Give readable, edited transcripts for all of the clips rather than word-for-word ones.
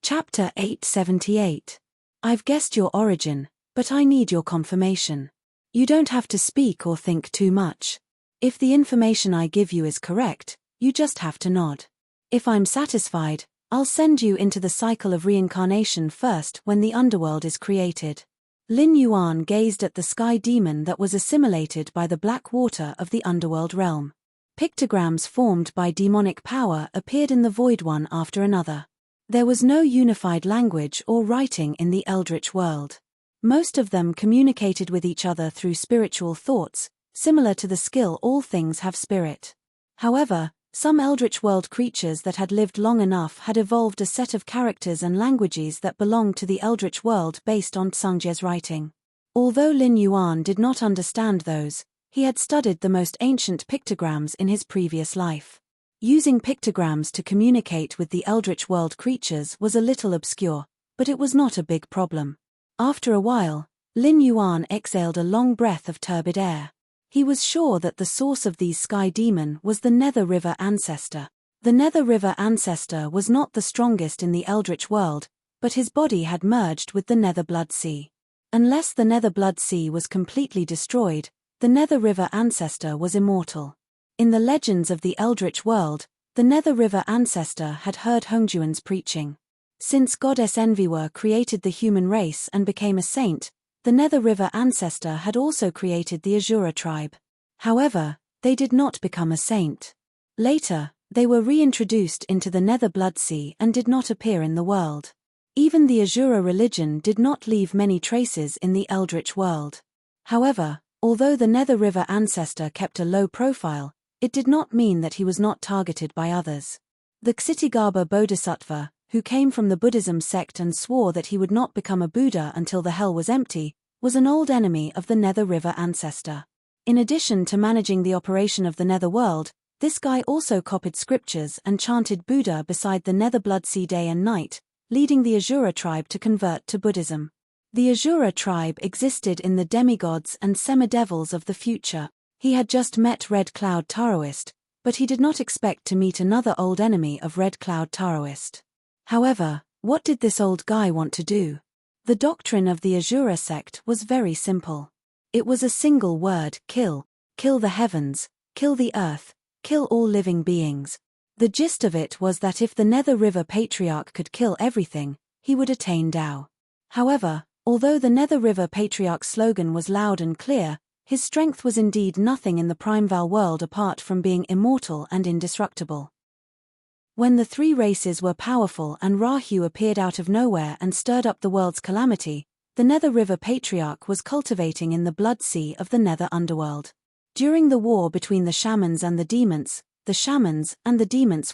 Chapter 878. I've guessed your origin, but I need your confirmation. You don't have to speak or think too much. If the information I give you is correct, you just have to nod. If I'm satisfied, I'll send you into the cycle of reincarnation first when the underworld is created. Lin Yuan gazed at the sky demon that was assimilated by the black water of the underworld realm. Pictograms formed by demonic power appeared in the void one after another. There was no unified language or writing in the eldritch world. Most of them communicated with each other through spiritual thoughts, similar to the skill all things have spirit. However, some eldritch world creatures that had lived long enough had evolved a set of characters and languages that belonged to the eldritch world based on Tsungje's writing. Although Lin Yuan did not understand those, he had studied the most ancient pictograms in his previous life. Using pictograms to communicate with the eldritch world creatures was a little obscure, but it was not a big problem. After a while, Lin Yuan exhaled a long breath of turbid air. He was sure that the source of these sky demon was the Nether River Ancestor. The Nether River Ancestor was not the strongest in the eldritch world, but his body had merged with the Nether Blood Sea. Unless the Nether Blood Sea was completely destroyed, the Nether River Ancestor was immortal. In the legends of the eldritch world, the Nether River Ancestor had heard Hongjuan's preaching. Since Goddess Envywa created the human race and became a saint, the Nether River Ancestor had also created the Azura tribe. However, they did not become a saint. Later, they were reintroduced into the Nether Blood Sea and did not appear in the world. Even the Azura religion did not leave many traces in the eldritch world. However, although the Nether River Ancestor kept a low profile, it did not mean that he was not targeted by others. The Ksitigarbha Bodhisattva, who came from the Buddhism sect and swore that he would not become a Buddha until the hell was empty, was an old enemy of the Nether River Ancestor. In addition to managing the operation of the Nether world, this guy also copied scriptures and chanted Buddha beside the Nether Blood Sea day and night, leading the Azura tribe to convert to Buddhism. The Azura tribe existed in the demigods and semidevils of the future. He had just met Red Cloud Taoist, but he did not expect to meet another old enemy of Red Cloud Taoist. However, what did this old guy want to do? The doctrine of the Azura sect was very simple. It was a single word: kill. Kill the heavens, kill the earth, kill all living beings. The gist of it was that if the Nether River Patriarch could kill everything, he would attain Tao. However, although the Nether River Patriarch's slogan was loud and clear, his strength was indeed nothing in the Primeval world apart from being immortal and indestructible. When the three races were powerful and Rahu appeared out of nowhere and stirred up the world's calamity, the Nether River Patriarch was cultivating in the blood sea of the Nether Underworld. During the war between the shamans and the demons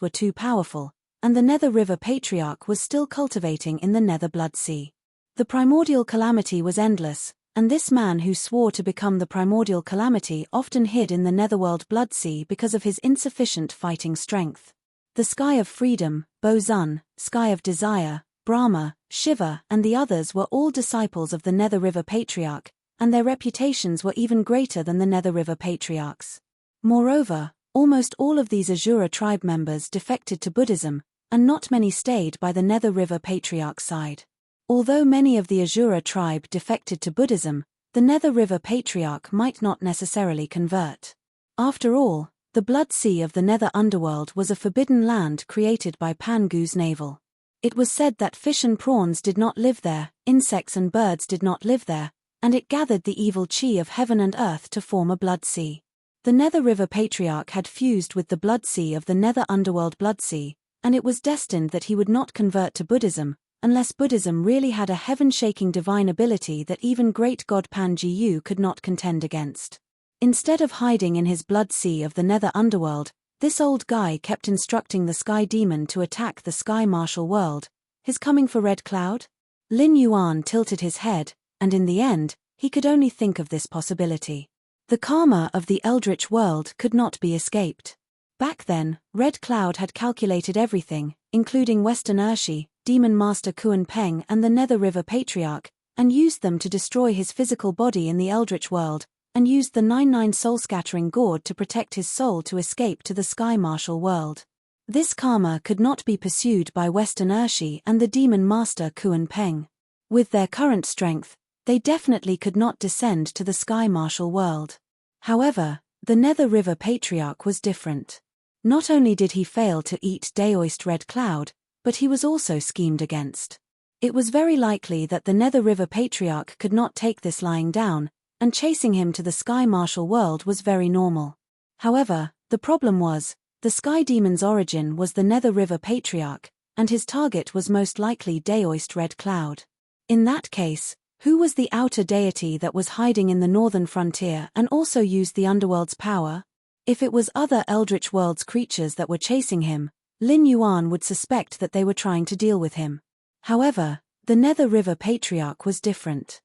were too powerful, and the Nether River Patriarch was still cultivating in the Nether Blood Sea. The primordial calamity was endless, and this man who swore to become the primordial calamity often hid in the Netherworld Blood Sea because of his insufficient fighting strength. The Sky of Freedom, Bozun, Sky of Desire, Brahma, Shiva and the others were all disciples of the Nether River Patriarch, and their reputations were even greater than the Nether River Patriarch's. Moreover, almost all of these Azura tribe members defected to Buddhism, and not many stayed by the Nether River Patriarch's side. Although many of the Azura tribe defected to Buddhism, the Nether River Patriarch might not necessarily convert. After all, the Blood Sea of the Nether Underworld was a forbidden land created by Pangu's navel. It was said that fish and prawns did not live there, insects and birds did not live there, and it gathered the evil chi of heaven and earth to form a blood sea. The Nether River Patriarch had fused with the Blood Sea of the Nether Underworld Blood Sea, and it was destined that he would not convert to Buddhism, unless Buddhism really had a heaven-shaking divine ability that even great god Pangu could not contend against. Instead of hiding in his blood sea of the Nether Underworld, this old guy kept instructing the Sky Demon to attack the Sky Martial world. His coming for Red Cloud? Lin Yuan tilted his head, and in the end, he could only think of this possibility. The karma of the eldritch world could not be escaped. Back then, Red Cloud had calculated everything, including Western Urshi, Demon Master Kuan Peng and the Nether River Patriarch, and used them to destroy his physical body in the eldritch world, and used the 99 soul-scattering gourd to protect his soul to escape to the Sky Martial world. This karma could not be pursued by Western Urshi and the demon master Kuan Peng. With their current strength, they definitely could not descend to the sky martial world. However, the Nether River Patriarch was different. Not only did he fail to eat Daoist Red Cloud, but he was also schemed against. It was very likely that the Nether River Patriarch could not take this lying down, and chasing him to the sky martial world was very normal. However, the problem was, the Sky Demon's origin was the Nether River Patriarch, and his target was most likely Daoist Red Cloud. In that case, who was the outer deity that was hiding in the northern frontier and also used the underworld's power? If it was other Eldritch World's creatures that were chasing him, Lin Yuan would suspect that they were trying to deal with him. However, the Nether River Patriarch was different.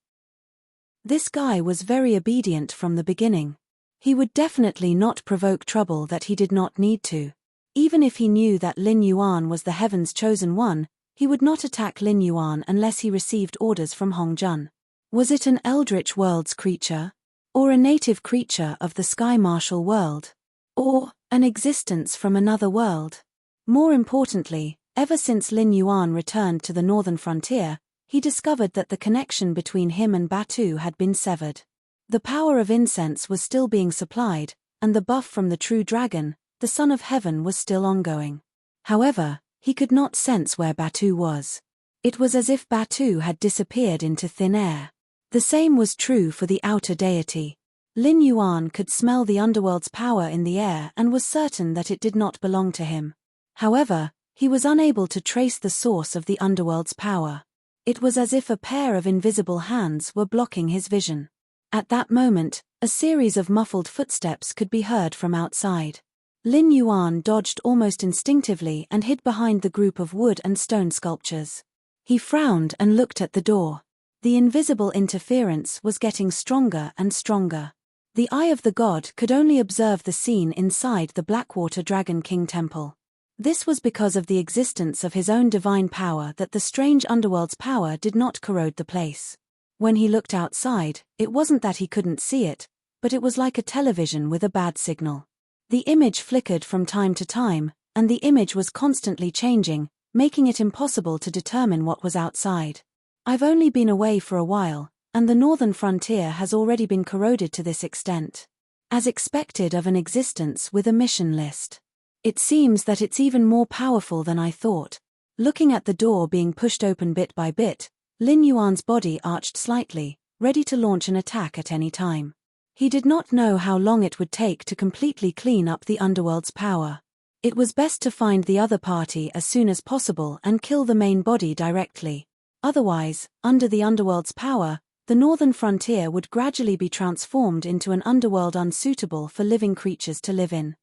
This guy was very obedient from the beginning. He would definitely not provoke trouble that he did not need to. Even if he knew that Lin Yuan was the Heaven's Chosen One, he would not attack Lin Yuan unless he received orders from Hong Jun. Was it an Eldritch World's creature? Or a native creature of the Sky Martial world? Or an existence from another world? More importantly, ever since Lin Yuan returned to the northern frontier, he discovered that the connection between him and Batu had been severed. The power of incense was still being supplied, and the buff from the true dragon, the Son of Heaven, was still ongoing. However, he could not sense where Batu was. It was as if Batu had disappeared into thin air. The same was true for the outer deity. Lin Yuan could smell the underworld's power in the air and was certain that it did not belong to him. However, he was unable to trace the source of the underworld's power. It was as if a pair of invisible hands were blocking his vision. At that moment, a series of muffled footsteps could be heard from outside. Lin Yuan dodged almost instinctively and hid behind the group of wood and stone sculptures. He frowned and looked at the door. The invisible interference was getting stronger and stronger. The eye of the god could only observe the scene inside the Blackwater Dragon King Temple. This was because of the existence of his own divine power that the strange underworld's power did not corrode the place. When he looked outside, it wasn't that he couldn't see it, but it was like a television with a bad signal. The image flickered from time to time, and the image was constantly changing, making it impossible to determine what was outside. I've only been away for a while, and the northern frontier has already been corroded to this extent. As expected of an existence with a mission list. It seems that it's even more powerful than I thought. Looking at the door being pushed open bit by bit, Lin Yuan's body arched slightly, ready to launch an attack at any time. He did not know how long it would take to completely clean up the underworld's power. It was best to find the other party as soon as possible and kill the main body directly. Otherwise, under the underworld's power, the northern frontier would gradually be transformed into an underworld unsuitable for living creatures to live in.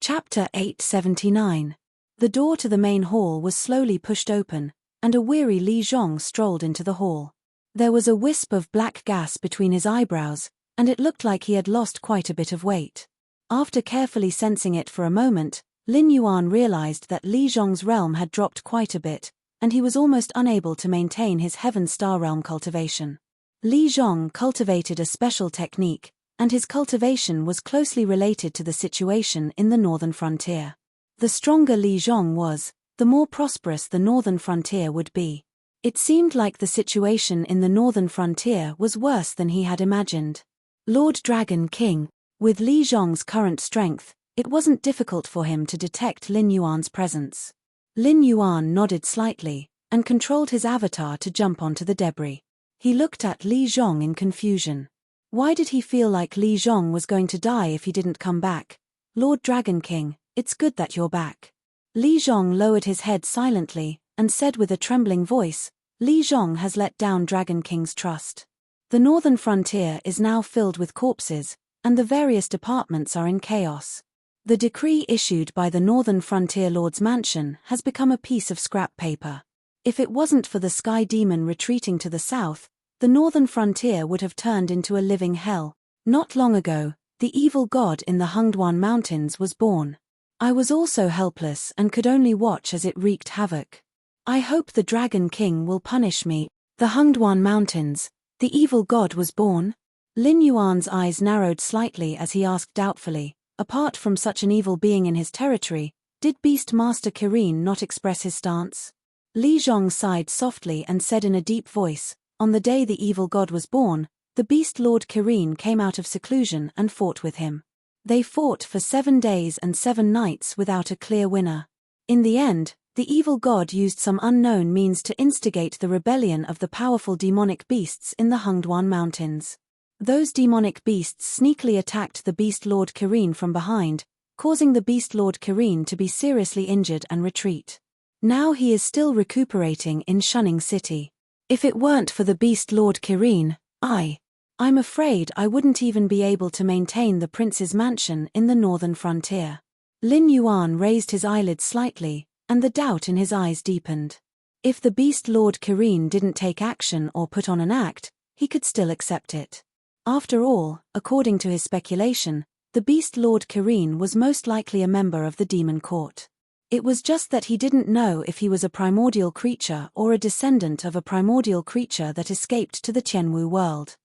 Chapter 879. The door to the main hall was slowly pushed open, and a weary Li Zhong strolled into the hall. There was a wisp of black gas between his eyebrows, and it looked like he had lost quite a bit of weight. After carefully sensing it for a moment, Lin Yuan realized that Li Zhong's realm had dropped quite a bit, and he was almost unable to maintain his Heaven Star realm cultivation. Li Zhong cultivated a special technique, and his cultivation was closely related to the situation in the northern frontier. The stronger Li Zhong was, the more prosperous the northern frontier would be. It seemed like the situation in the northern frontier was worse than he had imagined. Lord Dragon King, with Li Zhong's current strength, it wasn't difficult for him to detect Lin Yuan's presence. Lin Yuan nodded slightly, and controlled his avatar to jump onto the debris. He looked at Li Zhong in confusion. Why did he feel like Li Zhong was going to die if he didn't come back? Lord Dragon King, it's good that you're back. Li Zhong lowered his head silently, and said with a trembling voice, Li Zhong has let down Dragon King's trust. The northern frontier is now filled with corpses, and the various departments are in chaos. The decree issued by the northern frontier lord's mansion has become a piece of scrap paper. If it wasn't for the Sky Demon retreating to the south, the northern frontier would have turned into a living hell. Not long ago, the evil god in the Hungduan Mountains was born. I was also helpless and could only watch as it wreaked havoc. I hope the Dragon King will punish me. The Hungduan Mountains, the evil god was born? Lin Yuan's eyes narrowed slightly as he asked doubtfully, apart from such an evil being in his territory, did Beast Master Kirin not express his stance? Li Zhong sighed softly and said in a deep voice, "On the day the evil god was born, the Beast Lord Kirin came out of seclusion and fought with him. They fought for 7 days and 7 nights without a clear winner. In the end, the evil god used some unknown means to instigate the rebellion of the powerful demonic beasts in the Hungduan Mountains. Those demonic beasts sneakily attacked the Beast Lord Kirin from behind, causing the Beast Lord Kirin to be seriously injured and retreat. Now he is still recuperating in Shunning City. If it weren't for the Beast Lord Kirin, I'm afraid I wouldn't even be able to maintain the prince's mansion in the northern frontier." Lin Yuan raised his eyelids slightly, and the doubt in his eyes deepened. If the Beast Lord Kirin didn't take action or put on an act, he could still accept it. After all, according to his speculation, the Beast Lord Kirin was most likely a member of the Demon Court. It was just that he didn't know if he was a primordial creature or a descendant of a primordial creature that escaped to the Tianwu world.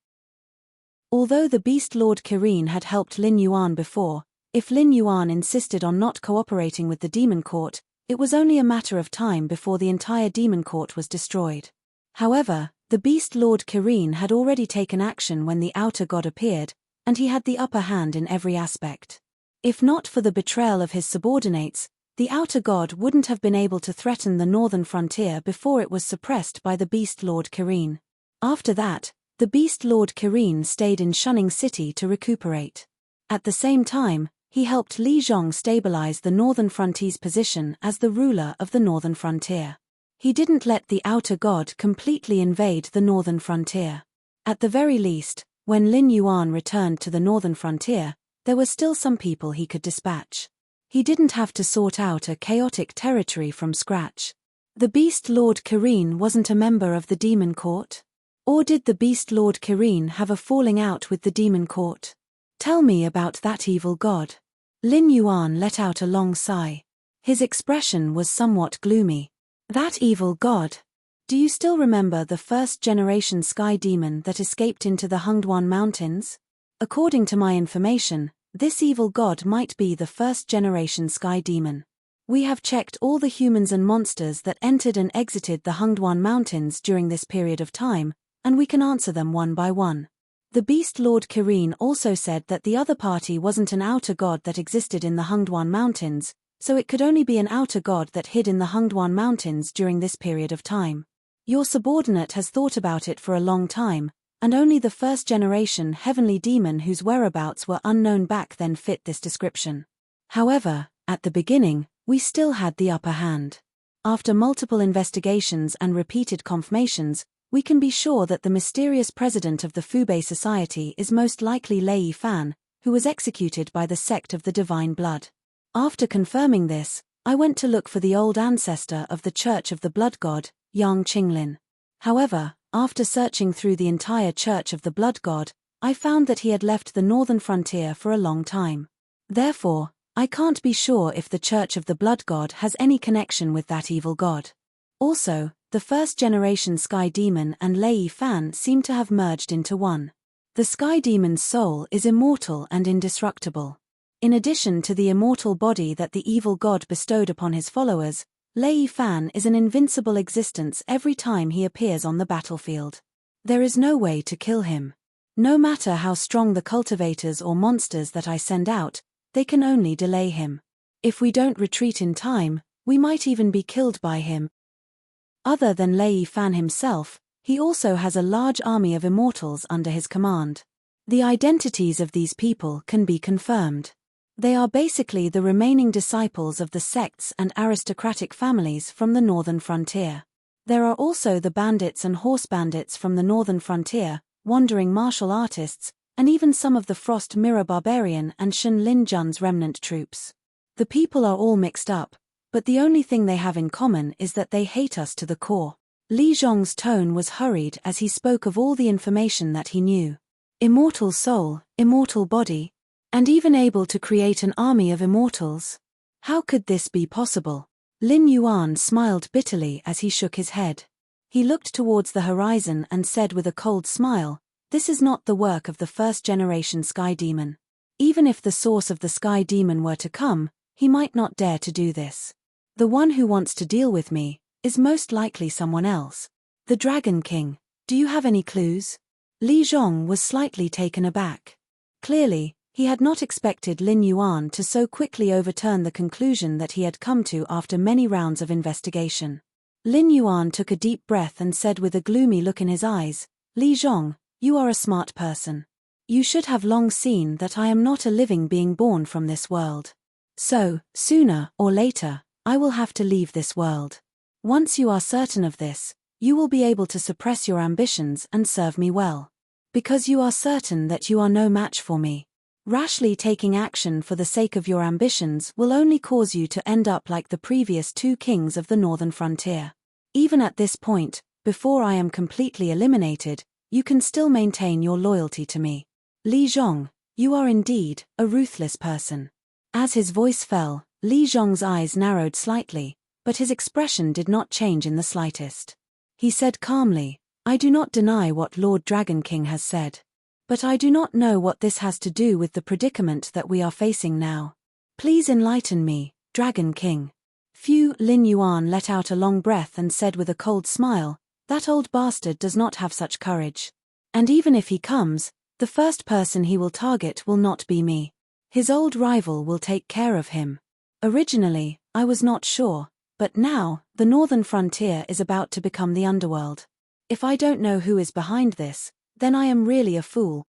Although the Beast Lord Kirin had helped Lin Yuan before, if Lin Yuan insisted on not cooperating with the Demon Court, it was only a matter of time before the entire Demon Court was destroyed. However, the Beast Lord Kirin had already taken action when the Outer God appeared, and he had the upper hand in every aspect. If not for the betrayal of his subordinates, the Outer God wouldn't have been able to threaten the northern frontier before it was suppressed by the Beast Lord Kirin. After that, the Beast Lord Kirin stayed in Shunning City to recuperate. At the same time, he helped Li Zhong stabilize the northern frontier's position as the ruler of the northern frontier. He didn't let the Outer God completely invade the northern frontier. At the very least, when Lin Yuan returned to the northern frontier, there were still some people he could dispatch. He didn't have to sort out a chaotic territory from scratch. The Beast Lord Kirin wasn't a member of the Demon Court? Or did the Beast Lord Kirin have a falling out with the Demon Court? Tell me about that evil god. Lin Yuan let out a long sigh. His expression was somewhat gloomy. That evil god? Do you still remember the first-generation sky demon that escaped into the Hungduan Mountains? According to my information, this evil god might be the first-generation sky demon. We have checked all the humans and monsters that entered and exited the Hungduan Mountains during this period of time, and we can answer them one by one. The Beast Lord Kirin also said that the other party wasn't an outer god that existed in the Hungduan Mountains, so it could only be an outer god that hid in the Hungduan Mountains during this period of time. Your subordinate has thought about it for a long time, and only the first-generation heavenly demon whose whereabouts were unknown back then fit this description. However, at the beginning, we still had the upper hand. After multiple investigations and repeated confirmations, we can be sure that the mysterious president of the Fubei Society is most likely Lei Fan, who was executed by the sect of the Divine Blood. After confirming this, I went to look for the old ancestor of the Church of the Blood God, Yang Qinglin. However, after searching through the entire Church of the Blood God, I found that he had left the northern frontier for a long time. Therefore, I can't be sure if the Church of the Blood God has any connection with that evil god. Also, the first-generation Sky Demon and Lei Fan seem to have merged into one. The Sky Demon's soul is immortal and indestructible. In addition to the immortal body that the evil god bestowed upon his followers, Lei Fan is an invincible existence every time he appears on the battlefield. There is no way to kill him. No matter how strong the cultivators or monsters that I send out, they can only delay him. If we don't retreat in time, we might even be killed by him. Other than Lei Fan himself, he also has a large army of immortals under his command. The identities of these people can be confirmed. They are basically the remaining disciples of the sects and aristocratic families from the northern frontier. There are also the bandits and horse bandits from the northern frontier, wandering martial artists, and even some of the Frost Mirror Barbarian and Shen Lin Jun's remnant troops. The people are all mixed up, but the only thing they have in common is that they hate us to the core. Li Zhong's tone was hurried as he spoke of all the information that he knew. Immortal soul, immortal body, and even able to create an army of immortals. How could this be possible? Lin Yuan smiled bitterly as he shook his head. He looked towards the horizon and said with a cold smile, "This is not the work of the first-generation Sky Demon. Even if the source of the sky demon were to come, he might not dare to do this. The one who wants to deal with me is most likely someone else. The Dragon King. Do you have any clues? Li Zhong was slightly taken aback. Clearly, he had not expected Lin Yuan to so quickly overturn the conclusion that he had come to after many rounds of investigation. Lin Yuan took a deep breath and said with a gloomy look in his eyes, "Li Zhong, you are a smart person. You should have long seen that I am not a living being born from this world. So, sooner or later, I will have to leave this world. Once you are certain of this, you will be able to suppress your ambitions and serve me well. Because you are certain that you are no match for me. Rashly taking action for the sake of your ambitions will only cause you to end up like the previous two kings of the northern frontier. Even at this point, before I am completely eliminated, you can still maintain your loyalty to me. Li Zhong, you are indeed a ruthless person." As his voice fell, Li Zhong's eyes narrowed slightly, but his expression did not change in the slightest. He said calmly, "I do not deny what Lord Dragon King has said. But I do not know what this has to do with the predicament that we are facing now. Please enlighten me, Dragon King." Lin Yuan let out a long breath and said with a cold smile, "That old bastard does not have such courage. And even if he comes, the first person he will target will not be me. His old rival will take care of him. Originally, I was not sure, but now, the northern frontier is about to become the underworld. If I don't know who is behind this, then I am really a fool."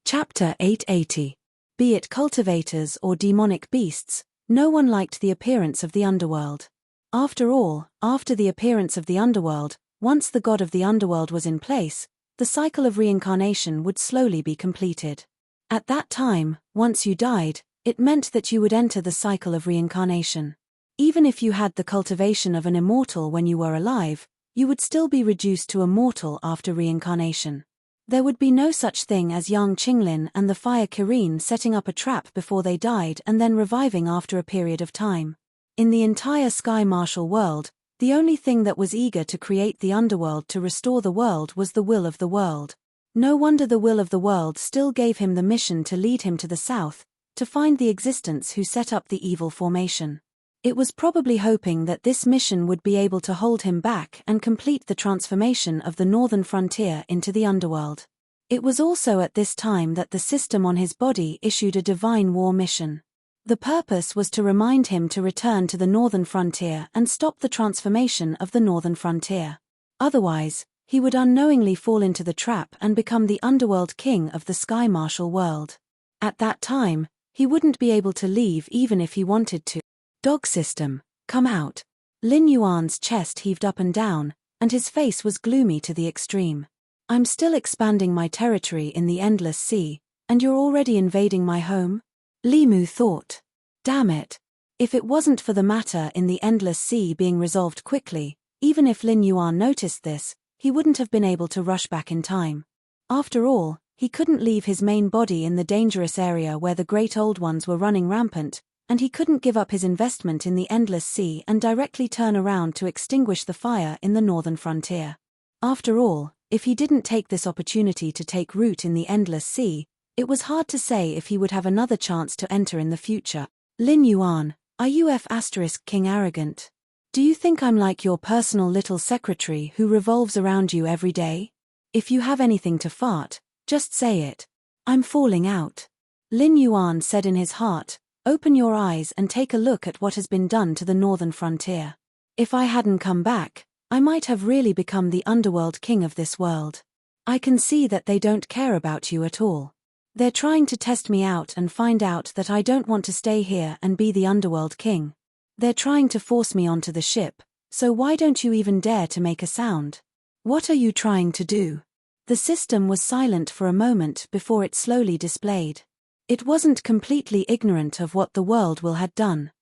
Chapter 880. Be it cultivators or demonic beasts, no one liked the appearance of the underworld. After all, after the appearance of the underworld, once the god of the underworld was in place, the cycle of reincarnation would slowly be completed. At that time, once you died, it meant that you would enter the cycle of reincarnation. Even if you had the cultivation of an immortal when you were alive, you would still be reduced to a mortal after reincarnation. There would be no such thing as Yang Qinglin and the Fire Kirin setting up a trap before they died and then reviving after a period of time. In the entire Sky Martial world, the only thing that was eager to create the underworld to restore the world was the will of the world. No wonder the will of the world still gave him the mission to lead him to the south, to find the existence who set up the evil formation. It was probably hoping that this mission would be able to hold him back and complete the transformation of the northern frontier into the underworld. It was also at this time that the system on his body issued a divine war mission. The purpose was to remind him to return to the northern frontier and stop the transformation of the northern frontier. Otherwise, he would unknowingly fall into the trap and become the underworld king of the Sky Martial world. At that time, he wouldn't be able to leave even if he wanted to. "Dog system, come out." Lin Yuan's chest heaved up and down, and his face was gloomy to the extreme. "I'm still expanding my territory in the Endless Sea, and you're already invading my home?" Li Mu thought. Damn it. If it wasn't for the matter in the Endless Sea being resolved quickly, even if Lin Yuan noticed this, he wouldn't have been able to rush back in time. After all, he couldn't leave his main body in the dangerous area where the Great Old Ones were running rampant, and he couldn't give up his investment in the Endless Sea and directly turn around to extinguish the fire in the northern frontier. After all, if he didn't take this opportunity to take root in the Endless Sea, it was hard to say if he would have another chance to enter in the future. "Lin Yuan, are you King arrogant? Do you think I'm like your personal little secretary who revolves around you every day? If you have anything to fart, just say it. I'm falling out." Lin Yuan said in his heart, "Open your eyes and take a look at what has been done to the northern frontier. If I hadn't come back, I might have really become the underworld king of this world. I can see that they don't care about you at all. They're trying to test me out and find out that I don't want to stay here and be the underworld king. They're trying to force me onto the ship, so why don't you even dare to make a sound? What are you trying to do?" The system was silent for a moment before it slowly displayed. It wasn't completely ignorant of what the world will had done.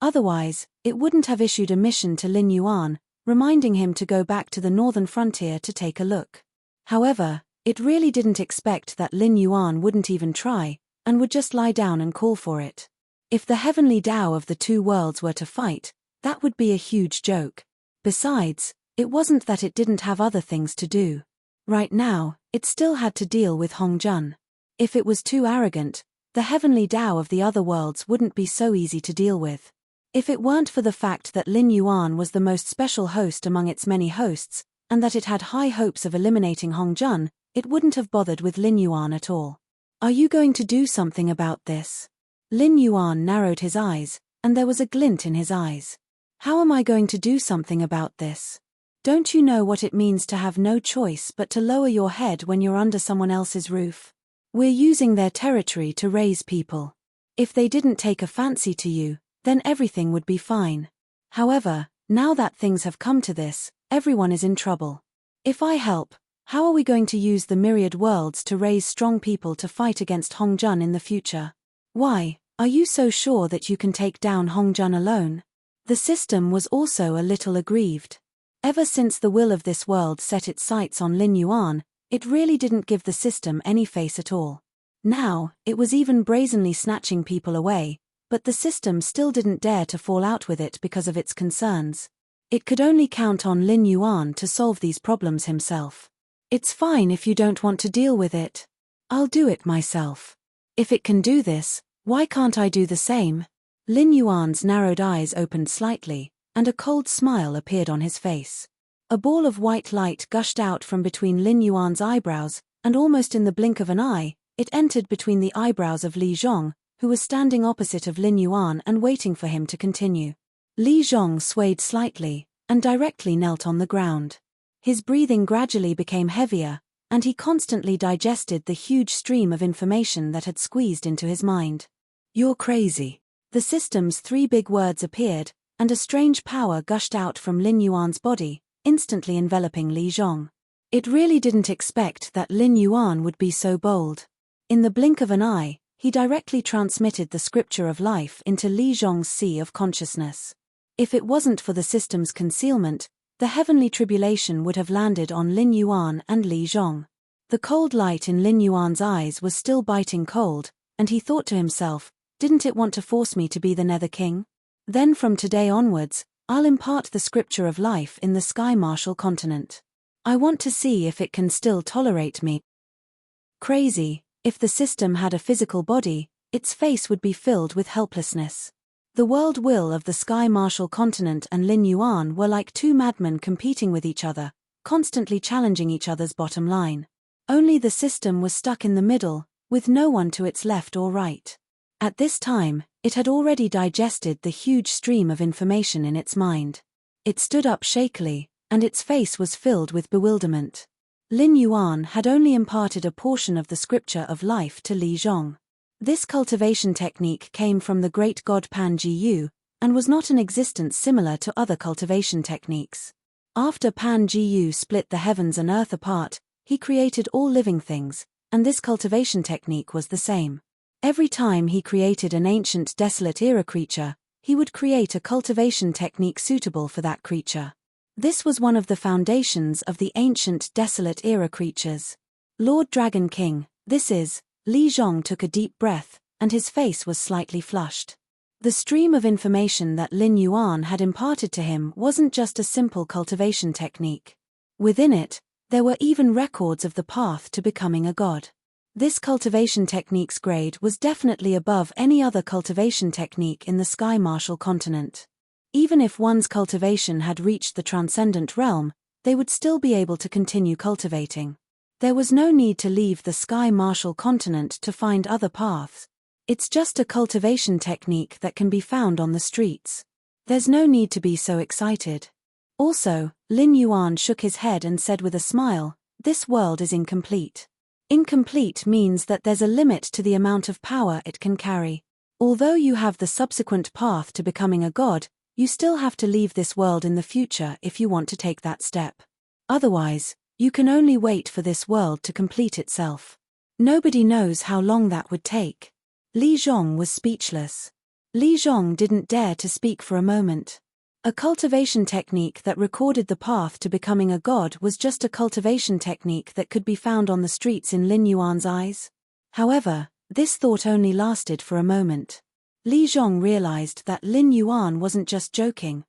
Otherwise, it wouldn't have issued a mission to Lin Yuan, reminding him to go back to the northern frontier to take a look. However, it really didn't expect that Lin Yuan wouldn't even try, and would just lie down and call for it. If the heavenly Tao of the two worlds were to fight, that would be a huge joke. Besides, it wasn't that it didn't have other things to do. Right now, it still had to deal with Hong Jun. If it was too arrogant, the heavenly Tao of the other worlds wouldn't be so easy to deal with. If it weren't for the fact that Lin Yuan was the most special host among its many hosts, and that it had high hopes of eliminating Hong Jun, it wouldn't have bothered with Lin Yuan at all. Are you going to do something about this? Lin Yuan narrowed his eyes, and there was a glint in his eyes. How am I going to do something about this? Don't you know what it means to have no choice but to lower your head when you're under someone else's roof? We're using their territory to raise people. If they didn't take a fancy to you, then everything would be fine. However, now that things have come to this, everyone is in trouble. If I help, how are we going to use the myriad worlds to raise strong people to fight against Hong Jun in the future? Why, are you so sure that you can take down Hong Jun alone? The system was also a little aggrieved. Ever since the will of this world set its sights on Lin Yuan, it really didn't give the system any face at all. Now, it was even brazenly snatching people away, but the system still didn't dare to fall out with it because of its concerns. It could only count on Lin Yuan to solve these problems himself. It's fine if you don't want to deal with it. I'll do it myself. If it can do this, why can't I do the same? Lin Yuan's narrowed eyes opened slightly, and a cold smile appeared on his face. A ball of white light gushed out from between Lin Yuan's eyebrows, and almost in the blink of an eye, it entered between the eyebrows of Li Zhong, who was standing opposite of Lin Yuan and waiting for him to continue. Li Zhong swayed slightly, and directly knelt on the ground. His breathing gradually became heavier, and he constantly digested the huge stream of information that had squeezed into his mind. You're crazy. The system's 3 big words appeared, and a strange power gushed out from Lin Yuan's body, instantly enveloping Li Zhong. It really didn't expect that Lin Yuan would be so bold. In the blink of an eye, he directly transmitted the scripture of life into Li Zhong's sea of consciousness. If it wasn't for the system's concealment, the heavenly tribulation would have landed on Lin Yuan and Li Zhong. The cold light in Lin Yuan's eyes was still biting cold, and he thought to himself, didn't it want to force me to be the Nether King? Then from today onwards, I'll impart the scripture of life in the Sky Martial continent. I want to see if it can still tolerate me. Crazy, if the system had a physical body, its face would be filled with helplessness. The world will of the Sky Martial continent and Lin Yuan were like 2 madmen competing with each other, constantly challenging each other's bottom line. Only the system was stuck in the middle, with no one to its left or right. At this time, it had already digested the huge stream of information in its mind. It stood up shakily, and its face was filled with bewilderment. Lin Yuan had only imparted a portion of the scripture of life to Li Zhong. This cultivation technique came from the great god Pan Ji, and was not an existence similar to other cultivation techniques. After Pan Ji split the heavens and earth apart, he created all living things, and this cultivation technique was the same. Every time he created an ancient desolate era creature, he would create a cultivation technique suitable for that creature. This was one of the foundations of the ancient desolate era creatures. Lord Dragon King, this is, Li Zhong took a deep breath, and his face was slightly flushed. The stream of information that Lin Yuan had imparted to him wasn't just a simple cultivation technique. Within it, there were even records of the path to becoming a god. This cultivation technique's grade was definitely above any other cultivation technique in the Sky Martial continent. Even if one's cultivation had reached the transcendent realm, they would still be able to continue cultivating. There was no need to leave the Sky Martial continent to find other paths. It's just a cultivation technique that can be found on the streets. There's no need to be so excited. Also, Lin Yuan shook his head and said with a smile, this world is incomplete. Incomplete means that there's a limit to the amount of power it can carry. Although you have the subsequent path to becoming a god, you still have to leave this world in the future if you want to take that step. Otherwise, you can only wait for this world to complete itself. Nobody knows how long that would take. Li Zhong was speechless. Li Zhong didn't dare to speak for a moment. A cultivation technique that recorded the path to becoming a god was just a cultivation technique that could be found on the streets in Lin Yuan's eyes. However, this thought only lasted for a moment. Li Zhong realized that Lin Yuan wasn't just joking.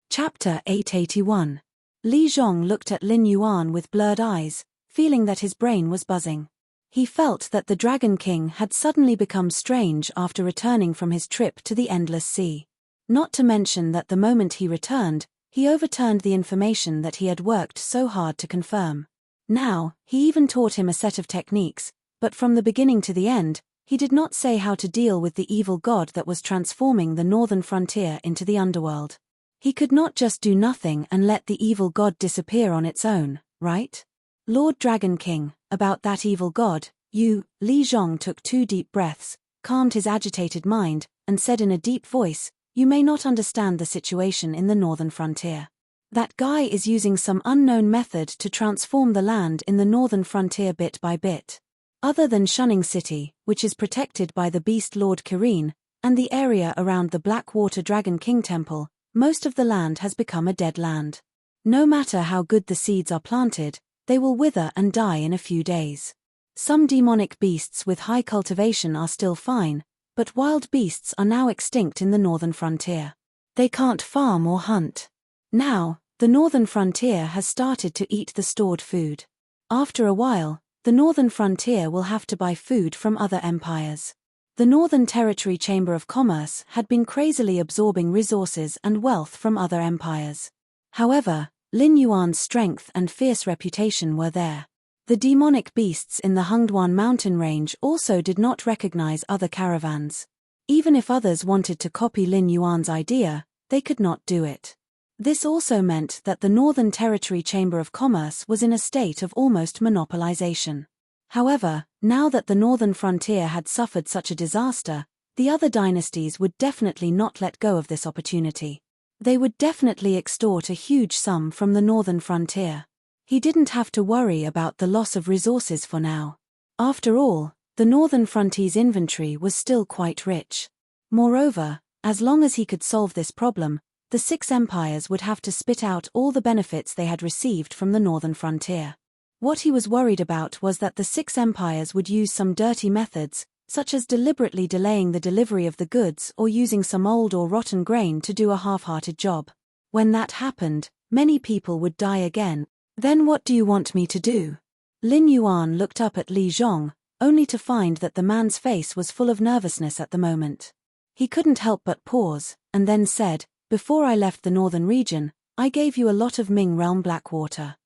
Chapter 881. Li Zhong looked at Lin Yuan with blurred eyes, feeling that his brain was buzzing. He felt that the Dragon King had suddenly become strange after returning from his trip to the Endless Sea. Not to mention that the moment he returned, he overturned the information that he had worked so hard to confirm. Now, he even taught him a set of techniques, but from the beginning to the end, he did not say how to deal with the evil god that was transforming the northern frontier into the underworld. He could not just do nothing and let the evil god disappear on its own, right? Lord Dragon King, about that evil god, Li Zhong took 2 deep breaths, calmed his agitated mind, and said in a deep voice, "You may not understand the situation in the northern frontier. That guy is using some unknown method to transform the land in the northern frontier bit by bit. Other than Shunning City, which is protected by the Beast Lord Kirin, and the area around the Blackwater Dragon King Temple, most of the land has become a dead land. No matter how good the seeds are planted, they will wither and die in a few days. Some demonic beasts with high cultivation are still fine, but wild beasts are now extinct in the northern frontier. They can't farm or hunt. Now, the northern frontier has started to eat the stored food. After a while, the northern frontier will have to buy food from other empires. The Northern Territory Chamber of Commerce had been crazily absorbing resources and wealth from other empires. However, Lin Yuan's strength and fierce reputation were there. The demonic beasts in the Hungduan mountain range also did not recognize other caravans. Even if others wanted to copy Lin Yuan's idea, they could not do it. This also meant that the Northern Territory Chamber of Commerce was in a state of almost monopolization. However, now that the northern frontier had suffered such a disaster, the other dynasties would definitely not let go of this opportunity. They would definitely extort a huge sum from the northern frontier. He didn't have to worry about the loss of resources for now. After all, the northern frontier's inventory was still quite rich. Moreover, as long as he could solve this problem, the 6 empires would have to spit out all the benefits they had received from the northern frontier. What he was worried about was that the 6 empires would use some dirty methods, such as deliberately delaying the delivery of the goods or using some old or rotten grain to do a half-hearted job. When that happened, many people would die again. Then what do you want me to do? Lin Yuan looked up at Li Zhong, only to find that the man's face was full of nervousness at the moment. He couldn't help but pause, and then said, "Before I left the northern region, I gave you a lot of Ming Realm Blackwater.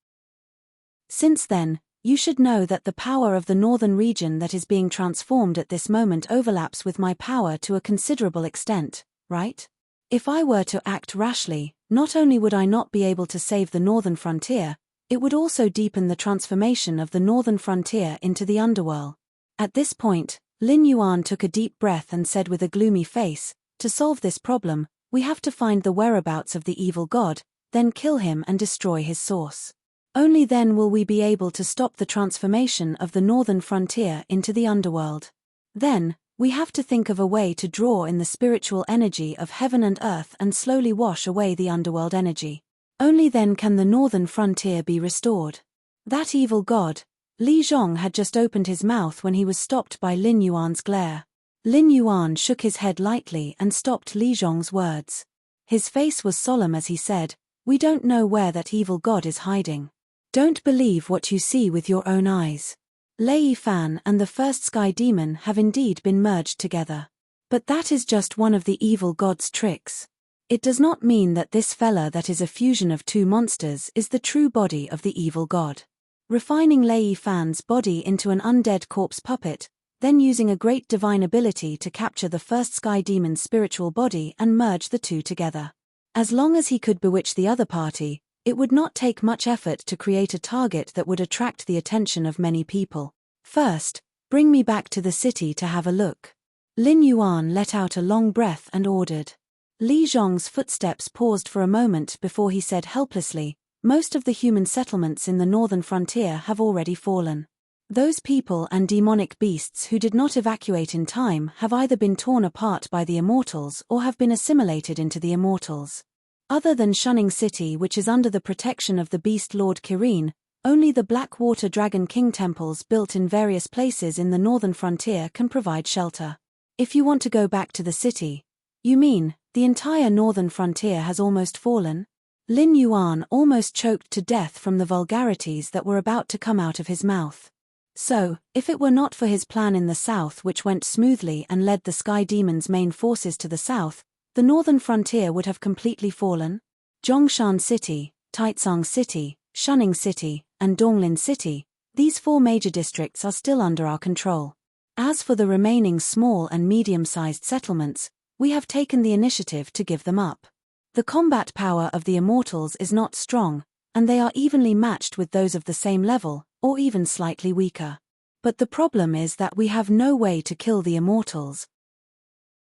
Since then, you should know that the power of the northern region that is being transformed at this moment overlaps with my power to a considerable extent, right? If I were to act rashly, not only would I not be able to save the northern frontier, it would also deepen the transformation of the northern frontier into the underworld." At this point, Lin Yuan took a deep breath and said with a gloomy face, "To solve this problem, we have to find the whereabouts of the evil god, then kill him and destroy his source. Only then will we be able to stop the transformation of the northern frontier into the underworld. Then, we have to think of a way to draw in the spiritual energy of heaven and earth and slowly wash away the underworld energy. Only then can the northern frontier be restored." That evil god, Li Zhong had just opened his mouth when he was stopped by Lin Yuan's glare. Lin Yuan shook his head lightly and stopped Li Zhong's words. His face was solemn as he said, "We don't know where that evil god is hiding. Don't believe what you see with your own eyes. Lei Fan and the first sky demon have indeed been merged together. But that is just one of the evil god's tricks. It does not mean that this fella that is a fusion of 2 monsters is the true body of the evil god. Refining Lei Fan's body into an undead corpse puppet, then using a great divine ability to capture the first sky demon's spiritual body and merge the 2 together. As long as he could bewitch the other party, it would not take much effort to create a target that would attract the attention of many people. First, bring me back to the city to have a look." Lin Yuan let out a long breath and ordered. Li Zhong's footsteps paused for a moment before he said helplessly, "Most of the human settlements in the northern frontier have already fallen. Those people and demonic beasts who did not evacuate in time have either been torn apart by the immortals or have been assimilated into the immortals. Other than Shunning City, which is under the protection of the Beast Lord Kirin, only the Blackwater Dragon King temples built in various places in the northern frontier can provide shelter. If you want to go back to the city, you mean, the entire northern frontier has almost fallen?" Lin Yuan almost choked to death from the vulgarities that were about to come out of his mouth. So, if it were not for his plan in the south which went smoothly and led the Sky Demon's main forces to the south, the northern frontier would have completely fallen. Zhongshan City, Taicang City, Shunning City, and Donglin City, these 4 major districts are still under our control. As for the remaining small and medium-sized settlements, we have taken the initiative to give them up. The combat power of the Immortals is not strong, and they are evenly matched with those of the same level, or even slightly weaker. But the problem is that we have no way to kill the Immortals.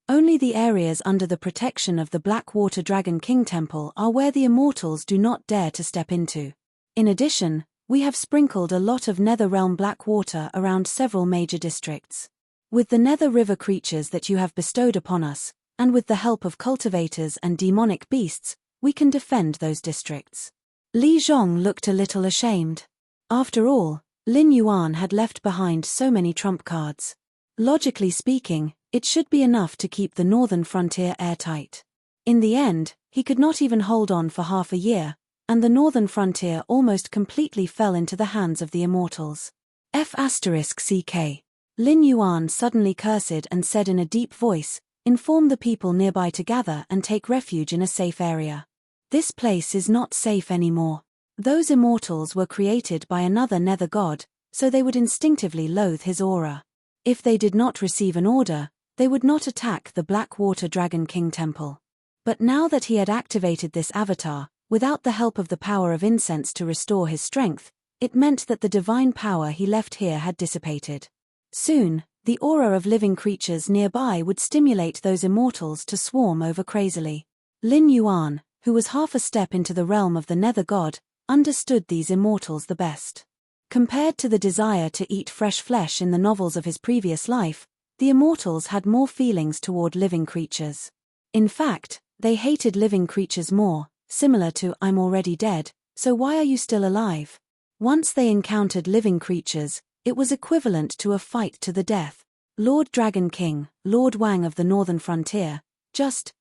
Only the areas under the protection of the Blackwater Dragon King Temple are where the Immortals do not dare to step into. In addition, we have sprinkled a lot of Nether Realm Blackwater around several major districts. With the Nether River creatures that you have bestowed upon us, and with the help of cultivators and demonic beasts, we can defend those districts. Li Zhong looked a little ashamed. After all, Lin Yuan had left behind so many trump cards. Logically speaking, it should be enough to keep the northern frontier airtight. In the end, he could not even hold on for half a year, and the northern frontier almost completely fell into the hands of the Immortals. F***CK. Lin Yuan suddenly cursed and said in a deep voice, "Inform the people nearby to gather and take refuge in a safe area. This place is not safe anymore." Those Immortals were created by another nether god, so they would instinctively loathe his aura. If they did not receive an order, they would not attack the Blackwater Dragon King Temple. But now that he had activated this avatar, without the help of the power of incense to restore his strength, it meant that the divine power he left here had dissipated. Soon, the aura of living creatures nearby would stimulate those Immortals to swarm over crazily. Lin Yuan, who was half a step into the realm of the Nether God, understood these Immortals the best. Compared to the desire to eat fresh flesh in the novels of his previous life, the Immortals had more feelings toward living creatures. In fact, they hated living creatures more, similar to "I'm already dead, so why are you still alive?" Once they encountered living creatures, it was equivalent to a fight to the death. Lord Dragon King, Lord Wang of the Northern Frontier, just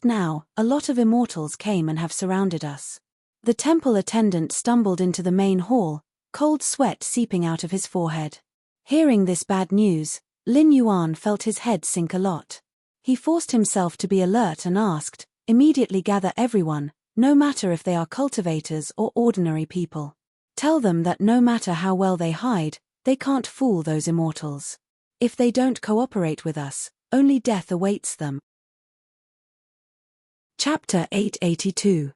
now, a lot of Immortals came and have surrounded us. The temple attendant stumbled into the main hall, cold sweat seeping out of his forehead. Hearing this bad news, Lin Yuan felt his head sink a lot. He forced himself to be alert and asked, "Immediately gather everyone, no matter if they are cultivators or ordinary people. Tell them that no matter how well they hide, they can't fool those Immortals. If they don't cooperate with us, only death awaits them." Chapter 882.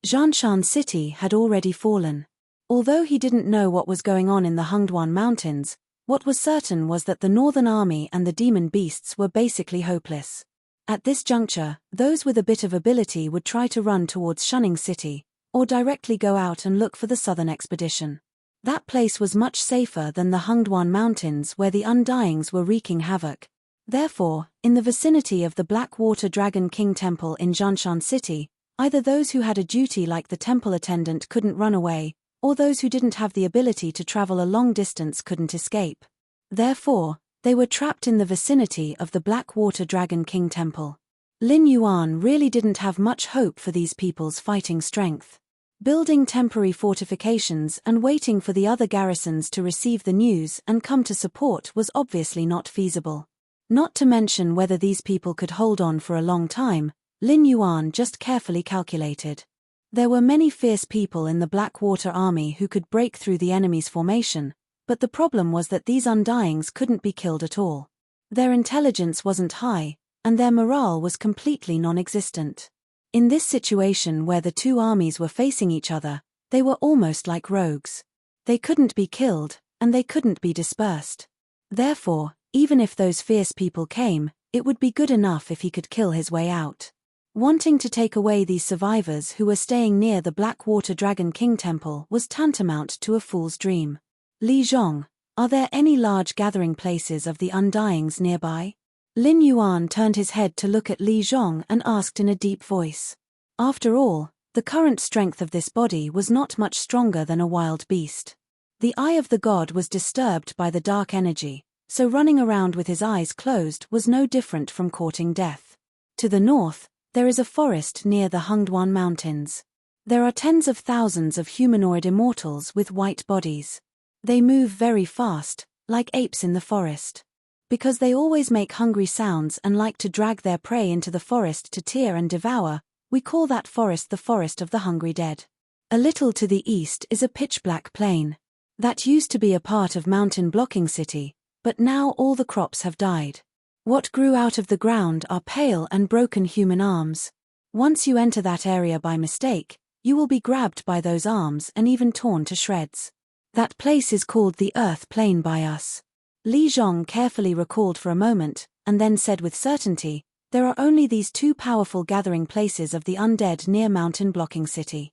Zhongshan City had already fallen. Although he didn't know what was going on in the Hungduan Mountains, what was certain was that the Northern Army and the demon beasts were basically hopeless. At this juncture, those with a bit of ability would try to run towards Shunning City, or directly go out and look for the southern expedition. That place was much safer than the Hungduan Mountains where the Undyings were wreaking havoc. Therefore, in the vicinity of the Blackwater Dragon King Temple in Zhongshan City, either those who had a duty like the temple attendant couldn't run away, or those who didn't have the ability to travel a long distance couldn't escape. Therefore, they were trapped in the vicinity of the Blackwater Dragon King Temple. Lin Yuan really didn't have much hope for these people's fighting strength. Building temporary fortifications and waiting for the other garrisons to receive the news and come to support was obviously not feasible. Not to mention whether these people could hold on for a long time, Lin Yuan just carefully calculated. There were many fierce people in the Blackwater army who could break through the enemy's formation, but the problem was that these Undyings couldn't be killed at all. Their intelligence wasn't high, and their morale was completely non-existent. In this situation where the two armies were facing each other, they were almost like rogues. They couldn't be killed, and they couldn't be dispersed. Therefore, even if those fierce people came, it would be good enough if he could kill his way out. Wanting to take away these survivors who were staying near the Blackwater Dragon King Temple was tantamount to a fool's dream. Li Zhong, are there any large gathering places of the Undyings nearby? Lin Yuan turned his head to look at Li Zhong and asked in a deep voice. After all, the current strength of this body was not much stronger than a wild beast. The eye of the god was disturbed by the dark energy, so running around with his eyes closed was no different from courting death. To the north, there is a forest near the Hungduan Mountains. There are tens of thousands of humanoid Immortals with white bodies. They move very fast, like apes in the forest. Because they always make hungry sounds and like to drag their prey into the forest to tear and devour, we call that forest the forest of the hungry dead. A little to the east is a pitch-black plain. That used to be a part of mountain-blocking city, but now all the crops have died. What grew out of the ground are pale and broken human arms. Once you enter that area by mistake, you will be grabbed by those arms and even torn to shreds. That place is called the Earth Plain by us. Li Zhong carefully recalled for a moment, and then said with certainty, there are only these two powerful gathering places of the undead near mountain-blocking city.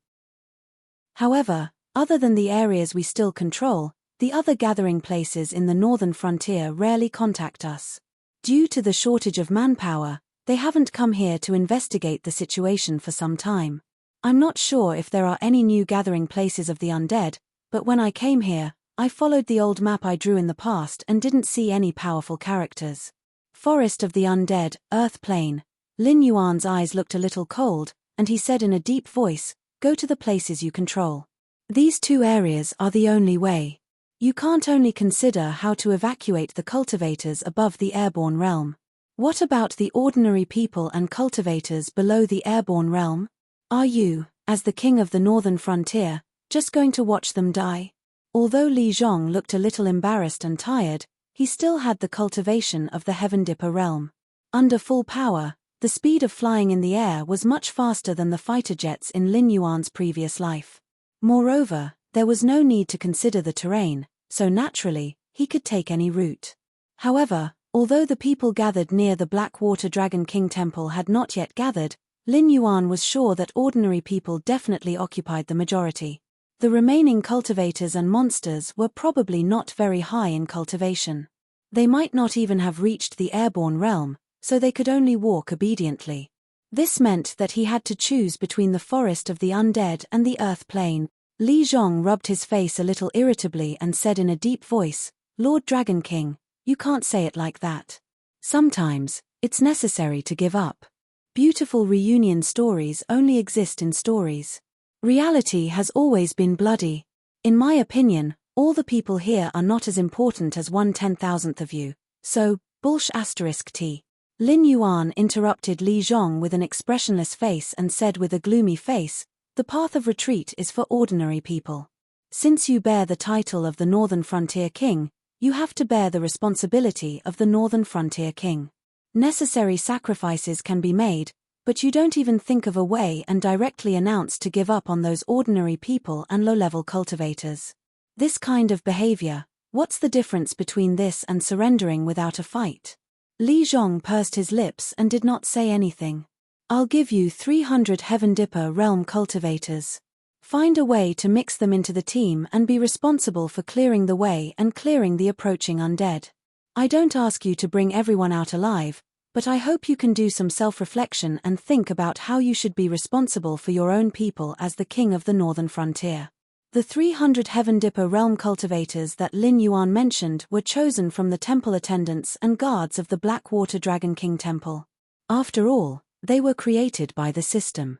However, other than the areas we still control, the other gathering places in the northern frontier rarely contact us. Due to the shortage of manpower, they haven't come here to investigate the situation for some time. I'm not sure if there are any new gathering places of the undead, but when I came here, I followed the old map I drew in the past and didn't see any powerful characters. Forest of the Undead, Earth Plain. Lin Yuan's eyes looked a little cold, and he said in a deep voice, go to the places you control. These two areas are the only way. You can't only consider how to evacuate the cultivators above the airborne realm. What about the ordinary people and cultivators below the airborne realm? Are you, as the king of the northern frontier, just going to watch them die? Although Li Zhong looked a little embarrassed and tired, he still had the cultivation of the Heaven Dipper realm. Under full power, the speed of flying in the air was much faster than the fighter jets in Lin Yuan's previous life. Moreover, there was no need to consider the terrain, so naturally, he could take any route. However, although the people gathered near the Blackwater Dragon King Temple had not yet gathered, Lin Yuan was sure that ordinary people definitely occupied the majority. The remaining cultivators and monsters were probably not very high in cultivation. They might not even have reached the airborne realm, so they could only walk obediently. This meant that he had to choose between the forest of the undead and the earth plain. Li Zhong rubbed his face a little irritably and said in a deep voice, Lord Dragon King, you can't say it like that. Sometimes, it's necessary to give up. Beautiful reunion stories only exist in stories. Reality has always been bloody. In my opinion, all the people here are not as important as 1/10,000th of you, so, **t. Lin Yuan interrupted Li Zhong with an expressionless face and said with a gloomy face, the path of retreat is for ordinary people. Since you bear the title of the Northern Frontier King, you have to bear the responsibility of the Northern Frontier King. Necessary sacrifices can be made, but you don't even think of a way and directly announce to give up on those ordinary people and low-level cultivators. This kind of behavior, what's the difference between this and surrendering without a fight? Li Zhong pursed his lips and did not say anything. I'll give you 300 Heaven Dipper realm cultivators. Find a way to mix them into the team and be responsible for clearing the way and clearing the approaching undead. I don't ask you to bring everyone out alive, but I hope you can do some self-reflection and think about how you should be responsible for your own people as the king of the northern frontier. The 300 Heaven Dipper realm cultivators that Lin Yuan mentioned were chosen from the temple attendants and guards of the Blackwater Dragon King Temple. After all, they were created by the system.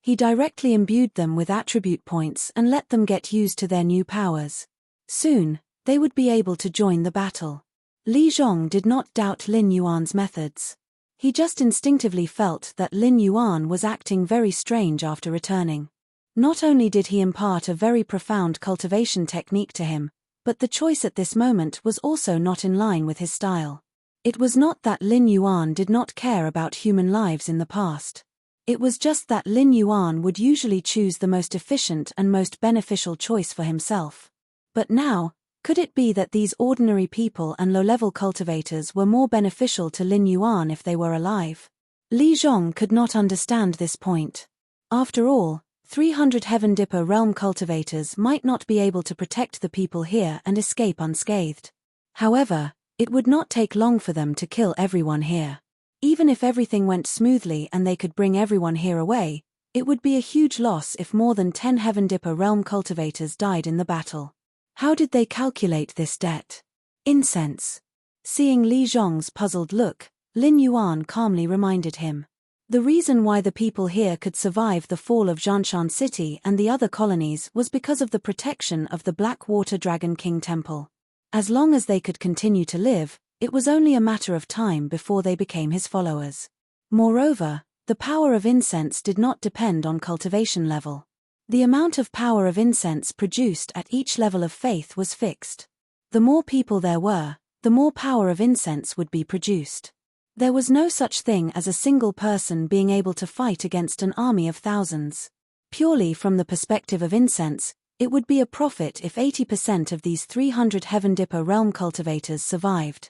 He directly imbued them with attribute points and let them get used to their new powers. Soon, they would be able to join the battle. Li Zhong did not doubt Lin Yuan's methods. He just instinctively felt that Lin Yuan was acting very strange after returning. Not only did he impart a very profound cultivation technique to him, but the choice at this moment was also not in line with his style. It was not that Lin Yuan did not care about human lives in the past. It was just that Lin Yuan would usually choose the most efficient and most beneficial choice for himself. But now, could it be that these ordinary people and low-level cultivators were more beneficial to Lin Yuan if they were alive? Li Zhong could not understand this point. After all, 300 Heaven Dipper realm cultivators might not be able to protect the people here and escape unscathed. However, it would not take long for them to kill everyone here. Even if everything went smoothly and they could bring everyone here away, it would be a huge loss if more than 10 Heaven Dipper realm cultivators died in the battle. How did they calculate this debt? Incense. Seeing Li Zhong's puzzled look, Lin Yuan calmly reminded him. The reason why the people here could survive the fall of Zhanshan City and the other colonies was because of the protection of the Blackwater Dragon King Temple. As long as they could continue to live, it was only a matter of time before they became his followers. Moreover, the power of incense did not depend on cultivation level. The amount of power of incense produced at each level of faith was fixed. The more people there were, the more power of incense would be produced. There was no such thing as a single person being able to fight against an army of thousands. Purely from the perspective of incense, it would be a profit if 80% of these 300 Heaven Dipper realm cultivators survived.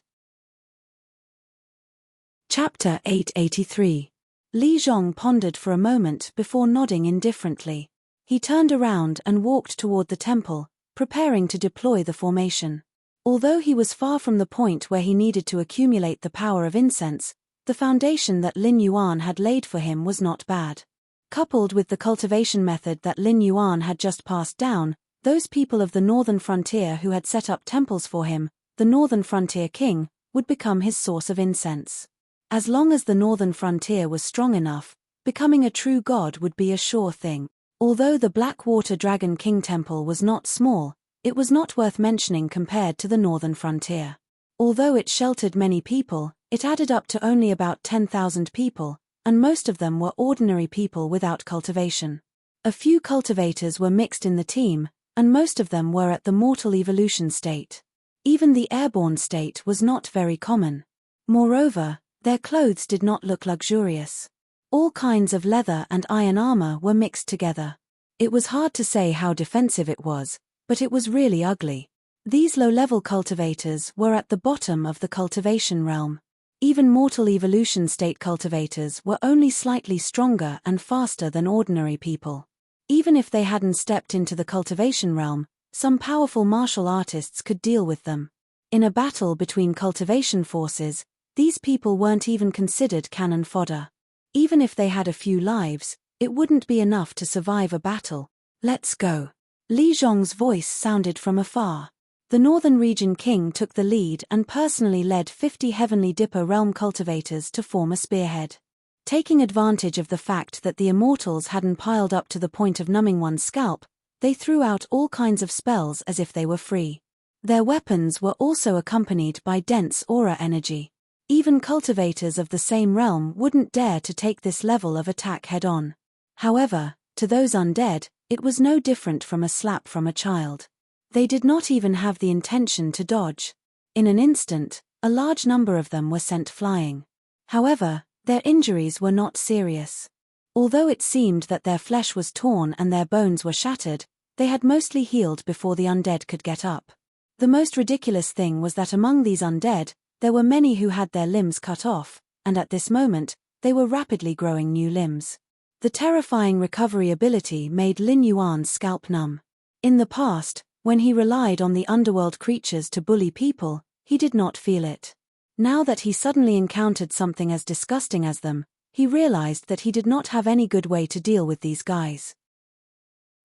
Chapter 883. Li Zhong pondered for a moment before nodding indifferently. He turned around and walked toward the temple, preparing to deploy the formation. Although he was far from the point where he needed to accumulate the power of incense, the foundation that Lin Yuan had laid for him was not bad. Coupled with the cultivation method that Lin Yuan had just passed down, those people of the northern frontier who had set up temples for him, the northern frontier king, would become his source of incense. As long as the northern frontier was strong enough, becoming a true god would be a sure thing. Although the Blackwater Dragon King Temple was not small, it was not worth mentioning compared to the northern frontier. Although it sheltered many people, it added up to only about 10,000 people, and most of them were ordinary people without cultivation. A few cultivators were mixed in the team, and most of them were at the mortal evolution state. Even the airborne state was not very common. Moreover, their clothes did not look luxurious. All kinds of leather and iron armor were mixed together. It was hard to say how defensive it was, but it was really ugly. These low-level cultivators were at the bottom of the cultivation realm. Even mortal evolution state cultivators were only slightly stronger and faster than ordinary people. Even if they hadn't stepped into the cultivation realm, some powerful martial artists could deal with them. In a battle between cultivation forces, these people weren't even considered cannon fodder. Even if they had a few lives, it wouldn't be enough to survive a battle. Let's go. Li Zhong's voice sounded from afar. The Northern Region King took the lead and personally led 50 Heavenly Dipper realm cultivators to form a spearhead. Taking advantage of the fact that the immortals hadn't piled up to the point of numbing one's scalp, they threw out all kinds of spells as if they were free. Their weapons were also accompanied by dense aura energy. Even cultivators of the same realm wouldn't dare to take this level of attack head-on. However, to those undead, it was no different from a slap from a child. They did not even have the intention to dodge. In an instant, a large number of them were sent flying. However, their injuries were not serious. Although it seemed that their flesh was torn and their bones were shattered, they had mostly healed before the undead could get up. The most ridiculous thing was that among these undead, there were many who had their limbs cut off, and at this moment, they were rapidly growing new limbs. The terrifying recovery ability made Lin Yuan's scalp numb. In the past, when he relied on the underworld creatures to bully people, he did not feel it. Now that he suddenly encountered something as disgusting as them, he realized that he did not have any good way to deal with these guys.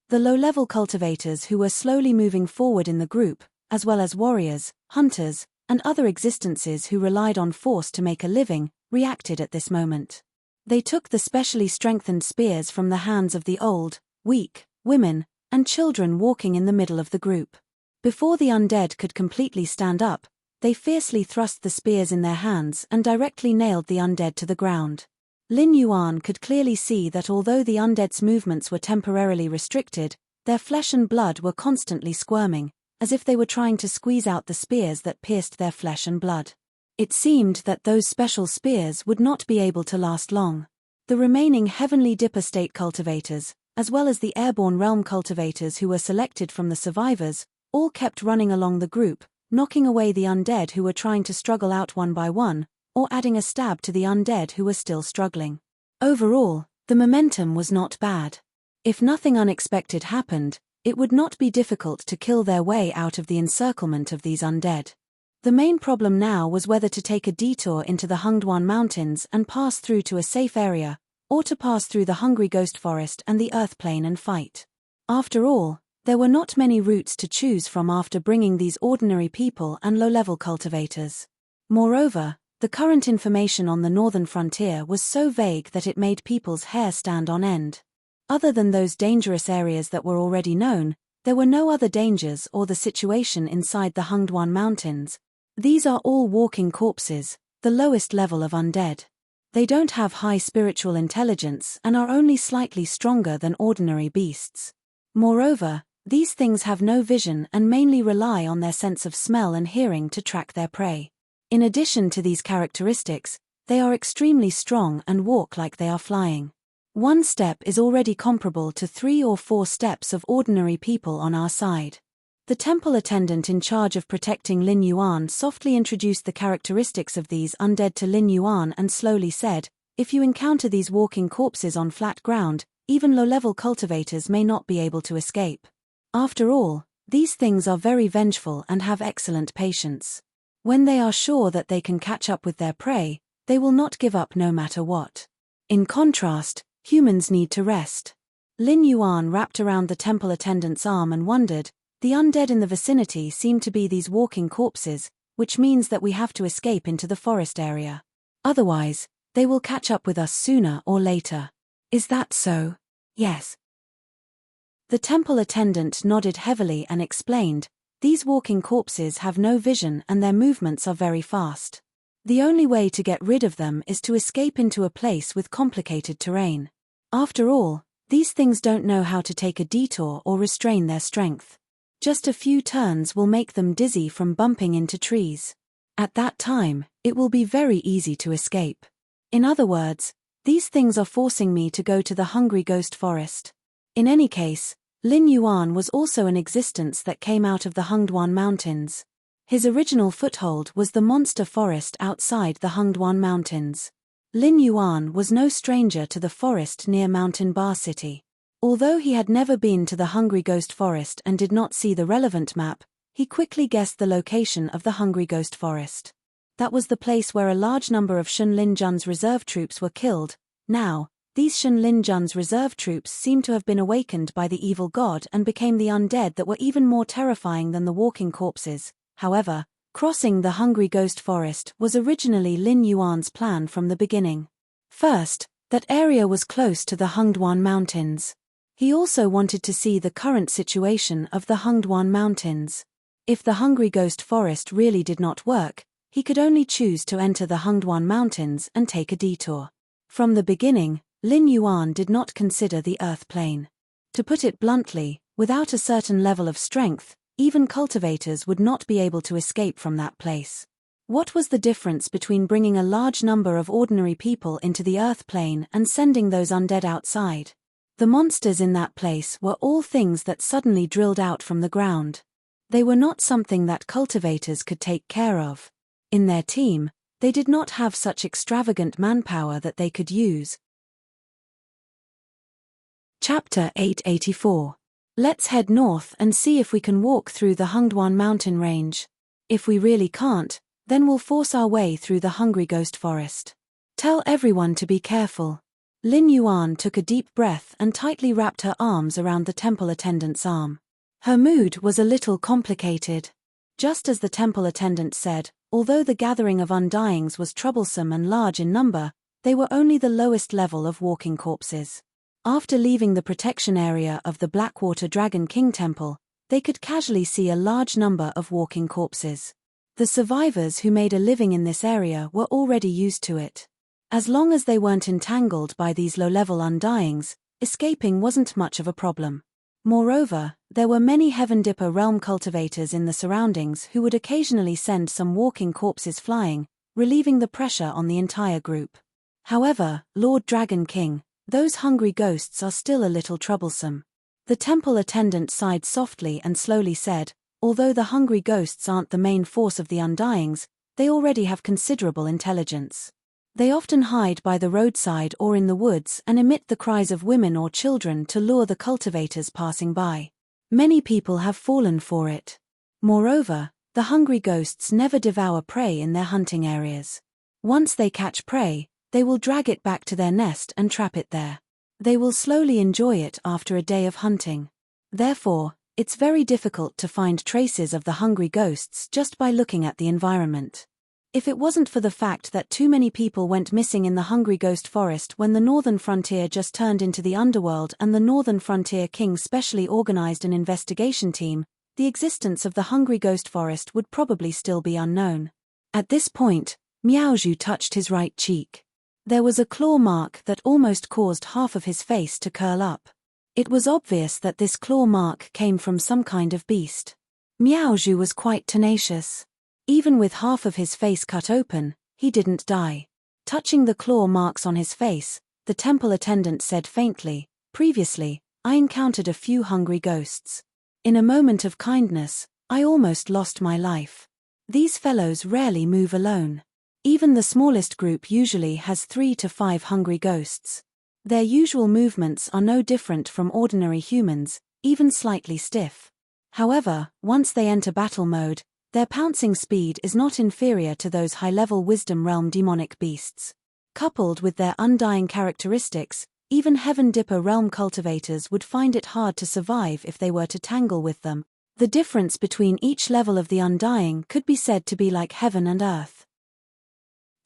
The low-level cultivators who were slowly moving forward in the group, as well as warriors, hunters, and other existences who relied on force to make a living, reacted at this moment. They took the specially strengthened spears from the hands of the old, weak, women, and children walking in the middle of the group. Before the undead could completely stand up, they fiercely thrust the spears in their hands and directly nailed the undead to the ground. Lin Yuan could clearly see that although the undead's movements were temporarily restricted, their flesh and blood were constantly squirming, as if they were trying to squeeze out the spears that pierced their flesh and blood. It seemed that those special spears would not be able to last long. The remaining Heavenly Dipper state cultivators, as well as the airborne realm cultivators who were selected from the survivors, all kept running along the group, knocking away the undead who were trying to struggle out one by one, or adding a stab to the undead who were still struggling. Overall, the momentum was not bad. If nothing unexpected happened, it would not be difficult to kill their way out of the encirclement of these undead. The main problem now was whether to take a detour into the Hungduan Mountains and pass through to a safe area, or to pass through the Hungry Ghost Forest and the Earth Plain and fight. After all, there were not many routes to choose from after bringing these ordinary people and low-level cultivators. Moreover, the current information on the northern frontier was so vague that it made people's hair stand on end. Other than those dangerous areas that were already known, There were no other dangers or the situation inside the Hungduan Mountains. These are all walking corpses, the lowest level of undead. They don't have high spiritual intelligence and are only slightly stronger than ordinary beasts. Moreover, these things have no vision and mainly rely on their sense of smell and hearing to track their prey. In addition to these characteristics, they are extremely strong and walk like they are flying. One step is already comparable to 3 or 4 steps of ordinary people on our side. The temple attendant in charge of protecting Lin Yuan softly introduced the characteristics of these undead to Lin Yuan and slowly said, "If you encounter these walking corpses on flat ground, even low-level cultivators may not be able to escape. After all, these things are very vengeful and have excellent patience. When they are sure that they can catch up with their prey, they will not give up no matter what. In contrast, humans need to rest." Lin Yuan wrapped around the temple attendant's arm and wondered, "The undead in the vicinity seem to be these walking corpses, which means that we have to escape into the forest area. Otherwise, they will catch up with us sooner or later. Is that so?" "Yes." The temple attendant nodded heavily and explained, "These walking corpses have no vision and their movements are very fast. The only way to get rid of them is to escape into a place with complicated terrain. After all, these things don't know how to take a detour or restrain their strength. Just a few turns will make them dizzy from bumping into trees. At that time, it will be very easy to escape. In other words, these things are forcing me to go to the Hungry Ghost Forest." In any case, Lin Yuan was also an existence that came out of the Hungduan Mountains. His original foothold was the monster forest outside the Hungduan Mountains. Lin Yuan was no stranger to the forest near Mountain Bar City. Although he had never been to the Hungry Ghost Forest and did not see the relevant map, he quickly guessed the location of the Hungry Ghost Forest. That was the place where a large number of Shun Lin Jun's reserve troops were killed. Now, these Shun Lin Jun's reserve troops seemed to have been awakened by the evil god and became the undead that were even more terrifying than the walking corpses. However, crossing the Hungry Ghost Forest was originally Lin Yuan's plan from the beginning. First, that area was close to the Hungduan Mountains. He also wanted to see the current situation of the Hungduan Mountains. If the Hungry Ghost Forest really did not work, he could only choose to enter the Hungduan Mountains and take a detour. From the beginning, Lin Yuan did not consider the earth plane. To put it bluntly, without a certain level of strength, even cultivators would not be able to escape from that place. What was the difference between bringing a large number of ordinary people into the earth plane and sending those undead outside? The monsters in that place were all things that suddenly drilled out from the ground. They were not something that cultivators could take care of. In their team, they did not have such extravagant manpower that they could use. Chapter 884. Let's head north and see if we can walk through the Hungduan mountain range. If we really can't, then we'll force our way through the Hungry Ghost Forest. Tell everyone to be careful. Lin Yuan took a deep breath and tightly wrapped her arms around the temple attendant's arm. Her mood was a little complicated. Just as the temple attendant said, although the gathering of undyings was troublesome and large in number, they were only the lowest level of walking corpses. After leaving the protection area of the Blackwater Dragon King Temple, they could casually see a large number of walking corpses. The survivors who made a living in this area were already used to it. As long as they weren't entangled by these low-level undyings, escaping wasn't much of a problem. Moreover, there were many Heaven Dipper realm cultivators in the surroundings who would occasionally send some walking corpses flying, relieving the pressure on the entire group. However, Lord Dragon King, those hungry ghosts are still a little troublesome. The temple attendant sighed softly and slowly said, although the hungry ghosts aren't the main force of the undyings, they already have considerable intelligence. They often hide by the roadside or in the woods and emit the cries of women or children to lure the cultivators passing by. Many people have fallen for it. Moreover, the hungry ghosts never devour prey in their hunting areas. Once they catch prey, they will drag it back to their nest and trap it there. They will slowly enjoy it after a day of hunting. Therefore, it's very difficult to find traces of the hungry ghosts just by looking at the environment. If it wasn't for the fact that too many people went missing in the Hungry Ghost Forest when the northern frontier just turned into the underworld and the northern frontier king specially organized an investigation team, the existence of the Hungry Ghost Forest would probably still be unknown. At this point, Miaozhu touched his right cheek. There was a claw mark that almost caused half of his face to curl up. It was obvious that this claw mark came from some kind of beast. Miaozhu was quite tenacious. Even with half of his face cut open, he didn't die. Touching the claw marks on his face, the temple attendant said faintly, "Previously, I encountered a few hungry ghosts. In a moment of kindness, I almost lost my life. These fellows rarely move alone. Even the smallest group usually has 3 to 5 hungry ghosts. Their usual movements are no different from ordinary humans, even slightly stiff. However, once they enter battle mode, their pouncing speed is not inferior to those high-level Wisdom Realm demonic beasts. Coupled with their undying characteristics, even Heaven Dipper realm cultivators would find it hard to survive if they were to tangle with them. The difference between each level of the undying could be said to be like heaven and earth.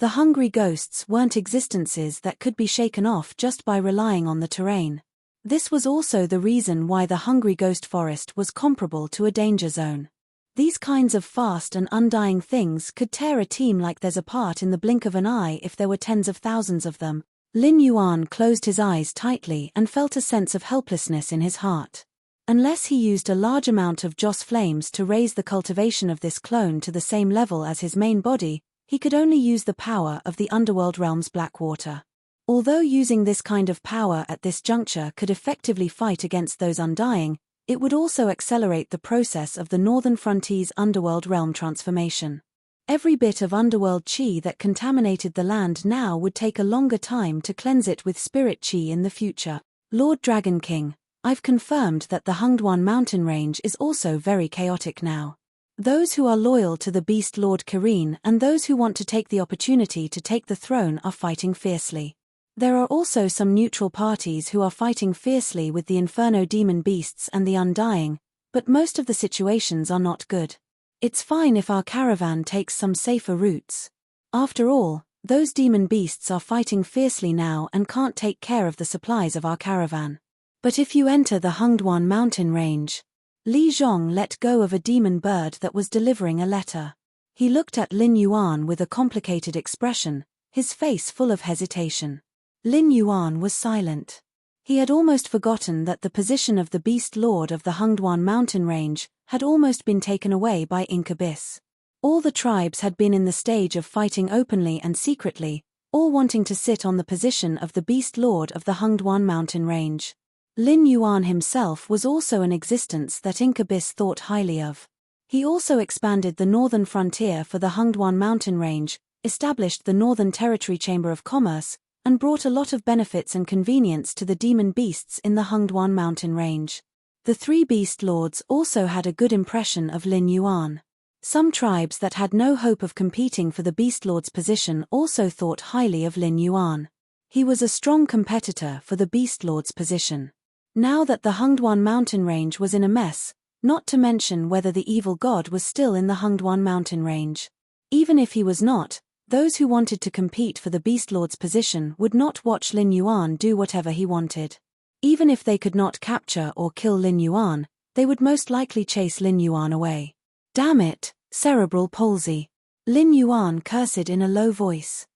The hungry ghosts weren't existences that could be shaken off just by relying on the terrain. This was also the reason why the Hungry Ghost Forest was comparable to a danger zone. These kinds of fast and undying things could tear a team like theirs apart in the blink of an eye if there were tens of thousands of them. Lin Yuan closed his eyes tightly and felt a sense of helplessness in his heart. Unless he used a large amount of Joss flames to raise the cultivation of this clone to the same level as his main body, he could only use the power of the Underworld Realm's Blackwater. Although using this kind of power at this juncture could effectively fight against those undying, it would also accelerate the process of the Northern Frontier's Underworld Realm transformation. Every bit of Underworld Qi that contaminated the land now would take a longer time to cleanse it with Spirit Qi in the future. Lord Dragon King, I've confirmed that the Hungduan mountain range is also very chaotic now. Those who are loyal to the Beast Lord Kirin and those who want to take the opportunity to take the throne are fighting fiercely. There are also some neutral parties who are fighting fiercely with the Inferno demon beasts and the Undying, but most of the situations are not good. It's fine if our caravan takes some safer routes. After all, those demon beasts are fighting fiercely now and can't take care of the supplies of our caravan. But if you enter the Hungduan mountain range... Li Zhong let go of a demon bird that was delivering a letter. He looked at Lin Yuan with a complicated expression, his face full of hesitation. Lin Yuan was silent. He had almost forgotten that the position of the Beast Lord of the Hungduan mountain range had almost been taken away by Incubus. All the tribes had been in the stage of fighting openly and secretly, all wanting to sit on the position of the Beast Lord of the Hungduan mountain range. Lin Yuan himself was also an existence that Incubus thought highly of. He also expanded the northern frontier for the Hungduan mountain range, established the Northern Territory Chamber of Commerce, and brought a lot of benefits and convenience to the demon beasts in the Hungduan mountain range. The 3 beast lords also had a good impression of Lin Yuan. Some tribes that had no hope of competing for the beast lord's position also thought highly of Lin Yuan. He was a strong competitor for the beast lord's position. Now that the Hungduan mountain range was in a mess, not to mention whether the evil god was still in the Hungduan mountain range. Even if he was not, those who wanted to compete for the Beast Lord's position would not watch Lin Yuan do whatever he wanted. Even if they could not capture or kill Lin Yuan, they would most likely chase Lin Yuan away. Damn it, cerebral palsy. Lin Yuan cursed in a low voice.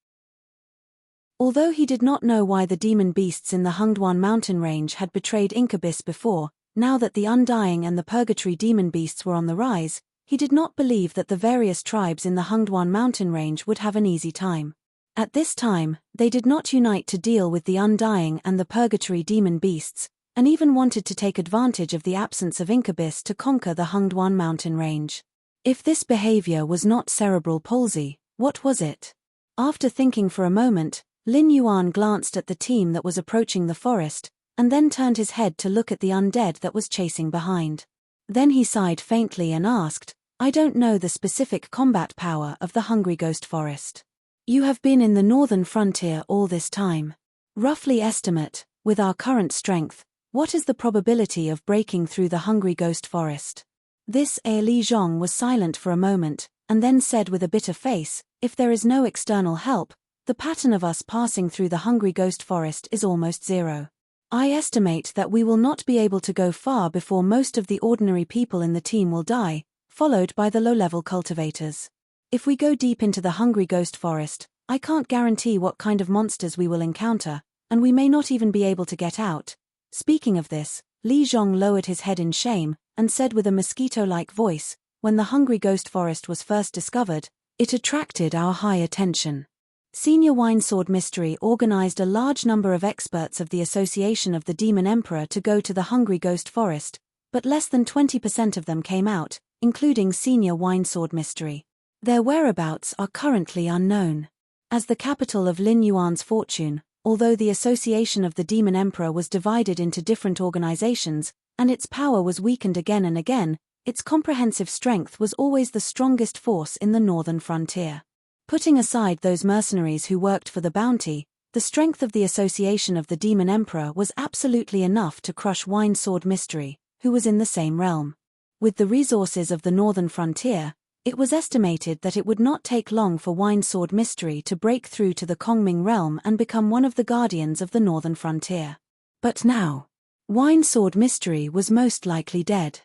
Although he did not know why the demon beasts in the Hungduan mountain range had betrayed Incubus before, now that the Undying and the Purgatory demon beasts were on the rise, he did not believe that the various tribes in the Hungduan mountain range would have an easy time. At this time, they did not unite to deal with the Undying and the Purgatory demon beasts, and even wanted to take advantage of the absence of Incubus to conquer the Hungduan mountain range. If this behavior was not cerebral palsy, what was it? After thinking for a moment, Lin Yuan glanced at the team that was approaching the forest, and then turned his head to look at the undead that was chasing behind. Then he sighed faintly and asked, "I don't know the specific combat power of the Hungry Ghost Forest. You have been in the northern frontier all this time. Roughly estimate, with our current strength, what is the probability of breaking through the Hungry Ghost Forest?" This Li Zhong was silent for a moment, and then said with a bitter face, "If there is no external help, the pattern of us passing through the hungry ghost forest is almost zero. I estimate that we will not be able to go far before most of the ordinary people in the team will die, followed by the low-level cultivators. If we go deep into the hungry ghost forest, I can't guarantee what kind of monsters we will encounter, and we may not even be able to get out." Speaking of this, Li Zhong lowered his head in shame, and said with a mosquito-like voice, "When the hungry ghost forest was first discovered, it attracted our high attention. Senior Winesword Mystery organized a large number of experts of the Association of the Demon Emperor to go to the hungry ghost forest, but less than 20% of them came out, including Senior Winesword Mystery. Their whereabouts are currently unknown. As the capital of Lin Yuan's fortune, although the Association of the Demon Emperor was divided into different organizations, and its power was weakened again and again, its comprehensive strength was always the strongest force in the northern frontier. Putting aside those mercenaries who worked for the bounty, the strength of the Association of the Demon Emperor was absolutely enough to crush Winesword Mystery, who was in the same realm. With the resources of the northern frontier, it was estimated that it would not take long for Winesword Mystery to break through to the Kongming realm and become one of the guardians of the northern frontier. But now, Winesword Mystery was most likely dead.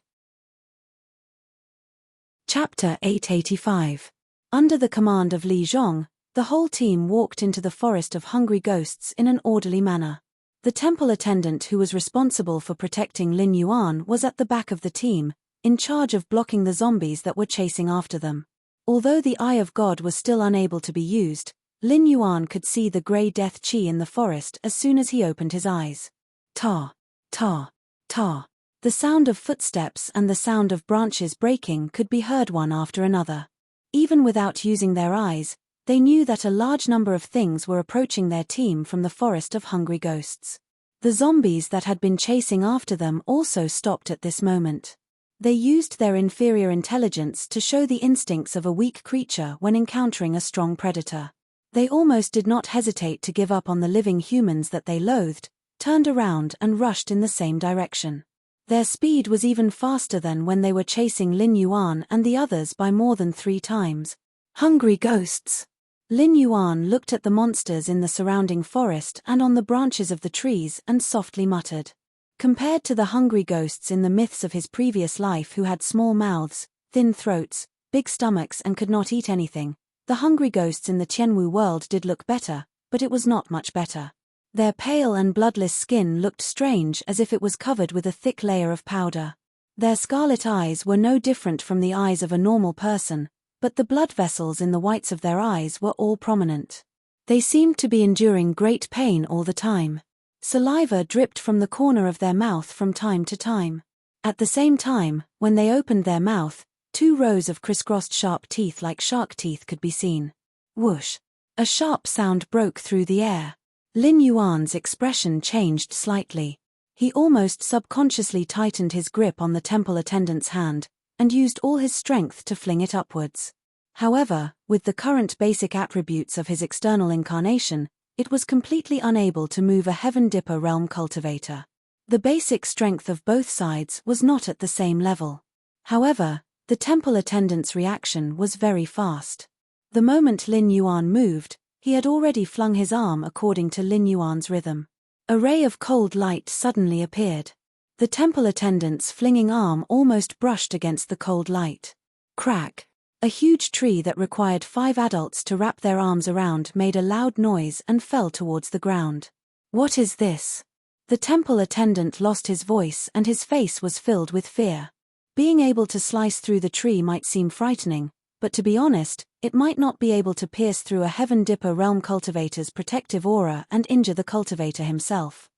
Chapter 885. Under the command of Li Zhong, the whole team walked into the forest of hungry ghosts in an orderly manner. The temple attendant who was responsible for protecting Lin Yuan was at the back of the team, in charge of blocking the zombies that were chasing after them. Although the Eye of God was still unable to be used, Lin Yuan could see the grey death chi in the forest as soon as he opened his eyes. Ta, ta, ta. The sound of footsteps and the sound of branches breaking could be heard one after another. Even without using their eyes, they knew that a large number of things were approaching their team from the forest of hungry ghosts. The zombies that had been chasing after them also stopped at this moment. They used their inferior intelligence to show the instincts of a weak creature when encountering a strong predator. They almost did not hesitate to give up on the living humans that they loathed, turned around and rushed in the same direction. Their speed was even faster than when they were chasing Lin Yuan and the others by more than 3 times. Hungry ghosts! Lin Yuan looked at the monsters in the surrounding forest and on the branches of the trees and softly muttered. Compared to the hungry ghosts in the myths of his previous life who had small mouths, thin throats, big stomachs and could not eat anything, the hungry ghosts in the Tianwu world did look better, but it was not much better. Their pale and bloodless skin looked strange as if it was covered with a thick layer of powder. Their scarlet eyes were no different from the eyes of a normal person, but the blood vessels in the whites of their eyes were all prominent. They seemed to be enduring great pain all the time. Saliva dripped from the corner of their mouth from time to time. At the same time, when they opened their mouth, 2 rows of crisscrossed sharp teeth like shark teeth could be seen. Whoosh! A sharp sound broke through the air. Lin Yuan's expression changed slightly. He almost subconsciously tightened his grip on the temple attendant's hand, and used all his strength to fling it upwards. However, with the current basic attributes of his external incarnation, it was completely unable to move a Heaven Dipper realm cultivator. The basic strength of both sides was not at the same level. However, the temple attendant's reaction was very fast. The moment Lin Yuan moved, he had already flung his arm according to Lin Yuan's rhythm. A ray of cold light suddenly appeared. The temple attendant's flinging arm almost brushed against the cold light. Crack! A huge tree that required 5 adults to wrap their arms around made a loud noise and fell towards the ground. What is this? The temple attendant lost his voice and his face was filled with fear. Being able to slice through the tree might seem frightening, but to be honest, it might not be able to pierce through a Heaven Dipper realm cultivator's protective aura and injure the cultivator himself.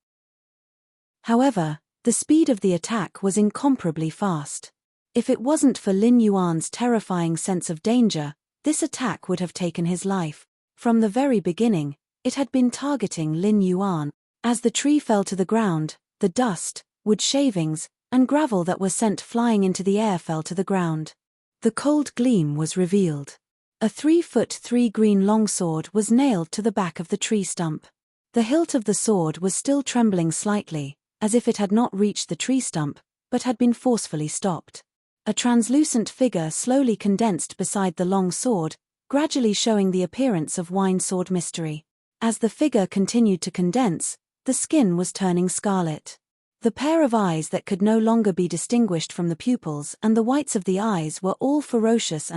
However, the speed of the attack was incomparably fast. If it wasn't for Lin Yuan's terrifying sense of danger, this attack would have taken his life. From the very beginning, it had been targeting Lin Yuan. As the tree fell to the ground, the dust, wood shavings, and gravel that were sent flying into the air fell to the ground. The cold gleam was revealed. A 3-foot-3 green longsword was nailed to the back of the tree stump. The hilt of the sword was still trembling slightly, as if it had not reached the tree stump, but had been forcefully stopped. A translucent figure slowly condensed beside the long sword, gradually showing the appearance of wine sword mystery. As the figure continued to condense, the skin was turning scarlet. The pair of eyes that could no longer be distinguished from the pupils and the whites of the eyes were all ferocious,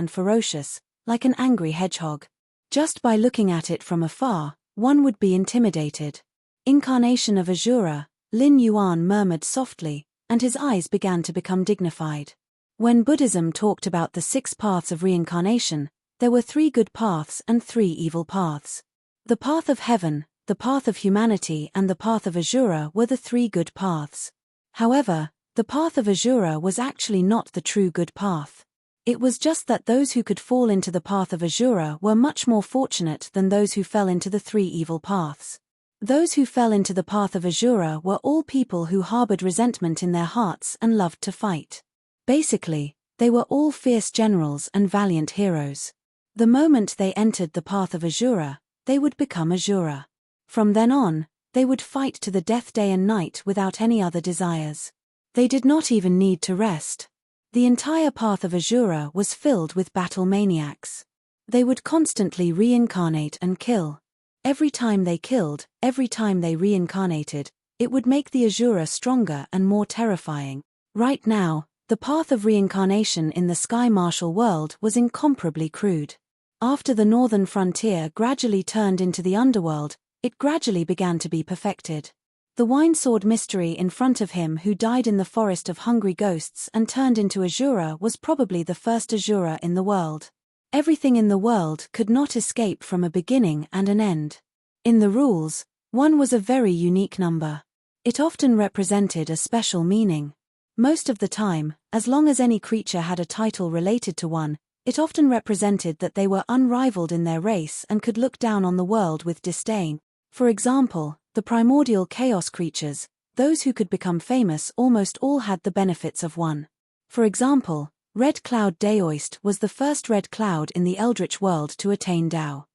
like an angry hedgehog. Just by looking at it from afar, one would be intimidated. Incarnation of Azura, Lin Yuan murmured softly, and his eyes began to become dignified. When Buddhism talked about the 6 paths of reincarnation, there were 3 good paths and 3 evil paths. The path of heaven, the path of humanity and the path of Azura were the 3 good paths. However, the path of Azura was actually not the true good path. It was just that those who could fall into the path of Azura were much more fortunate than those who fell into the 3 evil paths. Those who fell into the path of Azura were all people who harbored resentment in their hearts and loved to fight. Basically, they were all fierce generals and valiant heroes. The moment they entered the path of Azura, they would become Azura. From then on, they would fight to the death day and night without any other desires. They did not even need to rest. The entire path of Azura was filled with battle maniacs. They would constantly reincarnate and kill. Every time they killed, every time they reincarnated, it would make the Azura stronger and more terrifying. Right now, the path of reincarnation in the Sky Martial world was incomparably crude. After the northern frontier gradually turned into the underworld, it gradually began to be perfected. The wine sword mystery in front of him who died in the forest of hungry ghosts and turned into Azura was probably the first Azura in the world. Everything in the world could not escape from a beginning and an end. In the rules, 1 was a very unique number. It often represented a special meaning. Most of the time, as long as any creature had a title related to 1, it often represented that they were unrivaled in their race and could look down on the world with disdain. For example, the primordial chaos creatures, those who could become famous, almost all had the benefits of 1. For example, Red Cloud Daoist was the first red cloud in the Eldritch world to attain Tao.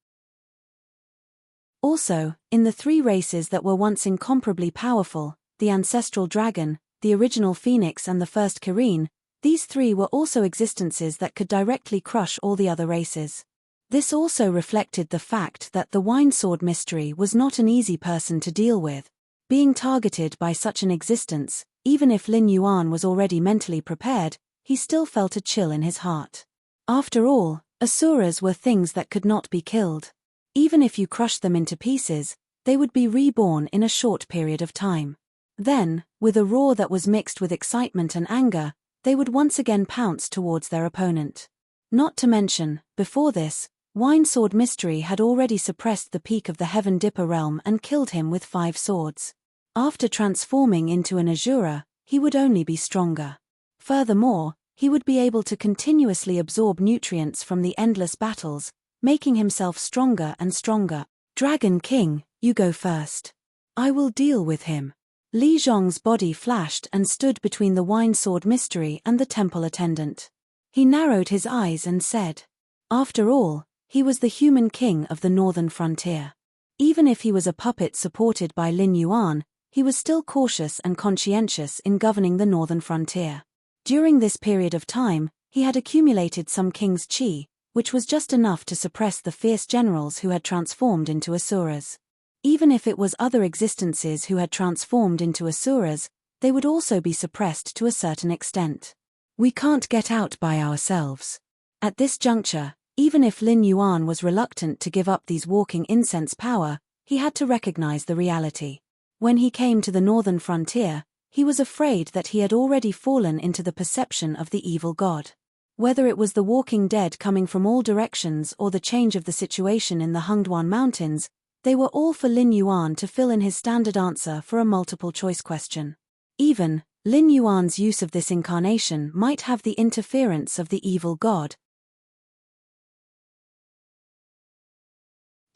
Also, in the 3 races that were once incomparably powerful, the ancestral dragon, the original phoenix and the first Kirin, these 3 were also existences that could directly crush all the other races. This also reflected the fact that the wine sword mystery was not an easy person to deal with. Being targeted by such an existence, even if Lin Yuan was already mentally prepared, he still felt a chill in his heart. After all, asuras were things that could not be killed. Even if you crushed them into pieces, they would be reborn in a short period of time. Then, with a roar that was mixed with excitement and anger, they would once again pounce towards their opponent. Not to mention, before this, Wine Sword Mystery had already suppressed the peak of the Heaven Dipper realm and killed him with 5 swords. After transforming into an Azura, he would only be stronger. Furthermore, he would be able to continuously absorb nutrients from the endless battles, making himself stronger and stronger. Dragon King, you go first. I will deal with him. Li Zhong's body flashed and stood between the Wine Sword Mystery and the temple attendant. He narrowed his eyes and said, after all, he was the human king of the northern frontier. Even if he was a puppet supported by Lin Yuan, he was still cautious and conscientious in governing the northern frontier. During this period of time, he had accumulated some king's qi, which was just enough to suppress the fierce generals who had transformed into asuras. Even if it was other existences who had transformed into asuras, they would also be suppressed to a certain extent. We can't get out by ourselves. At this juncture, even if Lin Yuan was reluctant to give up these walking incense power, he had to recognize the reality. When he came to the northern frontier, he was afraid that he had already fallen into the perception of the evil god. Whether it was the walking dead coming from all directions or the change of the situation in the Hungduan Mountains, they were all for Lin Yuan to fill in his standard answer for a multiple-choice question. Even, Lin Yuan's use of this incarnation might have the interference of the evil god.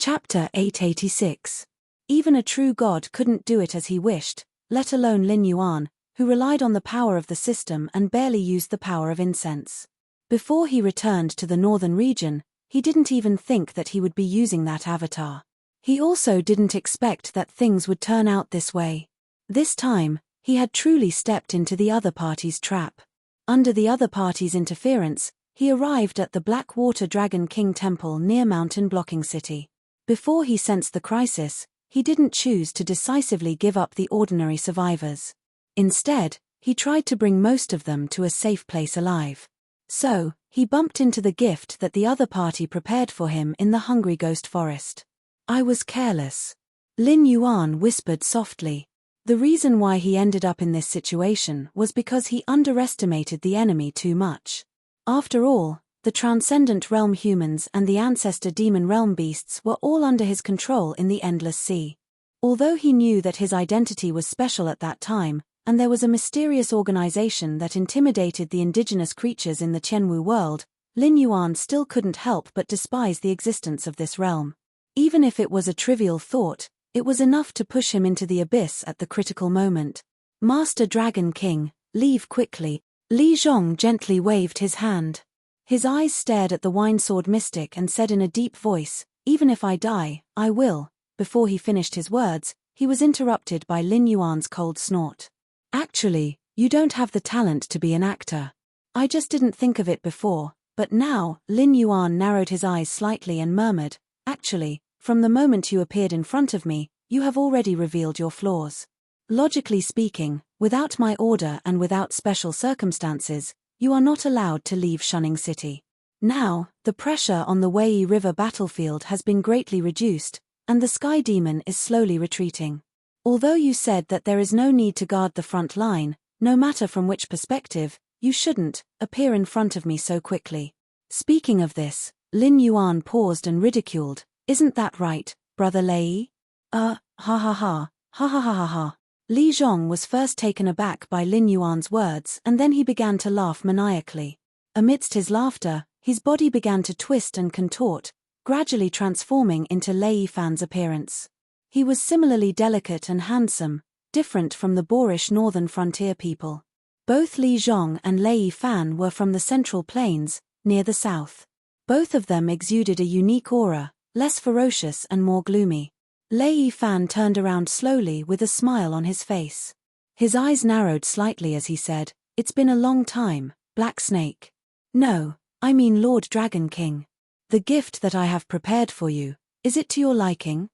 Chapter 886. Even a true god couldn't do it as he wished, let alone Lin Yuan, who relied on the power of the system and barely used the power of incense. Before he returned to the northern region, he didn't even think that he would be using that avatar. He also didn't expect that things would turn out this way. This time, he had truly stepped into the other party's trap. Under the other party's interference, he arrived at the Blackwater Dragon King Temple near Mountain Blocking City. Before he sensed the crisis, he didn't choose to decisively give up the ordinary survivors. Instead, he tried to bring most of them to a safe place alive. So, he bumped into the gift that the other party prepared for him in the Hungry Ghost Forest. "I was careless," Lin Yuan whispered softly. The reason why he ended up in this situation was because he underestimated the enemy too much. After all, the Transcendent Realm humans and the Ancestor Demon Realm beasts were all under his control in the Endless Sea. Although he knew that his identity was special at that time, and there was a mysterious organization that intimidated the indigenous creatures in the Tianwu world, Lin Yuan still couldn't help but despise the existence of this realm. Even if it was a trivial thought, it was enough to push him into the abyss at the critical moment. "Master Dragon King, leave quickly." Li Zhong gently waved his hand. His eyes stared at the wine-sword mystic and said in a deep voice, "Even if I die, I will." Before he finished his words, he was interrupted by Lin Yuan's cold snort. "Actually, you don't have the talent to be an actor. I just didn't think of it before, but now." Lin Yuan narrowed his eyes slightly and murmured, "Actually, from the moment you appeared in front of me, you have already revealed your flaws. Logically speaking, without my order and without special circumstances, you are not allowed to leave Shunning City. Now, the pressure on the Wei River battlefield has been greatly reduced, and the Sky Demon is slowly retreating. Although you said that there is no need to guard the front line, no matter from which perspective, you shouldn't appear in front of me so quickly." Speaking of this, Lin Yuan paused and ridiculed, "Isn't that right, Brother Lei?" Ha ha ha, ha ha ha ha ha. Li Zhong was first taken aback by Lin Yuan's words and then he began to laugh maniacally. Amidst his laughter, his body began to twist and contort, gradually transforming into Lei Fan's appearance. He was similarly delicate and handsome, different from the boorish northern frontier people. Both Li Zhong and Lei Fan were from the Central Plains, near the south. Both of them exuded a unique aura, less ferocious and more gloomy. Lei Fan turned around slowly with a smile on his face. His eyes narrowed slightly as he said, "It's been a long time, Black Snake." "No, I mean Lord Dragon King. The gift that I have prepared for you, is it to your liking?"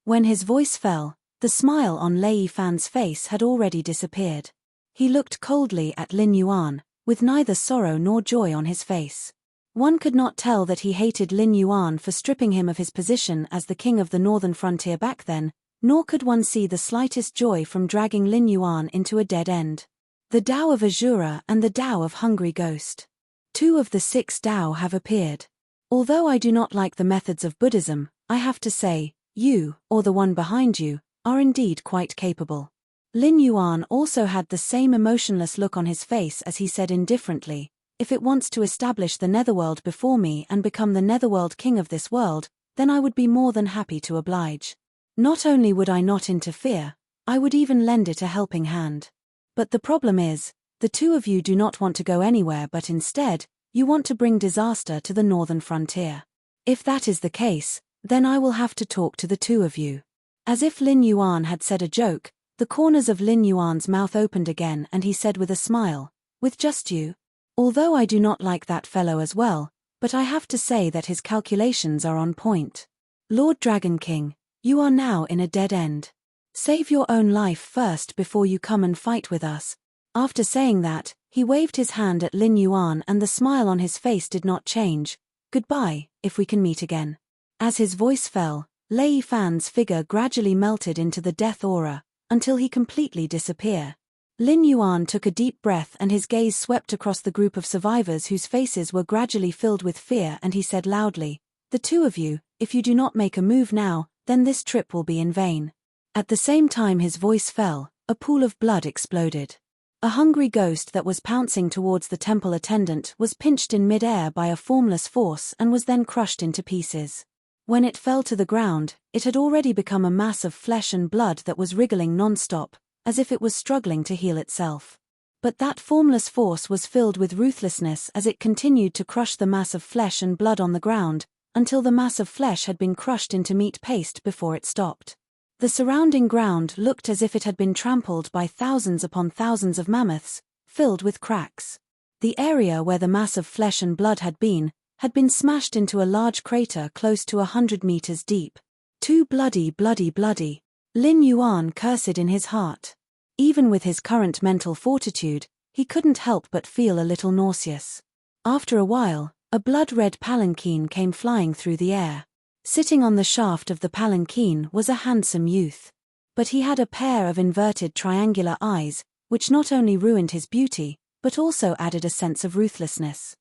When his voice fell, the smile on Lei Fan's face had already disappeared. He looked coldly at Lin Yuan, with neither sorrow nor joy on his face. One could not tell that he hated Lin Yuan for stripping him of his position as the king of the northern frontier back then, nor could one see the slightest joy from dragging Lin Yuan into a dead end. The Tao of Azura and the Tao of Hungry Ghost. 2 of the 6 Tao have appeared. Although I do not like the methods of Buddhism, I have to say, you, or the one behind you, are indeed quite capable. Lin Yuan also had the same emotionless look on his face as he said indifferently, "If it wants to establish the netherworld before me and become the netherworld king of this world, then I would be more than happy to oblige. Not only would I not interfere, I would even lend it a helping hand. But the problem is, the 2 of you do not want to go anywhere but instead, you want to bring disaster to the northern frontier. If that is the case, then I will have to talk to the 2 of you." As if Lin Yuan had said a joke, the corners of Lin Yuan's mouth opened again and he said with a smile, "With just you? Although I do not like that fellow as well, but I have to say that his calculations are on point. Lord Dragon King, you are now in a dead end. Save your own life first before you come and fight with us." After saying that, he waved his hand at Lin Yuan and the smile on his face did not change. "Goodbye, if we can meet again." As his voice fell, Lei Fan's figure gradually melted into the death aura, until he completely disappeared. Lin Yuan took a deep breath and his gaze swept across the group of survivors whose faces were gradually filled with fear and he said loudly, "The 2 of you, if you do not make a move now, then this trip will be in vain." At the same time his voice fell, a pool of blood exploded. A hungry ghost that was pouncing towards the temple attendant was pinched in mid-air by a formless force and was then crushed into pieces. When it fell to the ground, it had already become a mass of flesh and blood that was wriggling non-stop, as if it was struggling to heal itself. But that formless force was filled with ruthlessness as it continued to crush the mass of flesh and blood on the ground, until the mass of flesh had been crushed into meat paste before it stopped. The surrounding ground looked as if it had been trampled by thousands upon thousands of mammoths, filled with cracks. The area where the mass of flesh and blood had been smashed into a large crater close to 100 meters deep. Too bloody, bloody, bloody. Lin Yuan cursed in his heart. Even with his current mental fortitude, he couldn't help but feel a little nauseous. After a while, a blood-red palanquin came flying through the air. Sitting on the shaft of the palanquin was a handsome youth. But he had a pair of inverted triangular eyes, which not only ruined his beauty, but also added a sense of ruthlessness.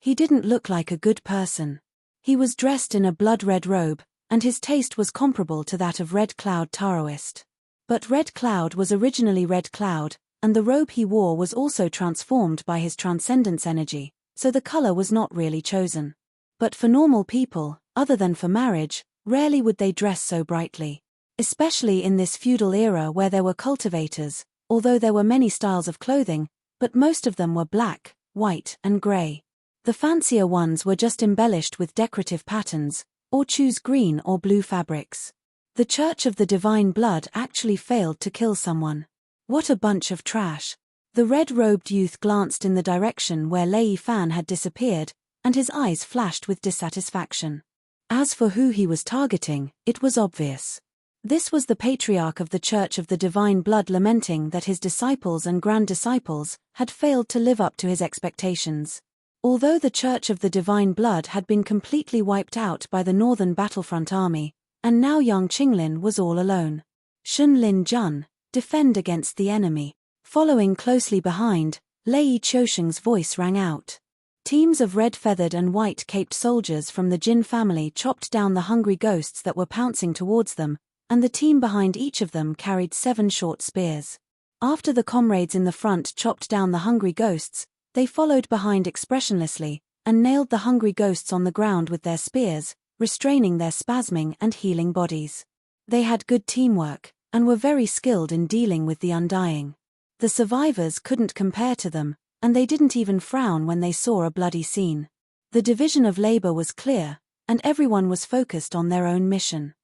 He didn't look like a good person. He was dressed in a blood-red robe, and his taste was comparable to that of Red Cloud Taoist. But Red Cloud was originally Red Cloud, and the robe he wore was also transformed by his transcendence energy, so the color was not really chosen. But for normal people, other than for marriage, rarely would they dress so brightly. Especially in this feudal era where there were cultivators, although there were many styles of clothing, but most of them were black, white, and gray. The fancier ones were just embellished with decorative patterns, or choose green or blue fabrics. The Church of the Divine Blood actually failed to kill someone. What a bunch of trash. The red-robed youth glanced in the direction where Lei Fan had disappeared, and his eyes flashed with dissatisfaction. As for who he was targeting, it was obvious. This was the patriarch of the Church of the Divine Blood, lamenting that his disciples and grand-disciples had failed to live up to his expectations. Although the Church of the Divine Blood had been completely wiped out by the Northern Battlefront Army, and now young Qinglin was all alone. Shunlin Jun, defend against the enemy. Following closely behind, Lei Qiusheng's voice rang out. Teams of red-feathered and white-caped soldiers from the Jin family chopped down the hungry ghosts that were pouncing towards them, and the team behind each of them carried 7 short spears. After the comrades in the front chopped down the hungry ghosts, they followed behind expressionlessly, and nailed the hungry ghosts on the ground with their spears, restraining their spasming and healing bodies. They had good teamwork, and were very skilled in dealing with the undying. The survivors couldn't compare to them, and they didn't even frown when they saw a bloody scene. The division of labor was clear, and everyone was focused on their own mission.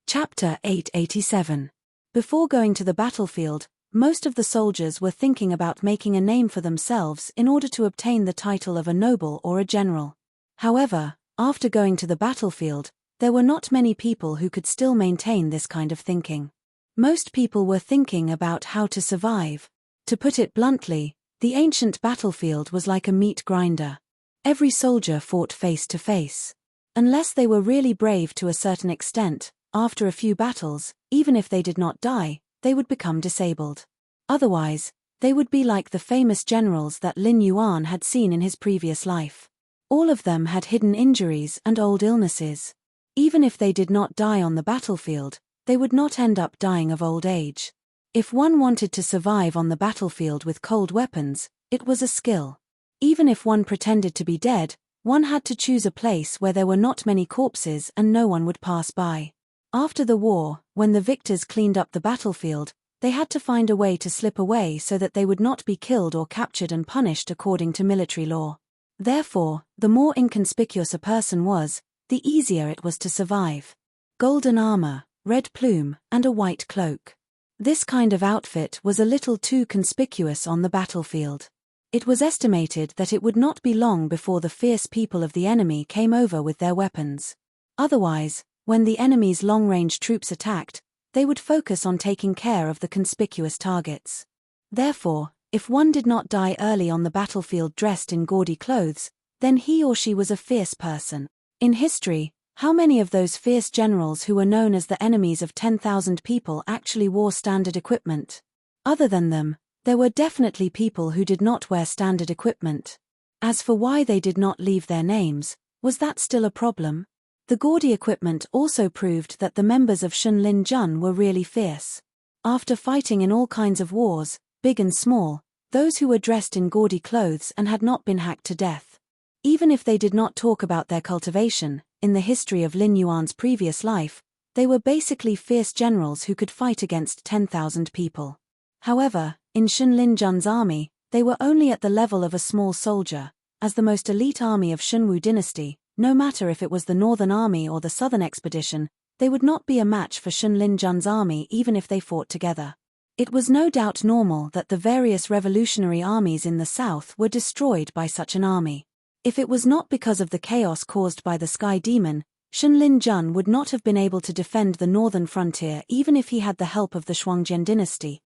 Chapter 887. Before going to the battlefield, most of the soldiers were thinking about making a name for themselves in order to obtain the title of a noble or a general. However, after going to the battlefield, there were not many people who could still maintain this kind of thinking. Most people were thinking about how to survive. To put it bluntly, the ancient battlefield was like a meat grinder. Every soldier fought face to face. Unless they were really brave to a certain extent, after a few battles, even if they did not die, they would become disabled. Otherwise, they would be like the famous generals that Lin Yuan had seen in his previous life. All of them had hidden injuries and old illnesses. Even if they did not die on the battlefield, they would not end up dying of old age. If one wanted to survive on the battlefield with cold weapons, it was a skill. Even if one pretended to be dead, one had to choose a place where there were not many corpses and no one would pass by. After the war, when the victors cleaned up the battlefield, they had to find a way to slip away so that they would not be killed or captured and punished according to military law. Therefore, the more inconspicuous a person was, the easier it was to survive. Golden armor, red plume, and a white cloak. This kind of outfit was a little too conspicuous on the battlefield. It was estimated that it would not be long before the fierce people of the enemy came over with their weapons. Otherwise, when the enemy's long-range troops attacked, they would focus on taking care of the conspicuous targets. Therefore, if one did not die early on the battlefield dressed in gaudy clothes, then he or she was a fierce person. In history, how many of those fierce generals who were known as the enemies of 10,000 people actually wore standard equipment? Other than them, there were definitely people who did not wear standard equipment. As for why they did not leave their names, was that still a problem? The gaudy equipment also proved that the members of Shunlin Jun were really fierce. After fighting in all kinds of wars, big and small, those who were dressed in gaudy clothes and had not been hacked to death. Even if they did not talk about their cultivation, in the history of Lin Yuan's previous life, they were basically fierce generals who could fight against 10,000 people. However, in Shunlin Jun's army, they were only at the level of a small soldier. As the most elite army of Shunwu dynasty, no matter if it was the Northern Army or the Southern Expedition, they would not be a match for Shun Lin Jun's army even if they fought together. It was no doubt normal that the various revolutionary armies in the south were destroyed by such an army. If it was not because of the chaos caused by the Sky Demon, Shun Lin Jun would not have been able to defend the northern frontier even if he had the help of the Shuangjian dynasty.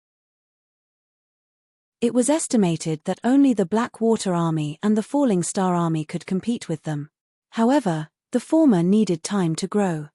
It was estimated that only the Black Water Army and the Falling Star Army could compete with them. However, the former needed time to grow.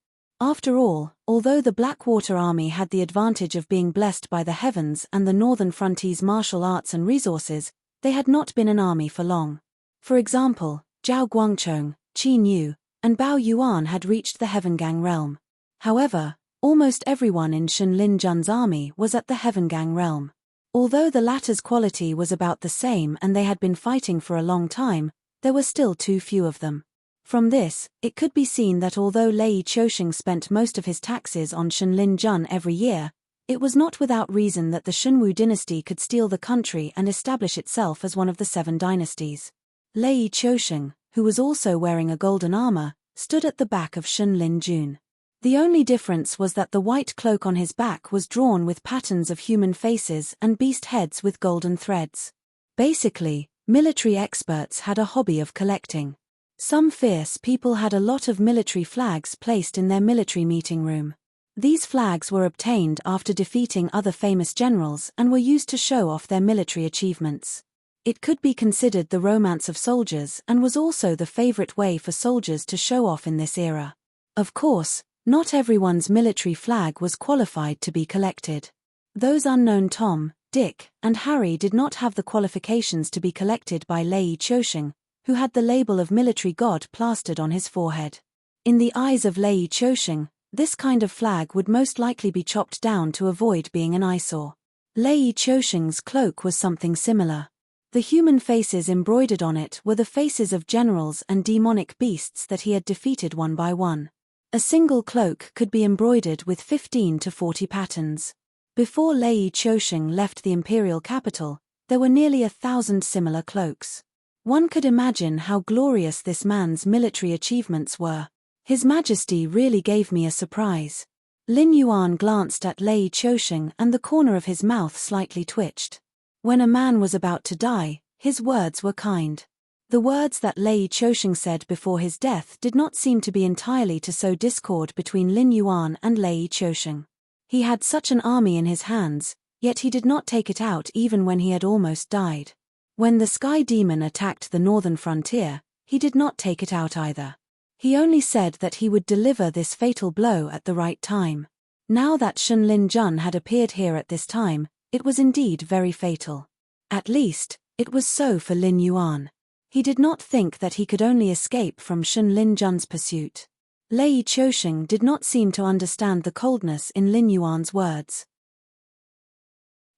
After all, although the Blackwater Army had the advantage of being blessed by the heavens and the northern frontier's martial arts and resources, they had not been an army for long. For example, Zhao Guangchong, Qin Yu, and Bao Yuan had reached the Heavengang realm. However, almost everyone in Shun Lin Jun's army was at the Heavengang realm. Although the latter's quality was about the same and they had been fighting for a long time, there were still too few of them. From this, it could be seen that although Lei Qiusheng spent most of his taxes on Shun Lin Jun every year, it was not without reason that the Shunwu dynasty could steal the country and establish itself as one of the 7 dynasties. Lei Qiusheng, who was also wearing a golden armor, stood at the back of Shun Lin Jun. The only difference was that the white cloak on his back was drawn with patterns of human faces and beast heads with golden threads. Basically, military experts had a hobby of collecting. Some fierce people had a lot of military flags placed in their military meeting room. These flags were obtained after defeating other famous generals and were used to show off their military achievements. It could be considered the romance of soldiers and was also the favorite way for soldiers to show off in this era. Of course, not everyone's military flag was qualified to be collected. Those unknown Tom, Dick, and Harry did not have the qualifications to be collected by Lei Qiusheng, who had the label of military god plastered on his forehead. In the eyes of Lei Qiusheng, this kind of flag would most likely be chopped down to avoid being an eyesore. Lei Qiusheng's cloak was something similar. The human faces embroidered on it were the faces of generals and demonic beasts that he had defeated one by one. A single cloak could be embroidered with 15 to 40 patterns. Before Lei Qiusheng left the imperial capital, there were nearly 1,000 similar cloaks. One could imagine how glorious this man's military achievements were. His Majesty really gave me a surprise. Lin Yuan glanced at Lei Qiusheng and the corner of his mouth slightly twitched. When a man was about to die, his words were kind. The words that Lei Qiusheng said before his death did not seem to be entirely to sow discord between Lin Yuan and Lei Qiusheng. He had such an army in his hands, yet he did not take it out even when he had almost died. When the Sky Demon attacked the northern frontier, he did not take it out either. He only said that he would deliver this fatal blow at the right time. Now that Shun Lin Jun had appeared here at this time, it was indeed very fatal. At least, it was so for Lin Yuan. He did not think that he could only escape from Shun Lin Jun's pursuit. Lei Qiusheng did not seem to understand the coldness in Lin Yuan's words.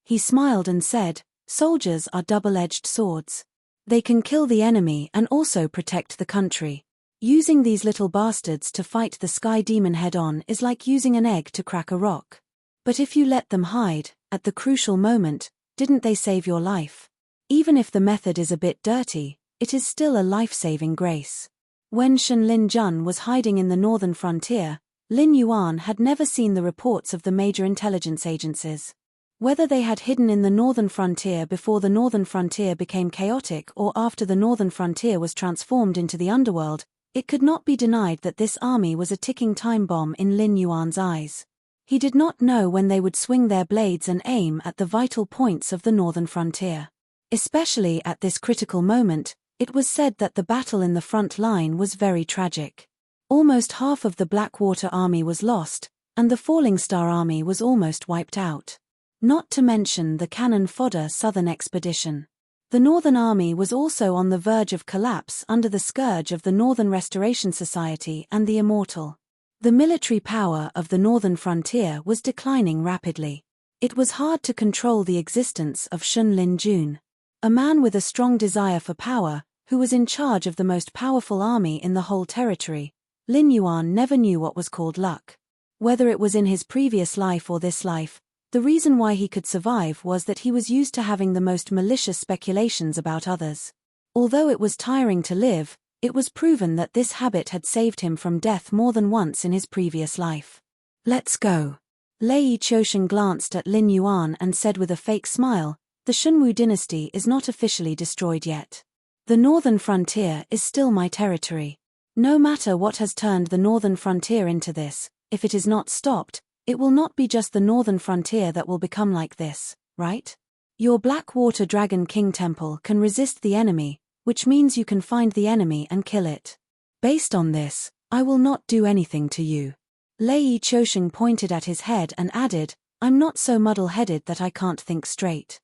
He smiled and said, "Soldiers are double-edged swords. They can kill the enemy and also protect the country. Using these little bastards to fight the Sky Demon head-on is like using an egg to crack a rock. But if you let them hide, at the crucial moment, didn't they save your life? Even if the method is a bit dirty, it is still a life-saving grace." When Shun Lin Jun was hiding in the northern frontier, Lin Yuan had never seen the reports of the major intelligence agencies. Whether they had hidden in the northern frontier before the northern frontier became chaotic or after the northern frontier was transformed into the underworld, it could not be denied that this army was a ticking time bomb in Lin Yuan's eyes. He did not know when they would swing their blades and aim at the vital points of the northern frontier. Especially at this critical moment, it was said that the battle in the front line was very tragic. Almost half of the Blackwater Army was lost, and the Falling Star Army was almost wiped out. Not to mention the cannon fodder Southern Expedition. The Northern Army was also on the verge of collapse under the scourge of the Northern Restoration Society and the Immortal. The military power of the northern frontier was declining rapidly. It was hard to control the existence of Shun Lin Jun, a man with a strong desire for power, who was in charge of the most powerful army in the whole territory. Lin Yuan never knew what was called luck. Whether it was in his previous life or this life, the reason why he could survive was that he was used to having the most malicious speculations about others. Although it was tiring to live, it was proven that this habit had saved him from death more than once in his previous life. Let's go. Lei Choshen glanced at Lin Yuan and said with a fake smile, the Shunwu dynasty is not officially destroyed yet. The northern frontier is still my territory. No matter what has turned the northern frontier into this, if it is not stopped, it will not be just the northern frontier that will become like this, right? Your Blackwater Dragon King Temple can resist the enemy, which means you can find the enemy and kill it. Based on this, I will not do anything to you. Lei Choshen pointed at his head and added, I'm not so muddle-headed that I can't think straight.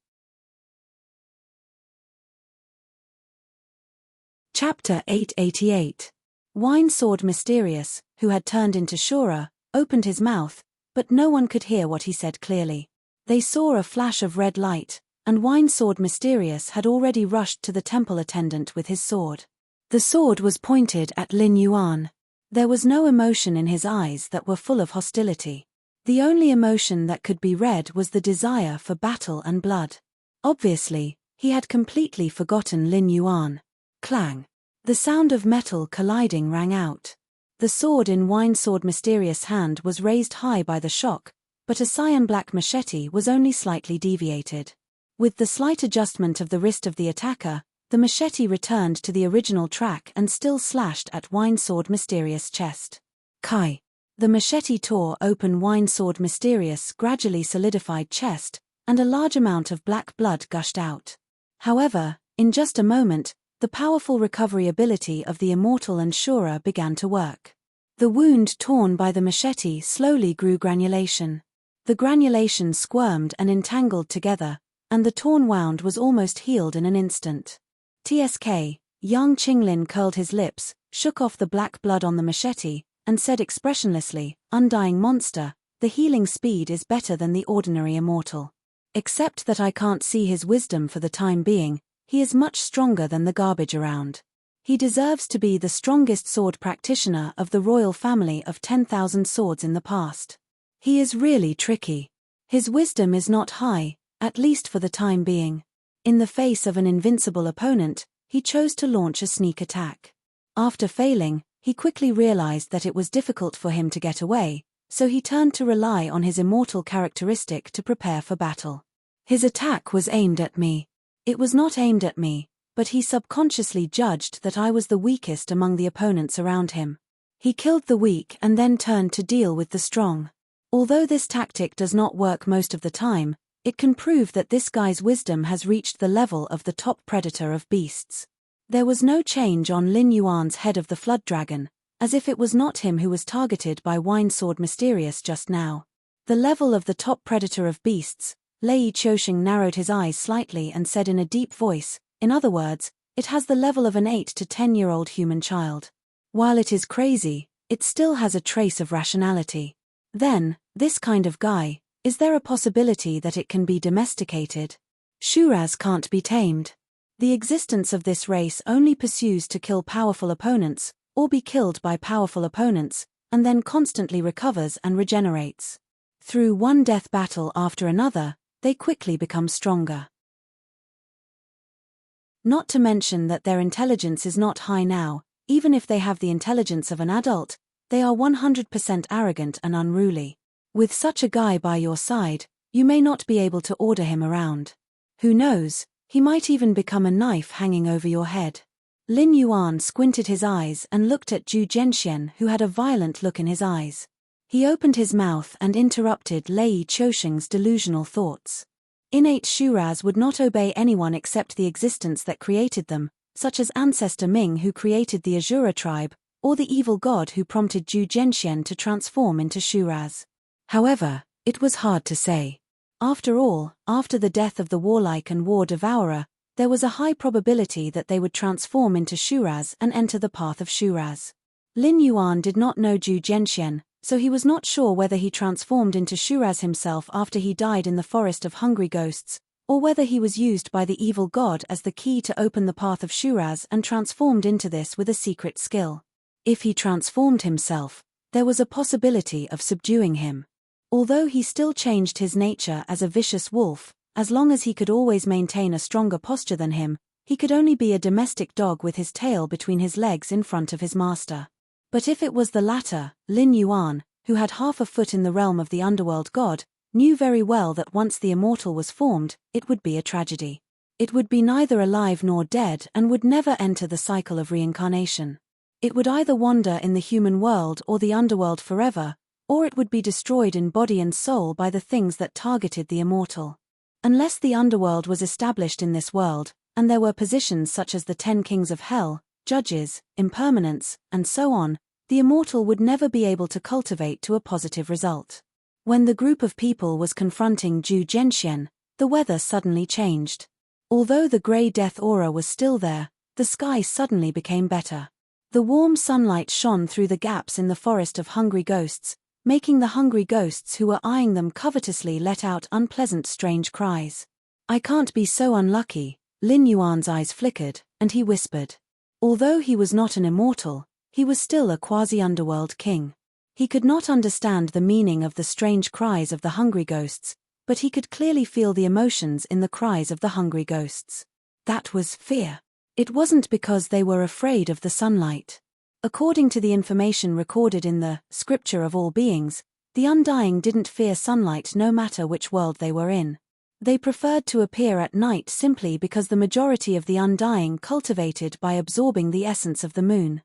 Chapter 888. Wine Sword Mysterious, who had turned into Shura, opened his mouth, but no one could hear what he said clearly. They saw a flash of red light, and Wine Sword Mysterious had already rushed to the temple attendant with his sword. The sword was pointed at Lin Yuan. There was no emotion in his eyes that were full of hostility. The only emotion that could be read was the desire for battle and blood. Obviously, he had completely forgotten Lin Yuan. Clang. The sound of metal colliding rang out. The sword in Wine Sword Mysterious' hand was raised high by the shock, but a cyan-black machete was only slightly deviated. With the slight adjustment of the wrist of the attacker, the machete returned to the original track and still slashed at Wine Sword Mysterious' chest. Kai. The machete tore open Wine Sword Mysterious' gradually solidified chest, and a large amount of black blood gushed out. However, in just a moment, the powerful recovery ability of the Immortal and Shura began to work. The wound torn by the machete slowly grew granulation. The granulation squirmed and entangled together, and the torn wound was almost healed in an instant. TSK, Yang Qinglin curled his lips, shook off the black blood on the machete, and said expressionlessly, Undying monster, the healing speed is better than the ordinary immortal. Except that I can't see his wisdom for the time being, he is much stronger than the garbage around. He deserves to be the strongest sword practitioner of the royal family of 10,000 swords in the past. He is really tricky. His wisdom is not high, at least for the time being. In the face of an invincible opponent, he chose to launch a sneak attack. After failing, he quickly realized that it was difficult for him to get away, so he turned to rely on his immortal characteristic to prepare for battle. His attack was aimed at me. It was not aimed at me, but he subconsciously judged that I was the weakest among the opponents around him. He killed the weak and then turned to deal with the strong. Although this tactic does not work most of the time, it can prove that this guy's wisdom has reached the level of the top predator of beasts. There was no change on Lin Yuan's head of the Flood Dragon, as if it was not him who was targeted by Wine Sword Mysterious just now. The level of the top predator of beasts. Lei Choshen narrowed his eyes slightly and said in a deep voice, in other words, it has the level of an 8 to 10-year-old human child. While it is crazy, it still has a trace of rationality. Then, this kind of guy, is there a possibility that it can be domesticated? Shuras can't be tamed. The existence of this race only pursues to kill powerful opponents, or be killed by powerful opponents, and then constantly recovers and regenerates. Through one death battle after another, they quickly become stronger. Not to mention that their intelligence is not high now. Even if they have the intelligence of an adult, they are 100% arrogant and unruly. With such a guy by your side, you may not be able to order him around. Who knows, he might even become a knife hanging over your head. Lin Yuan squinted his eyes and looked at Zhu Zhenxian, who had a violent look in his eyes. He opened his mouth and interrupted Lei Choshen's delusional thoughts. Innate Shuras would not obey anyone except the existence that created them, such as Ancestor Ming who created the Azura tribe, or the evil god who prompted Zhu Zhenxian to transform into Shuras. However, it was hard to say. After all, after the death of the warlike and war devourer, there was a high probability that they would transform into Shuras and enter the path of Shuras. Lin Yuan did not know Zhu Zhenxian, so he was not sure whether he transformed into Shuras himself after he died in the forest of hungry ghosts, or whether he was used by the evil god as the key to open the path of Shuras and transformed into this with a secret skill. If he transformed himself, there was a possibility of subduing him. Although he still changed his nature as a vicious wolf, as long as he could always maintain a stronger posture than him, he could only be a domestic dog with his tail between his legs in front of his master. But if it was the latter, Lin Yuan, who had half a foot in the realm of the underworld god, knew very well that once the immortal was formed, it would be a tragedy. It would be neither alive nor dead and would never enter the cycle of reincarnation. It would either wander in the human world or the underworld forever, or it would be destroyed in body and soul by the things that targeted the immortal. Unless the underworld was established in this world, and there were positions such as the 10 kings of hell, judges, impermanents, and so on, the immortal would never be able to cultivate to a positive result. When the group of people was confronting Zhu Zhenxian, the weather suddenly changed. Although the grey death aura was still there, the sky suddenly became better. The warm sunlight shone through the gaps in the forest of hungry ghosts, making the hungry ghosts who were eyeing them covetously let out unpleasant strange cries. "I can't be so unlucky." Lin Yuan's eyes flickered, and he whispered. Although he was not an immortal, he was still a quasi-underworld king. He could not understand the meaning of the strange cries of the hungry ghosts, but he could clearly feel the emotions in the cries of the hungry ghosts. That was fear. It wasn't because they were afraid of the sunlight. According to the information recorded in the Scripture of All Beings, the Undying didn't fear sunlight no matter which world they were in. They preferred to appear at night simply because the majority of the Undying cultivated by absorbing the essence of the moon.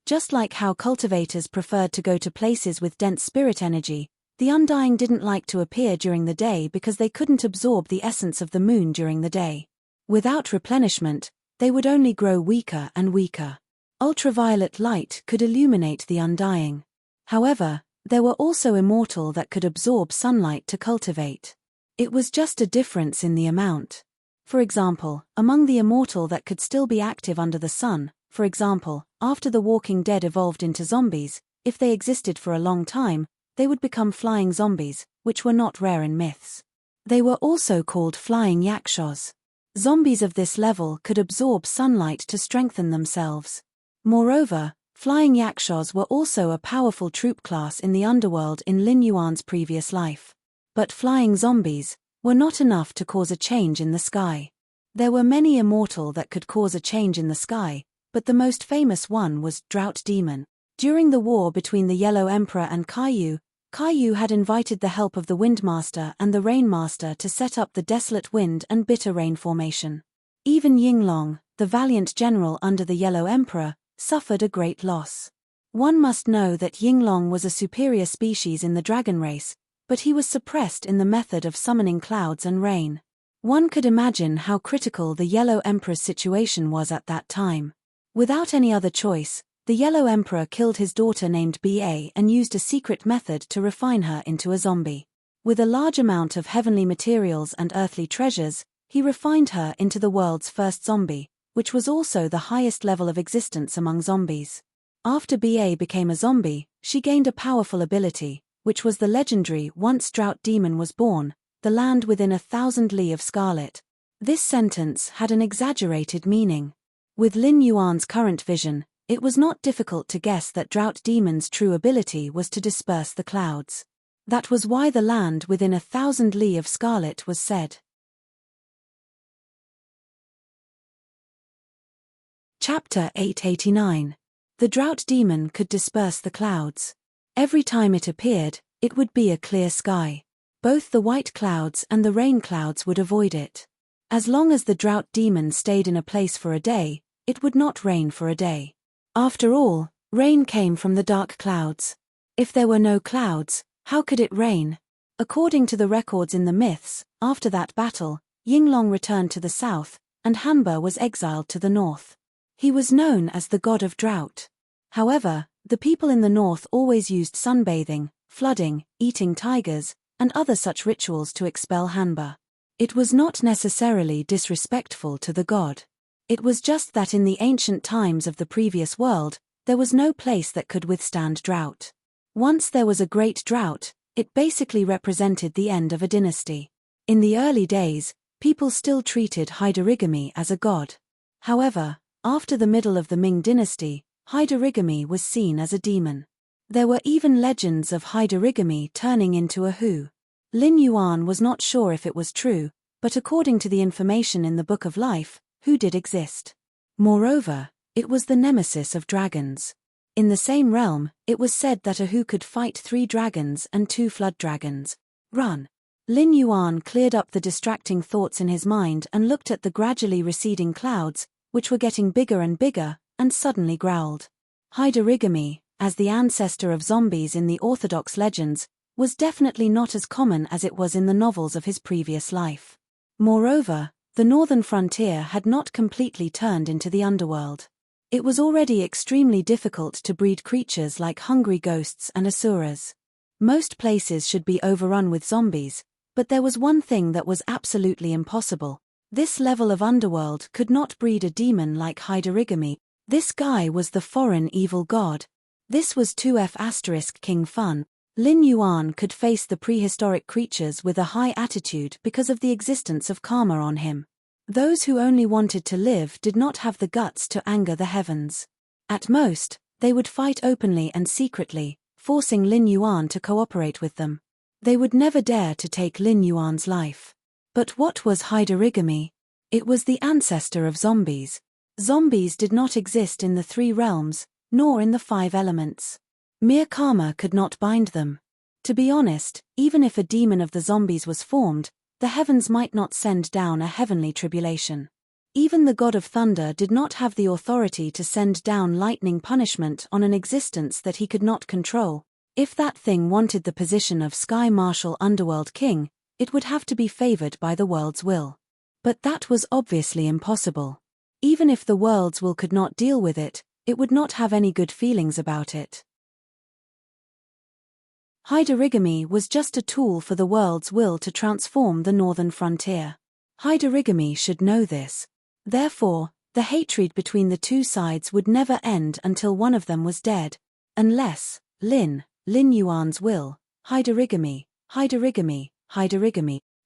Just like how cultivators preferred to go to places with dense spirit energy, the Undying didn't like to appear during the day because they couldn't absorb the essence of the moon during the day. Without replenishment, they would only grow weaker and weaker. Ultraviolet light could illuminate the Undying. However, there were also immortal that could absorb sunlight to cultivate. It was just a difference in the amount. For example, among the immortal that could still be active under the sun, for example, after the Walking Dead evolved into zombies, if they existed for a long time, they would become flying zombies, which were not rare in myths. They were also called flying yakshas. Zombies of this level could absorb sunlight to strengthen themselves. Moreover, flying yakshas were also a powerful troop class in the underworld in Lin Yuan's previous life. But flying zombies were not enough to cause a change in the sky. There were many immortal that could cause a change in the sky, but the most famous one was Drought Demon. During the war between the Yellow Emperor and Kaiyu had invited the help of the Windmaster and the Rainmaster to set up the desolate wind and bitter rain formation. Even Yinglong, the valiant general under the Yellow Emperor, suffered a great loss. One must know that Yinglong was a superior species in the dragon race, but he was suppressed in the method of summoning clouds and rain. One could imagine how critical the Yellow Emperor's situation was at that time. Without any other choice, the Yellow Emperor killed his daughter named Ba and used a secret method to refine her into a zombie. With a large amount of heavenly materials and earthly treasures, he refined her into the world's first zombie, which was also the highest level of existence among zombies. After Ba became a zombie, she gained a powerful ability, which was the legendary "Once Drought Demon was born, the land within 1,000 li of scarlet." This sentence had an exaggerated meaning. With Lin Yuan's current vision, it was not difficult to guess that Drought Demon's true ability was to disperse the clouds. That was why the land within 1,000 li of scarlet was said. Chapter 889. The Drought Demon could disperse the clouds. Every time it appeared, it would be a clear sky. Both the white clouds and the rain clouds would avoid it. As long as the Drought Demon stayed in a place for a day, it would not rain for a day. After all, rain came from the dark clouds. If there were no clouds, how could it rain? According to the records in the myths, after that battle, Yinglong returned to the south, and Hanba was exiled to the north. He was known as the god of drought. However, the people in the north always used sunbathing, flooding, eating tigers, and other such rituals to expel Hanba. It was not necessarily disrespectful to the god. It was just that in the ancient times of the previous world, there was no place that could withstand drought. Once there was a great drought, it basically represented the end of a dynasty. In the early days, people still treated Haidarigami as a god. However, after the middle of the Ming dynasty, Haidarigami was seen as a demon. There were even legends of Haidarigami turning into a Hu. Lin Yuan was not sure if it was true, but according to the information in the Book of Life, Hu did exist. Moreover, it was the nemesis of dragons. In the same realm, it was said that a Hu could fight 3 dragons and 2 flood dragons. Run. Lin Yuan cleared up the distracting thoughts in his mind and looked at the gradually receding clouds, which were getting bigger and bigger, and suddenly growled. Haidarigami, as the ancestor of zombies in the orthodox legends, was definitely not as common as it was in the novels of his previous life. Moreover, the northern frontier had not completely turned into the underworld. It was already extremely difficult to breed creatures like hungry ghosts and asuras. Most places should be overrun with zombies, but there was one thing that was absolutely impossible. This level of underworld could not breed a demon like Haidarigami. This guy was the foreign evil god. This was 2F** King Fun. Lin Yuan could face the prehistoric creatures with a high attitude because of the existence of karma on him. Those who only wanted to live did not have the guts to anger the heavens. At most, they would fight openly and secretly, forcing Lin Yuan to cooperate with them. They would never dare to take Lin Yuan's life. But what was Haidarigami? It was the ancestor of zombies. Zombies did not exist in the 3 realms, nor in the 5 elements. Mere karma could not bind them. To be honest, even if a demon of the zombies was formed, the heavens might not send down a heavenly tribulation. Even the god of thunder did not have the authority to send down lightning punishment on an existence that he could not control. If that thing wanted the position of Sky Marshal Underworld King, it would have to be favored by the world's will. But that was obviously impossible. Even if the world's will could not deal with it, it would not have any good feelings about it. Haidarigami was just a tool for the world's will to transform the northern frontier. Haidarigami should know this. Therefore, the hatred between the 2 sides would never end until one of them was dead. Unless, Lin Yuan's will, Haidarigami.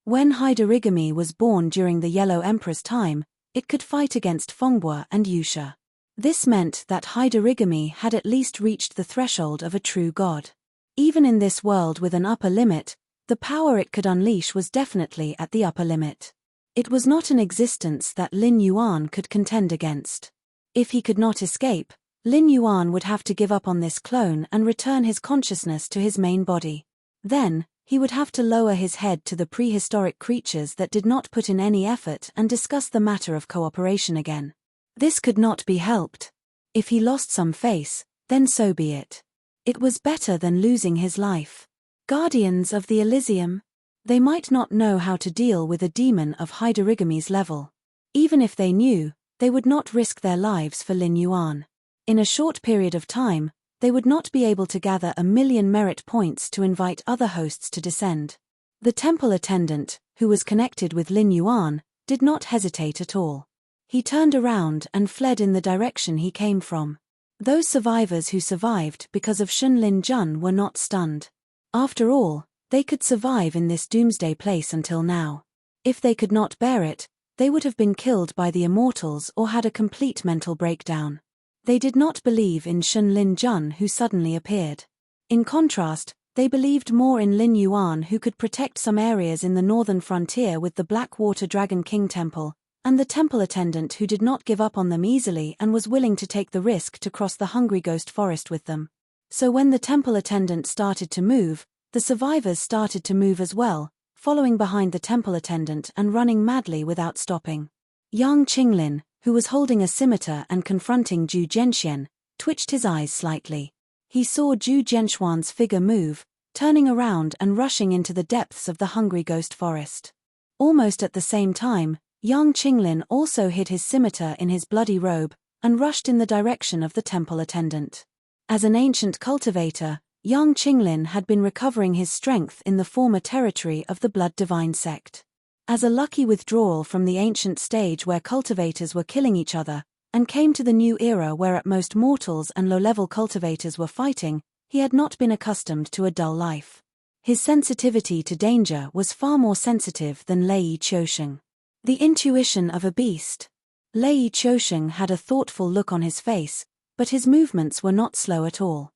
When Haidarigami was born during the Yellow Emperor's time, it could fight against Fengbua and Yusha. This meant that Haidarigami had at least reached the threshold of a true god. Even in this world with an upper limit, the power it could unleash was definitely at the upper limit. It was not an existence that Lin Yuan could contend against. If he could not escape, Lin Yuan would have to give up on this clone and return his consciousness to his main body. Then, he would have to lower his head to the prehistoric creatures that did not put in any effort and discuss the matter of cooperation again. This could not be helped. If he lost some face, then so be it. It was better than losing his life. Guardians of the Elysium? They might not know how to deal with a demon of Haidarigami's level. Even if they knew, they would not risk their lives for Lin Yuan. In a short period of time, they would not be able to gather 1,000,000 merit points to invite other hosts to descend. The temple attendant, who was connected with Lin Yuan, did not hesitate at all. He turned around and fled in the direction he came from. Those survivors who survived because of Shunlin Jun were not stunned. After all, they could survive in this doomsday place until now. If they could not bear it, they would have been killed by the immortals or had a complete mental breakdown. They did not believe in Shunlin Jun who suddenly appeared. In contrast, they believed more in Lin Yuan who could protect some areas in the northern frontier with the Blackwater Dragon King Temple, and the temple attendant who did not give up on them easily and was willing to take the risk to cross the Hungry Ghost Forest with them. So when the temple attendant started to move, the survivors started to move as well, following behind the temple attendant and running madly without stopping. Yang Qinglin, who was holding a scimitar and confronting Zhu Zhenxian, twitched his eyes slightly. He saw Zhu Zhenshuan's figure move, turning around and rushing into the depths of the Hungry Ghost Forest. Almost at the same time, Yang Qinglin also hid his scimitar in his bloody robe, and rushed in the direction of the temple attendant. As an ancient cultivator, Yang Qinglin had been recovering his strength in the former territory of the Blood Divine sect. As a lucky withdrawal from the ancient stage where cultivators were killing each other, and came to the new era where at most mortals and low-level cultivators were fighting, he had not been accustomed to a dull life. His sensitivity to danger was far more sensitive than Lei Qiusheng. The intuition of a beast. Lei Qiusheng had a thoughtful look on his face, but his movements were not slow at all.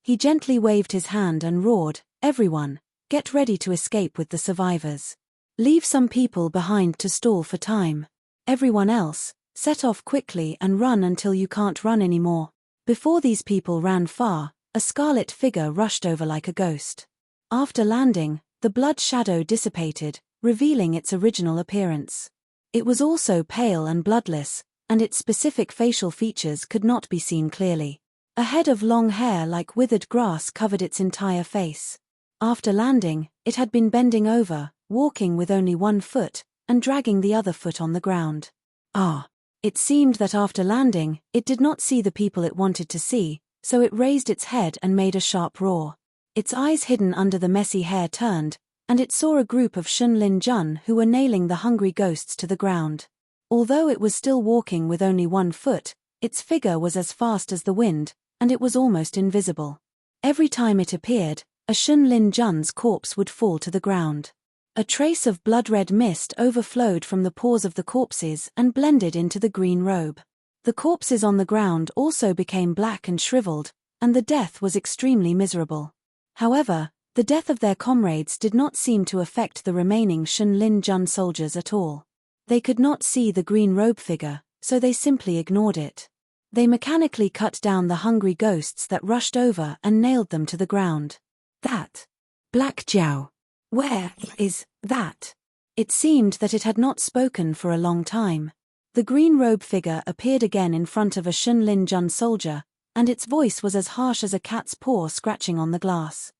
He gently waved his hand and roared, "Everyone, get ready to escape with the survivors. Leave some people behind to stall for time. Everyone else, Set off quickly and run until you can't run anymore. Before these people ran far, a scarlet figure rushed over like a ghost. After landing, the blood shadow dissipated, revealing its original appearance. It was also pale and bloodless, and its specific facial features could not be seen clearly. A head of long hair like withered grass covered its entire face. After landing, it had been bending over, walking with only one foot, and dragging the other foot on the ground. It seemed that after landing, it did not see the people it wanted to see, so it raised its head and made a sharp roar. Its eyes hidden under the messy hair turned, and it saw a group of Shunlin Jun who were nailing the hungry ghosts to the ground. Although it was still walking with only one foot, its figure was as fast as the wind, and it was almost invisible. Every time it appeared, a Shunlin Jun's corpse would fall to the ground. A trace of blood-red mist overflowed from the pores of the corpses and blended into the green robe. The corpses on the ground also became black and shriveled, and the death was extremely miserable. However, the death of their comrades did not seem to affect the remaining Shunlin Jun soldiers at all. They could not see the green robe figure, so they simply ignored it. They mechanically cut down the hungry ghosts that rushed over and nailed them to the ground. That Black Jiao. Where is that? It seemed that it had not spoken for a long time. The green robe figure appeared again in front of a Shunlin Jun soldier, and its voice was as harsh as a cat's paw scratching on the glass.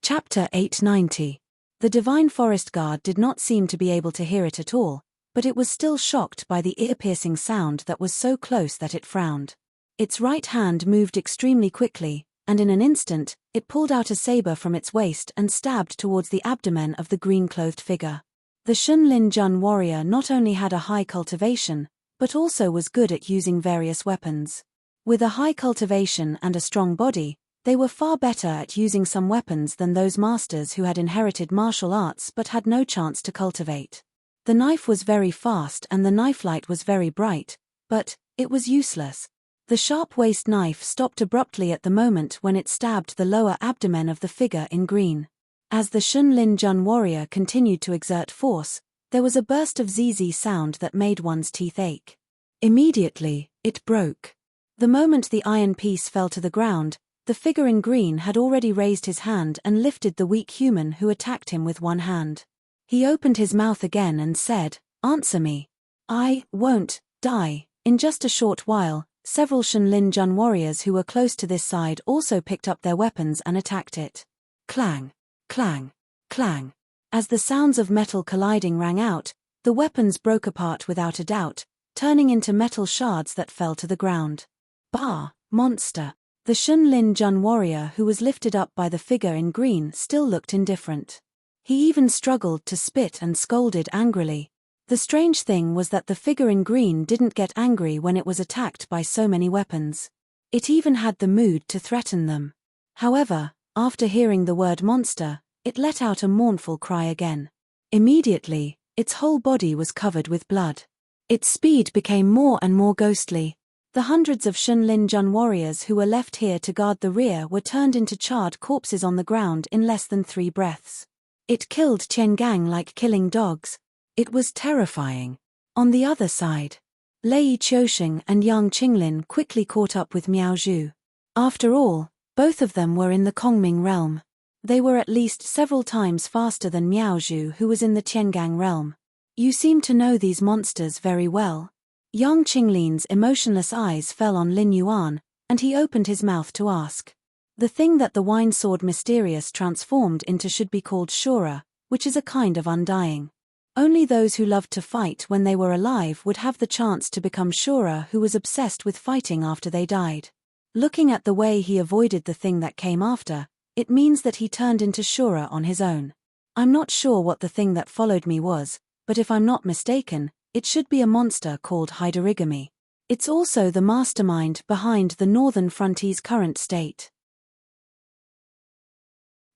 Chapter 890. The Divine Forest Guard did not seem to be able to hear it at all, but it was still shocked by the ear-piercing sound that was so close that it frowned. Its right hand moved extremely quickly, and in an instant, it pulled out a saber from its waist and stabbed towards the abdomen of the green-clothed figure. The Shunlin Jun warrior not only had a high cultivation, but also was good at using various weapons. With a high cultivation and a strong body, they were far better at using some weapons than those masters who had inherited martial arts but had no chance to cultivate. The knife was very fast and the knife light was very bright, but it was useless. The sharp waist knife stopped abruptly at the moment when it stabbed the lower abdomen of the figure in green. As the Shunlin Jun warrior continued to exert force, there was a burst of zzz sound that made one's teeth ache. Immediately, it broke. The moment the iron piece fell to the ground, the figure in green had already raised his hand and lifted the weak human who attacked him with one hand. He opened his mouth again and said, "Answer me. I won't die." In just a short while, several Shunlin Jun warriors who were close to this side also picked up their weapons and attacked it. Clang, clang, clang. As the sounds of metal colliding rang out, the weapons broke apart without a doubt, turning into metal shards that fell to the ground. Bah, monster. The Shunlin Jun warrior who was lifted up by the figure in green still looked indifferent. He even struggled to spit and scolded angrily. The strange thing was that the figure in green didn't get angry when it was attacked by so many weapons. It even had the mood to threaten them. However, after hearing the word monster, it let out a mournful cry again. Immediately, its whole body was covered with blood. Its speed became more and more ghostly. The hundreds of Shunlin Jun warriors who were left here to guard the rear were turned into charred corpses on the ground in less than 3 breaths. It killed Qiangang like killing dogs. It was terrifying. On the other side, Lei Qiusheng and Yang Qinglin quickly caught up with Miao Zhu. After all, both of them were in the Kongming realm. They were at least several times faster than Miao Zhu, who was in the Qiangang realm. You seem to know these monsters very well. Yang Qinglin's emotionless eyes fell on Lin Yuan, and he opened his mouth to ask. The thing that the wine sword Mysterious transformed into should be called Shura, which is a kind of undying. Only those who loved to fight when they were alive would have the chance to become Shura, who was obsessed with fighting after they died. Looking at the way he avoided the thing that came after, it means that he turned into Shura on his own. I'm not sure what the thing that followed me was, but if I'm not mistaken, it should be a monster called Hyderigami. It's also the mastermind behind the Northern Frontier's current state.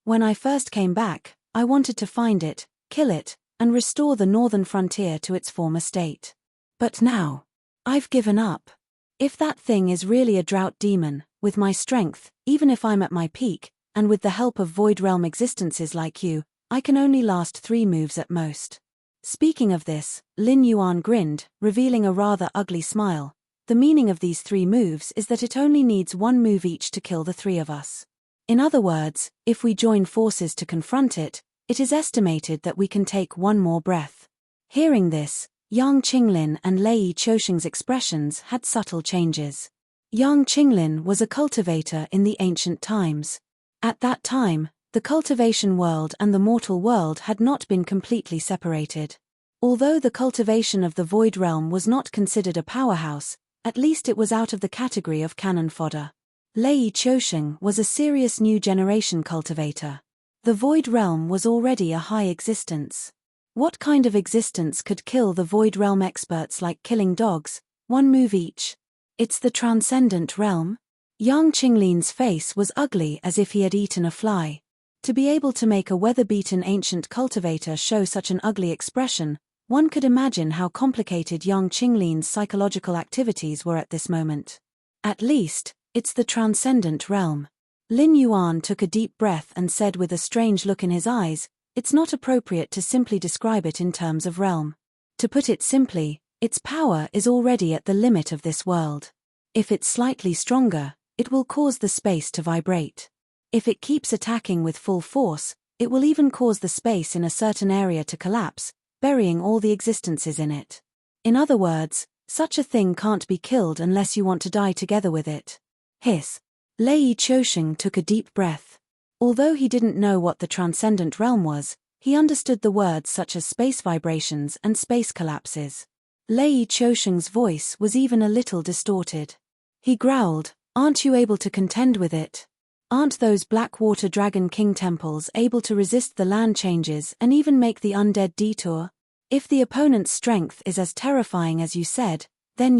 When I first came back, I wanted to find it, kill it, and restore the Northern Frontier to its former state. But now, I've given up. If that thing is really a drought demon, with my strength, even if I'm at my peak, and with the help of Void Realm existences like you, I can only last 3 moves at most. Speaking of this, Lin Yuan grinned, revealing a rather ugly smile. The meaning of these 3 moves is that it only needs 1 move each to kill the 3 of us. In other words, if we join forces to confront it, it is estimated that we can take 1 more breath. Hearing this, Yang Qinglin and Lei Qiusheng's expressions had subtle changes. Yang Qinglin was a cultivator in the ancient times. At that time, the cultivation world and the mortal world had not been completely separated. Although the cultivation of the Void Realm was not considered a powerhouse, at least it was out of the category of cannon fodder. Lei Qiusheng was a serious new generation cultivator. The Void Realm was already a high existence. What kind of existence could kill the Void Realm experts like killing dogs, 1 move each? It's the Transcendent Realm? Yang Qinglin's face was ugly as if he had eaten a fly. To be able to make a weather-beaten ancient cultivator show such an ugly expression, one could imagine how complicated Yang Qinglin's psychological activities were at this moment. At least, it's the Transcendent Realm. Lin Yuan took a deep breath and said with a strange look in his eyes, it's not appropriate to simply describe it in terms of realm. To put it simply, its power is already at the limit of this world. If it's slightly stronger, it will cause the space to vibrate. If it keeps attacking with full force, it will even cause the space in a certain area to collapse, burying all the existences in it. In other words, such a thing can't be killed unless you want to die together with it. Hiss. Lei Qiusheng took a deep breath. Although he didn't know what the Transcendent Realm was, he understood the words such as space vibrations and space collapses. Lei Qiusheng's voice was even a little distorted. He growled, "Aren't you able to contend with it? Aren't those Blackwater Dragon King temples able to resist the land changes and even make the undead detour? If the opponent's strength is as terrifying as you said, then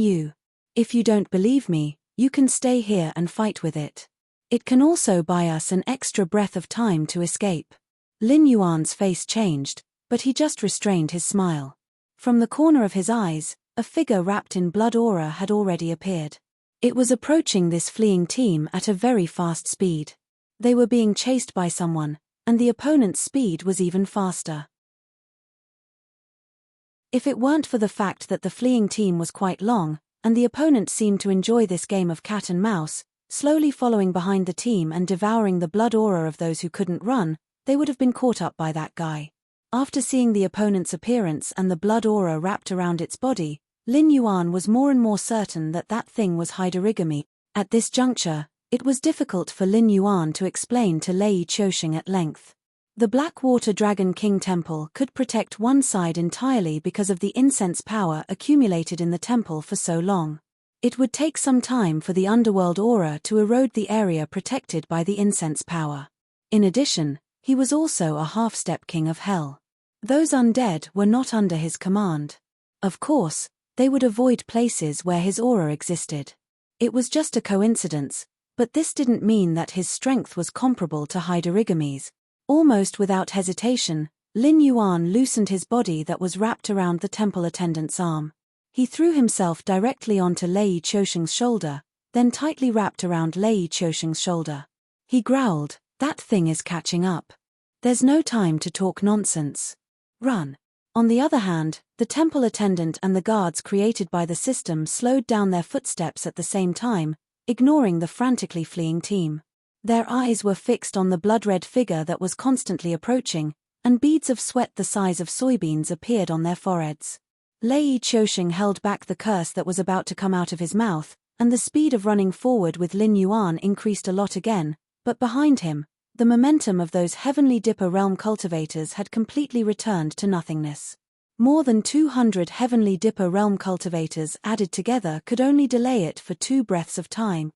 if you don't believe me, you can stay here and fight with it. It can also buy us an extra breath of time to escape." Lin Yuan's face changed, but he just restrained his smile. From the corner of his eyes, a figure wrapped in blood aura had already appeared. It was approaching this fleeing team at a very fast speed. They were being chased by someone, and the opponent's speed was even faster. If it weren't for the fact that the fleeing team was quite long, and the opponent seemed to enjoy this game of cat and mouse, slowly following behind the team and devouring the blood aura of those who couldn't run, they would have been caught up by that guy. After seeing the opponent's appearance and the blood aura wrapped around its body, Lin Yuan was more and more certain that that thing was Hydorigami. At this juncture, it was difficult for Lin Yuan to explain to Lei Qiusheng at length. The Blackwater Dragon King temple could protect one side entirely because of the incense power accumulated in the temple for so long. It would take some time for the underworld aura to erode the area protected by the incense power. In addition, he was also a half-step king of hell. Those undead were not under his command. Of course, they would avoid places where his aura existed. It was just a coincidence, but this didn't mean that his strength was comparable to Hydorigami's. Almost without hesitation, Lin Yuan loosened his body that was wrapped around the temple attendant's arm. He threw himself directly onto Lei Qiusheng's shoulder, then tightly wrapped around Lei Qiusheng's shoulder. He growled, "That thing is catching up. There's no time to talk nonsense. Run." On the other hand, the temple attendant and the guards created by the system slowed down their footsteps at the same time, ignoring the frantically fleeing team. Their eyes were fixed on the blood-red figure that was constantly approaching, and beads of sweat the size of soybeans appeared on their foreheads. Lei Qiusheng held back the curse that was about to come out of his mouth, and the speed of running forward with Lin Yuan increased a lot again, but behind him, the momentum of those Heavenly Dipper realm cultivators had completely returned to nothingness. More than 200 Heavenly Dipper realm cultivators added together could only delay it for 2 breaths of time.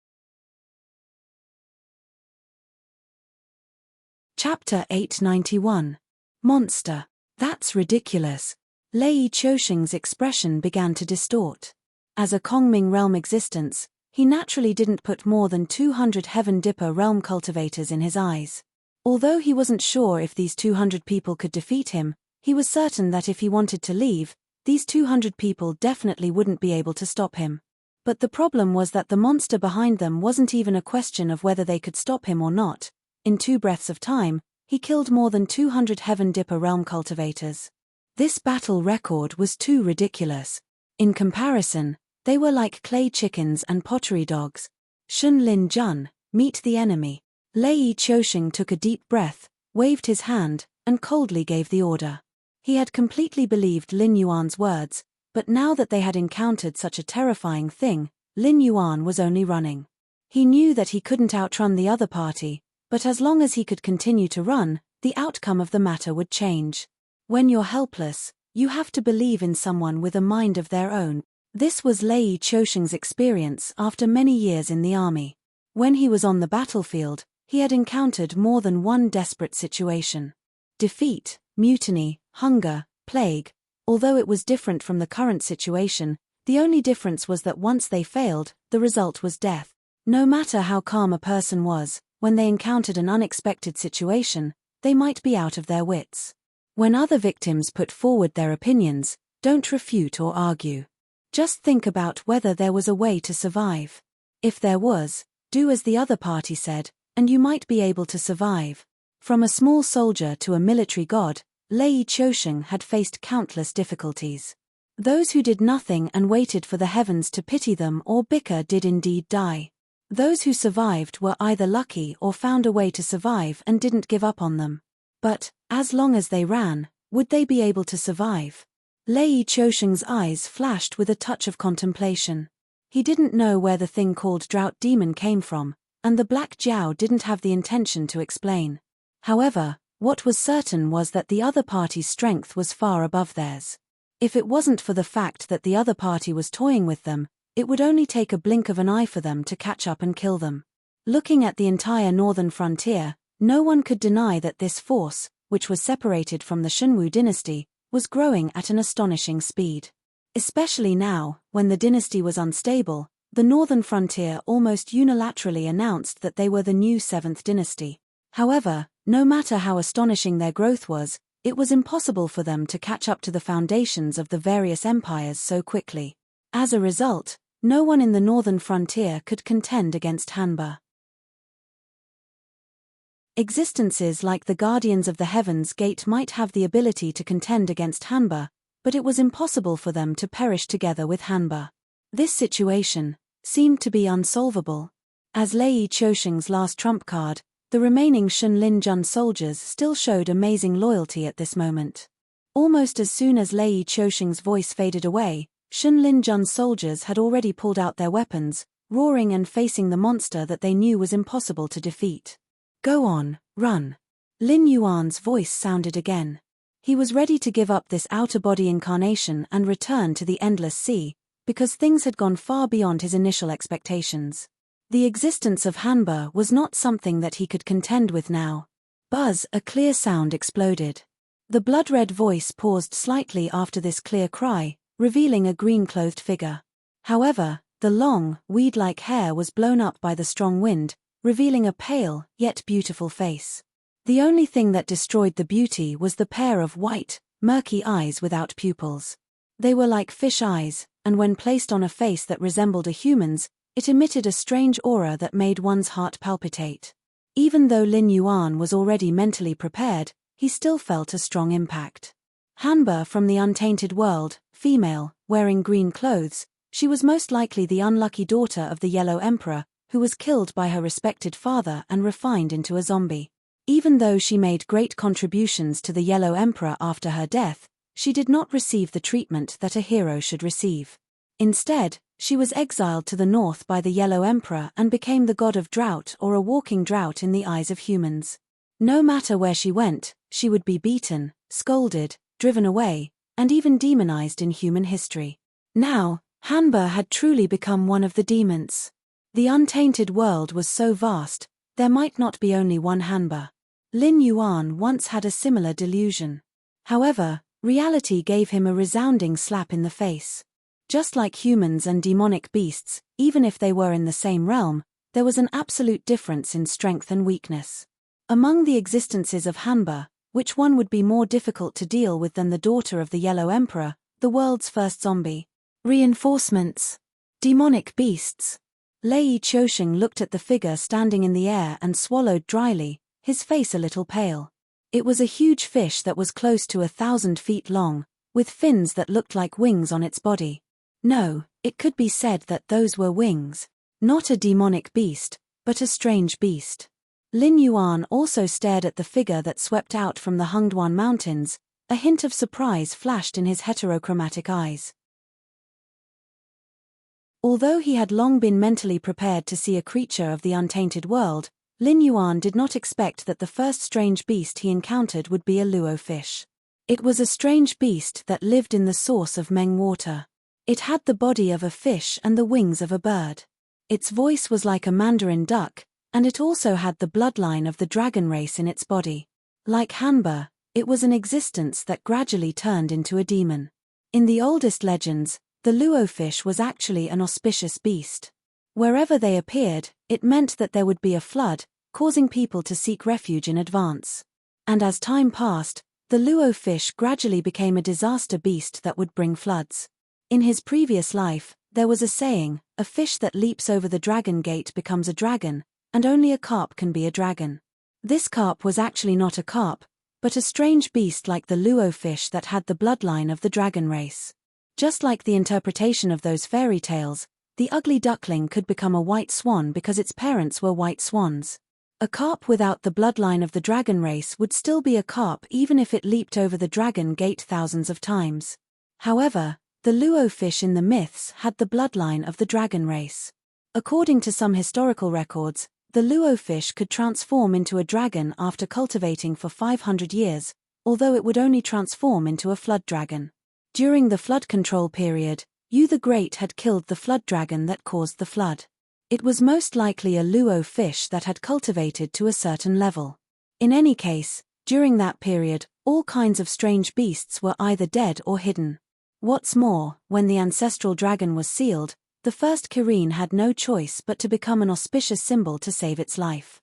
Chapter 891. Monster. That's ridiculous. Lei Qiusheng's expression began to distort. As a Kongming realm existence, he naturally didn't put more than 200 Heaven Dipper realm cultivators in his eyes. Although he wasn't sure if these 200 people could defeat him, he was certain that if he wanted to leave, these 200 people definitely wouldn't be able to stop him. But the problem was that the monster behind them wasn't even a question of whether they could stop him or not. In 2 breaths of time, He killed more than 200 Heaven Dipper realm cultivators. This battle record was too ridiculous. In comparison, they were like clay chickens and pottery dogs. Shun Lin Jun, meet the enemy. Lei Chouxing took a deep breath, waved his hand, and coldly gave the order. He had completely believed Lin Yuan's words, but now that they had encountered such a terrifying thing, Lin Yuan was only running. He knew that he couldn't outrun the other party, but as long as he could continue to run, the outcome of the matter would change. When you're helpless, you have to believe in someone with a mind of their own. This was Lei Chouxing's experience after many years in the army. When he was on the battlefield, he had encountered more than one desperate situation. Defeat, mutiny, hunger, plague. Although it was different from the current situation, the only difference was that once they failed, the result was death. No matter how calm a person was, when they encountered an unexpected situation, they might be out of their wits. When other victims put forward their opinions, don't refute or argue. Just think about whether there was a way to survive. If there was, do as the other party said, and you might be able to survive. From a small soldier to a military god, Lei Chouxing had faced countless difficulties. Those who did nothing and waited for the heavens to pity them or bicker did indeed die. Those who survived were either lucky or found a way to survive and didn't give up on them. But, as long as they ran, would they be able to survive? Lei Chouxing's eyes flashed with a touch of contemplation. He didn't know where the thing called Drought Demon came from, and the Black Jiao didn't have the intention to explain. However, what was certain was that the other party's strength was far above theirs. If it wasn't for the fact that the other party was toying with them, it would only take a blink of an eye for them to catch up and kill them. Looking at the entire northern frontier, no one could deny that this force, which was separated from the Shunwu dynasty, was growing at an astonishing speed. Especially now, when the dynasty was unstable, the northern frontier almost unilaterally announced that they were the new 7th dynasty. However, no matter how astonishing their growth was, it was impossible for them to catch up to the foundations of the various empires so quickly. As a result, no one in the northern frontier could contend against Hanba. Existences like the Guardians of the Heavens Gate might have the ability to contend against Hanba, but it was impossible for them to perish together with Hanba. This situation seemed to be unsolvable. As Lei Chouxing's last trump card, the remaining Shun Lin Jun soldiers still showed amazing loyalty at this moment. Almost as soon as Lei Chouxing's voice faded away, Shun Lin Jun's soldiers had already pulled out their weapons, roaring and facing the monster that they knew was impossible to defeat. Go on, run. Lin Yuan's voice sounded again. He was ready to give up this outer-body incarnation and return to the endless sea, because things had gone far beyond his initial expectations. The existence of Hanba was not something that he could contend with now. Buzz, a clear sound exploded. The blood-red voice paused slightly after this clear cry, revealing a green-clothed figure. However, the long, weed-like hair was blown up by the strong wind, revealing a pale, yet beautiful face. The only thing that destroyed the beauty was the pair of white, murky eyes without pupils. They were like fish eyes, and when placed on a face that resembled a human's, it emitted a strange aura that made one's heart palpitate. Even though Lin Yuan was already mentally prepared, he still felt a strong impact. Hanba from the Untainted World, female, wearing green clothes, she was most likely the unlucky daughter of the Yellow Emperor, who was killed by her respected father and refined into a zombie. Even though she made great contributions to the Yellow Emperor after her death, she did not receive the treatment that a hero should receive. Instead, she was exiled to the north by the Yellow Emperor and became the god of drought or a walking drought in the eyes of humans. No matter where she went, she would be beaten, scolded, driven away, and even demonized in human history. Now, Hanba had truly become one of the demons. The untainted world was so vast, there might not be only one Hanba. Lin Yuan once had a similar delusion. However, reality gave him a resounding slap in the face. Just like humans and demonic beasts, even if they were in the same realm, there was an absolute difference in strength and weakness. Among the existences of Hanba, which one would be more difficult to deal with than the daughter of the Yellow Emperor, the world's first zombie? Reinforcements. Demonic beasts. Lei Chouxing looked at the figure standing in the air and swallowed dryly, his face a little pale. It was a huge fish that was close to 1,000 feet long, with fins that looked like wings on its body. No, it could be said that those were wings. Not a demonic beast, but a strange beast. Lin Yuan also stared at the figure that swept out from the Hengduan Mountains. A hint of surprise flashed in his heterochromatic eyes. Although he had long been mentally prepared to see a creature of the untainted world, Lin Yuan did not expect that the first strange beast he encountered would be a luo fish. It was a strange beast that lived in the source of Meng water. It had the body of a fish and the wings of a bird. Its voice was like a mandarin duck, and it also had the bloodline of the dragon race in its body. Like Hanba, it was an existence that gradually turned into a demon. In the oldest legends, the luo fish was actually an auspicious beast. Wherever they appeared, it meant that there would be a flood, causing people to seek refuge in advance. And as time passed, the luo fish gradually became a disaster beast that would bring floods. In his previous life, there was a saying, a fish that leaps over the dragon gate becomes a dragon, and only a carp can be a dragon. This carp was actually not a carp, but a strange beast like the luo fish that had the bloodline of the dragon race. Just like the interpretation of those fairy tales, the ugly duckling could become a white swan because its parents were white swans. A carp without the bloodline of the dragon race would still be a carp even if it leaped over the dragon gate thousands of times. However, the luo fish in the myths had the bloodline of the dragon race. According to some historical records, the luo fish could transform into a dragon after cultivating for 500 years, although it would only transform into a flood dragon. During the flood control period, Yu the Great had killed the flood dragon that caused the flood. It was most likely a luo fish that had cultivated to a certain level. In any case, during that period, all kinds of strange beasts were either dead or hidden. What's more, when the ancestral dragon was sealed, the first Kirin had no choice but to become an auspicious symbol to save its life.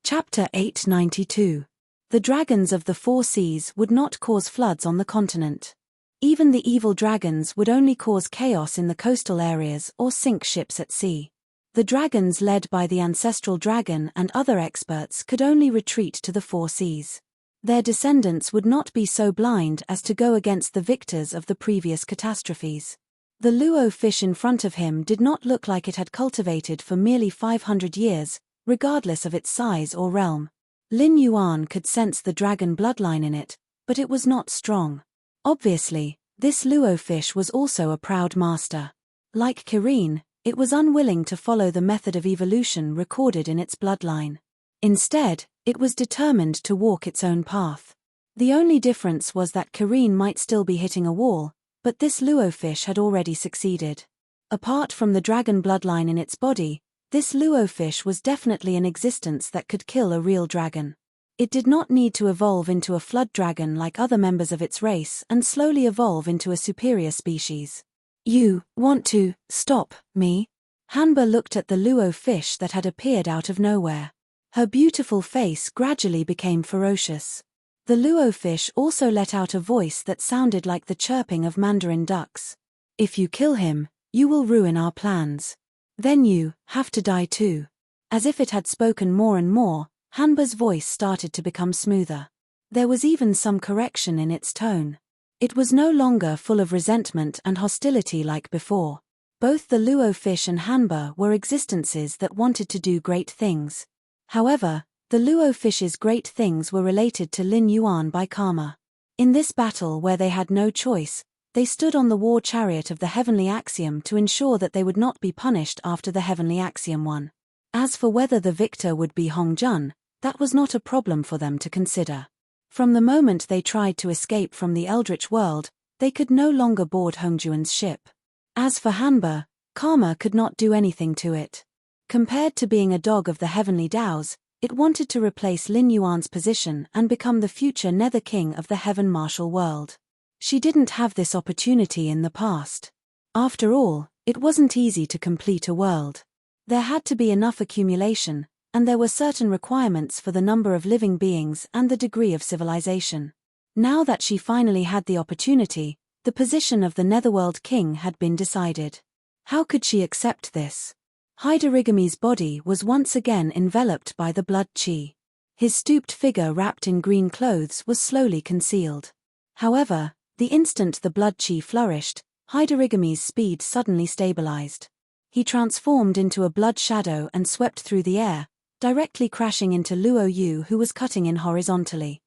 Chapter 892. The dragons of the four seas would not cause floods on the continent. Even the evil dragons would only cause chaos in the coastal areas or sink ships at sea. The dragons led by the ancestral dragon and other experts could only retreat to the four seas. Their descendants would not be so blind as to go against the victors of the previous catastrophes. The luo fish in front of him did not look like it had cultivated for merely 500 years, regardless of its size or realm. Lin Yuan could sense the dragon bloodline in it, but it was not strong. Obviously, this luo fish was also a proud master. Like Kirin, it was unwilling to follow the method of evolution recorded in its bloodline. Instead, it was determined to walk its own path. The only difference was that Kirin might still be hitting a wall, but this luo fish had already succeeded. Apart from the dragon bloodline in its body, this luo fish was definitely an existence that could kill a real dragon. It did not need to evolve into a flood dragon like other members of its race and slowly evolve into a superior species. You want to stop me? Hanba looked at the luo fish that had appeared out of nowhere. Her beautiful face gradually became ferocious. The luo fish also let out a voice that sounded like the chirping of mandarin ducks. If you kill him, you will ruin our plans. Then you have to die too. As if it had spoken more and more, Hanba's voice started to become smoother. There was even some correction in its tone. It was no longer full of resentment and hostility like before. Both the luo fish and Hanba were existences that wanted to do great things. However, the luo fish's great things were related to Lin Yuan by karma. In this battle where they had no choice, they stood on the war chariot of the heavenly axiom to ensure that they would not be punished after the heavenly axiom won. As for whether the victor would be Hongjun, that was not a problem for them to consider. From the moment they tried to escape from the Eldritch world, they could no longer board Hongjuan's ship. As for Hanba, karma could not do anything to it. Compared to being a dog of the heavenly Daos, it wanted to replace Lin Yuan's position and become the future Nether King of the Heaven Martial world. She didn't have this opportunity in the past. After all, it wasn't easy to complete a world. There had to be enough accumulation, and there were certain requirements for the number of living beings and the degree of civilization. Now that she finally had the opportunity, the position of the Netherworld King had been decided. How could she accept this? Haidarigami's body was once again enveloped by the blood chi. His stooped figure wrapped in green clothes was slowly concealed. However, the instant the blood chi flourished, Haidarigami's speed suddenly stabilized. He transformed into a blood shadow and swept through the air, directly crashing into Luo Yu, who was cutting in horizontally.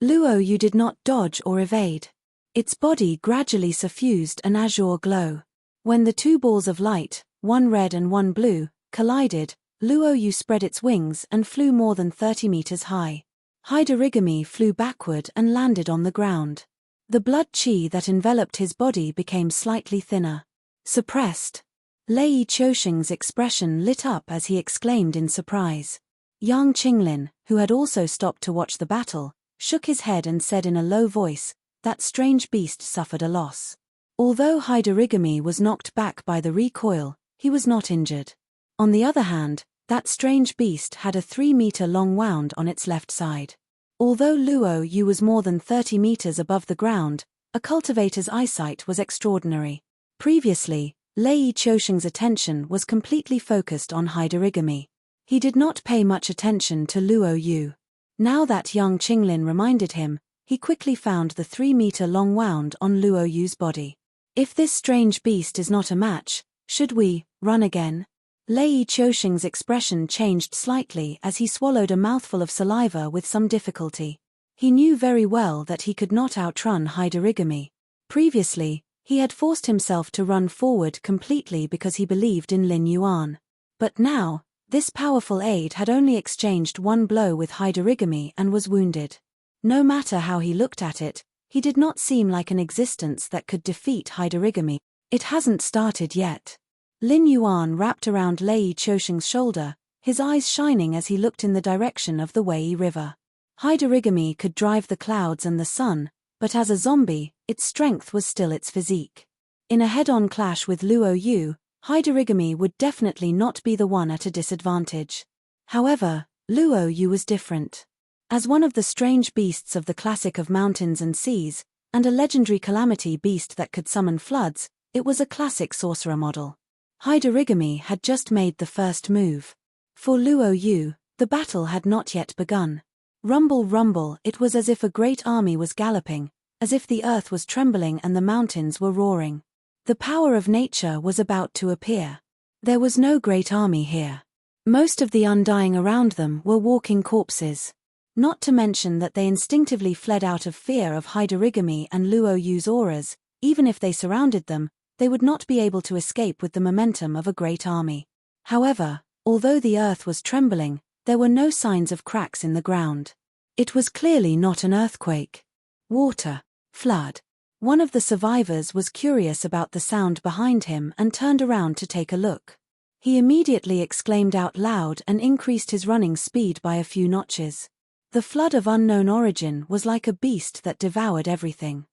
Luo Yu did not dodge or evade. Its body gradually suffused an azure glow. When the two balls of light, one red and one blue, collided, Luo Yu spread its wings and flew more than 30 meters high. Haidarigami flew backward and landed on the ground. The blood chi that enveloped his body became slightly thinner. Suppressed. Lei Qiusheng's expression lit up as he exclaimed in surprise. Yang Qinglin, who had also stopped to watch the battle, shook his head and said in a low voice, "That strange beast suffered a loss." Although Haidarigami was knocked back by the recoil, he was not injured. On the other hand, that strange beast had a 3-meter-long wound on its left side. Although Luo Yu was more than 30 meters above the ground, a cultivator's eyesight was extraordinary. Previously, Lei Qiusheng's attention was completely focused on Haidarigami. He did not pay much attention to Luo Yu. Now that Yang Qinglin reminded him, he quickly found the 3-meter-long wound on Luo Yu's body. If this strange beast is not a match, should we run again? Lei Qiusheng's expression changed slightly as he swallowed a mouthful of saliva with some difficulty. He knew very well that he could not outrun Haidarigami. Previously, he had forced himself to run forward completely because he believed in Lin Yuan. But now, this powerful aide had only exchanged one blow with Haidarigami and was wounded. No matter how he looked at it, he did not seem like an existence that could defeat Haidarigami. It hasn't started yet. Lin Yuan wrapped around Lei Qiusheng's shoulder, his eyes shining as he looked in the direction of the Wei River. Haidarigami could drive the clouds and the sun, but as a zombie, its strength was still its physique. In a head-on clash with Luo Yu, Haidarigami would definitely not be the one at a disadvantage. However, Luo Yu was different. As one of the strange beasts of the classic of mountains and seas, and a legendary calamity beast that could summon floods, it was a classic sorcerer model. Haidarigami had just made the first move. For Luo Yu, the battle had not yet begun. Rumble, rumble, it was as if a great army was galloping, as if the earth was trembling and the mountains were roaring. The power of nature was about to appear. There was no great army here. Most of the undying around them were walking corpses. Not to mention that they instinctively fled out of fear of Haidarigami and Luo Yu's auras. Even if they surrounded them, they would not be able to escape with the momentum of a great army. However, although the earth was trembling, there were no signs of cracks in the ground. It was clearly not an earthquake. Water. Flood. One of the survivors was curious about the sound behind him and turned around to take a look. He immediately exclaimed out loud and increased his running speed by a few notches. The flood of unknown origin was like a beast that devoured everything.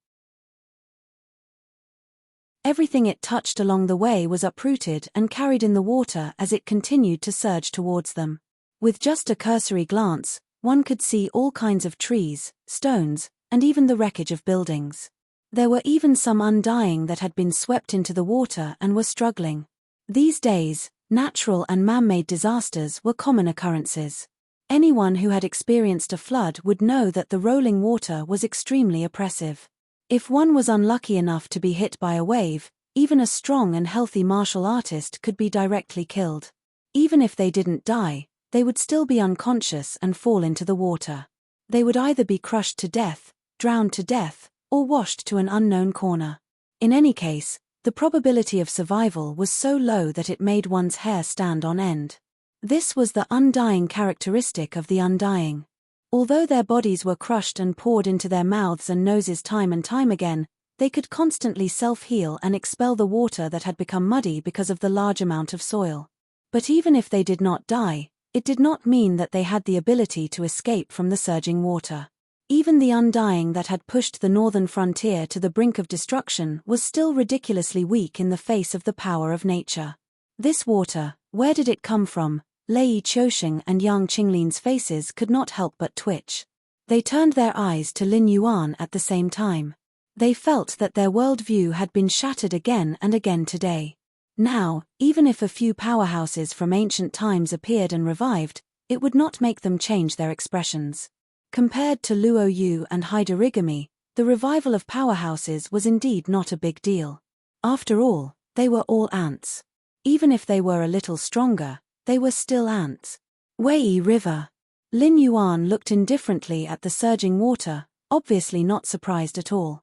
Everything it touched along the way was uprooted and carried in the water as it continued to surge towards them. With just a cursory glance, one could see all kinds of trees, stones, and even the wreckage of buildings. There were even some undying that had been swept into the water and were struggling. These days, natural and man-made disasters were common occurrences. Anyone who had experienced a flood would know that the rolling water was extremely oppressive. If one was unlucky enough to be hit by a wave, even a strong and healthy martial artist could be directly killed. Even if they didn't die, they would still be unconscious and fall into the water. They would either be crushed to death, drowned to death, or washed to an unknown corner. In any case, the probability of survival was so low that it made one's hair stand on end. This was the undying characteristic of the undying. Although their bodies were crushed and poured into their mouths and noses time and time again, they could constantly self-heal and expel the water that had become muddy because of the large amount of soil. But even if they did not die, it did not mean that they had the ability to escape from the surging water. Even the undying that had pushed the northern frontier to the brink of destruction was still ridiculously weak in the face of the power of nature. This water, where did it come from? Lei Qiusheng and Yang Qinglin's faces could not help but twitch. They turned their eyes to Lin Yuan at the same time. They felt that their worldview had been shattered again and again today. Now, even if a few powerhouses from ancient times appeared and revived, it would not make them change their expressions. Compared to Luo Yu and Haidarigami, the revival of powerhouses was indeed not a big deal. After all, they were all ants. Even if they were a little stronger, they were still ants. Wei River. Lin Yuan looked indifferently at the surging water, obviously not surprised at all.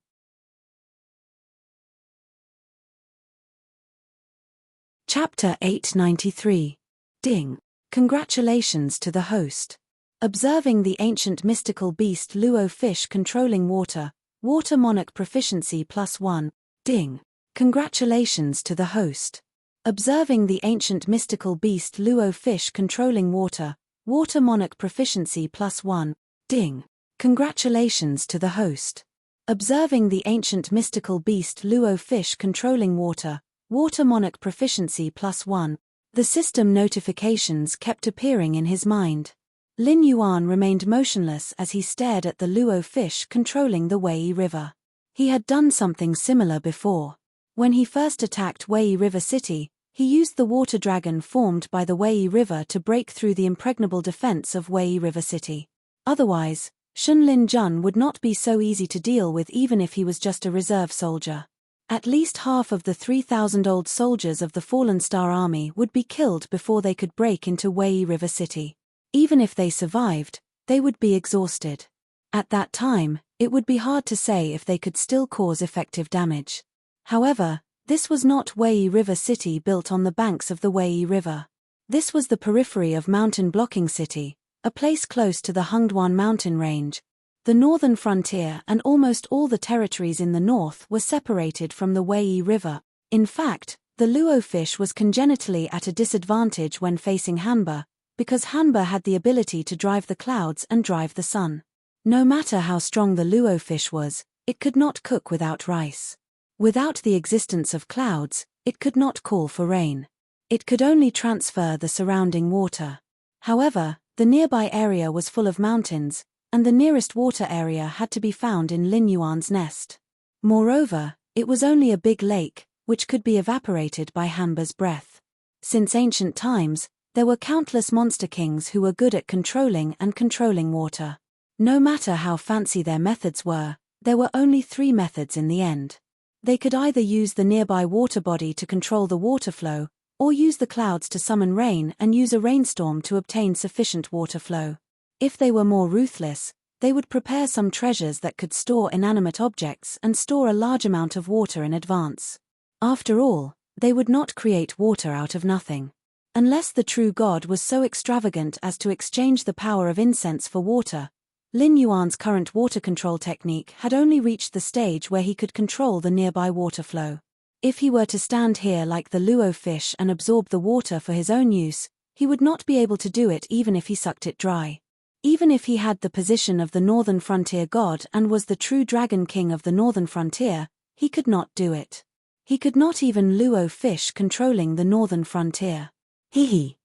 Chapter 893. Ding. Congratulations to the host. Observing the ancient mystical beast Luo fish controlling water, water monarch proficiency +1. Ding. Congratulations to the host. Observing the ancient mystical beast Luo fish controlling water, water monarch proficiency +1. Ding. Congratulations to the host. Observing the ancient mystical beast Luo fish controlling water, water monarch proficiency +1. The system notifications kept appearing in his mind. Lin Yuan remained motionless as he stared at the Luo fish controlling the Wei River. He had done something similar before. When he first attacked Wei River City, he used the water dragon formed by the Wei River to break through the impregnable defense of Wei River City. Otherwise, Shunlin Jun would not be so easy to deal with even if he was just a reserve soldier. At least half of the 3,000-old soldiers of the Fallen Star Army would be killed before they could break into Wei River City. Even if they survived, they would be exhausted. At that time, it would be hard to say if they could still cause effective damage. However, this was not Wei River City built on the banks of the Wei River. This was the periphery of Mountain Blocking City, a place close to the Hungduan mountain range. The northern frontier and almost all the territories in the north were separated from the Wei River. In fact, the Luo fish was congenitally at a disadvantage when facing Hanba, because Hanba had the ability to drive the clouds and drive the sun. No matter how strong the Luo fish was, it could not cook without rice. Without the existence of clouds, it could not call for rain. It could only transfer the surrounding water. However, the nearby area was full of mountains, and the nearest water area had to be found in Lin Yuan's nest. Moreover, it was only a big lake, which could be evaporated by Hanba's breath. Since ancient times, there were countless monster kings who were good at controlling water. No matter how fancy their methods were, there were only 3 methods in the end. They could either use the nearby water body to control the water flow, or use the clouds to summon rain and use a rainstorm to obtain sufficient water flow. If they were more ruthless, they would prepare some treasures that could store inanimate objects and store a large amount of water in advance. After all, they would not create water out of nothing. Unless the true god was so extravagant as to exchange the power of incense for water, Lin Yuan's current water control technique had only reached the stage where he could control the nearby water flow. If he were to stand here like the Luo fish and absorb the water for his own use, he would not be able to do it even if he sucked it dry. Even if he had the position of the Northern Frontier god and was the true Dragon King of the Northern Frontier, he could not do it. He could not even Luo fish controlling the Northern Frontier. Hee.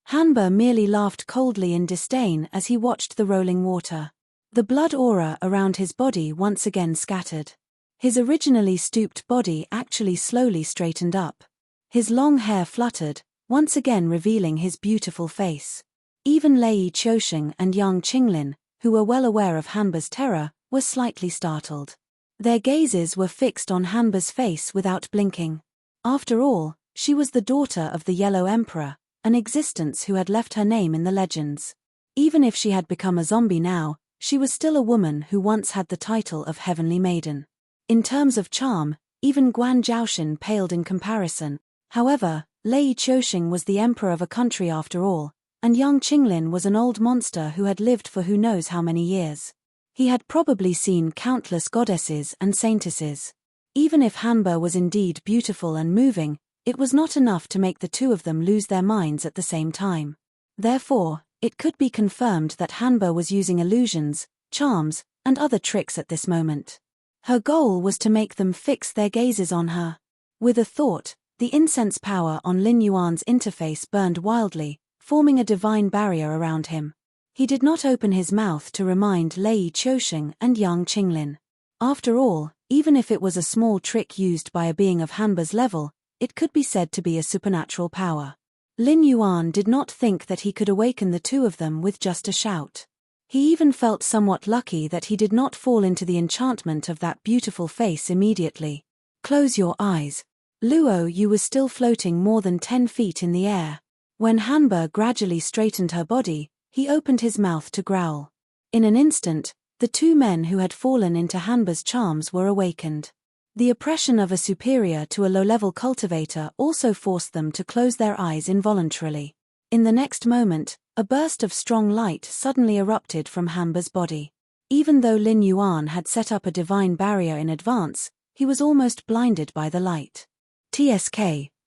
Hanba merely laughed coldly in disdain as he watched the rolling water. The blood aura around his body once again scattered. His originally stooped body actually slowly straightened up. His long hair fluttered, once again revealing his beautiful face. Even Lei Qiusheng and Yang Qinglin, who were well aware of Hanba's terror, were slightly startled. Their gazes were fixed on Hanba's face without blinking. After all, she was the daughter of the Yellow Emperor, an existence who had left her name in the legends. Even if she had become a zombie now, she was still a woman who once had the title of Heavenly Maiden. In terms of charm, even Guan Zhaoxin paled in comparison. However, Lei Qiusheng was the emperor of a country after all, and Yang Qinglin was an old monster who had lived for who knows how many years. He had probably seen countless goddesses and saintesses. Even if Hanba was indeed beautiful and moving, it was not enough to make the two of them lose their minds at the same time. Therefore, it could be confirmed that Hanba was using illusions, charms, and other tricks at this moment. Her goal was to make them fix their gazes on her. With a thought, the incense power on Lin Yuan's interface burned wildly, forming a divine barrier around him. He did not open his mouth to remind Lei Qiusheng and Yang Qinglin. After all, Even if it was a small trick used by a being of Hanba's level, it could be said to be a supernatural power. Lin Yuan did not think that he could awaken the two of them with just a shout. He even felt somewhat lucky that he did not fall into the enchantment of that beautiful face immediately. Close your eyes. Luo Yu was still floating more than 10 feet in the air. When Hanba gradually straightened her body, he opened his mouth to growl. In an instant, the two men who had fallen into Hanba's charms were awakened. The oppression of a superior to a low-level cultivator also forced them to close their eyes involuntarily. In the next moment, a burst of strong light suddenly erupted from Hanba's body. Even though Lin Yuan had set up a divine barrier in advance, he was almost blinded by the light. TSK,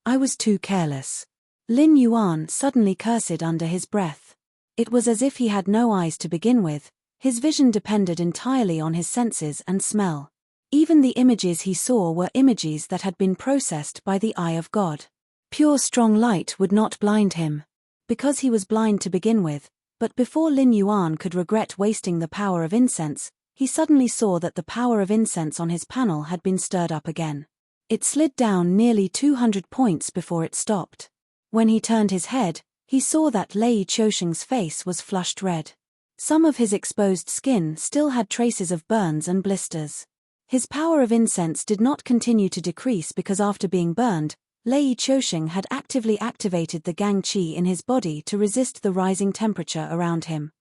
I was too careless. Lin Yuan suddenly cursed under his breath. It was as if he had no eyes to begin with. His vision depended entirely on his senses and smell. Even the images he saw were images that had been processed by the eye of God. Pure strong light would not blind him. Because he was blind to begin with, but before Lin Yuan could regret wasting the power of incense, he suddenly saw that the power of incense on his panel had been stirred up again. It slid down nearly 200 points before it stopped. When he turned his head, he saw that Lei Qiusheng's face was flushed red. Some of his exposed skin still had traces of burns and blisters. His power of incense did not continue to decrease because after being burned, Lei Qiusheng had actively activated the Gang Qi in his body to resist the rising temperature around him.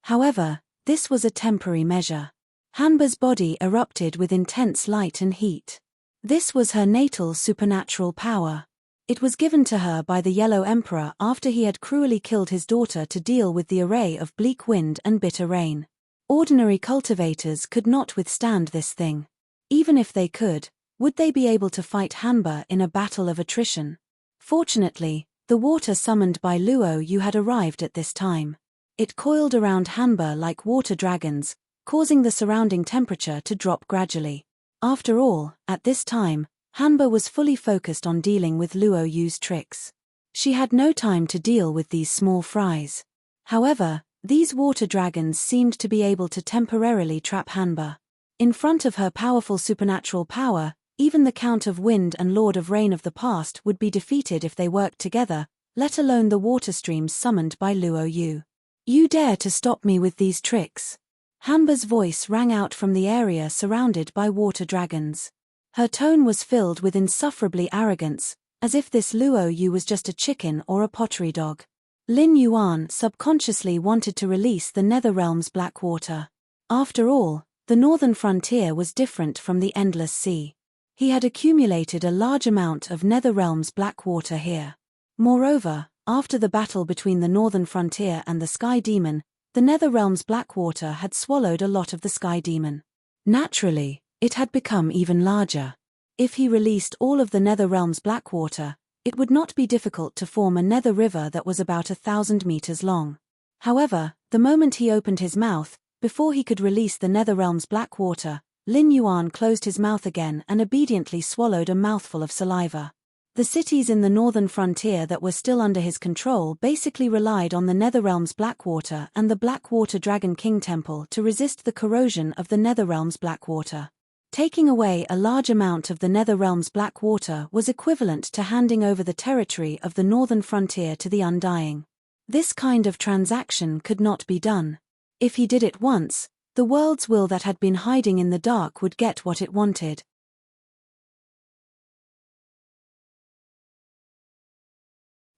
However, this was a temporary measure. Hanba's body erupted with intense light and heat. This was her natal supernatural power. It was given to her by the Yellow Emperor after he had cruelly killed his daughter to deal with the array of bleak wind and bitter rain. Ordinary cultivators could not withstand this thing. Even if they could, would they be able to fight Hanba in a battle of attrition? Fortunately, the water summoned by Luo Yu had arrived at this time. It coiled around Hanba like water dragons, causing the surrounding temperature to drop gradually. After all, at this time, Hanba was fully focused on dealing with Luo Yu's tricks. She had no time to deal with these small fries. However, these water dragons seemed to be able to temporarily trap Hanba. In front of her powerful supernatural power, even the Count of Wind and Lord of Rain of the past would be defeated if they worked together, let alone the water streams summoned by Luo Yu. You dare to stop me with these tricks? Hanba's voice rang out from the area surrounded by water dragons. Her tone was filled with insufferably arrogance, as if this Luo Yu was just a chicken or a pottery dog. Lin Yuan subconsciously wanted to release the Netherrealm's black water. After all, the northern frontier was different from the endless sea. He had accumulated a large amount of Netherrealm's black water here. Moreover, after the battle between the northern frontier and the Sky Demon, the Netherrealm's black water had swallowed a lot of the Sky Demon. Naturally, it had become even larger. If he released all of the Netherrealm's black water, it would not be difficult to form a nether river that was about 1,000 meters long. However, the moment he opened his mouth, before he could release the Netherrealm's black water, Lin Yuan closed his mouth again and obediently swallowed a mouthful of saliva. The cities in the northern frontier that were still under his control basically relied on the Netherrealm's black water and the Black Water Dragon King Temple to resist the corrosion of the Netherrealm's black water. Taking away a large amount of the Netherrealm's black water was equivalent to handing over the territory of the northern frontier to the Undying. This kind of transaction could not be done. If he did it once, the world's will that had been hiding in the dark would get what it wanted.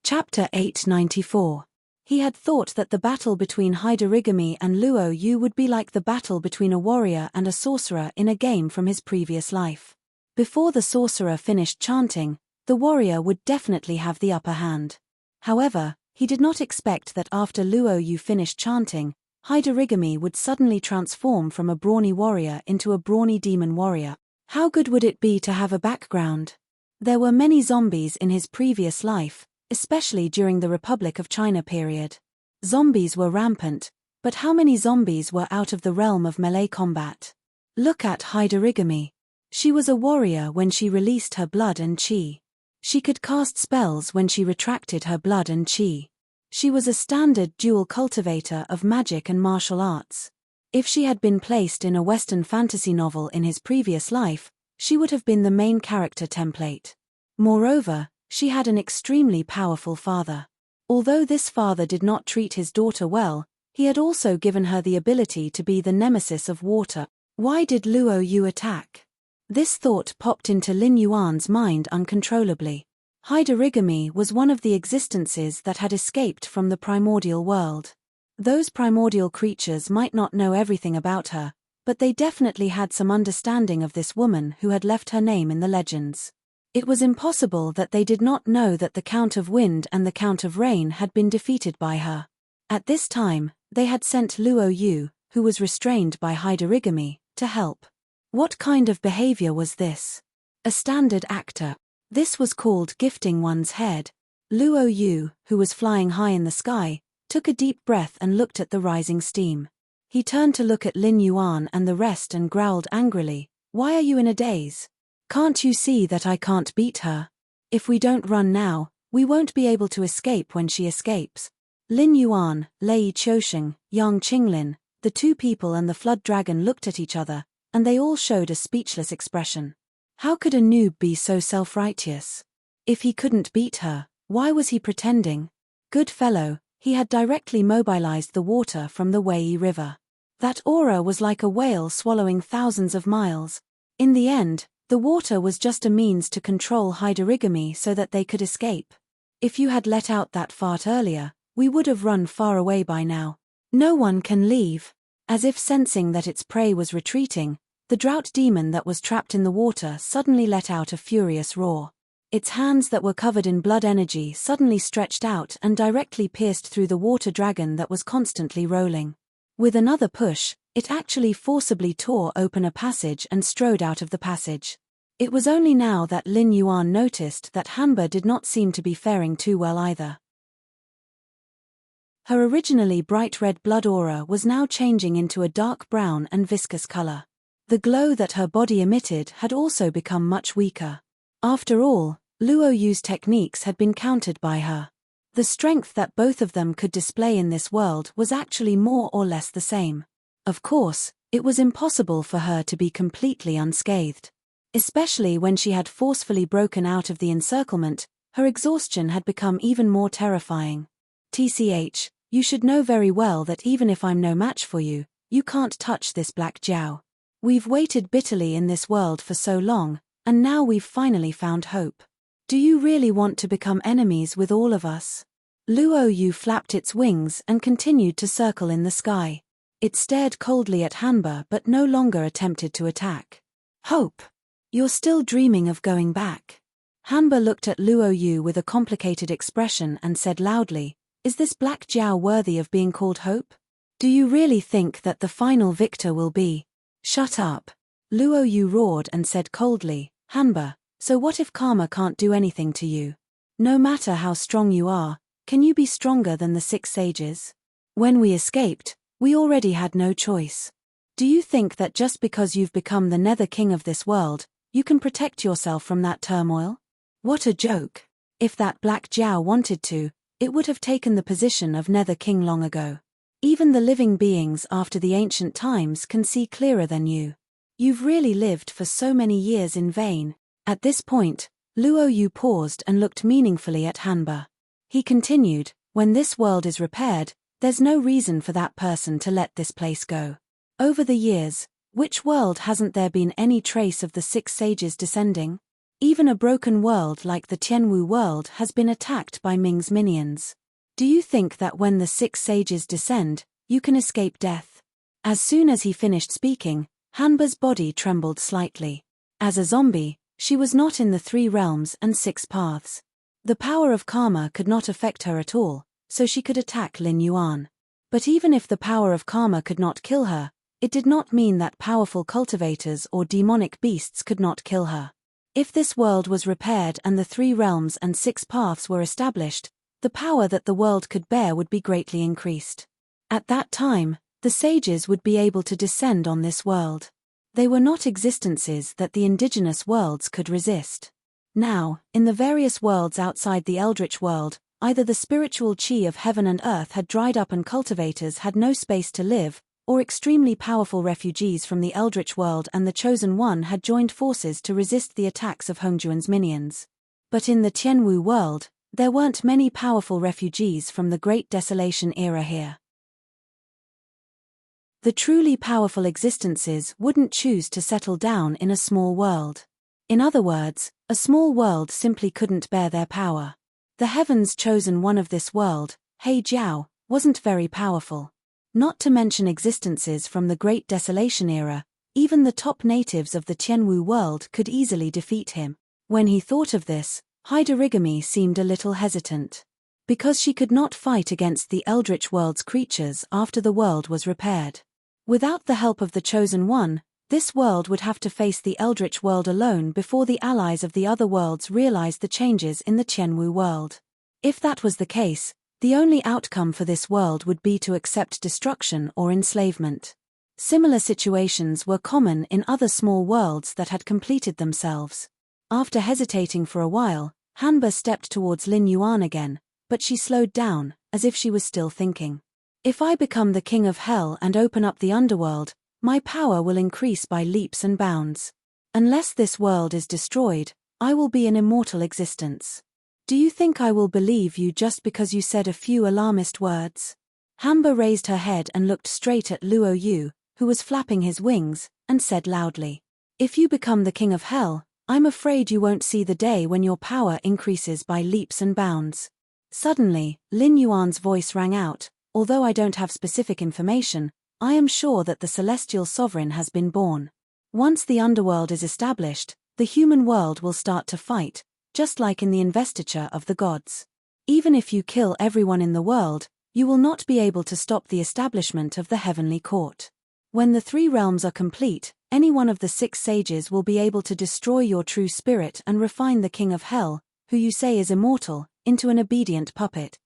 Chapter 894. He had thought that the battle between Haidarigami and Luo Yu would be like the battle between a warrior and a sorcerer in a game from his previous life. Before the sorcerer finished chanting, the warrior would definitely have the upper hand. However, he did not expect that after Luo Yu finished chanting, Haidarigami would suddenly transform from a brawny warrior into a brawny demon warrior. How good would it be to have a background? There were many zombies in his previous life, especially during the Republic of China period. Zombies were rampant, but how many zombies were out of the realm of melee combat? Look at Haidarigami. She was a warrior when she released her blood and chi. She could cast spells when she retracted her blood and chi. She was a standard dual cultivator of magic and martial arts. If she had been placed in a Western fantasy novel in his previous life, she would have been the main character template. Moreover, she had an extremely powerful father. Although this father did not treat his daughter well, he had also given her the ability to be the nemesis of water. Why did Luo Yu attack? This thought popped into Lin Yuan's mind uncontrollably. Haidarigami was one of the existences that had escaped from the primordial world. Those primordial creatures might not know everything about her, but they definitely had some understanding of this woman who had left her name in the legends. It was impossible that they did not know that the Count of Wind and the Count of Rain had been defeated by her. At this time, they had sent Luo Yu, who was restrained by Haidarigami, to help. What kind of behavior was this? A standard actor. This was called gifting one's head. Luo Yu, who was flying high in the sky, took a deep breath and looked at the rising steam. He turned to look at Lin Yuan and the rest and growled angrily, "Why are you in a daze? Can't you see that I can't beat her? If we don't run now, we won't be able to escape when she escapes." Lin Yuan, Lei Qiusheng, Yang Qinglin, the two people and the flood dragon looked at each other, and they all showed a speechless expression. How could a noob be so self-righteous? If he couldn't beat her, why was he pretending? Good fellow, he had directly mobilized the water from the Wei River. That aura was like a whale swallowing thousands of miles. In the end, the water was just a means to control Haidarigami so that they could escape. If you had let out that fart earlier, we would have run far away by now. No one can leave. As if sensing that its prey was retreating, the drought demon that was trapped in the water suddenly let out a furious roar. Its hands that were covered in blood energy suddenly stretched out and directly pierced through the water dragon that was constantly rolling. With another push, it actually forcibly tore open a passage and strode out of the passage. It was only now that Lin Yuan noticed that Hanba did not seem to be faring too well either. Her originally bright red blood aura was now changing into a dark brown and viscous color. The glow that her body emitted had also become much weaker. After all, Luo Yu's techniques had been countered by her. The strength that both of them could display in this world was actually more or less the same. Of course, it was impossible for her to be completely unscathed. Especially when she had forcefully broken out of the encirclement, her exhaustion had become even more terrifying. TCH, you should know very well that even if I'm no match for you, you can't touch this black Jiao. We've waited bitterly in this world for so long, and now we've finally found hope. Do you really want to become enemies with all of us? Luo Yu flapped its wings and continued to circle in the sky. It stared coldly at Hanba but no longer attempted to attack. Hope! You're still dreaming of going back. Hanba looked at Luo Yu with a complicated expression and said loudly, "Is this black Jiao worthy of being called hope? Do you really think that the final victor will be?" "Shut up." Luo Yu roared and said coldly, "Hanba, so what if karma can't do anything to you? No matter how strong you are, can you be stronger than the 6 sages? When we escaped, we already had no choice. Do you think that just because you've become the Nether King of this world, you can protect yourself from that turmoil? What a joke. If that black Jiao wanted to, it would have taken the position of Nether King long ago. Even the living beings after the ancient times can see clearer than you. You've really lived for so many years in vain." At this point, Luo Yu paused and looked meaningfully at Hanba. He continued, "When this world is repaired, there's no reason for that person to let this place go. Over the years, which world hasn't there been any trace of the 6 sages descending? Even a broken world like the Tianwu world has been attacked by Ming's minions. Do you think that when the 6 sages descend, you can escape death?" As soon as he finished speaking, Hanba's body trembled slightly. As a zombie, she was not in the 3 realms and 6 paths. The power of karma could not affect her at all, so she could attack Lin Yuan. But even if the power of karma could not kill her, it did not mean that powerful cultivators or demonic beasts could not kill her. If this world was repaired and the 3 realms and 6 paths were established, the power that the world could bear would be greatly increased. At that time, the sages would be able to descend on this world. They were not existences that the indigenous worlds could resist. Now, in the various worlds outside the Eldritch world, either the spiritual chi of heaven and earth had dried up and cultivators had no space to live, or extremely powerful refugees from the Eldritch world, and the Chosen One had joined forces to resist the attacks of Hongjuan's minions. But in the Tianwu world, there weren't many powerful refugees from the Great Desolation era here. The truly powerful existences wouldn't choose to settle down in a small world. In other words, a small world simply couldn't bear their power. The Heaven's Chosen One of this world, He Jiao, wasn't very powerful. Not to mention existences from the Great Desolation era, even the top natives of the Tianwu world could easily defeat him. When he thought of this, Haidarigami seemed a little hesitant. Because she could not fight against the Eldritch world's creatures after the world was repaired. Without the help of the Chosen One, this world would have to face the Eldritch world alone before the allies of the other worlds realized the changes in the Tianwu world. If that was the case, the only outcome for this world would be to accept destruction or enslavement. Similar situations were common in other small worlds that had completed themselves. After hesitating for a while, Hanba stepped towards Lin Yuan again, but she slowed down, as if she was still thinking. If I become the king of hell and open up the underworld, my power will increase by leaps and bounds. Unless this world is destroyed, I will be an immortal existence. Do you think I will believe you just because you said a few alarmist words? Hanba raised her head and looked straight at Luo Yu, who was flapping his wings, and said loudly, "If you become the king of hell, I'm afraid you won't see the day when your power increases by leaps and bounds." Suddenly, Lin Yuan's voice rang out, "Although I don't have specific information, I am sure that the celestial sovereign has been born. Once the underworld is established, the human world will start to fight, just like in the investiture of the gods. Even if you kill everyone in the world, you will not be able to stop the establishment of the heavenly court. When the 3 realms are complete, any one of the 6 sages will be able to destroy your true spirit and refine the king of hell, who you say is immortal, into an obedient puppet."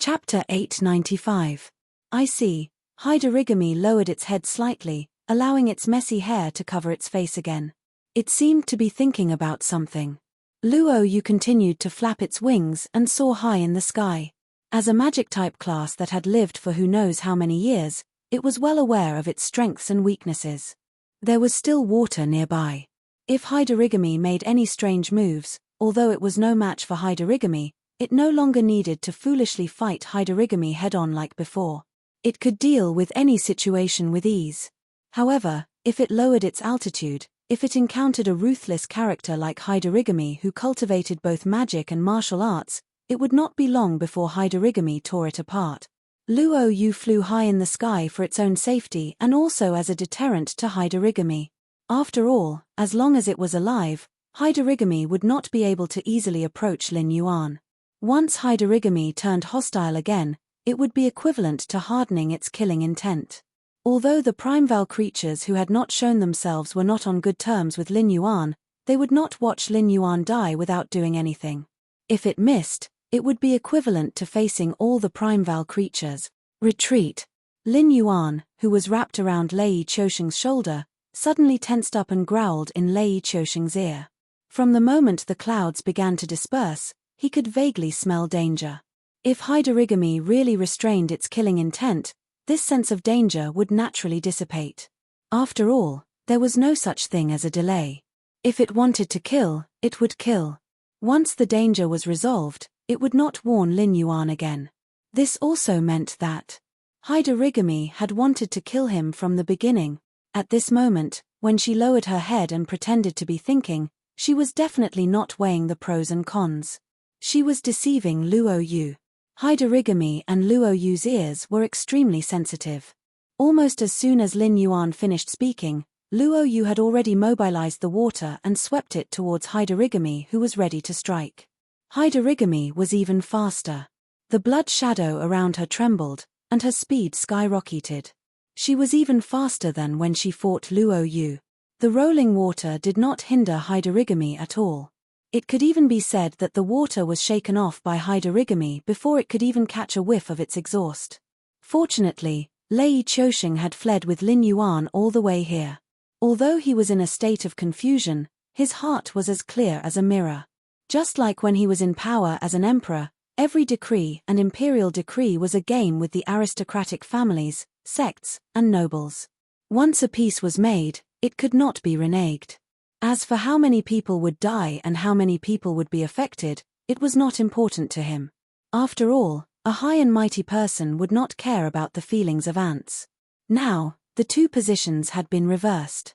Chapter 895. I see. Haidarigami lowered its head slightly, allowing its messy hair to cover its face again. It seemed to be thinking about something. Luo Yu continued to flap its wings and soar high in the sky. As a magic-type class that had lived for who knows how many years, it was well aware of its strengths and weaknesses. There was still water nearby. If Haidarigami made any strange moves, although it was no match for Haidarigami, it no longer needed to foolishly fight Haidarigami head-on like before. It could deal with any situation with ease. However, if it lowered its altitude, if it encountered a ruthless character like Haidarigami who cultivated both magic and martial arts, it would not be long before Haidarigami tore it apart. Luo Yu flew high in the sky for its own safety and also as a deterrent to Haidarigami. After all, as long as it was alive, Haidarigami would not be able to easily approach Lin Yuan. Once Haidarigami turned hostile again, it would be equivalent to hardening its killing intent. Although the Primeval creatures who had not shown themselves were not on good terms with Lin Yuan, they would not watch Lin Yuan die without doing anything. If it missed, it would be equivalent to facing all the Primeval creatures. Retreat. Lin Yuan, who was wrapped around Lei Qiusheng's shoulder, suddenly tensed up and growled in Lei Qiusheng's ear. From the moment the clouds began to disperse, he could vaguely smell danger. If Haidarigami really restrained its killing intent, this sense of danger would naturally dissipate. After all, there was no such thing as a delay. If it wanted to kill, it would kill. Once the danger was resolved, it would not warn Lin Yuan again. This also meant that Haidarigami had wanted to kill him from the beginning. At this moment, when she lowered her head and pretended to be thinking, she was definitely not weighing the pros and cons. She was deceiving Luo Yu. Haidarigami and Luo Yu's ears were extremely sensitive. Almost as soon as Lin Yuan finished speaking, Luo Yu had already mobilized the water and swept it towards Haidarigami, who was ready to strike. Haidarigami was even faster. The blood shadow around her trembled, and her speed skyrocketed. She was even faster than when she fought Luo Yu. The rolling water did not hinder Haidarigami at all. It could even be said that the water was shaken off by Haidarigami before it could even catch a whiff of its exhaust. Fortunately, Lei Qiusheng had fled with Lin Yuan all the way here. Although he was in a state of confusion, his heart was as clear as a mirror. Just like when he was in power as an emperor, Every decree and imperial decree was a game with the aristocratic families, sects, and nobles. Once a peace was made, it could not be reneged. As for how many people would die and how many people would be affected, it was not important to him. After all, a high and mighty person would not care about the feelings of ants. Now, the two positions had been reversed.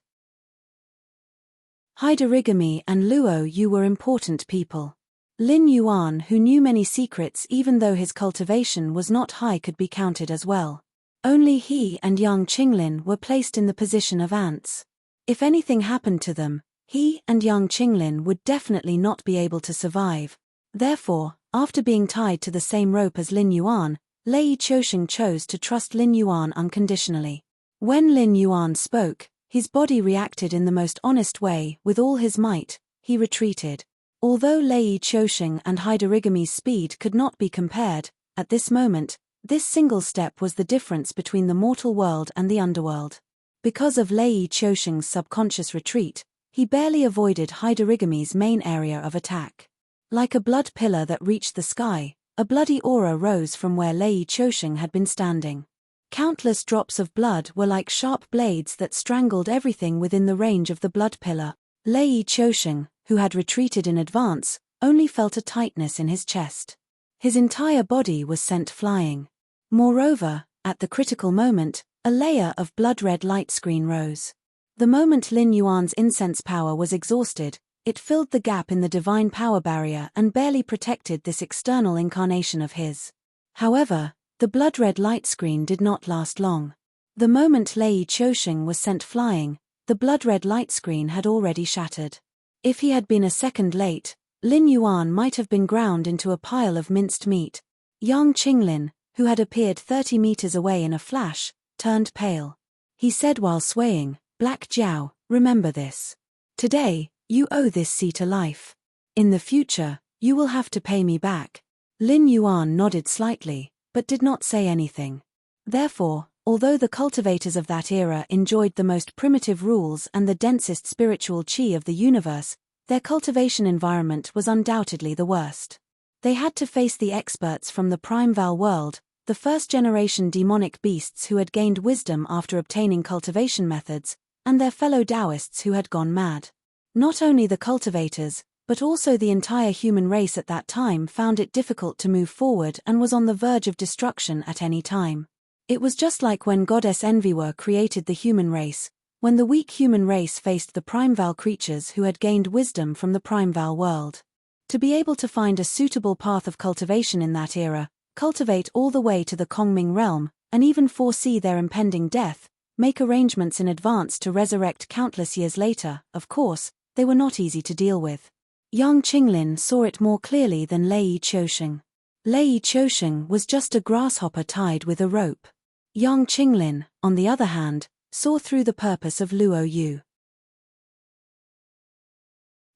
Haidarigami and Luo Yu were important people. Lin Yuan, who knew many secrets even though his cultivation was not high, could be counted as well. Only he and young Qinglin were placed in the position of ants. If anything happened to them, he and young Qinglin would definitely not be able to survive. Therefore, after being tied to the same rope as Lin Yuan, Lei Qiusheng chose to trust Lin Yuan unconditionally. When Lin Yuan spoke, his body reacted in the most honest way. With all his might, he retreated. Although Lei Qiusheng and Haidarigami's speed could not be compared, at this moment, this single step was the difference between the mortal world and the underworld. Because of Lei Qiusheng's subconscious retreat, he barely avoided Haidarigami's main area of attack. Like a blood pillar that reached the sky, a bloody aura rose from where Lei Qiusheng had been standing. Countless drops of blood were like sharp blades that strangled everything within the range of the blood pillar. Lei Qiusheng, who had retreated in advance, only felt a tightness in his chest. His entire body was sent flying. Moreover, at the critical moment, a layer of blood-red light screen rose. The moment Lin Yuan's incense power was exhausted, it filled the gap in the divine power barrier and barely protected this external incarnation of his. However, the blood-red light screen did not last long. The moment Lei Qiusheng was sent flying, the blood-red light screen had already shattered. If he had been a second late, Lin Yuan might have been ground into a pile of minced meat. Young Qinglin, who had appeared 30 meters away in a flash, turned pale. He said while swaying, "Black Jiao, remember this. Today, you owe this sea to life. In the future, you will have to pay me back." Lin Yuan nodded slightly, but did not say anything. Therefore, although the cultivators of that era enjoyed the most primitive rules and the densest spiritual qi of the universe, their cultivation environment was undoubtedly the worst. They had to face the experts from the Primeval world, the first-generation demonic beasts who had gained wisdom after obtaining cultivation methods, and their fellow Taoists who had gone mad. Not only the cultivators, but also the entire human race at that time found it difficult to move forward and was on the verge of destruction at any time. It was just like when Goddess Enviwa created the human race, when the weak human race faced the Primeval creatures who had gained wisdom from the Primeval world. To be able to find a suitable path of cultivation in that era, cultivate all the way to the Kongming realm, and even foresee their impending death, make arrangements in advance to resurrect countless years later, of course, they were not easy to deal with. Young Qinglin saw it more clearly than Lei Qiusheng. Lei Qiusheng was just a grasshopper tied with a rope. Young Qinglin, on the other hand, saw through the purpose of Luo Yu.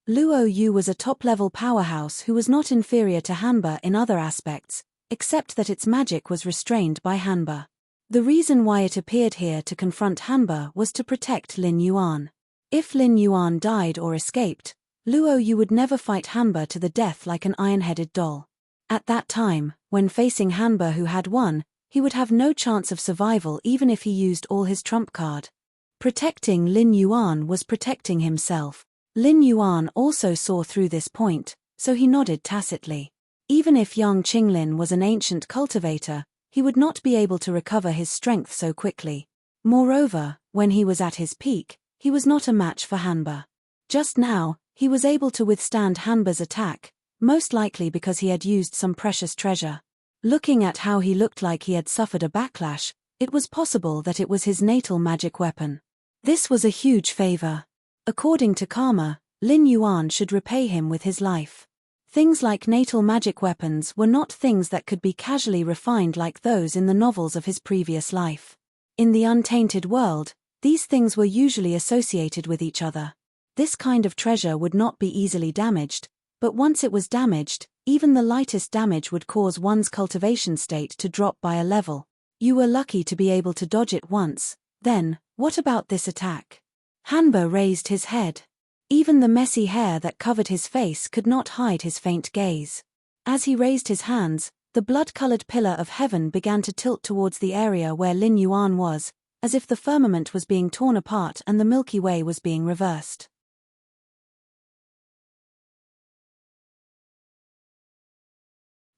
Luo Yu was a top-level powerhouse who was not inferior to Hanba in other aspects, except that its magic was restrained by Hanba. The reason why it appeared here to confront Hanba was to protect Lin Yuan. If Lin Yuan died or escaped, Luo Yu would never fight Hanba to the death like an iron-headed doll. At that time, when facing Hanba who had won, he would have no chance of survival even if he used all his trump card. Protecting Lin Yuan was protecting himself. Lin Yuan also saw through this point, so he nodded tacitly. Even if young Qinglin was an ancient cultivator, he would not be able to recover his strength so quickly. Moreover, when he was at his peak, he was not a match for Hanba. Just now, he was able to withstand Hanba's attack, most likely because he had used some precious treasure. Looking at how he looked like he had suffered a backlash, it was possible that it was his natal magic weapon. This was a huge favor. According to karma, Lin Yuan should repay him with his life. Things like natal magic weapons were not things that could be casually refined like those in the novels of his previous life. In the untainted world, these things were usually associated with each other. This kind of treasure would not be easily damaged, but once it was damaged, even the lightest damage would cause one's cultivation state to drop by a level. You were lucky to be able to dodge it once. Then, what about this attack? Hanba raised his head. Even the messy hair that covered his face could not hide his faint gaze. As he raised his hands, the blood-colored pillar of heaven began to tilt towards the area where Lin Yuan was, as if the firmament was being torn apart and the Milky Way was being reversed.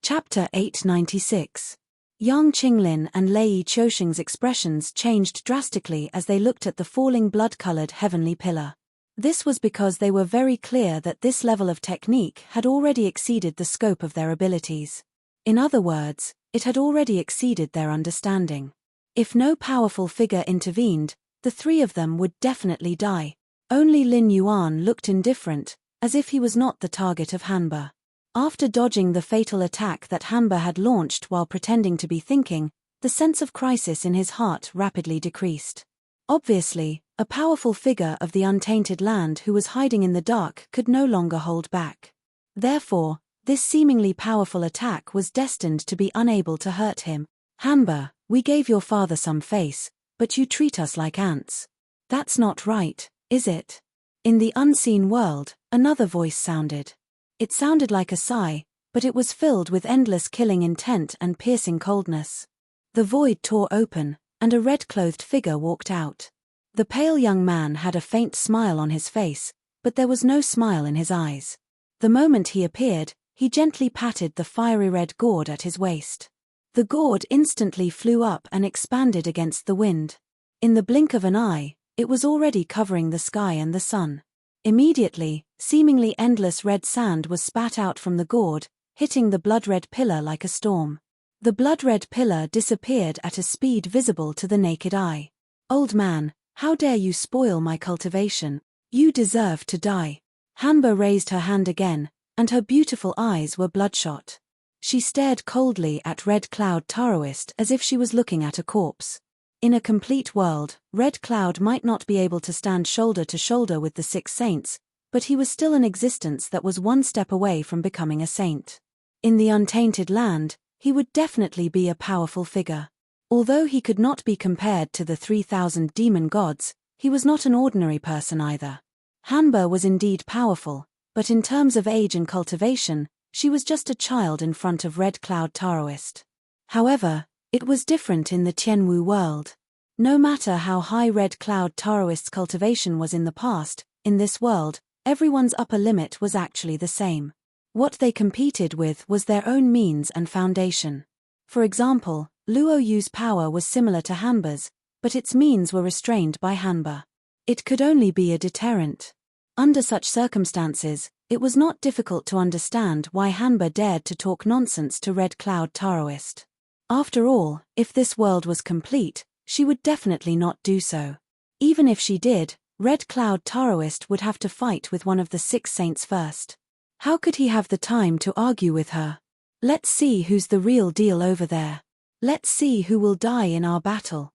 Chapter 896. Yang Qinglin and Lei Qiusheng's expressions changed drastically as they looked at the falling blood-colored heavenly pillar. This was because they were very clear that this level of technique had already exceeded the scope of their abilities. In other words, it had already exceeded their understanding. If no powerful figure intervened, the three of them would definitely die. Only Lin Yuan looked indifferent, as if he was not the target of Hanba. After dodging the fatal attack that Hanba had launched while pretending to be thinking, the sense of crisis in his heart rapidly decreased. Obviously, a powerful figure of the untainted land who was hiding in the dark could no longer hold back. Therefore, this seemingly powerful attack was destined to be unable to hurt him. Hanba, we gave your father some face, but you treat us like ants. That's not right, is it? In the unseen world, another voice sounded. It sounded like a sigh, but it was filled with endless killing intent and piercing coldness. The void tore open, and a red-clothed figure walked out. The pale young man had a faint smile on his face, but there was no smile in his eyes. The moment he appeared, he gently patted the fiery red gourd at his waist. The gourd instantly flew up and expanded against the wind. In the blink of an eye, it was already covering the sky and the sun. Immediately, seemingly endless red sand was spat out from the gourd, hitting the blood-red pillar like a storm. The blood-red pillar disappeared at a speed visible to the naked eye. Old man, how dare you spoil my cultivation? You deserve to die. Hanba raised her hand again, and her beautiful eyes were bloodshot. She stared coldly at Red Cloud Taoist as if she was looking at a corpse. In a complete world, Red Cloud might not be able to stand shoulder to shoulder with the six saints, but he was still an existence that was one step away from becoming a saint. In the untainted land, he would definitely be a powerful figure. Although he could not be compared to the 3,000 demon gods, he was not an ordinary person either. Hanba was indeed powerful, but in terms of age and cultivation, she was just a child in front of Red Cloud Taoist. However, it was different in the Tianwu world. No matter how high Red Cloud Taoist's cultivation was in the past, in this world, everyone's upper limit was actually the same. What they competed with was their own means and foundation. For example, Luo Yu's power was similar to Hanba's, but its means were restrained by Hanba. It could only be a deterrent. Under such circumstances, it was not difficult to understand why Hanba dared to talk nonsense to Red Cloud Taoist. After all, if this world was complete, she would definitely not do so. Even if she did, Red Cloud Taoist would have to fight with one of the six saints first. How could he have the time to argue with her? Let's see who's the real deal over there. Let's see who will die in our battle.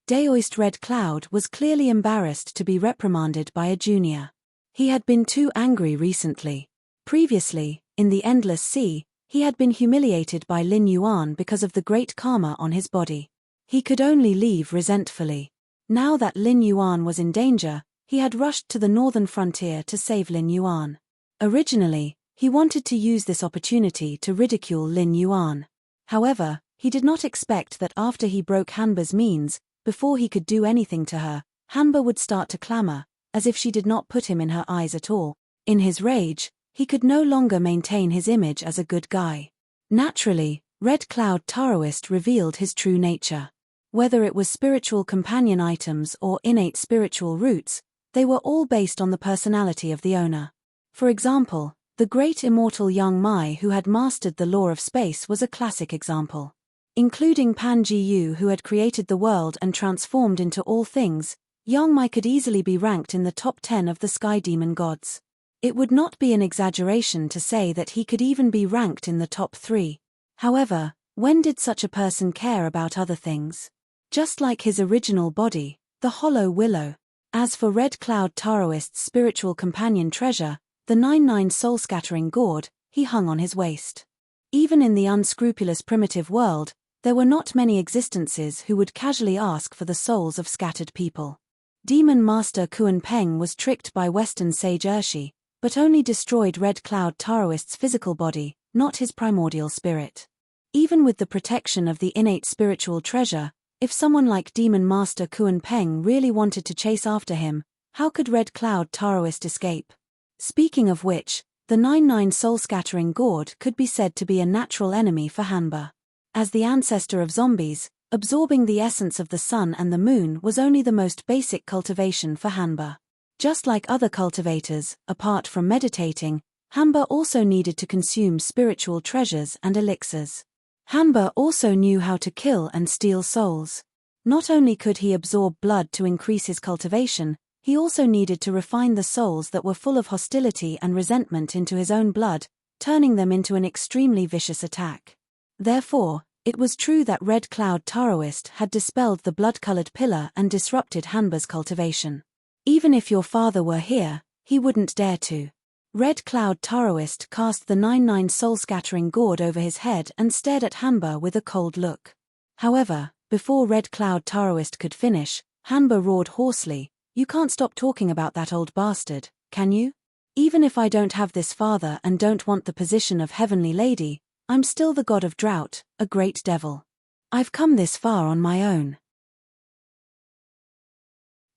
Daoist Red Cloud was clearly embarrassed to be reprimanded by a junior. He had been too angry recently. Previously, in the Endless Sea, he had been humiliated by Lin Yuan because of the great karma on his body. He could only leave resentfully. Now that Lin Yuan was in danger, he had rushed to the northern frontier to save Lin Yuan. Originally, he wanted to use this opportunity to ridicule Lin Yuan. However, he did not expect that after he broke Hanba's means, before he could do anything to her, Hanba would start to clamor, as if she did not put him in her eyes at all. In his rage, he could no longer maintain his image as a good guy. Naturally, Red Cloud Taoist revealed his true nature. Whether it was spiritual companion items or innate spiritual roots, they were all based on the personality of the owner. For example, the great immortal Yang Mai who had mastered the law of space was a classic example. Including Pan Jiyu who had created the world and transformed into all things, Yang Mai could easily be ranked in the top 10 of the sky demon gods. It would not be an exaggeration to say that he could even be ranked in the top 3. However, when did such a person care about other things? Just like his original body, the hollow willow. As for Red Cloud Taoist's spiritual companion treasure, the 99 soul-scattering gourd, he hung on his waist. Even in the unscrupulous primitive world, there were not many existences who would casually ask for the souls of scattered people. Demon Master Kuan Peng was tricked by Western sage Urshi, but only destroyed Red Cloud Taoist's physical body, not his primordial spirit. Even with the protection of the innate spiritual treasure, if someone like Demon Master Kuan Peng really wanted to chase after him, how could Red Cloud Taoist escape? Speaking of which, the 99 soul-scattering gourd could be said to be a natural enemy for Hanba. As the ancestor of zombies, absorbing the essence of the sun and the moon was only the most basic cultivation for Hanba. Just like other cultivators, apart from meditating, Hanba also needed to consume spiritual treasures and elixirs. Hanba also knew how to kill and steal souls. Not only could he absorb blood to increase his cultivation, he also needed to refine the souls that were full of hostility and resentment into his own blood, turning them into an extremely vicious attack. Therefore, it was true that Red Cloud Taoist had dispelled the blood-colored pillar and disrupted Hanba's cultivation. Even if your father were here, he wouldn't dare to. Red Cloud Taoist cast the 99 soul-scattering gourd over his head and stared at Hanba with a cold look. However, before Red Cloud Taoist could finish, Hanba roared hoarsely, "You can't stop talking about that old bastard, can you? Even if I don't have this father and don't want the position of Heavenly Lady, I'm still the god of drought, a great devil. I've come this far on my own.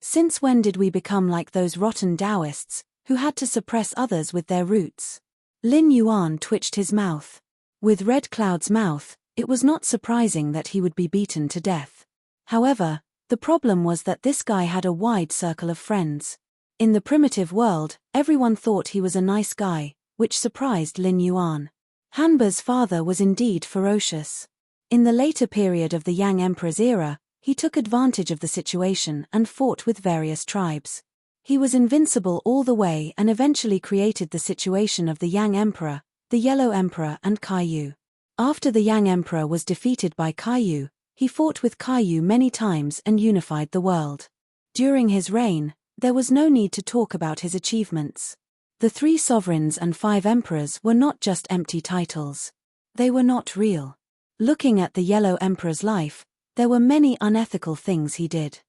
Since when did we become like those rotten Taoists, who had to suppress others with their roots?" Lin Yuan twitched his mouth. With Red Cloud's mouth, it was not surprising that he would be beaten to death. However, the problem was that this guy had a wide circle of friends. In the primitive world, everyone thought he was a nice guy, which surprised Lin Yuan. Hanba's father was indeed ferocious. In the later period of the Yang Emperor's era, he took advantage of the situation and fought with various tribes. He was invincible all the way and eventually created the situation of the Yang Emperor, the Yellow Emperor and Kaiyu. After the Yang Emperor was defeated by Kaiyu, he fought with Kaiyu many times and unified the world. During his reign, there was no need to talk about his achievements. The 3 sovereigns and 5 emperors were not just empty titles. They were not real. Looking at the Yellow Emperor's life, there were many unethical things he did.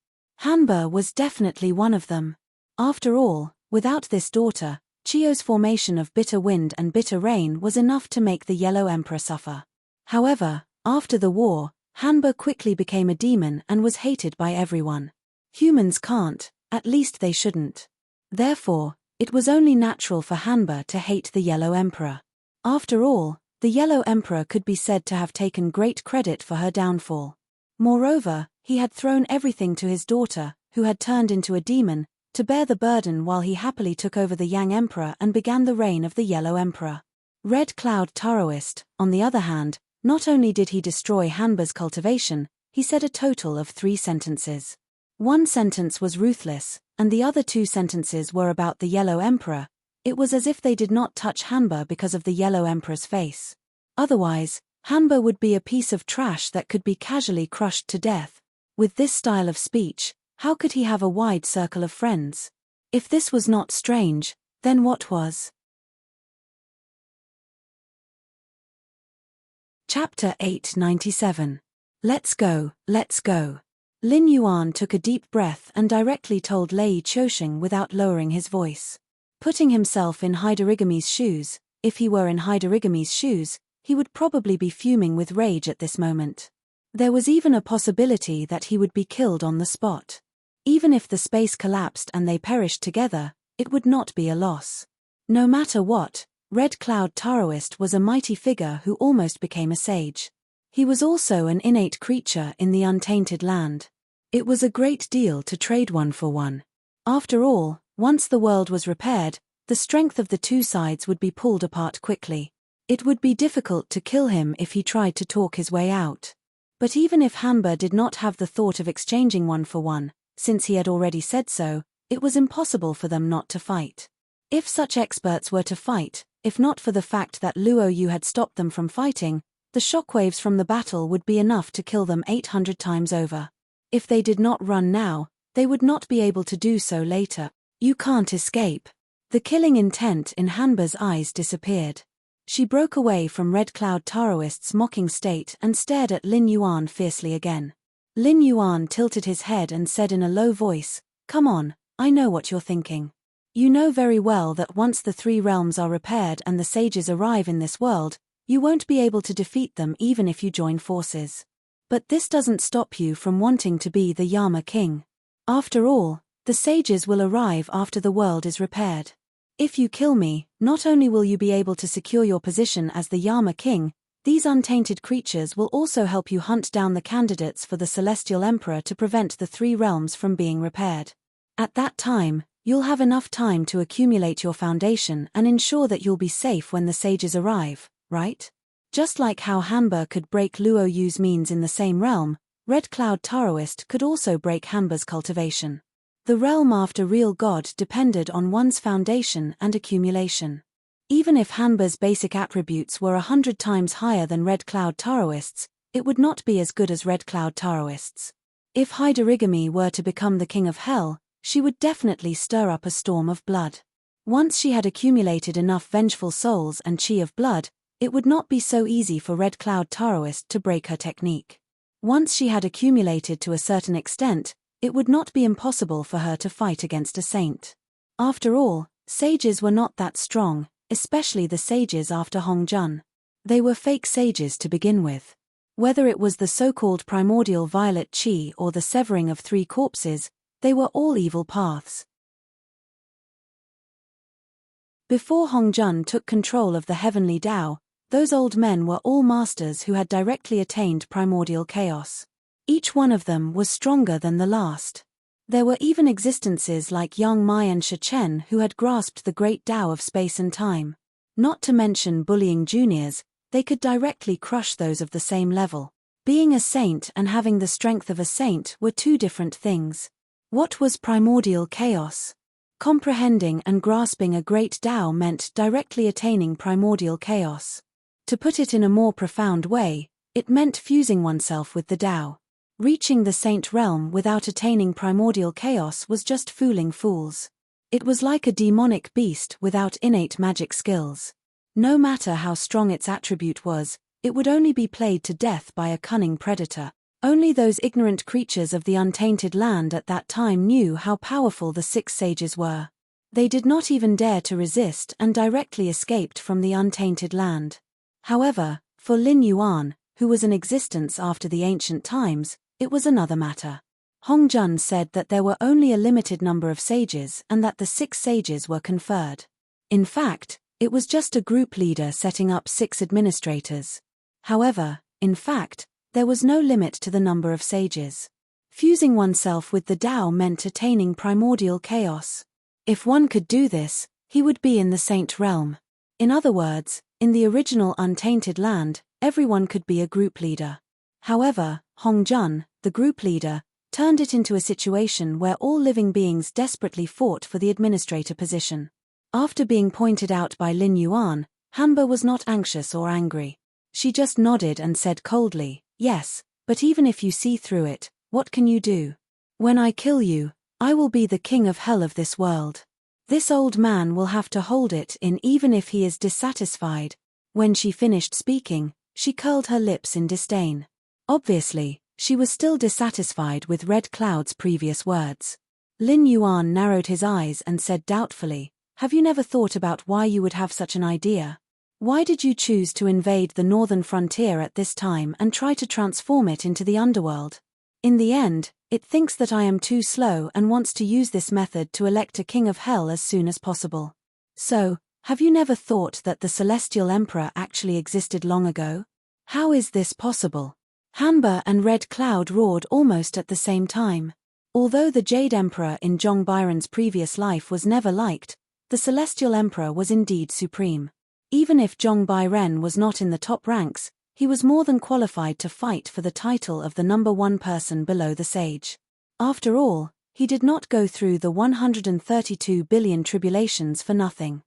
Hanba was definitely one of them. After all, without this daughter, Chio's formation of bitter wind and bitter rain was enough to make the Yellow Emperor suffer. However, after the war, Hanba quickly became a demon and was hated by everyone. Humans can't, at least they shouldn't. Therefore, it was only natural for Hanba to hate the Yellow Emperor. After all, the Yellow Emperor could be said to have taken great credit for her downfall. Moreover, he had thrown everything to his daughter, who had turned into a demon, to bear the burden while he happily took over the Yang Emperor and began the reign of the Yellow Emperor. Red Cloud Taoist, on the other hand, not only did he destroy Hanba's cultivation, he said a total of 3 sentences. One sentence was ruthless, and the other 2 sentences were about the Yellow Emperor. It was as if they did not touch Hanba because of the Yellow Emperor's face. Otherwise, Hanba would be a piece of trash that could be casually crushed to death. With this style of speech, how could he have a wide circle of friends? If this was not strange, then what was? Chapter 897. Let's go, let's go. Lin Yuan took a deep breath and directly told Lei Qiusheng without lowering his voice. Putting himself in Haidarigami's shoes, if he were in Haidarigami's shoes, he would probably be fuming with rage at this moment. There was even a possibility that he would be killed on the spot. Even if the space collapsed and they perished together, it would not be a loss. No matter what, Red Cloud Taoist was a mighty figure who almost became a sage. He was also an innate creature in the untainted land. It was a great deal to trade one for one. After all, once the world was repaired, the strength of the 2 sides would be pulled apart quickly. It would be difficult to kill him if he tried to talk his way out. But even if Hanba did not have the thought of exchanging one for one, since he had already said so, it was impossible for them not to fight. If such experts were to fight, if not for the fact that Luo Yu had stopped them from fighting, the shockwaves from the battle would be enough to kill them 800 times over. If they did not run now, they would not be able to do so later. You can't escape. The killing intent in Hanba's eyes disappeared. She broke away from Red Cloud Taoist's mocking state and stared at Lin Yuan fiercely again. Lin Yuan tilted his head and said in a low voice, "Come on, I know what you're thinking. You know very well that once the three realms are repaired and the sages arrive in this world, you won't be able to defeat them even if you join forces. But this doesn't stop you from wanting to be the Yama king. After all, the sages will arrive after the world is repaired. If you kill me, not only will you be able to secure your position as the Yama king, these untainted creatures will also help you hunt down the candidates for the Celestial Emperor to prevent the three realms from being repaired. At that time, you'll have enough time to accumulate your foundation and ensure that you'll be safe when the sages arrive, right? Just like how Hanba could break Luo Yu's means in the same realm, Red Cloud Taoist could also break Hanba's cultivation. The realm after real God depended on one's foundation and accumulation. Even if Hanba's basic attributes were 100 times higher than Red Cloud Taoist's, it would not be as good as Red Cloud Taoist's. If Haidarigami were to become the king of hell, she would definitely stir up a storm of blood. Once she had accumulated enough vengeful souls and chi of blood, it would not be so easy for Red Cloud Taoist to break her technique. Once she had accumulated to a certain extent, it would not be impossible for her to fight against a saint. After all, sages were not that strong, especially the sages after Hongjun. They were fake sages to begin with. Whether it was the so-called primordial violet chi or the severing of three corpses, they were all evil paths. Before Hongjun took control of the heavenly Tao, those old men were all masters who had directly attained primordial chaos. Each one of them was stronger than the last. There were even existences like Yang Mai and Shichen who had grasped the great Tao of space and time. Not to mention bullying juniors, they could directly crush those of the same level. Being a saint and having the strength of a saint were two different things. What was primordial chaos? Comprehending and grasping a great Tao meant directly attaining primordial chaos. To put it in a more profound way, it meant fusing oneself with the Tao. Reaching the saint realm without attaining primordial chaos was just fooling fools. It was like a demonic beast without innate magic skills. No matter how strong its attribute was, it would only be played to death by a cunning predator. Only those ignorant creatures of the untainted land at that time knew how powerful the six sages were. They did not even dare to resist and directly escaped from the untainted land. However, for Lin Yuan, who was in existence after the ancient times, it was another matter. Hongjun said that there were only a limited number of sages and that the six sages were conferred. In fact, it was just a group leader setting up 6 administrators. However, in fact, there was no limit to the number of sages. Fusing oneself with the Tao meant attaining primordial chaos. If one could do this, he would be in the saint realm. In other words, in the original untainted land, everyone could be a group leader. However, Hongjun, the group leader, turned it into a situation where all living beings desperately fought for the administrator position. After being pointed out by Lin Yuan, Hanba was not anxious or angry. She just nodded and said coldly, "Yes, but even if you see through it, what can you do? When I kill you, I will be the king of hell of this world. This old man will have to hold it in even if he is dissatisfied." When she finished speaking, she curled her lips in disdain. Obviously, she was still dissatisfied with Red Cloud's previous words. Lin Yuan narrowed his eyes and said doubtfully, "Have you never thought about why you would have such an idea? Why did you choose to invade the northern frontier at this time and try to transform it into the underworld? In the end, it thinks that I am too slow and wants to use this method to elect a king of hell as soon as possible. So, have you never thought that the Celestial Emperor actually existed long ago? How is this possible?" Hanba and Red Cloud roared almost at the same time. Although the Jade Emperor in Zhong Byron's previous life was never liked, the Celestial Emperor was indeed supreme. Even if Zhong Byron was not in the top ranks, he was more than qualified to fight for the title of the number one person below the sage. After all, he did not go through the 132 billion tribulations for nothing.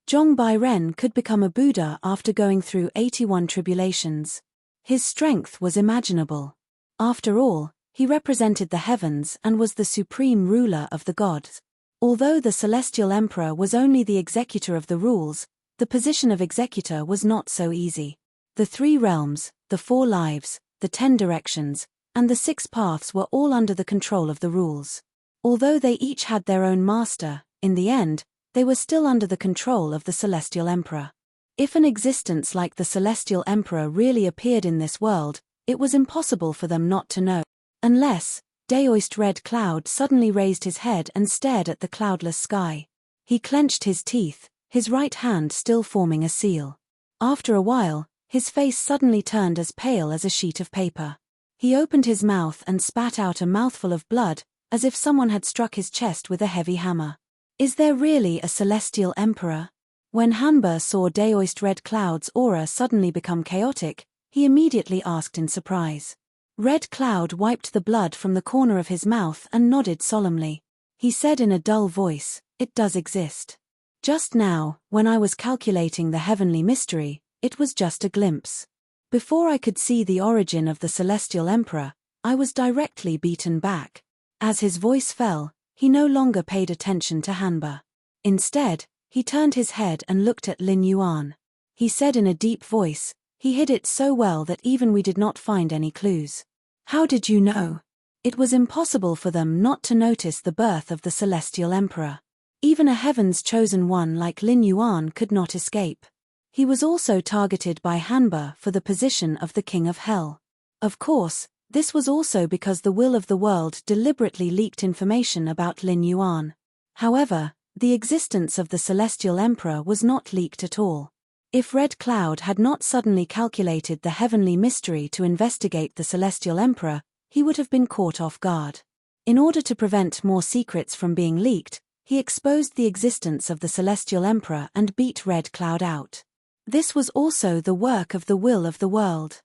Zhong Byron could become a Buddha after going through 81 tribulations. His strength was imaginable. After all, he represented the heavens and was the supreme ruler of the gods. Although the Celestial Emperor was only the executor of the rules, the position of executor was not so easy. The 3 realms, the 4 lives, the 10 directions, and the 6 paths were all under the control of the rules. Although they each had their own master, in the end, they were still under the control of the Celestial Emperor. If an existence like the Celestial Emperor really appeared in this world, it was impossible for them not to know. Unless, Daoist Red Cloud suddenly raised his head and stared at the cloudless sky. He clenched his teeth, his right hand still forming a seal. After a while, his face suddenly turned as pale as a sheet of paper. He opened his mouth and spat out a mouthful of blood, as if someone had struck his chest with a heavy hammer. Is there really a Celestial Emperor? When Hanba saw Daoist Red Cloud's aura suddenly become chaotic, he immediately asked in surprise. Red Cloud wiped the blood from the corner of his mouth and nodded solemnly. He said in a dull voice, "It does exist. Just now, when I was calculating the heavenly mystery, it was just a glimpse. Before I could see the origin of the Celestial Emperor, I was directly beaten back." As his voice fell, he no longer paid attention to Hanba. Instead, he turned his head and looked at Lin Yuan. He said in a deep voice, "He hid it so well that even we did not find any clues." "How did you know?" It was impossible for them not to notice the birth of the Celestial Emperor. Even a heaven's chosen one like Lin Yuan could not escape. He was also targeted by Hanba for the position of the King of Hell. Of course, this was also because the will of the world deliberately leaked information about Lin Yuan. However, the existence of the Celestial Emperor was not leaked at all. If Red Cloud had not suddenly calculated the heavenly mystery to investigate the Celestial Emperor, he would have been caught off guard. In order to prevent more secrets from being leaked, he exposed the existence of the Celestial Emperor and beat Red Cloud out. This was also the work of the will of the world.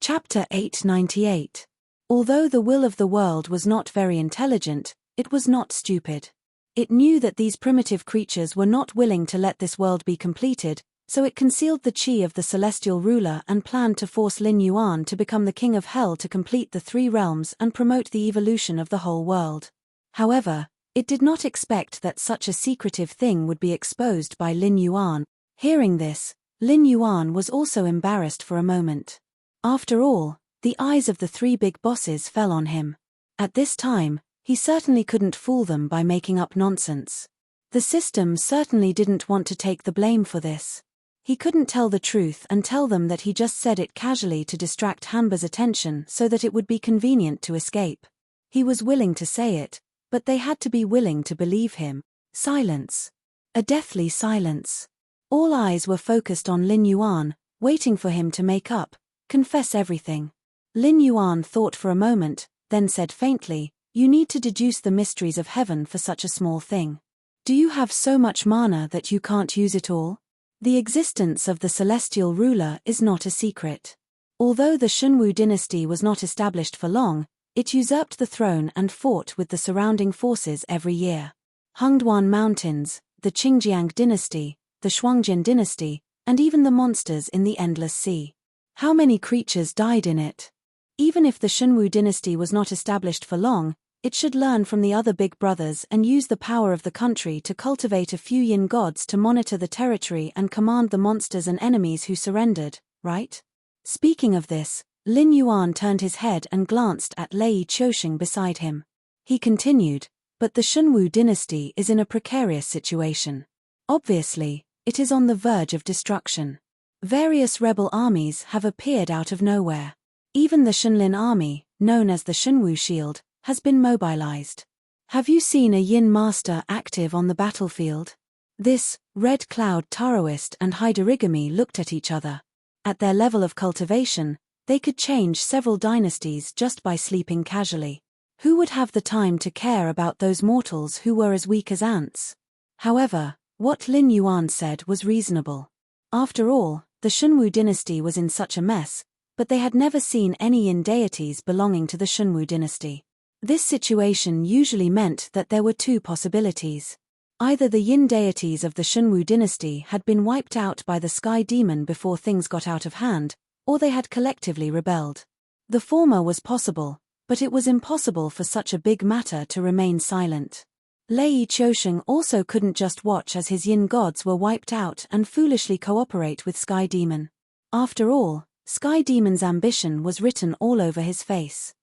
Chapter 898. Although the will of the world was not very intelligent, it was not stupid. It knew that these primitive creatures were not willing to let this world be completed, so it concealed the chi of the celestial ruler and planned to force Lin Yuan to become the king of hell to complete the three realms and promote the evolution of the whole world. However, it did not expect that such a secretive thing would be exposed by Lin Yuan. Hearing this, Lin Yuan was also embarrassed for a moment. After all, the eyes of the three big bosses fell on him. At this time, he certainly couldn't fool them by making up nonsense. The system certainly didn't want to take the blame for this. He couldn't tell the truth and tell them that he just said it casually to distract Hanba's attention so that it would be convenient to escape. He was willing to say it, but they had to be willing to believe him. Silence. A deathly silence. All eyes were focused on Lin Yuan, waiting for him to make up, confess everything. Lin Yuan thought for a moment, then said faintly, "You need to deduce the mysteries of heaven for such a small thing. Do you have so much mana that you can't use it all? The existence of the celestial ruler is not a secret. Although the Shunwu dynasty was not established for long, it usurped the throne and fought with the surrounding forces every year. Hongduan Mountains, the Qingjiang dynasty, the Shuangjian dynasty, and even the monsters in the Endless Sea. How many creatures died in it? Even if the Shunwu dynasty was not established for long, it should learn from the other big brothers and use the power of the country to cultivate a few yin gods to monitor the territory and command the monsters and enemies who surrendered, right? Speaking of this, Lin Yuan turned his head and glanced at Lei Qiusheng beside him. He continued, "But the Shunwu dynasty is in a precarious situation. Obviously, it is on the verge of destruction. Various rebel armies have appeared out of nowhere. Even the Shunlin army, known as the Shunwu Shield, has been mobilized. Have you seen a Yin Master active on the battlefield?" This, Red Cloud Taoist and Haidarigami looked at each other. At their level of cultivation, they could change several dynasties just by sleeping casually. Who would have the time to care about those mortals who were as weak as ants? However, what Lin Yuan said was reasonable. After all, the Shunwu dynasty was in such a mess, but they had never seen any Yin deities belonging to the Shunwu dynasty. This situation usually meant that there were two possibilities. Either the Yin deities of the Shunwu dynasty had been wiped out by the Sky Demon before things got out of hand, or they had collectively rebelled. The former was possible, but it was impossible for such a big matter to remain silent. Lei Qiusheng also couldn't just watch as his Yin gods were wiped out and foolishly cooperate with Sky Demon. After all, Sky Demon's ambition was written all over his face.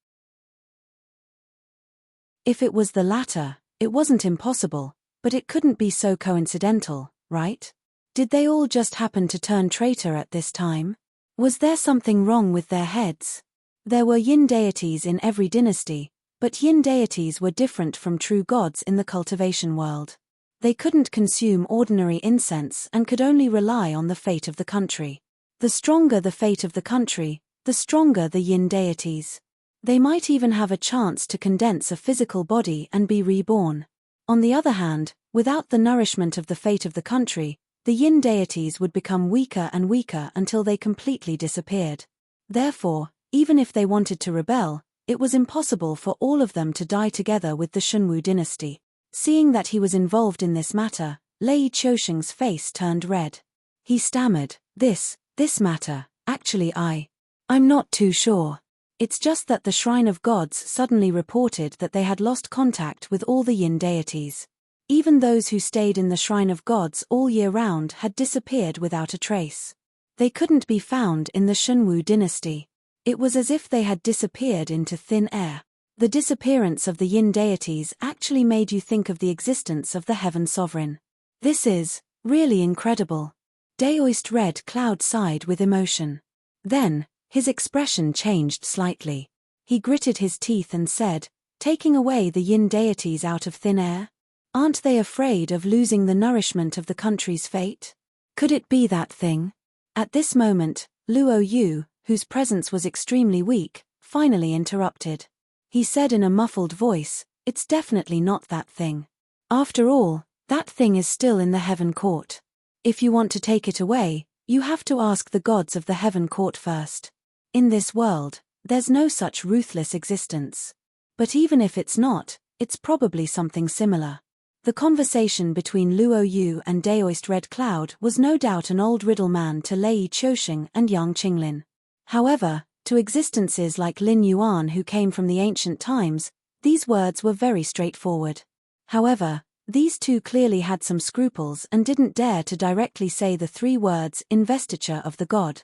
If it was the latter, it wasn't impossible, but it couldn't be so coincidental, right? Did they all just happen to turn traitor at this time? Was there something wrong with their heads? There were yin deities in every dynasty, but yin deities were different from true gods in the cultivation world. They couldn't consume ordinary incense and could only rely on the fate of the country. The stronger the fate of the country, the stronger the yin deities. They might even have a chance to condense a physical body and be reborn. On the other hand, without the nourishment of the fate of the country, the yin deities would become weaker and weaker until they completely disappeared. Therefore, even if they wanted to rebel, it was impossible for all of them to die together with the Shunwu dynasty. Seeing that he was involved in this matter, Lei Qiusheng's face turned red. He stammered, This matter, actually I'm not too sure. It's just that the Shrine of Gods suddenly reported that they had lost contact with all the yin deities. Even those who stayed in the Shrine of Gods all year round had disappeared without a trace. They couldn't be found in the Shunwu dynasty. It was as if they had disappeared into thin air. The disappearance of the yin deities actually made you think of the existence of the Heaven Sovereign. This is really incredible. Daoist Red Cloud sighed with emotion. Then, his expression changed slightly. He gritted his teeth and said, Taking away the yin deities out of thin air? Aren't they afraid of losing the nourishment of the country's fate? Could it be that thing? At this moment, Luo Yu, whose presence was extremely weak, finally interrupted. He said in a muffled voice, It's definitely not that thing. After all, that thing is still in the Heaven Court. If you want to take it away, you have to ask the gods of the Heaven Court first. In this world, there's no such ruthless existence. But even if it's not, it's probably something similar. The conversation between Luo Yu and Daoist Red Cloud was no doubt an old riddle man to Lei Qiusheng and Yang Qinglin. However, to existences like Lin Yuan who came from the ancient times, these words were very straightforward. However, these two clearly had some scruples and didn't dare to directly say the three words investiture of the god.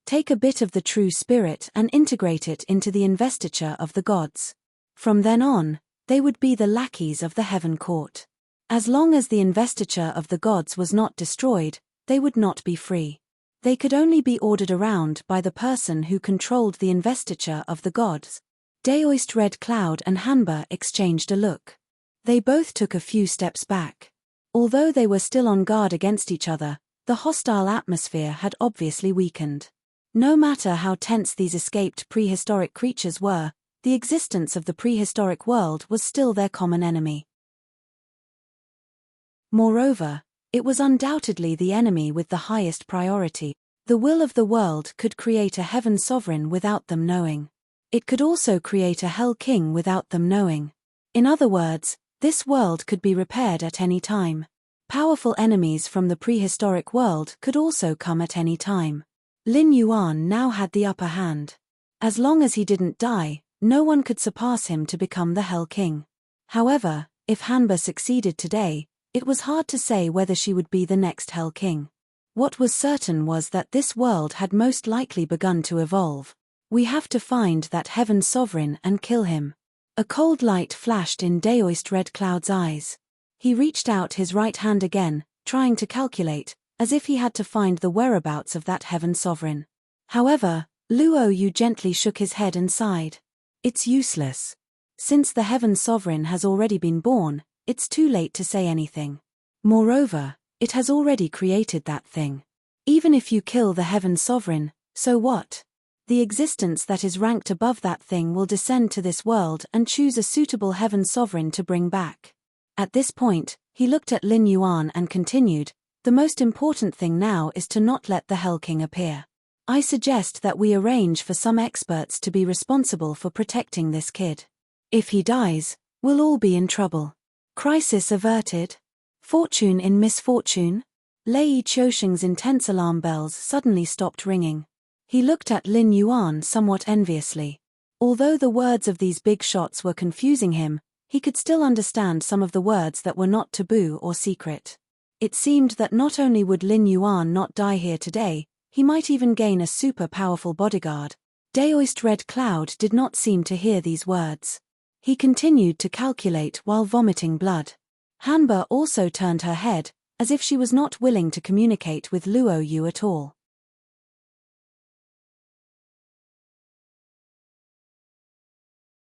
Take a bit of the true spirit and integrate it into the investiture of the gods. From then on, they would be the lackeys of the Heaven Court. As long as the investiture of the gods was not destroyed, they would not be free. They could only be ordered around by the person who controlled the investiture of the gods. Daoist Red Cloud and Hanba exchanged a look. They both took a few steps back. Although they were still on guard against each other, the hostile atmosphere had obviously weakened. No matter how tense these escaped prehistoric creatures were, the existence of the prehistoric world was still their common enemy. Moreover, it was undoubtedly the enemy with the highest priority. The will of the world could create a heaven sovereign without them knowing. It could also create a hell king without them knowing. In other words, this world could be repaired at any time. Powerful enemies from the prehistoric world could also come at any time. Lin Yuan now had the upper hand. As long as he didn't die, no one could surpass him to become the Hell King. However, if Hanba succeeded today, it was hard to say whether she would be the next Hell King. What was certain was that this world had most likely begun to evolve. We have to find that Heaven Sovereign and kill him. A cold light flashed in Daoist Red Cloud's eyes. He reached out his right hand again, trying to calculate, as if he had to find the whereabouts of that Heaven Sovereign. However, Luo Yu gently shook his head and sighed. It's useless. Since the Heaven Sovereign has already been born, it's too late to say anything. Moreover, it has already created that thing. Even if you kill the Heaven Sovereign, so what? The existence that is ranked above that thing will descend to this world and choose a suitable Heaven Sovereign to bring back. At this point, he looked at Lin Yuan and continued, The most important thing now is to not let the Hell King appear. I suggest that we arrange for some experts to be responsible for protecting this kid. If he dies, we'll all be in trouble. Crisis averted? Fortune in misfortune? Lei Qiusheng's intense alarm bells suddenly stopped ringing. He looked at Lin Yuan somewhat enviously. Although the words of these big shots were confusing him, he could still understand some of the words that were not taboo or secret. It seemed that not only would Lin Yuan not die here today, He might even gain a super powerful bodyguard. Daoist Red Cloud did not seem to hear these words. He continued to calculate while vomiting blood. Hanba also turned her head, as if she was not willing to communicate with Luo Yu at all.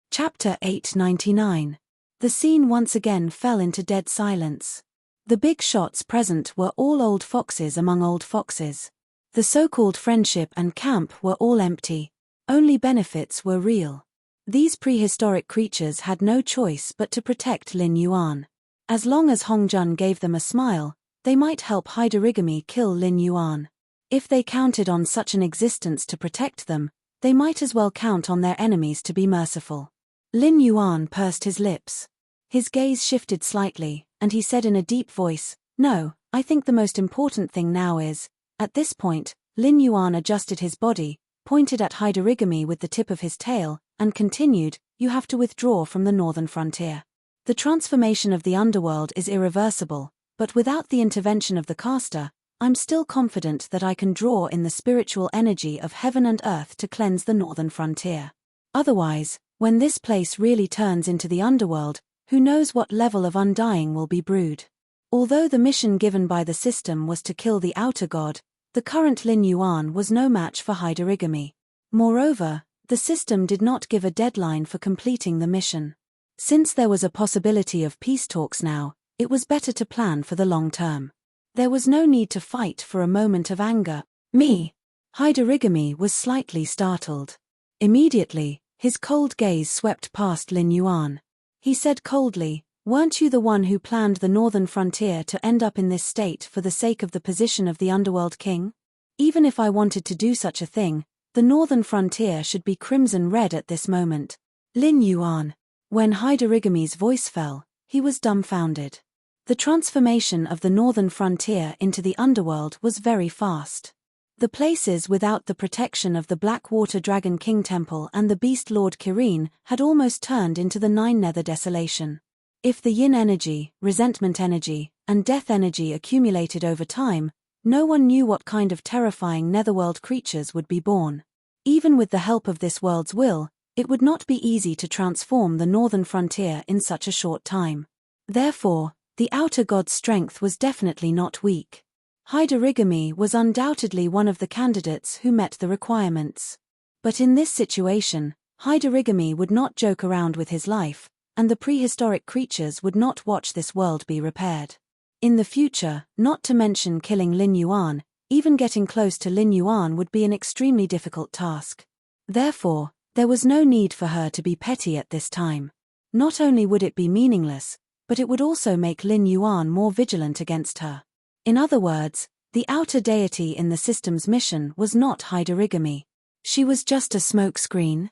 Chapter 899. The scene once again fell into dead silence. The big shots present were all old foxes among old foxes. The so-called friendship and camp were all empty. Only benefits were real. These prehistoric creatures had no choice but to protect Lin Yuan. As long as Hongjun gave them a smile, they might help Haidarigami kill Lin Yuan. If they counted on such an existence to protect them, they might as well count on their enemies to be merciful. Lin Yuan pursed his lips. His gaze shifted slightly, and he said in a deep voice, "No, I think the most important thing now is..." At this point, Lin Yuan adjusted his body, pointed at Haidarigami with the tip of his tail, and continued, "You have to withdraw from the northern frontier. The transformation of the underworld is irreversible, but without the intervention of the caster, I'm still confident that I can draw in the spiritual energy of heaven and earth to cleanse the northern frontier. Otherwise, when this place really turns into the underworld, who knows what level of undying will be brewed." Although the mission given by the system was to kill the outer god, the current Lin Yuan was no match for Haidarigami. Moreover, the system did not give a deadline for completing the mission. Since there was a possibility of peace talks now, it was better to plan for the long term. There was no need to fight for a moment of anger. "Me?" Haidarigami was slightly startled. Immediately, his cold gaze swept past Lin Yuan. He said coldly, "Weren't you the one who planned the northern frontier to end up in this state for the sake of the position of the underworld king? Even if I wanted to do such a thing, the northern frontier should be crimson red at this moment." Lin Yuan. When Haidarigami's voice fell, he was dumbfounded. The transformation of the northern frontier into the underworld was very fast. The places without the protection of the Blackwater Dragon King Temple and the Beast Lord Kirin had almost turned into the Nine Nether Desolation. If the yin energy, resentment energy, and death energy accumulated over time, no one knew what kind of terrifying netherworld creatures would be born. Even with the help of this world's will, it would not be easy to transform the northern frontier in such a short time. Therefore, the outer god's strength was definitely not weak. Haidarigami was undoubtedly one of the candidates who met the requirements. But in this situation, Haidarigami would not joke around with his life, and the prehistoric creatures would not watch this world be repaired. In the future, not to mention killing Lin Yuan, even getting close to Lin Yuan would be an extremely difficult task. Therefore, there was no need for her to be petty at this time. Not only would it be meaningless, but it would also make Lin Yuan more vigilant against her. In other words, the outer deity in the system's mission was not Haidarigami. She was just a smokescreen.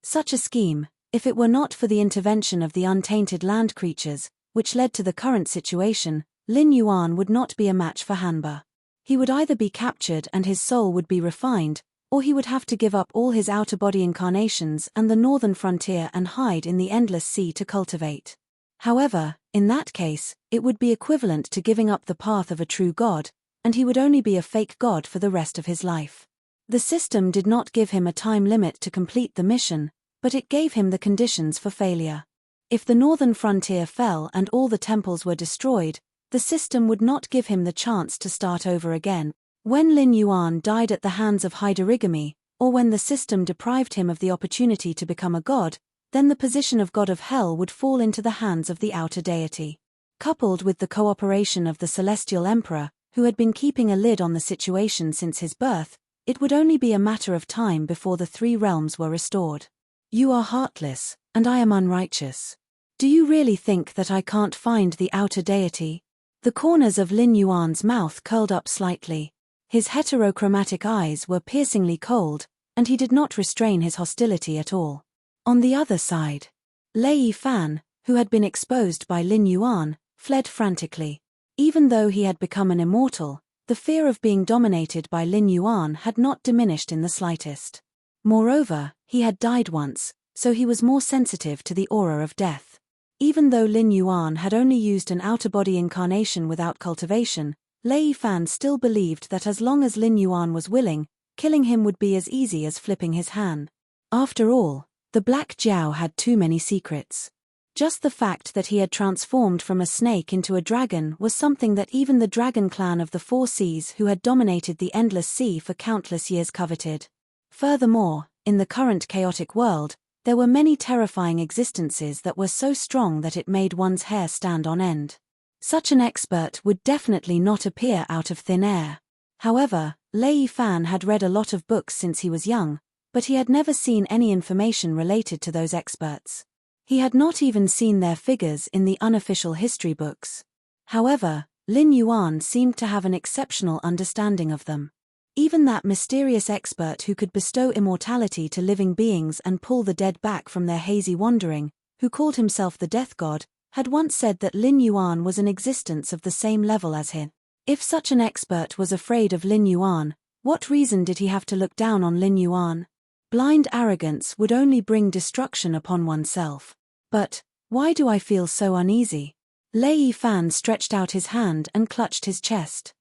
Such a scheme, if it were not for the intervention of the untainted land creatures, which led to the current situation, Lin Yuan would not be a match for Hanba. He would either be captured and his soul would be refined, or he would have to give up all his outer body incarnations and the northern frontier and hide in the endless sea to cultivate. However, in that case, it would be equivalent to giving up the path of a true god, and he would only be a fake god for the rest of his life. The system did not give him a time limit to complete the mission, but it gave him the conditions for failure. If the northern frontier fell and all the temples were destroyed, the system would not give him the chance to start over again. When Lin Yuan died at the hands of Haidarigami, or when the system deprived him of the opportunity to become a god, then the position of god of hell would fall into the hands of the outer deity. Coupled with the cooperation of the celestial emperor, who had been keeping a lid on the situation since his birth, it would only be a matter of time before the three realms were restored. "You are heartless, and I am unrighteous. Do you really think that I can't find the outer deity?" The corners of Lin Yuan's mouth curled up slightly. His heterochromatic eyes were piercingly cold, and he did not restrain his hostility at all. On the other side, Lei Fan, who had been exposed by Lin Yuan, fled frantically. Even though he had become an immortal, the fear of being dominated by Lin Yuan had not diminished in the slightest. Moreover, he had died once, so he was more sensitive to the aura of death. Even though Lin Yuan had only used an outer body incarnation without cultivation, Lei Fan still believed that as long as Lin Yuan was willing, killing him would be as easy as flipping his hand. After all, the Black Jiao had too many secrets. Just the fact that he had transformed from a snake into a dragon was something that even the dragon clan of the Four Seas who had dominated the Endless Sea for countless years coveted. Furthermore, in the current chaotic world, there were many terrifying existences that were so strong that it made one's hair stand on end. Such an expert would definitely not appear out of thin air. However, Lei Fan had read a lot of books since he was young, but he had never seen any information related to those experts. He had not even seen their figures in the unofficial history books. However, Lin Yuan seemed to have an exceptional understanding of them. Even that mysterious expert who could bestow immortality to living beings and pull the dead back from their hazy wandering, who called himself the Death God, had once said that Lin Yuan was an existence of the same level as him. If such an expert was afraid of Lin Yuan, what reason did he have to look down on Lin Yuan? Blind arrogance would only bring destruction upon oneself. But, why do I feel so uneasy? Lei Fan stretched out his hand and clutched his chest.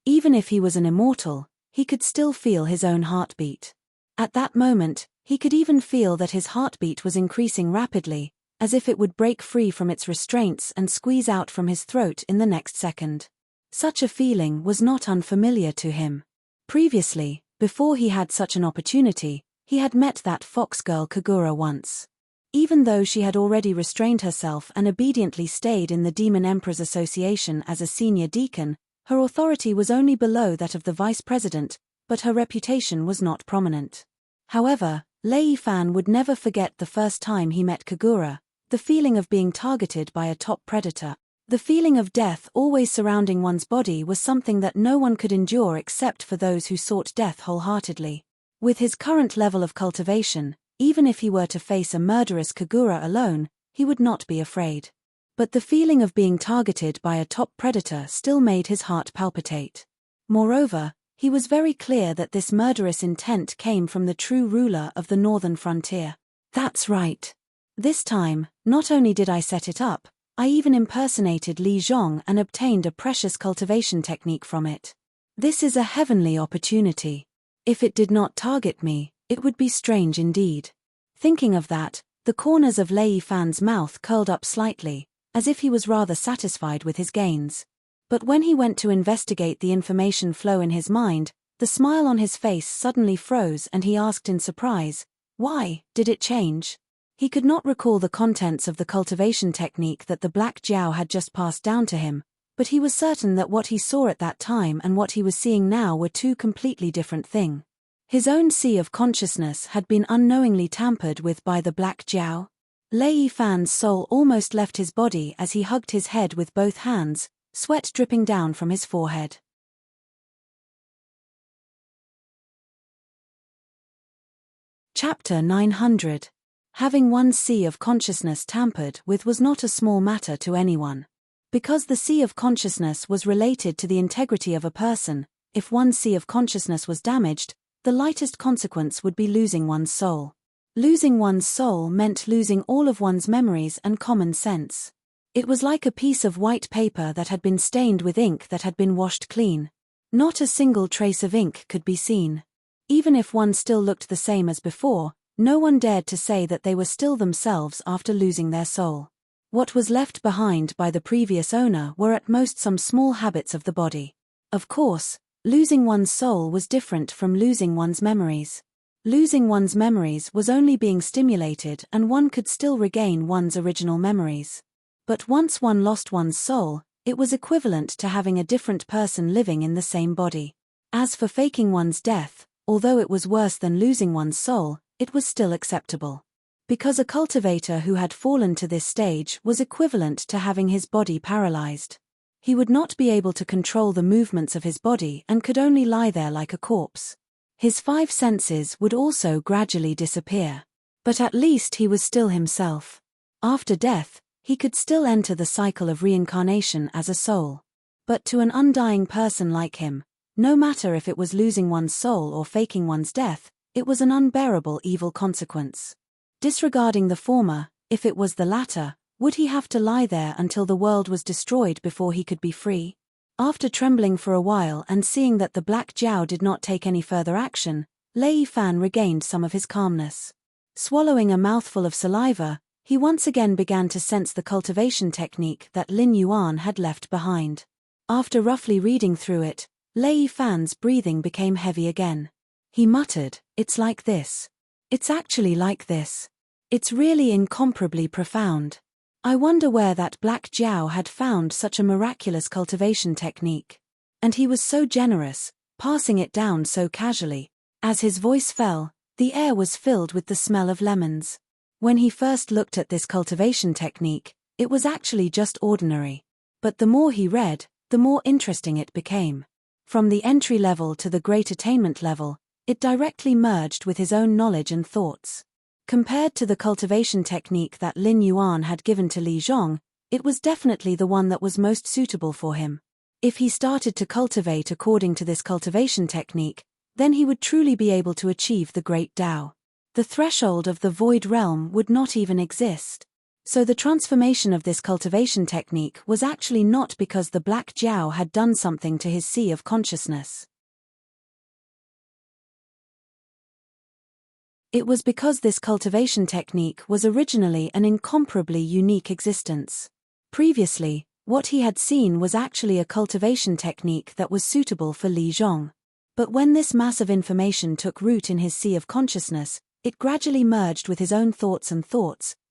Even if he was an immortal, he could still feel his own heartbeat. At that moment, he could even feel that his heartbeat was increasing rapidly, as if it would break free from its restraints and squeeze out from his throat in the next second. Such a feeling was not unfamiliar to him. Previously, before he had such an opportunity, he had met that fox girl Kagura once. Even though she had already restrained herself and obediently stayed in the Demon Emperor's Association as a senior deacon, her authority was only below that of the vice president, but her reputation was not prominent. However, Lei Fan would never forget the first time he met Kagura, the feeling of being targeted by a top predator. The feeling of death always surrounding one's body was something that no one could endure except for those who sought death wholeheartedly. With his current level of cultivation, even if he were to face a murderous Kagura alone, he would not be afraid. But the feeling of being targeted by a top predator still made his heart palpitate. Moreover, he was very clear that this murderous intent came from the true ruler of the northern frontier. That's right. This time, not only did I set it up, I even impersonated Li Zhong and obtained a precious cultivation technique from it. This is a heavenly opportunity. If it did not target me, it would be strange indeed. Thinking of that, the corners of Lei Fan's mouth curled up slightly, as if he was rather satisfied with his gains. But when he went to investigate the information flow in his mind, the smile on his face suddenly froze and he asked in surprise, "Why, did it change?" He could not recall the contents of the cultivation technique that the Black Jiao had just passed down to him, but he was certain that what he saw at that time and what he was seeing now were two completely different things. His own sea of consciousness had been unknowingly tampered with by the Black Jiao. Lei Fan's soul almost left his body as he hugged his head with both hands, sweat dripping down from his forehead. Chapter 900. Having one's sea of consciousness tampered with was not a small matter to anyone. Because the sea of consciousness was related to the integrity of a person, if one's sea of consciousness was damaged, the lightest consequence would be losing one's soul. Losing one's soul meant losing all of one's memories and common sense. It was like a piece of white paper that had been stained with ink that had been washed clean. Not a single trace of ink could be seen. Even if one still looked the same as before, no one dared to say that they were still themselves after losing their soul. What was left behind by the previous owner were at most some small habits of the body. Of course, losing one's soul was different from losing one's memories. Losing one's memories was only being stimulated and one could still regain one's original memories. But once one lost one's soul, it was equivalent to having a different person living in the same body. As for faking one's death, although it was worse than losing one's soul, it was still acceptable. Because a cultivator who had fallen to this stage was equivalent to having his body paralyzed. He would not be able to control the movements of his body and could only lie there like a corpse. His 5 senses would also gradually disappear. But at least he was still himself. After death, he could still enter the cycle of reincarnation as a soul. But to an undying person like him, no matter if it was losing one's soul or faking one's death, it was an unbearable evil consequence. Disregarding the former, if it was the latter, Would he have to lie there until the world was destroyed before he could be free? After trembling for a while and seeing that the Black Jiao did not take any further action, Lei Fan regained some of his calmness. Swallowing a mouthful of saliva, he once again began to sense the cultivation technique that Lin Yuan had left behind. After roughly reading through it, Lei Fan's breathing became heavy again. He muttered, "It's like this. It's actually like this. It's really incomparably profound. I wonder where that Black Jiao had found such a miraculous cultivation technique." And he was so generous, passing it down so casually. As his voice fell, the air was filled with the smell of lemons. When he first looked at this cultivation technique, it was actually just ordinary. But the more he read, the more interesting it became. From the entry level to the great attainment level, it directly merged with his own knowledge and thoughts. Compared to the cultivation technique that Lin Yuan had given to Li Zhong, it was definitely the one that was most suitable for him. If he started to cultivate according to this cultivation technique, then he would truly be able to achieve the great Tao. The threshold of the void realm would not even exist. So the transformation of this cultivation technique was actually not because the Black Jiao had done something to his sea of consciousness. It was because this cultivation technique was originally an incomparably unique existence. Previously, what he had seen was actually a cultivation technique that was suitable for Li Zhong. But when this mass of information took root in his sea of consciousness, it gradually merged with his own thoughts,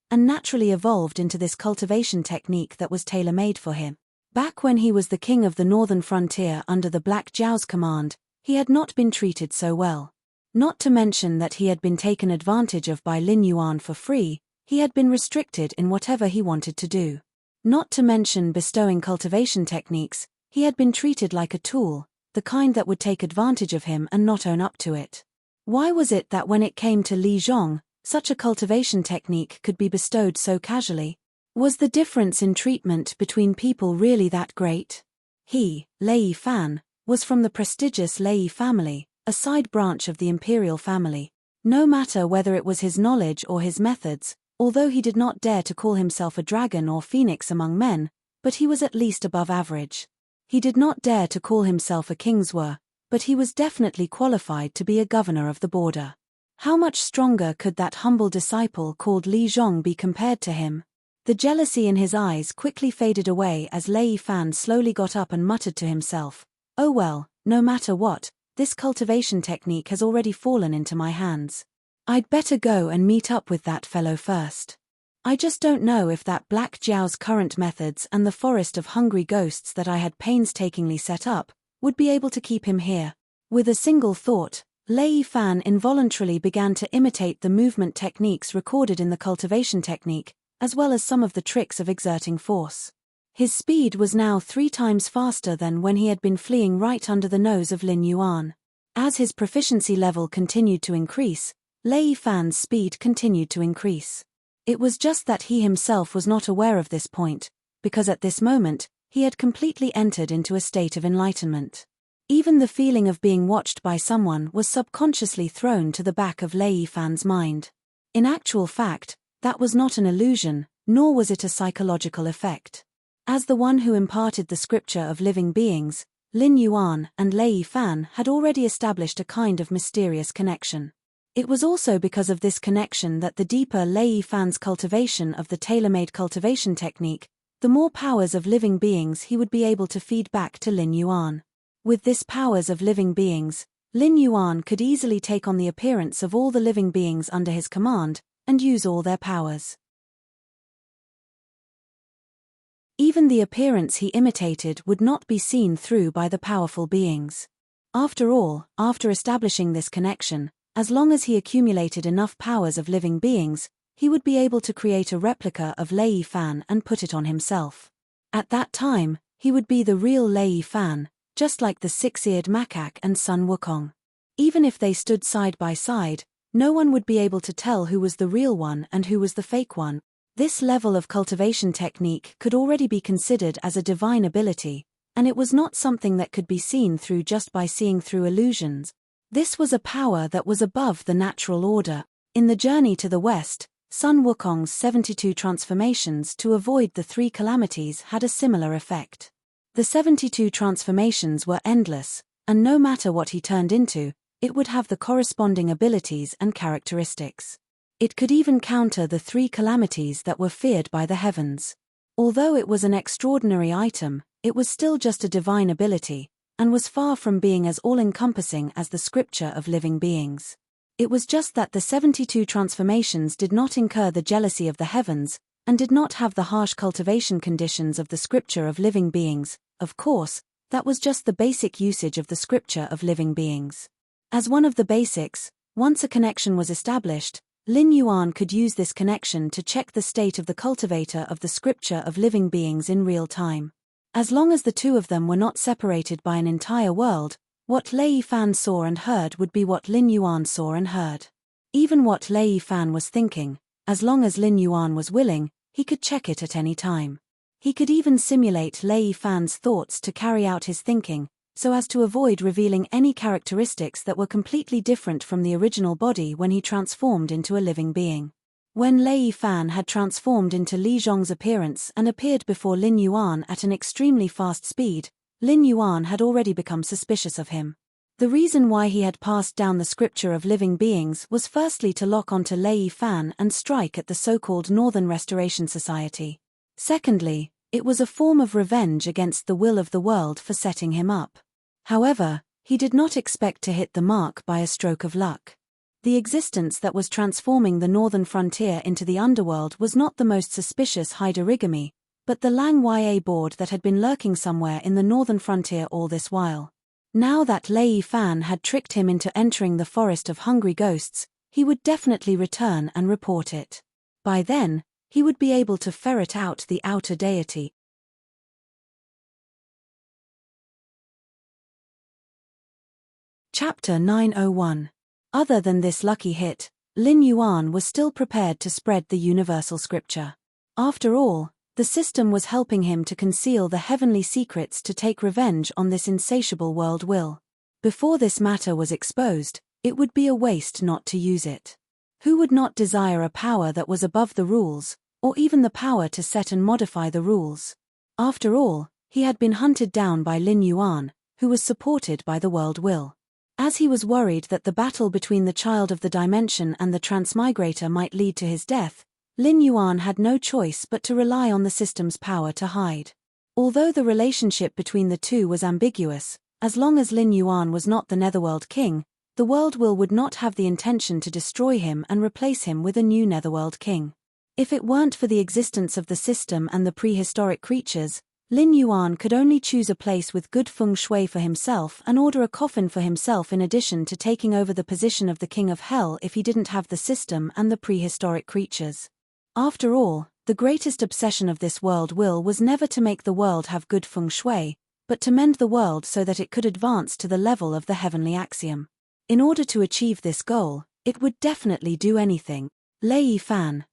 and naturally evolved into this cultivation technique that was tailor-made for him. Back when he was the king of the northern frontier under the Black Jiao's command, he had not been treated so well. Not to mention that he had been taken advantage of by Lin Yuan for free, he had been restricted in whatever he wanted to do. Not to mention bestowing cultivation techniques, he had been treated like a tool, the kind that would take advantage of him and not own up to it. Why was it that when it came to Li Zhong, such a cultivation technique could be bestowed so casually? Was the difference in treatment between people really that great? He, Lei Fan, was from the prestigious Lei family, a side branch of the imperial family. No matter whether it was his knowledge or his methods, although he did not dare to call himself a dragon or phoenix among men, but he was at least above average. He did not dare to call himself a kingswar, but he was definitely qualified to be a governor of the border. How much stronger could that humble disciple called Li Zhong be compared to him? The jealousy in his eyes quickly faded away as Lei Fan slowly got up and muttered to himself, "Oh well, no matter what, this cultivation technique has already fallen into my hands. I'd better go and meet up with that fellow first. I just don't know if that Black Jiao's current methods and the forest of hungry ghosts that I had painstakingly set up would be able to keep him here." With a single thought, Lei Fan involuntarily began to imitate the movement techniques recorded in the cultivation technique, as well as some of the tricks of exerting force. His speed was now 3 times faster than when he had been fleeing right under the nose of Lin Yuan. As his proficiency level continued to increase, Lei Fan's speed continued to increase. It was just that he himself was not aware of this point, because at this moment, he had completely entered into a state of enlightenment. Even the feeling of being watched by someone was subconsciously thrown to the back of Lei Fan's mind. In actual fact, that was not an illusion, nor was it a psychological effect. As the one who imparted the scripture of living beings, Lin Yuan and Lei Fan had already established a kind of mysterious connection. It was also because of this connection that the deeper Lei Fan's cultivation of the tailor-made cultivation technique, the more powers of living beings he would be able to feed back to Lin Yuan. With this powers of living beings, Lin Yuan could easily take on the appearance of all the living beings under his command, and use all their powers. Even the appearance he imitated would not be seen through by the powerful beings. After all, after establishing this connection, as long as he accumulated enough powers of living beings, he would be able to create a replica of Lei Fan and put it on himself. At that time, he would be the real Lei Fan, just like the 6-eared macaque and Sun Wukong. Even if they stood side by side, no one would be able to tell who was the real one and who was the fake one. This level of cultivation technique could already be considered as a divine ability, and it was not something that could be seen through just by seeing through illusions. This was a power that was above the natural order. In the journey to the west, Sun Wukong's 72 transformations to avoid the 3 calamities had a similar effect. The 72 transformations were endless, and no matter what he turned into, it would have the corresponding abilities and characteristics. It could even counter the 3 calamities that were feared by the heavens. Although it was an extraordinary item, it was still just a divine ability, and was far from being as all-encompassing as the scripture of living beings. It was just that the 72 transformations did not incur the jealousy of the heavens, and did not have the harsh cultivation conditions of the scripture of living beings. Of course, that was just the basic usage of the scripture of living beings. As one of the basics, once a connection was established, Lin Yuan could use this connection to check the state of the cultivator of the scripture of living beings in real time. As long as the two of them were not separated by an entire world, what Lei Fan saw and heard would be what Lin Yuan saw and heard. Even what Lei Fan was thinking, as long as Lin Yuan was willing, he could check it at any time. He could even simulate Lei Fan's thoughts to carry out his thinking, so as to avoid revealing any characteristics that were completely different from the original body when he transformed into a living being. When Lei Fan had transformed into Li Zhong's appearance and appeared before Lin Yuan at an extremely fast speed, Lin Yuan had already become suspicious of him. The reason why he had passed down the scripture of living beings was firstly to lock onto Lei Fan and strike at the so-called Northern Restoration Society. Secondly, it was a form of revenge against the will of the world for setting him up. However, he did not expect to hit the mark by a stroke of luck. The existence that was transforming the northern frontier into the underworld was not the most suspicious hide-origami, but the Lang Ya board that had been lurking somewhere in the northern frontier all this while. Now that Lei Fan had tricked him into entering the forest of hungry ghosts, he would definitely return and report it. By then, he would be able to ferret out the outer deity. Chapter 901. Other than this lucky hit, Lin Yuan was still prepared to spread the universal scripture. After all, the system was helping him to conceal the heavenly secrets to take revenge on this insatiable world will. Before this matter was exposed, it would be a waste not to use it. Who would not desire a power that was above the rules, or even the power to set and modify the rules? After all, he had been hunted down by Lin Yuan, who was supported by the world will. As he was worried that the battle between the child of the dimension and the transmigrator might lead to his death, Lin Yuan had no choice but to rely on the system's power to hide. Although the relationship between the two was ambiguous, as long as Lin Yuan was not the Netherworld king, the world will would not have the intention to destroy him and replace him with a new Netherworld king. If it weren't for the existence of the system and the prehistoric creatures, Lin Yuan could only choose a place with good feng shui for himself and order a coffin for himself in addition to taking over the position of the King of Hell if he didn't have the system and the prehistoric creatures. After all, the greatest obsession of this world will was never to make the world have good feng shui, but to mend the world so that it could advance to the level of the heavenly axiom. In order to achieve this goal, it would definitely do anything. Lei Fan,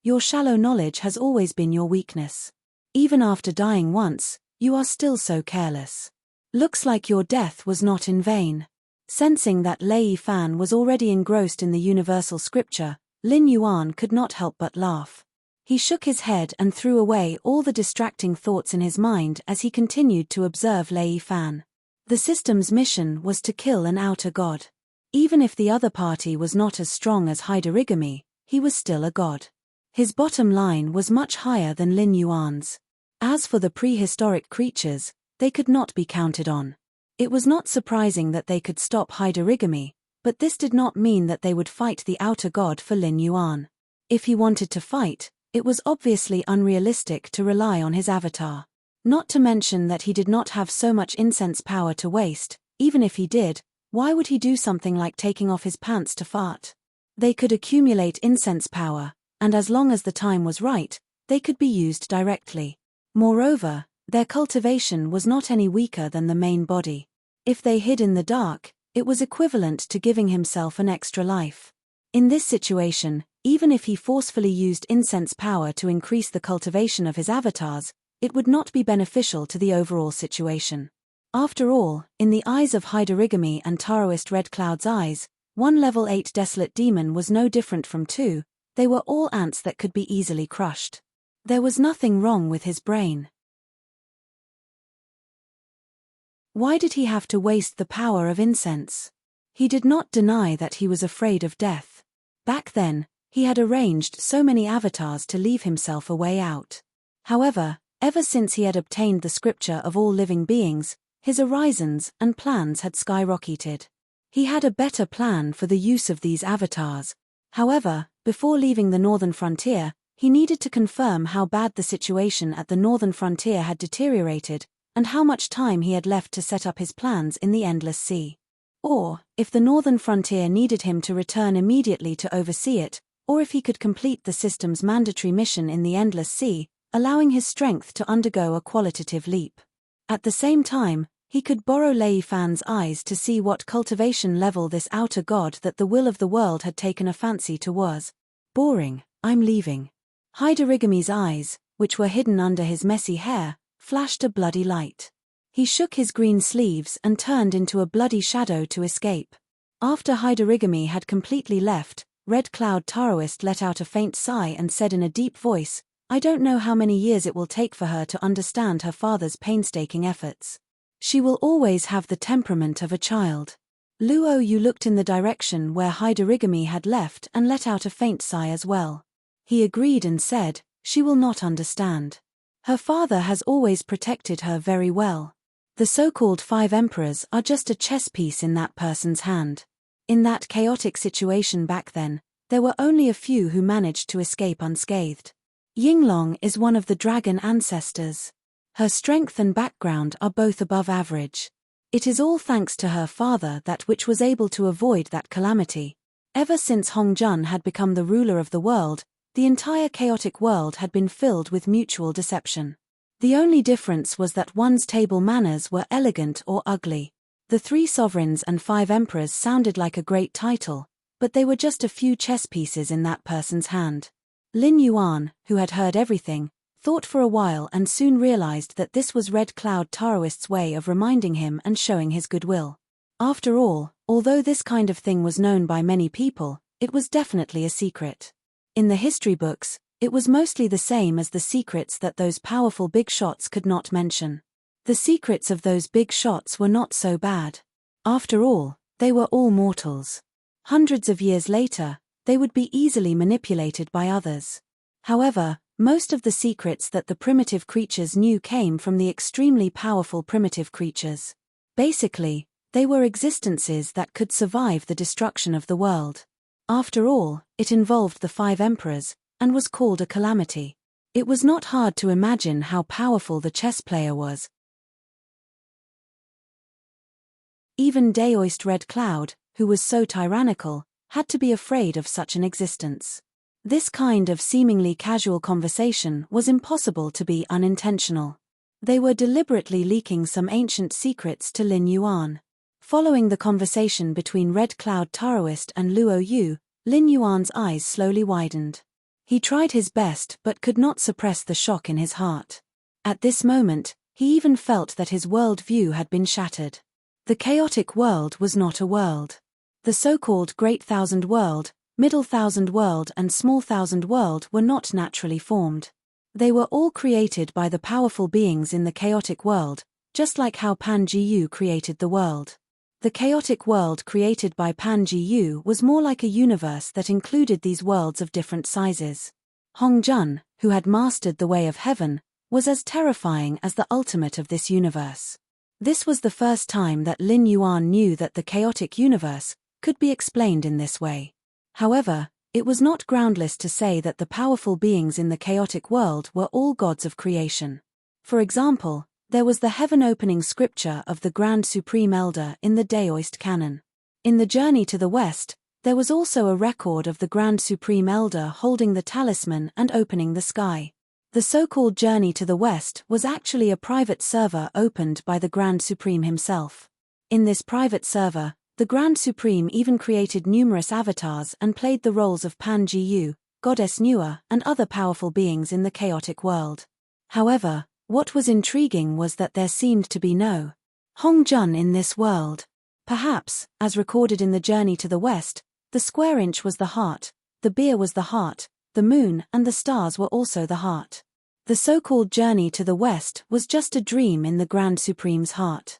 your shallow knowledge has always been your weakness. Even after dying once, you are still so careless. Looks like your death was not in vain. Sensing that Lei Fan was already engrossed in the universal scripture, Lin Yuan could not help but laugh. He shook his head and threw away all the distracting thoughts in his mind as he continued to observe Lei Fan. The system's mission was to kill an outer god. Even if the other party was not as strong as hide-origami, he was still a god. His bottom line was much higher than Lin Yuan's. As for the prehistoric creatures, they could not be counted on. It was not surprising that they could stop hide-origami, but this did not mean that they would fight the outer god for Lin Yuan. If he wanted to fight, it was obviously unrealistic to rely on his avatar. Not to mention that he did not have so much incense power to waste. Even if he did, why would he do something like taking off his pants to fart? They could accumulate incense power, and as long as the time was right, they could be used directly. Moreover, their cultivation was not any weaker than the main body. If they hid in the dark, it was equivalent to giving himself an extra life. In this situation, even if he forcefully used incense power to increase the cultivation of his avatars, it would not be beneficial to the overall situation. After all, in the eyes of hide-origami and Taoist Red Cloud's eyes, one level 8 desolate demon was no different from two, They were all ants that could be easily crushed. There was nothing wrong with his brain. Why did he have to waste the power of incense? He did not deny that he was afraid of death. Back then, he had arranged so many avatars to leave himself a way out. However, ever since he had obtained the scripture of all living beings, his horizons and plans had skyrocketed. He had a better plan for the use of these avatars. However, before leaving the northern frontier, he needed to confirm how bad the situation at the northern frontier had deteriorated, and how much time he had left to set up his plans in the endless sea. Or, if the northern frontier needed him to return immediately to oversee it, or if he could complete the system's mandatory mission in the endless sea, allowing his strength to undergo a qualitative leap. At the same time, he could borrow Lei Fan's eyes to see what cultivation level this outer god that the will of the world had taken a fancy to was. Boring, I'm leaving. Haidarigami's eyes, which were hidden under his messy hair, flashed a bloody light. He shook his green sleeves and turned into a bloody shadow to escape. After Haidarigami had completely left, Red Cloud Taoist let out a faint sigh and said in a deep voice, I don't know how many years it will take for her to understand her father's painstaking efforts. She will always have the temperament of a child. Luo Yu looked in the direction where Haidarigami had left and let out a faint sigh as well. He agreed and said, she will not understand. Her father has always protected her very well. The so-called 5 emperors are just a chess piece in that person's hand. In that chaotic situation back then, there were only a few who managed to escape unscathed. Yinglong is one of the dragon ancestors. Her strength and background are both above average. It is all thanks to her father that which was able to avoid that calamity. Ever since Hong Jun had become the ruler of the world, the entire chaotic world had been filled with mutual deception. The only difference was that one's table manners were elegant or ugly. The 3 sovereigns and 5 emperors sounded like a great title, but they were just a few chess pieces in that person's hand. Lin Yuan, who had heard everything, thought for a while and soon realized that this was Red Cloud Taoist's way of reminding him and showing his goodwill. After all, although this kind of thing was known by many people, it was definitely a secret. In the history books, it was mostly the same as the secrets that those powerful big shots could not mention. The secrets of those big shots were not so bad. After all, they were all mortals. Hundreds of years later, they would be easily manipulated by others. However, most of the secrets that the primitive creatures knew came from the extremely powerful primitive creatures. Basically, they were existences that could survive the destruction of the world. After all, it involved the 5 emperors, and was called a calamity. It was not hard to imagine how powerful the chess player was. Even Daoist Red Cloud, who was so tyrannical, had to be afraid of such an existence. This kind of seemingly casual conversation was impossible to be unintentional. They were deliberately leaking some ancient secrets to Lin Yuan. Following the conversation between Red Cloud Taoist and Luo Yu, Lin Yuan's eyes slowly widened. He tried his best but could not suppress the shock in his heart. At this moment, he even felt that his world view had been shattered. The chaotic world was not a world. The so-called Great Thousand World, Middle Thousand World and Small Thousand World were not naturally formed. They were all created by the powerful beings in the chaotic world, just like how Pan Ji created the world. The chaotic world created by Pan Ji was more like a universe that included these worlds of different sizes. Hong Jun, who had mastered the way of heaven, was as terrifying as the ultimate of this universe. This was the first time that Lin Yuan knew that the chaotic universe could be explained in this way. However, it was not groundless to say that the powerful beings in the chaotic world were all gods of creation. For example, there was the heaven-opening scripture of the Grand Supreme Elder in the Daoist canon. In the Journey to the West, there was also a record of the Grand Supreme Elder holding the talisman and opening the sky. The so-called Journey to the West was actually a private server opened by the Grand Supreme himself. In this private server, the Grand Supreme even created numerous avatars and played the roles of Pan Ji, Goddess Nua, and other powerful beings in the chaotic world. However, what was intriguing was that there seemed to be no Hong Jun in this world. Perhaps, as recorded in the Journey to the West, the square inch was the heart, the beer was the heart, the moon and the stars were also the heart. The so-called journey to the west was just a dream in the Grand Supreme's heart.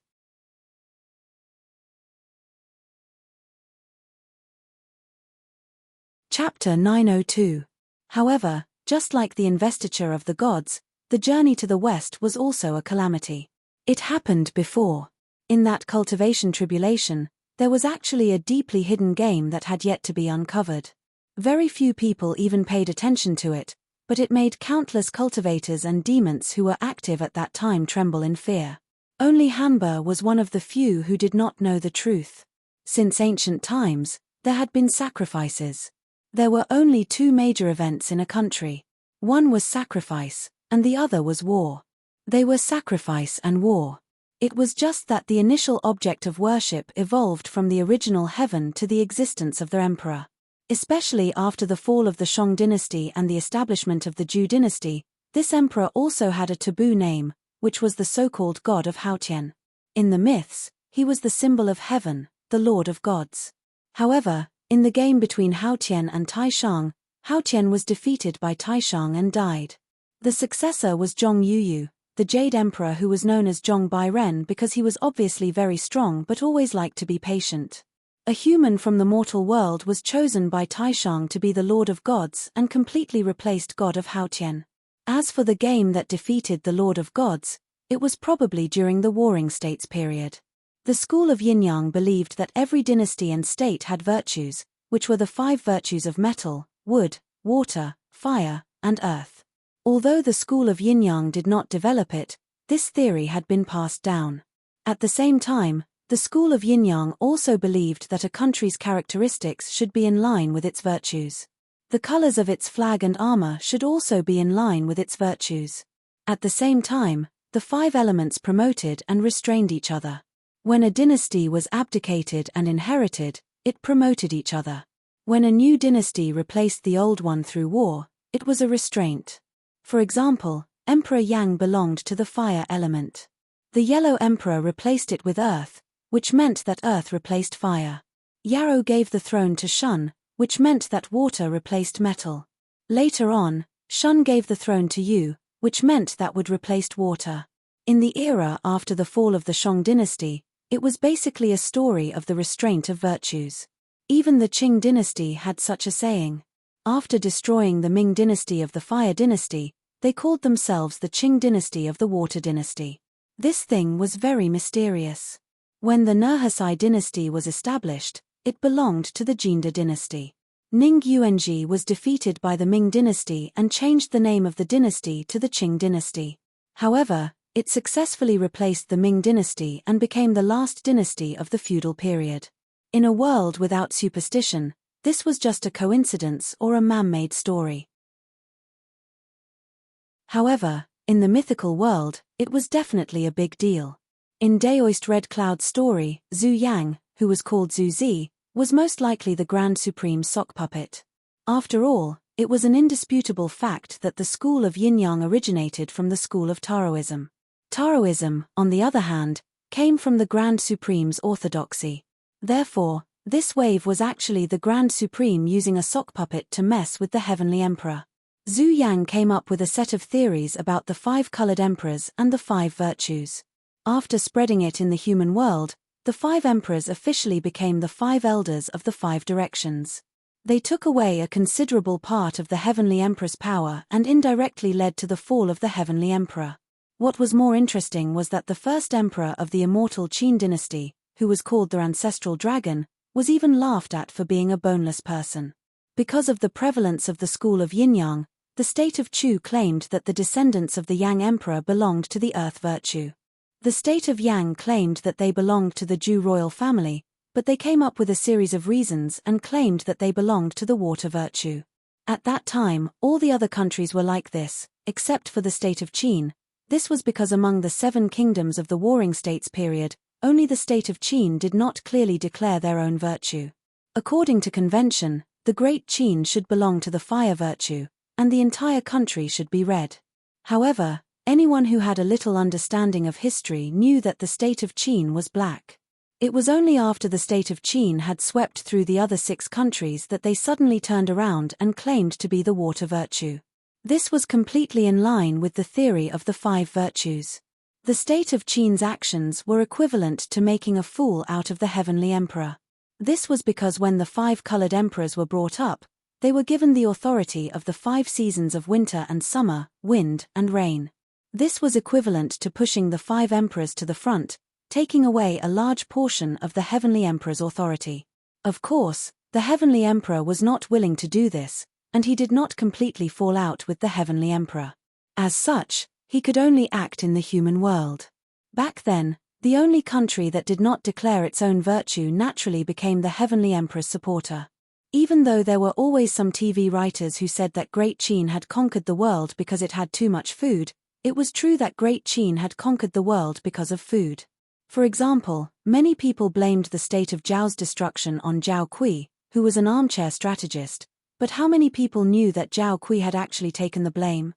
Chapter 902. However, just like the investiture of the gods, the journey to the west was also a calamity. It happened before. In that cultivation tribulation, there was actually a deeply hidden game that had yet to be uncovered. Very few people even paid attention to it, but it made countless cultivators and demons who were active at that time tremble in fear. Only Hanba was one of the few who did not know the truth. Since ancient times, there had been sacrifices. There were only two major events in a country. One was sacrifice, and the other was war. They were sacrifice and war. It was just that the initial object of worship evolved from the original heaven to the existence of their emperor. Especially after the fall of the Shang dynasty and the establishment of the Zhou dynasty, this emperor also had a taboo name, which was the so-called god of Haotian. In the myths, he was the symbol of heaven, the lord of gods. However, in the game between Haotian and Taishang, Haotian was defeated by Taishang and died. The successor was Zhong Yuyu, the Jade Emperor, who was known as Zhong Bairen because he was obviously very strong but always liked to be patient. A human from the mortal world was chosen by Taishang to be the Lord of Gods and completely replaced God of Haotian. As for the game that defeated the Lord of Gods, it was probably during the Warring States period. The school of Yin-Yang believed that every dynasty and state had virtues, which were the 5 virtues of metal, wood, water, fire, and earth. Although the school of Yin-Yang did not develop it, this theory had been passed down. At the same time, the school of Yin-Yang also believed that a country's characteristics should be in line with its virtues. The colors of its flag and armor should also be in line with its virtues. At the same time, the 5 elements promoted and restrained each other. When a dynasty was abdicated and inherited, it promoted each other. When a new dynasty replaced the old one through war, it was a restraint. For example, Emperor Yang belonged to the fire element. The Yellow Emperor replaced it with earth, which meant that earth replaced fire. Yarrow gave the throne to Shun, which meant that water replaced metal. Later on, Shun gave the throne to Yu, which meant that wood replaced water. In the era after the fall of the Shang dynasty, it was basically a story of the restraint of virtues. Even the Qing dynasty had such a saying. After destroying the Ming dynasty of the Fire dynasty, they called themselves the Qing dynasty of the Water dynasty. This thing was very mysterious. When the Nurhaci dynasty was established, it belonged to the Jinda dynasty. Ning Yuanji was defeated by the Ming dynasty and changed the name of the dynasty to the Qing dynasty. However, it successfully replaced the Ming dynasty and became the last dynasty of the feudal period. In a world without superstition, this was just a coincidence or a man-made story. However, in the mythical world, it was definitely a big deal. In Daoist Red Cloud's story, Zhu Yang, who was called Zhu Zi, was most likely the Grand Supreme sock puppet. After all, it was an indisputable fact that the school of Yin-Yang originated from the school of Taoism. Taoism, on the other hand, came from the Grand Supreme's orthodoxy. Therefore, this wave was actually the Grand Supreme using a sock puppet to mess with the Heavenly Emperor. Zhu Yang came up with a set of theories about the 5 colored emperors and the 5 virtues. After spreading it in the human world, the 5 emperors officially became the 5 elders of the 5 directions. They took away a considerable part of the Heavenly Emperor's power and indirectly led to the fall of the Heavenly Emperor. What was more interesting was that the first emperor of the immortal Qin dynasty, who was called the Ancestral Dragon, was even laughed at for being a boneless person. Because of the prevalence of the school of Yin-Yang, the state of Chu claimed that the descendants of the Yang Emperor belonged to the earth virtue. The state of Yang claimed that they belonged to the Zhou royal family, but they came up with a series of reasons and claimed that they belonged to the water virtue. At that time, all the other countries were like this, except for the state of Qin. This was because among the 7 kingdoms of the Warring States period, only the state of Qin did not clearly declare their own virtue. According to convention, the Great Qin should belong to the fire virtue, and the entire country should be red. However, anyone who had a little understanding of history knew that the state of Qin was black. It was only after the state of Qin had swept through the other 6 countries that they suddenly turned around and claimed to be the water virtue. This was completely in line with the theory of the 5 virtues. The state of Qin's actions were equivalent to making a fool out of the heavenly emperor. This was because when the 5 colored emperors were brought up, they were given the authority of the 5 seasons of winter and summer, wind and rain. This was equivalent to pushing the 5 emperors to the front, taking away a large portion of the heavenly emperor's authority. Of course, the heavenly emperor was not willing to do this, and he did not completely fall out with the heavenly emperor. As such, he could only act in the human world. Back then, the only country that did not declare its own virtue naturally became the heavenly emperor's supporter. Even though there were always some TV writers who said that Great Qin had conquered the world because it had too much food, it was true that Great Qin had conquered the world because of food. For example, many people blamed the state of Zhao's destruction on Zhao Kui, who was an armchair strategist, but how many people knew that Zhao Kui had actually taken the blame?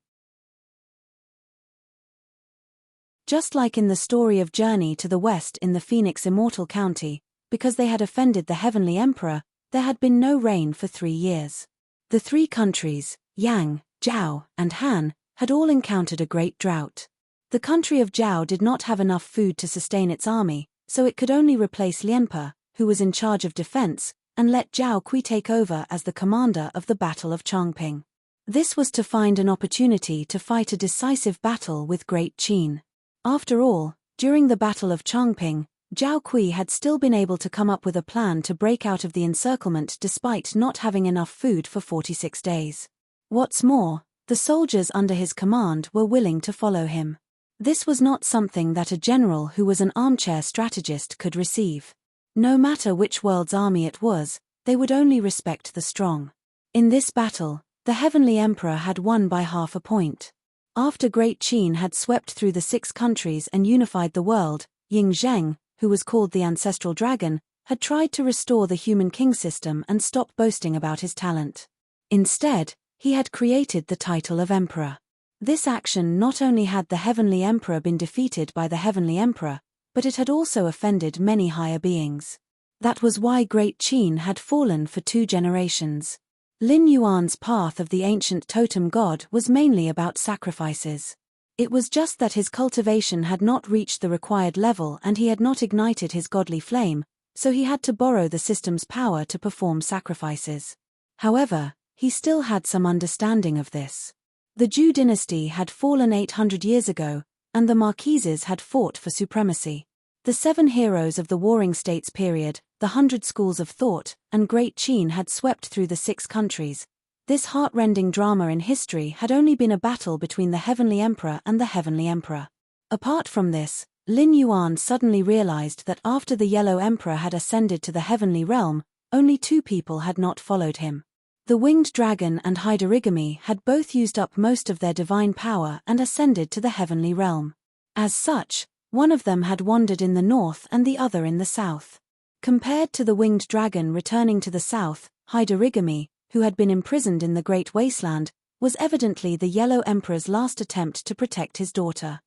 Just like in the story of Journey to the West in the Phoenix Immortal County, because they had offended the heavenly emperor, there had been no rain for 3 years. The 3 countries, Yang, Zhao, and Han, had all encountered a great drought. The country of Zhao did not have enough food to sustain its army, so it could only replace Lianpe, who was in charge of defense, and let Zhao Kui take over as the commander of the Battle of Chongping. This was to find an opportunity to fight a decisive battle with Great Qin. After all, during the Battle of Chongping, Zhao Kui had still been able to come up with a plan to break out of the encirclement despite not having enough food for 46 days. What's more, the soldiers under his command were willing to follow him. This was not something that a general who was an armchair strategist could receive. No matter which world's army it was, they would only respect the strong. In this battle, the heavenly emperor had won by half a point. After Great Qin had swept through the 6 countries and unified the world, Ying Zheng, who was called the ancestral dragon, had tried to restore the human king system and stop boasting about his talent. Instead, he had created the title of emperor. This action not only had the heavenly emperor been defeated by the heavenly emperor, but it had also offended many higher beings. That was why Great Qin had fallen for 2 generations. Lin Yuan's path of the ancient totem god was mainly about sacrifices. It was just that his cultivation had not reached the required level and he had not ignited his godly flame, so he had to borrow the system's power to perform sacrifices. However, he still had some understanding of this. The Zhou dynasty had fallen 800 years ago, and the Marquises had fought for supremacy. The 7 heroes of the Warring States period, the 100 schools of thought, and Great Qin had swept through the 6 countries. This heart-rending drama in history had only been a battle between the heavenly emperor and the heavenly emperor. Apart from this, Lin Yuan suddenly realized that after the yellow emperor had ascended to the heavenly realm, only 2 people had not followed him. The winged dragon and Haidarigami had both used up most of their divine power and ascended to the heavenly realm. As such, one of them had wandered in the north and the other in the south. Compared to the winged dragon returning to the south, Haidarigami, who had been imprisoned in the Great Wasteland, was evidently the Yellow Emperor's last attempt to protect his daughter.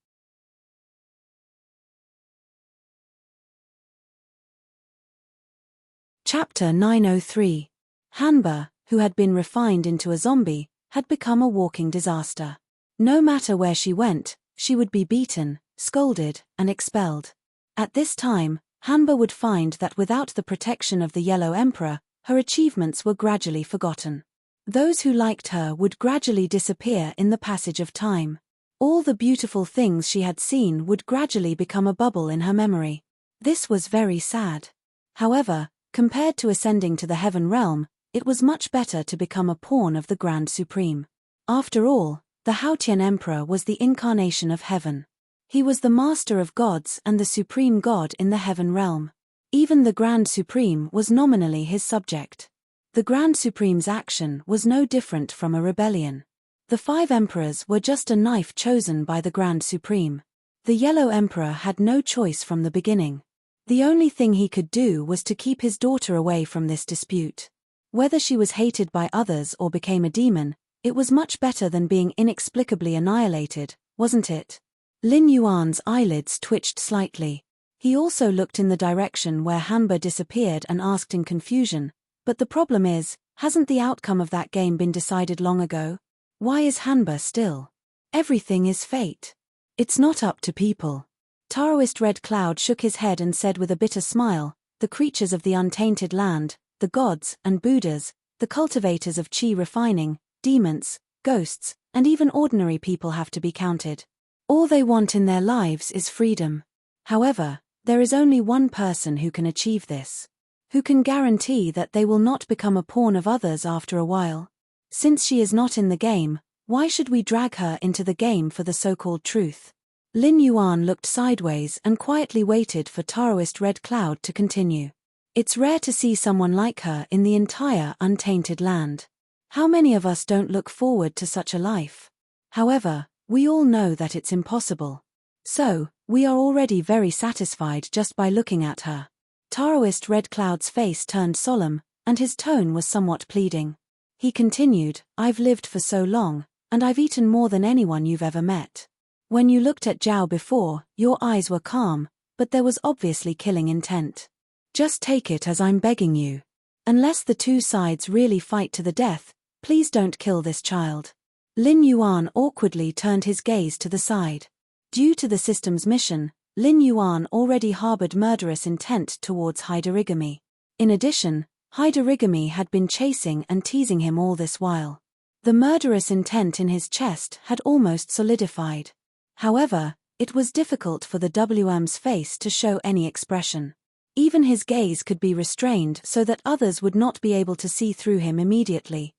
Chapter 903. Hanba, who had been refined into a zombie, had become a walking disaster. No matter where she went, she would be beaten, scolded, and expelled. At this time, Hanba would find that without the protection of the Yellow Emperor, her achievements were gradually forgotten. Those who liked her would gradually disappear in the passage of time. All the beautiful things she had seen would gradually become a bubble in her memory. This was very sad. However, compared to ascending to the heaven realm, it was much better to become a pawn of the Grand Supreme. After all, the Haotian Emperor was the incarnation of heaven. He was the master of gods and the supreme god in the heaven realm. Even the Grand Supreme was nominally his subject. The Grand Supreme's action was no different from a rebellion. The 5 emperors were just a knife chosen by the Grand Supreme. The Yellow Emperor had no choice from the beginning. The only thing he could do was to keep his daughter away from this dispute. Whether she was hated by others or became a demon, it was much better than being inexplicably annihilated, wasn't it? Lin Yuan's eyelids twitched slightly. He also looked in the direction where Hanba disappeared and asked in confusion, but the problem is, hasn't the outcome of that game been decided long ago? Why is Hanba still? Everything is fate. It's not up to people. Taoist Red Cloud shook his head and said with a bitter smile, the creatures of the untainted land, the gods and Buddhas, the cultivators of chi refining, demons, ghosts, and even ordinary people have to be counted. All they want in their lives is freedom. However, there is only one person who can achieve this. Who can guarantee that they will not become a pawn of others after a while? Since she is not in the game, why should we drag her into the game for the so-called truth? Lin Yuan looked sideways and quietly waited for Taoist Red Cloud to continue. It's rare to see someone like her in the entire untainted land. How many of us don't look forward to such a life? However, we all know that it's impossible. So, we are already very satisfied just by looking at her. Taoist Red Cloud's face turned solemn, and his tone was somewhat pleading. He continued, I've lived for so long, and I've eaten more than anyone you've ever met. When you looked at Zhao before, your eyes were calm, but there was obviously killing intent. Just take it as I'm begging you. Unless the two sides really fight to the death, please don't kill this child. Lin Yuan awkwardly turned his gaze to the side. Due to the system's mission, Lin Yuan already harbored murderous intent towards Haidarigami. In addition, Haidarigami had been chasing and teasing him all this while. The murderous intent in his chest had almost solidified. However, it was difficult for the WM's face to show any expression. Even his gaze could be restrained so that others would not be able to see through him immediately.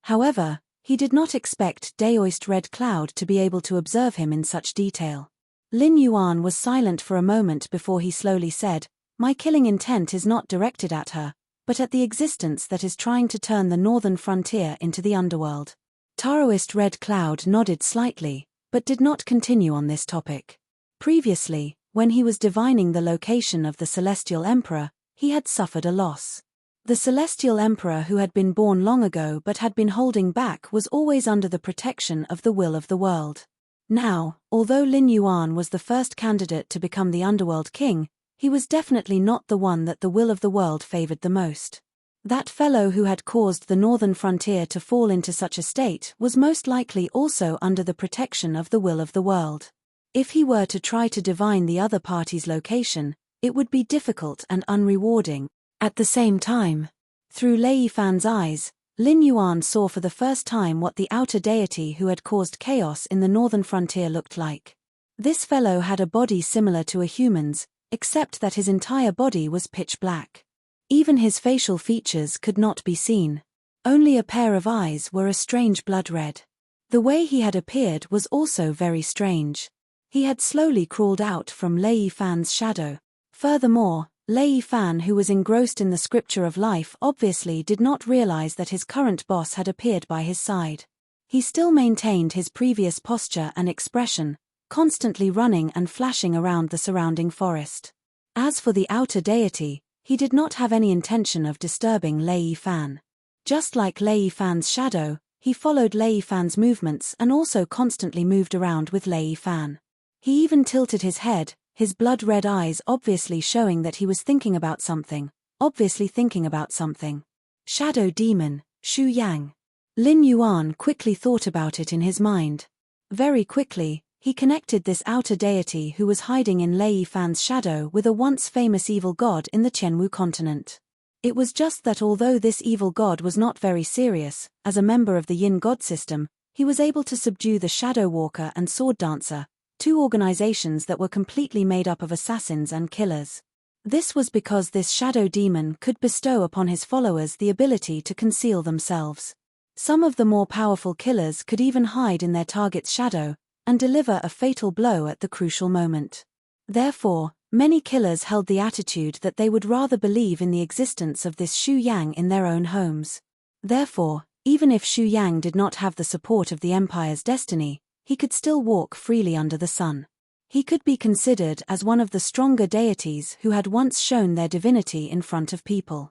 However, he did not expect Taoist Red Cloud to be able to observe him in such detail. Lin Yuan was silent for a moment before he slowly said, My killing intent is not directed at her, but at the existence that is trying to turn the northern frontier into the underworld. Taoist Red Cloud nodded slightly, but did not continue on this topic. Previously, when he was divining the location of the Celestial Emperor, he had suffered a loss. The Celestial Emperor who had been born long ago but had been holding back was always under the protection of the will of the world. Now, although Lin Yuan was the first candidate to become the Underworld King, he was definitely not the one that the will of the world favored the most. That fellow who had caused the northern frontier to fall into such a state was most likely also under the protection of the will of the world. If he were to try to divine the other party's location, it would be difficult and unrewarding. At the same time, through Lei Fan's eyes, Lin Yuan saw for the first time what the outer deity who had caused chaos in the northern frontier looked like. This fellow had a body similar to a human's, except that his entire body was pitch black. Even his facial features could not be seen. Only a pair of eyes were a strange blood red. The way he had appeared was also very strange. He had slowly crawled out from Lei Fan's shadow. Furthermore, Lei Fan, who was engrossed in the scripture of life, obviously did not realize that his current boss had appeared by his side. He still maintained his previous posture and expression, constantly running and flashing around the surrounding forest. As for the outer deity, he did not have any intention of disturbing Lei Fan. Just like Lei Fan's shadow, he followed Lei Fan's movements and also constantly moved around with Lei Fan. He even tilted his head, his blood-red eyes obviously showing that he was thinking about something, Shadow Demon, Shu Yang. Lin Yuan quickly thought about it in his mind. Very quickly, he connected this outer deity who was hiding in Lei Fan's shadow with a once famous evil god in the Qianwu continent. It was just that although this evil god was not very serious, as a member of the Yin god system, he was able to subdue the Shadow Walker and Sword Dancer, two organizations that were completely made up of assassins and killers. This was because this shadow demon could bestow upon his followers the ability to conceal themselves. Some of the more powerful killers could even hide in their target's shadow and deliver a fatal blow at the crucial moment. Therefore, many killers held the attitude that they would rather believe in the existence of this Shu Yang in their own homes. Therefore, even if Shu Yang did not have the support of the Empire's destiny, he could still walk freely under the sun. He could be considered as one of the stronger deities who had once shown their divinity in front of people.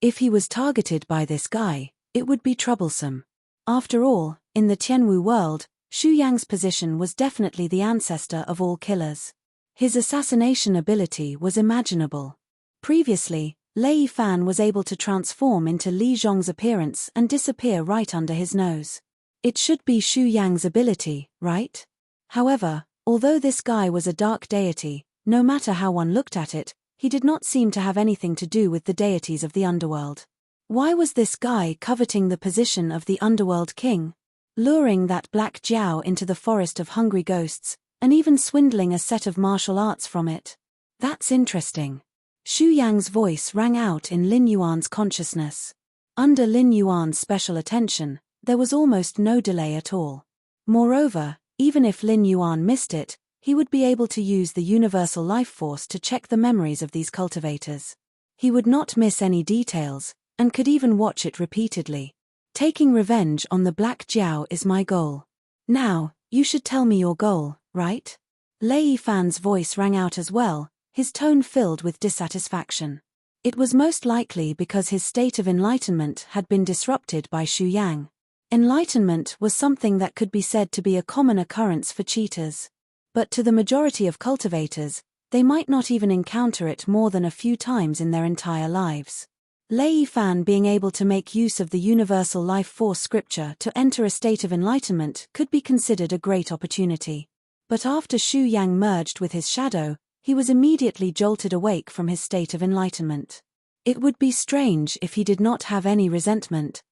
If he was targeted by this guy, it would be troublesome. After all, in the Qianwu world, Xu Yang's position was definitely the ancestor of all killers. His assassination ability was imaginable. Previously, Lei Fan was able to transform into Li Zhong's appearance and disappear right under his nose. It should be Xu Yang's ability, right? However, although this guy was a dark deity, no matter how one looked at it, he did not seem to have anything to do with the deities of the underworld. Why was this guy coveting the position of the underworld king? Luring that black Jiao into the forest of hungry ghosts, and even swindling a set of martial arts from it? That's interesting. Xu Yang's voice rang out in Lin Yuan's consciousness. Under Lin Yuan's special attention, there was almost no delay at all. Moreover, even if Lin Yuan missed it, he would be able to use the universal life force to check the memories of these cultivators. He would not miss any details, and could even watch it repeatedly. Taking revenge on the Black Jiao is my goal. Now, you should tell me your goal, right? Lei Fan's voice rang out as well, his tone filled with dissatisfaction. It was most likely because his state of enlightenment had been disrupted by Xu Yang. Enlightenment was something that could be said to be a common occurrence for cheaters. But to the majority of cultivators, they might not even encounter it more than a few times in their entire lives. Lei Fan being able to make use of the universal life force scripture to enter a state of enlightenment could be considered a great opportunity. But after Xu Yang merged with his shadow, he was immediately jolted awake from his state of enlightenment. It would be strange if he did not have any resentment.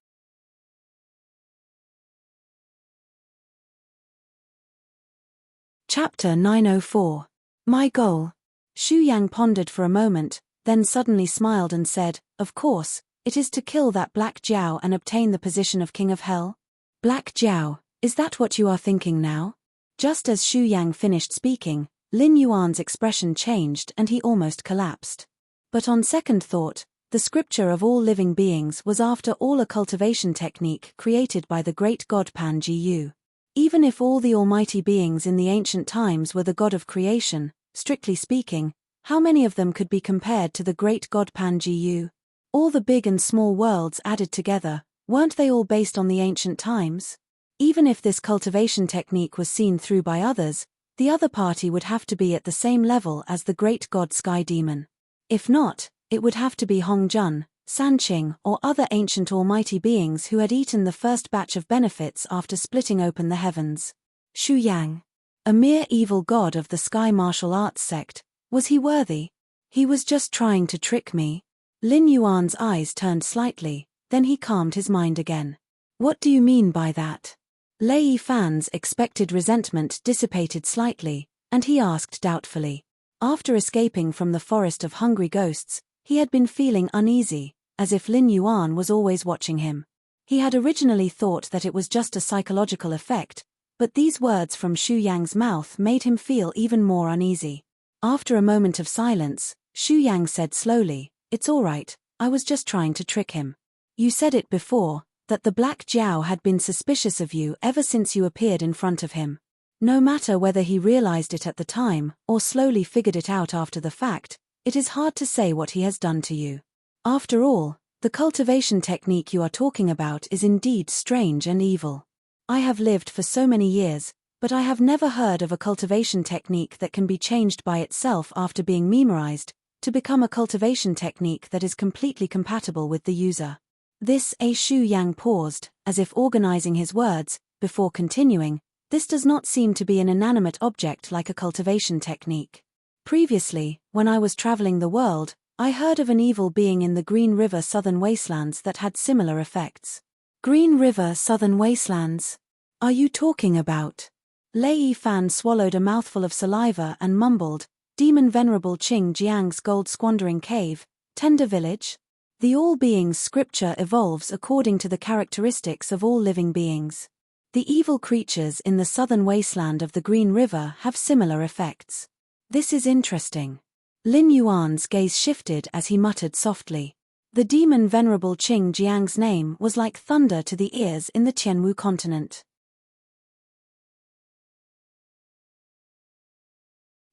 Chapter 904. My goal. Xu Yang pondered for a moment, then suddenly smiled and said, "Of course, it is to kill that Black Jiao and obtain the position of King of Hell." Black Jiao, is that what you are thinking now? Just as Xu Yang finished speaking, Lin Yuan's expression changed and he almost collapsed. But on second thought, the scripture of all living beings was after all a cultivation technique created by the great god Pan Ji. Even if all the almighty beings in the ancient times were the god of creation, strictly speaking, how many of them could be compared to the great god Pan Ji? All the big and small worlds added together, weren't they all based on the ancient times? Even if this cultivation technique was seen through by others, the other party would have to be at the same level as the great god Sky Demon. If not, it would have to be Hongjun, Sanqing, or other ancient almighty beings who had eaten the first batch of benefits after splitting open the heavens. Xu Yang, a mere evil god of the sky martial arts sect, was he worthy? He was just trying to trick me. Lin Yuan's eyes turned slightly, then he calmed his mind again. What do you mean by that? Lei Fan's expected resentment dissipated slightly, and he asked doubtfully. After escaping from the forest of hungry ghosts, he had been feeling uneasy, as if Lin Yuan was always watching him. He had originally thought that it was just a psychological effect, but these words from Xu Yang's mouth made him feel even more uneasy. After a moment of silence, Xu Yang said slowly, "It's all right, I was just trying to trick him. You said it before, that the Black Jiao had been suspicious of you ever since you appeared in front of him. No matter whether he realized it at the time, or slowly figured it out after the fact, it is hard to say what he has done to you. After all, the cultivation technique you are talking about is indeed strange and evil. I have lived for so many years, but I have never heard of a cultivation technique that can be changed by itself after being memorized, to become a cultivation technique that is completely compatible with the user." This Xu Yang paused, as if organizing his words, before continuing, "This does not seem to be an inanimate object like a cultivation technique. Previously, when I was traveling the world, I heard of an evil being in the Green River Southern Wastelands that had similar effects." Green River Southern Wastelands? Are you talking about? Lei Fan swallowed a mouthful of saliva and mumbled, "Demon Venerable Qing Jiang's Gold Squandering Cave, Tender Village?" The all-beings scripture evolves according to the characteristics of all living beings. The evil creatures in the southern wasteland of the Green River have similar effects. This is interesting. Lin Yuan's gaze shifted as he muttered softly. The demon Venerable Qing Jiang's name was like thunder to the ears in the Tianwu continent.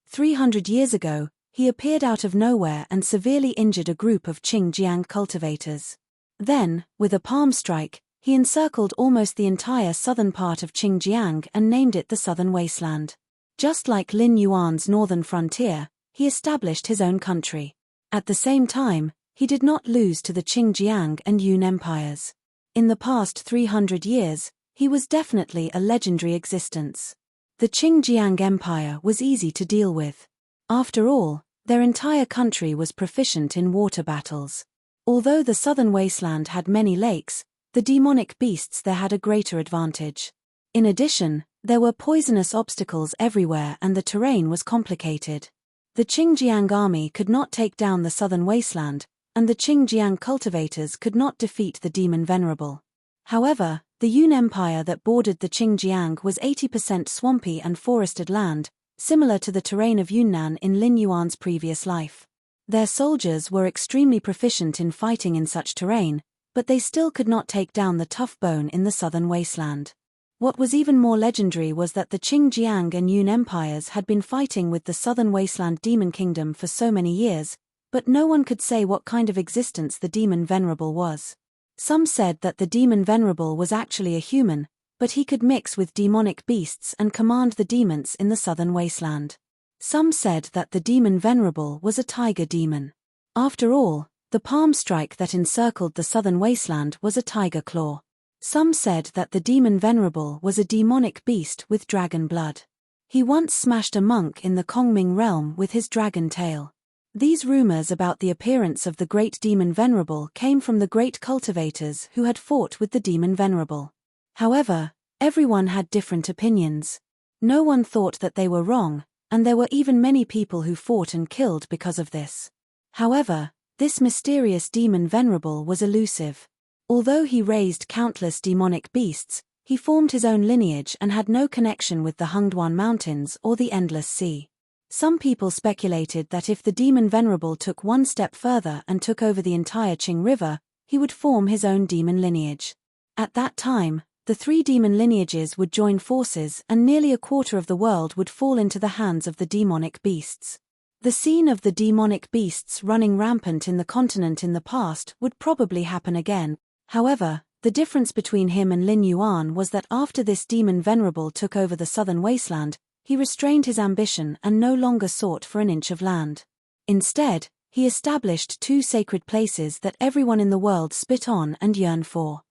300 years ago, he appeared out of nowhere and severely injured a group of Qing Jiang cultivators. Then, with a palm strike, He encircled almost the entire southern part of Xinjiang and named it the Southern Wasteland. Just like Lin Yuan's northern frontier, he established his own country. At the same time, he did not lose to the Xinjiang and Yun empires. In the past 300 years, he was definitely a legendary existence. The Xinjiang Empire was easy to deal with. After all, their entire country was proficient in water battles. Although the Southern Wasteland had many lakes, the demonic beasts there had a greater advantage. In addition, there were poisonous obstacles everywhere and the terrain was complicated. The Xinjiang army could not take down the Southern Wasteland, and the Xinjiang cultivators could not defeat the demon venerable. However, the Yun Empire that bordered the Xinjiang was 80% swampy and forested land, similar to the terrain of Yunnan in Lin Yuan's previous life. Their soldiers were extremely proficient in fighting in such terrain, but they still could not take down the tough bone in the Southern Wasteland. What was even more legendary was that the Xinjiang and Yun empires had been fighting with the Southern Wasteland Demon Kingdom for so many years, but no one could say what kind of existence the Demon Venerable was. Some said that the Demon Venerable was actually a human, but he could mix with demonic beasts and command the demons in the Southern Wasteland. Some said that the Demon Venerable was a tiger demon. After all, the palm strike that encircled the Southern Wasteland was a tiger claw. Some said that the Demon Venerable was a demonic beast with dragon blood. He once smashed a monk in the Kongming realm with his dragon tail. These rumors about the appearance of the great Demon Venerable came from the great cultivators who had fought with the Demon Venerable. However, everyone had different opinions. No one thought that they were wrong, and there were even many people who fought and killed because of this. However, this mysterious Demon Venerable was elusive. Although he raised countless demonic beasts, he formed his own lineage and had no connection with the Hengduan Mountains or the Endless Sea. Some people speculated that if the Demon Venerable took one step further and took over the entire Qing River, he would form his own demon lineage. At that time, the three demon lineages would join forces and nearly a quarter of the world would fall into the hands of the demonic beasts. The scene of the demonic beasts running rampant in the continent in the past would probably happen again. However, the difference between him and Lin Yuan was that after this Demon Venerable took over the Southern Wasteland, he restrained his ambition and no longer sought for an inch of land. Instead, he established two sacred places that everyone in the world spit on and yearned for.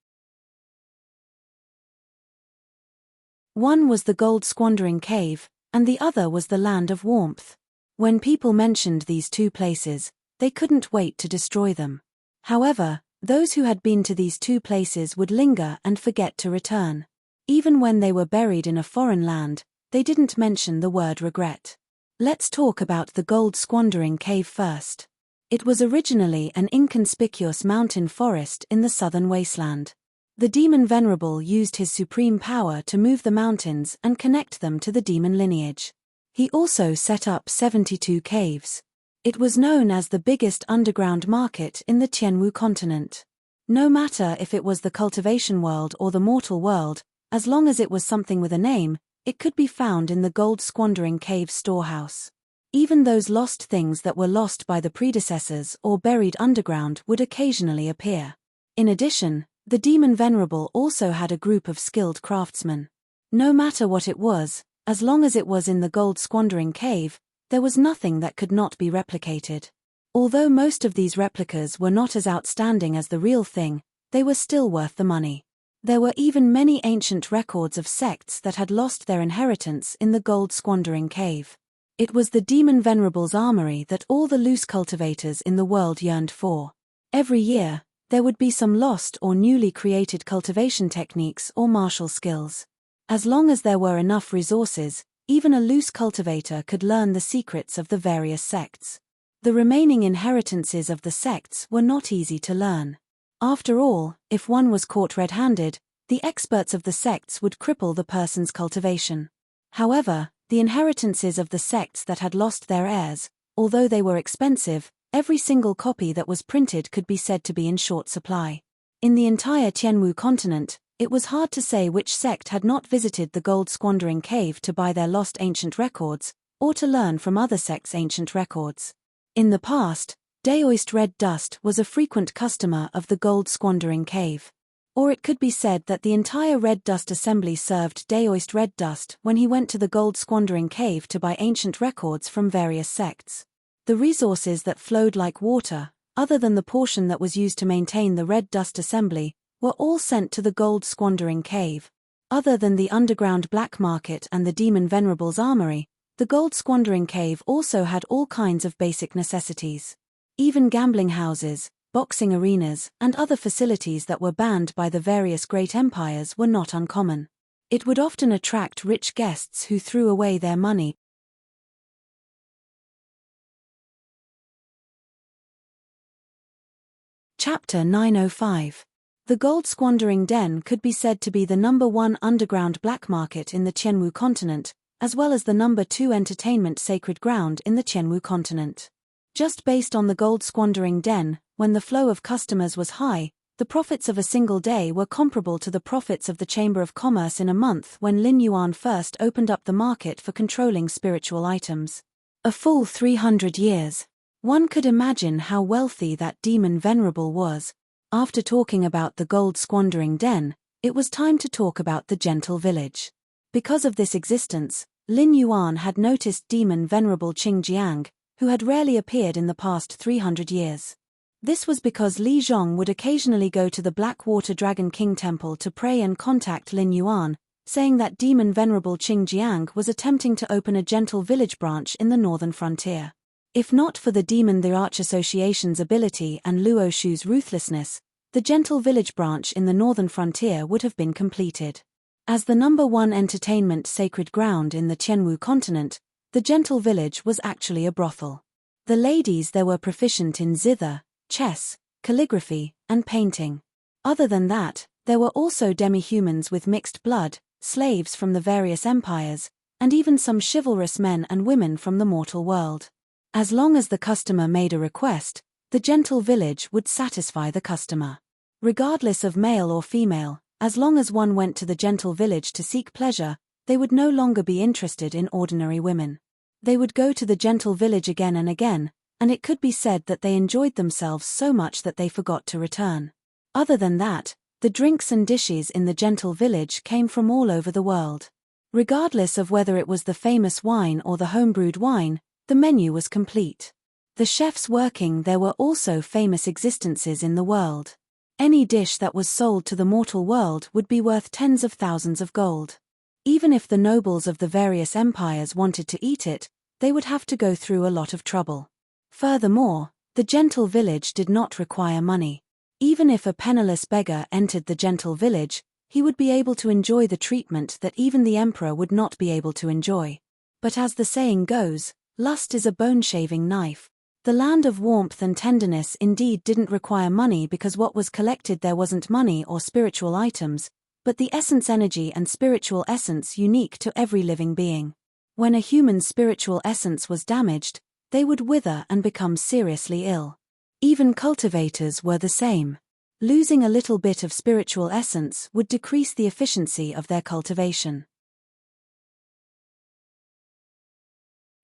One was the gold squandering cave, and the other was the land of warmth. When people mentioned these two places, they couldn't wait to destroy them. However, those who had been to these two places would linger and forget to return. Even when they were buried in a foreign land, they didn't mention the word regret. Let's talk about the gold squandering cave first. It was originally an inconspicuous mountain forest in the Southern Wasteland. The Demon Venerable used his supreme power to move the mountains and connect them to the demon lineage. He also set up 72 caves. It was known as the biggest underground market in the Tianwu continent. No matter if it was the cultivation world or the mortal world, as long as it was something with a name, it could be found in the gold squandering cave storehouse. Even those lost things that were lost by the predecessors or buried underground would occasionally appear. In addition, the Demon Venerable also had a group of skilled craftsmen. No matter what it was, as long as it was in the gold squandering cave, there was nothing that could not be replicated. Although most of these replicas were not as outstanding as the real thing, they were still worth the money. There were even many ancient records of sects that had lost their inheritance in the gold squandering cave. It was the Demon Venerable's armory that all the loose cultivators in the world yearned for. Every year, there would be some lost or newly created cultivation techniques or martial skills. As long as there were enough resources, even a loose cultivator could learn the secrets of the various sects. The remaining inheritances of the sects were not easy to learn. After all, if one was caught red-handed, the experts of the sects would cripple the person's cultivation. However, the inheritances of the sects that had lost their heirs, although they were expensive, every single copy that was printed could be said to be in short supply. In the entire Tianwu continent, it was hard to say which sect had not visited the gold squandering cave to buy their lost ancient records, or to learn from other sects' ancient records. In the past, Daoist red dust was a frequent customer of the gold squandering cave. Or it could be said that the entire red dust assembly served Daoist red dust when he went to the gold-squandering cave to buy ancient records from various sects. The resources that flowed like water, other than the portion that was used to maintain the red dust assembly, were all sent to the gold-squandering cave. Other than the underground black market and the demon Venerable's armory, the gold-squandering cave also had all kinds of basic necessities. Even gambling houses, boxing arenas, and other facilities that were banned by the various great empires were not uncommon. It would often attract rich guests who threw away their money. Chapter 905. The gold-squandering den could be said to be the #1 underground black market in the Qianwu continent, as well as the #2 entertainment sacred ground in the Qianwu continent. Just based on the gold-squandering den, when the flow of customers was high, the profits of a single day were comparable to the profits of the Chamber of Commerce in a month when Lin Yuan first opened up the market for controlling spiritual items. A full 300 years. One could imagine how wealthy that demon Venerable was. After talking about the gold-squandering den, it was time to talk about the gentle village. Because of this existence, Lin Yuan had noticed demon Venerable Qingjiang, who had rarely appeared in the past 300 years. This was because Li Zhong would occasionally go to the Blackwater Dragon King Temple to pray and contact Lin Yuan, saying that demon Venerable Qingjiang was attempting to open a gentle village branch in the northern frontier. If not for the demon the Arch Association's ability and Luo Shu's ruthlessness, the gentle village branch in the northern frontier would have been completed. As the #1 entertainment sacred ground in the Qianwu continent, the gentle village was actually a brothel. The ladies there were proficient in zither, chess, calligraphy, and painting. Other than that, there were also demi-humans with mixed blood, slaves from the various empires, and even some chivalrous men and women from the mortal world. As long as the customer made a request, the gentle village would satisfy the customer. Regardless of male or female, as long as one went to the gentle village to seek pleasure, they would no longer be interested in ordinary women. They would go to the gentle village again and again, and it could be said that they enjoyed themselves so much that they forgot to return. Other than that, the drinks and dishes in the gentle village came from all over the world. Regardless of whether it was the famous wine or the homebrewed wine, the menu was complete. The chefs working there were also famous existences in the world. Any dish that was sold to the mortal world would be worth tens of thousands of gold. Even if the nobles of the various empires wanted to eat it, they would have to go through a lot of trouble. Furthermore, the gentle village did not require money. Even if a penniless beggar entered the gentle village, he would be able to enjoy the treatment that even the emperor would not be able to enjoy. But as the saying goes, lust is a bone-shaving knife. The land of warmth and tenderness indeed didn't require money because what was collected there wasn't money or spiritual items, but the essence energy and spiritual essence unique to every living being. When a human's spiritual essence was damaged, they would wither and become seriously ill. Even cultivators were the same. Losing a little bit of spiritual essence would decrease the efficiency of their cultivation.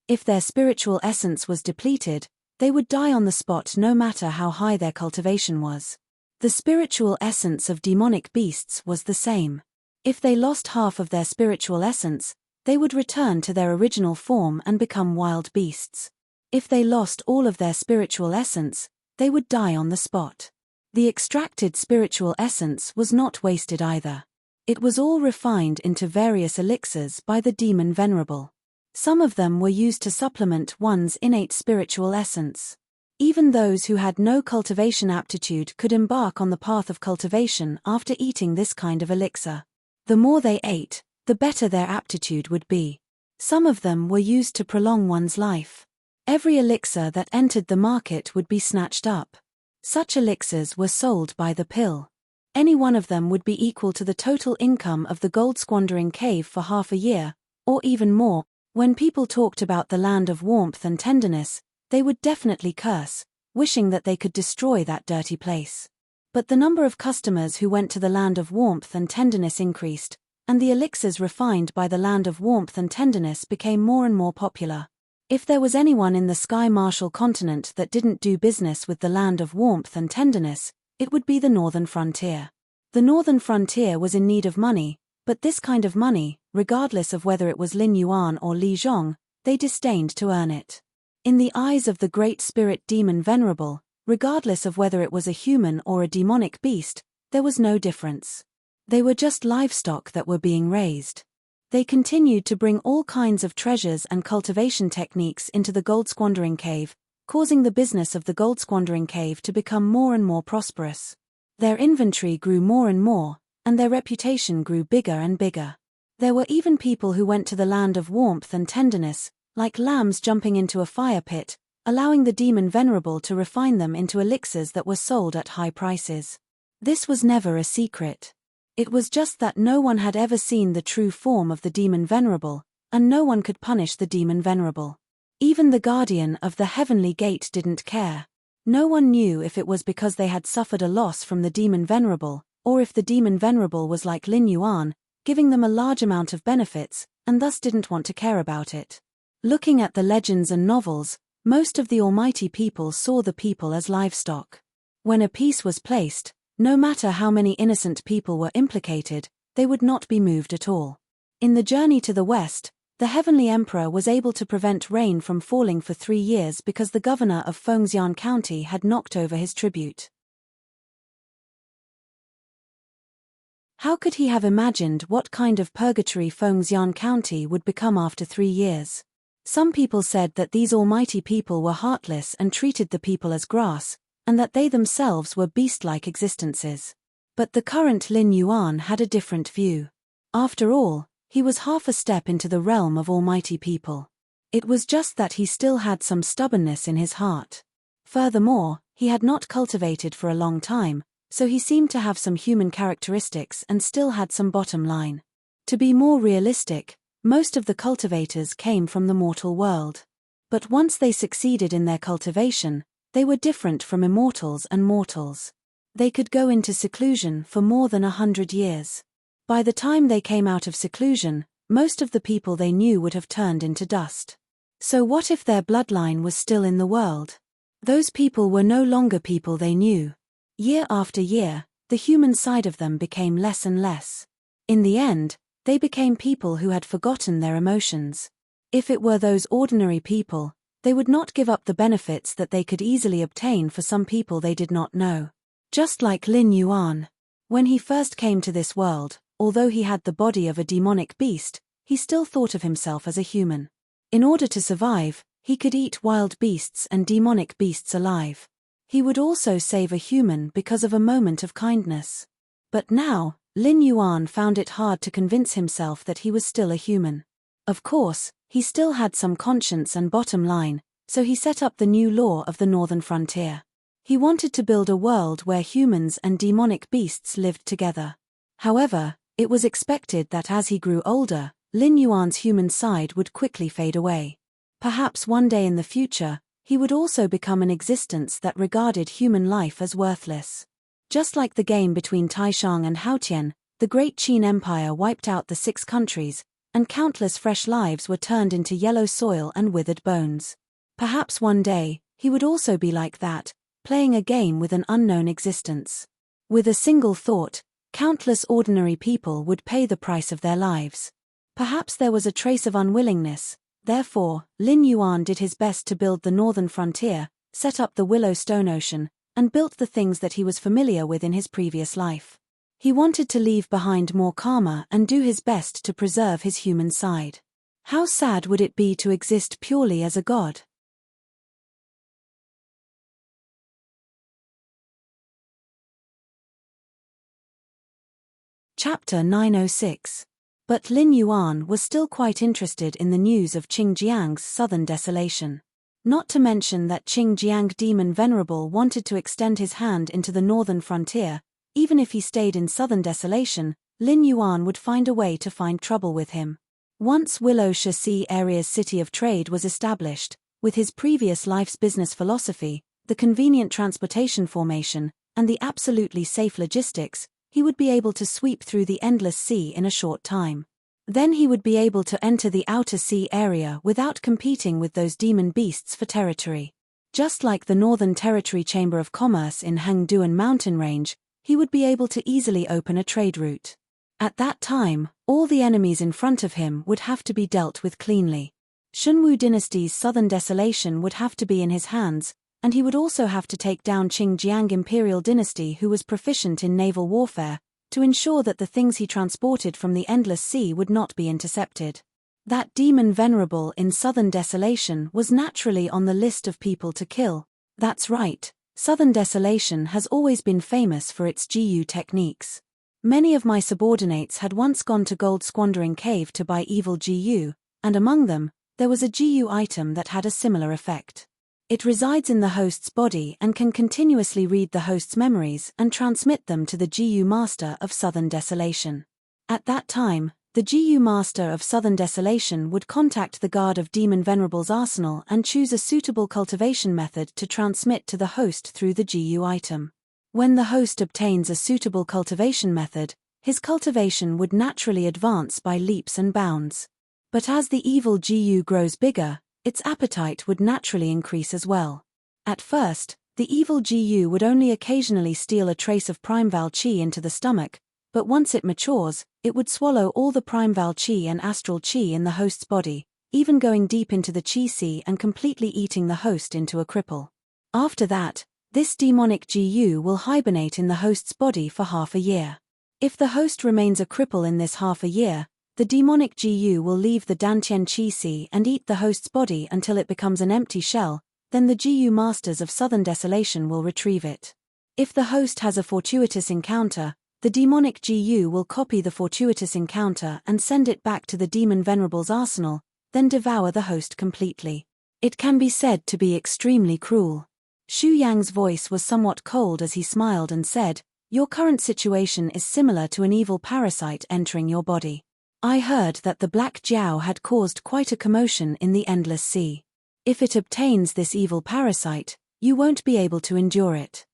If their spiritual essence was depleted, they would die on the spot no matter how high their cultivation was. The spiritual essence of demonic beasts was the same. If they lost half of their spiritual essence, they would return to their original form and become wild beasts. If they lost all of their spiritual essence, they would die on the spot. The extracted spiritual essence was not wasted either. It was all refined into various elixirs by the demon Venerable. Some of them were used to supplement one's innate spiritual essence. Even those who had no cultivation aptitude could embark on the path of cultivation after eating this kind of elixir. The more they ate, the better their aptitude would be. Some of them were used to prolong one's life. Every elixir that entered the market would be snatched up. Such elixirs were sold by the pill. Any one of them would be equal to the total income of the gold-squandering cave for half a year, or even more. When people talked about the land of warmth and tenderness, they would definitely curse, wishing that they could destroy that dirty place. But the number of customers who went to the land of warmth and tenderness increased, and the elixirs refined by the land of warmth and tenderness became more and more popular. If there was anyone in the Sky Marshal continent that didn't do business with the land of warmth and tenderness, it would be the northern frontier. The northern frontier was in need of money, but this kind of money, regardless of whether it was Lin Yuan or Li Zhong, they disdained to earn it. In the eyes of the great spirit demon Venerable, regardless of whether it was a human or a demonic beast, there was no difference. They were just livestock that were being raised. They continued to bring all kinds of treasures and cultivation techniques into the gold squandering cave, causing the business of the gold squandering cave to become more and more prosperous. Their inventory grew more and more, and their reputation grew bigger and bigger. There were even people who went to the land of warmth and tenderness, like lambs jumping into a fire pit, allowing the demon Venerable to refine them into elixirs that were sold at high prices. This was never a secret. It was just that no one had ever seen the true form of the demon Venerable, and no one could punish the demon Venerable. Even the guardian of the heavenly gate didn't care. No one knew if it was because they had suffered a loss from the demon Venerable, or if the demon Venerable was like Lin Yuan, giving them a large amount of benefits, and thus didn't want to care about it. Looking at the legends and novels, most of the almighty people saw the people as livestock. When a peace was placed, no matter how many innocent people were implicated, they would not be moved at all. In the journey to the west, the Heavenly Emperor was able to prevent rain from falling for 3 years because the governor of Fengxian County had knocked over his tribute. How could he have imagined what kind of purgatory Fengxian County would become after 3 years? Some people said that these almighty people were heartless and treated the people as grass, and that they themselves were beast-like existences. But the current Lin Yuan had a different view. After all, he was half a step into the realm of almighty people. It was just that he still had some stubbornness in his heart. Furthermore, he had not cultivated for a long time, so he seemed to have some human characteristics and still had some bottom line. To be more realistic, most of the cultivators came from the mortal world. But once they succeeded in their cultivation, they were different from immortals and mortals. They could go into seclusion for more than 100 years. By the time they came out of seclusion, most of the people they knew would have turned into dust. So what if their bloodline was still in the world? Those people were no longer people they knew. Year after year, the human side of them became less and less. In the end, they became people who had forgotten their emotions. If it were those ordinary people, they would not give up the benefits that they could easily obtain for some people they did not know. Just like Lin Yuan. When he first came to this world, although he had the body of a demonic beast, he still thought of himself as a human. In order to survive, he could eat wild beasts and demonic beasts alive. He would also save a human because of a moment of kindness. But now, Lin Yuan found it hard to convince himself that he was still a human. Of course, he still had some conscience and bottom line, so he set up the new law of the northern frontier. He wanted to build a world where humans and demonic beasts lived together. However, it was expected that as he grew older, Lin Yuan's human side would quickly fade away. Perhaps one day in the future, he would also become an existence that regarded human life as worthless. Just like the game between Taishang and Haotian, the Great Qin Empire wiped out the 6 countries, and countless fresh lives were turned into yellow soil and withered bones. Perhaps one day, he would also be like that, playing a game with an unknown existence. With a single thought, countless ordinary people would pay the price of their lives. Perhaps there was a trace of unwillingness, therefore, Lin Yuan did his best to build the northern frontier, set up the Willow Stone Ocean, and built the things that he was familiar with in his previous life. He wanted to leave behind more karma and do his best to preserve his human side. How sad would it be to exist purely as a god? Chapter 906. But Lin Yuan was still quite interested in the news of Qingjiang's southern desolation. Not to mention that Qingjiang Demon Venerable wanted to extend his hand into the northern frontier. Even if he stayed in southern desolation, Lin Yuan would find a way to find trouble with him. Once Willow Sea Area's city of trade was established, with his previous life's business philosophy, the convenient transportation formation, and the absolutely safe logistics, he would be able to sweep through the endless sea in a short time. Then he would be able to enter the outer sea area without competing with those demon beasts for territory. Just like the Northern Territory Chamber of Commerce in Hengduan Mountain Range, he would be able to easily open a trade route. At that time, all the enemies in front of him would have to be dealt with cleanly. Shunwu dynasty's southern desolation would have to be in his hands, and he would also have to take down Qingjiang imperial dynasty, who was proficient in naval warfare, to ensure that the things he transported from the endless sea would not be intercepted. That demon venerable in southern desolation was naturally on the list of people to kill. That's right, southern desolation has always been famous for its GU techniques. Many of my subordinates had once gone to Gold Squandering Cave to buy evil GU, and among them, there was a GU item that had a similar effect. It resides in the host's body and can continuously read the host's memories and transmit them to the GU Master of Southern Desolation. At that time, the GU Master of Southern Desolation would contact the guard of Demon Venerable's arsenal and choose a suitable cultivation method to transmit to the host through the GU item. When the host obtains a suitable cultivation method, his cultivation would naturally advance by leaps and bounds. But as the evil GU grows bigger, its appetite would naturally increase as well. At first, the evil GU would only occasionally steal a trace of Primeval Qi into the stomach, but once it matures, it would swallow all the Primeval Qi and Astral Qi in the host's body, even going deep into the Qi Sea and completely eating the host into a cripple. After that, this demonic GU will hibernate in the host's body for half a year. If the host remains a cripple in this half a year, the demonic GU will leave the Dantian Qi Sea and eat the host's body until it becomes an empty shell, then the GU Masters of Southern Desolation will retrieve it. If the host has a fortuitous encounter, the demonic GU will copy the fortuitous encounter and send it back to the Demon Venerable's arsenal, then devour the host completely. It can be said to be extremely cruel. Xu Yang's voice was somewhat cold as he smiled and said, "Your current situation is similar to an evil parasite entering your body. I heard that the Black Jiao had caused quite a commotion in the Endless Sea. If it obtains this evil parasite, you won't be able to endure it.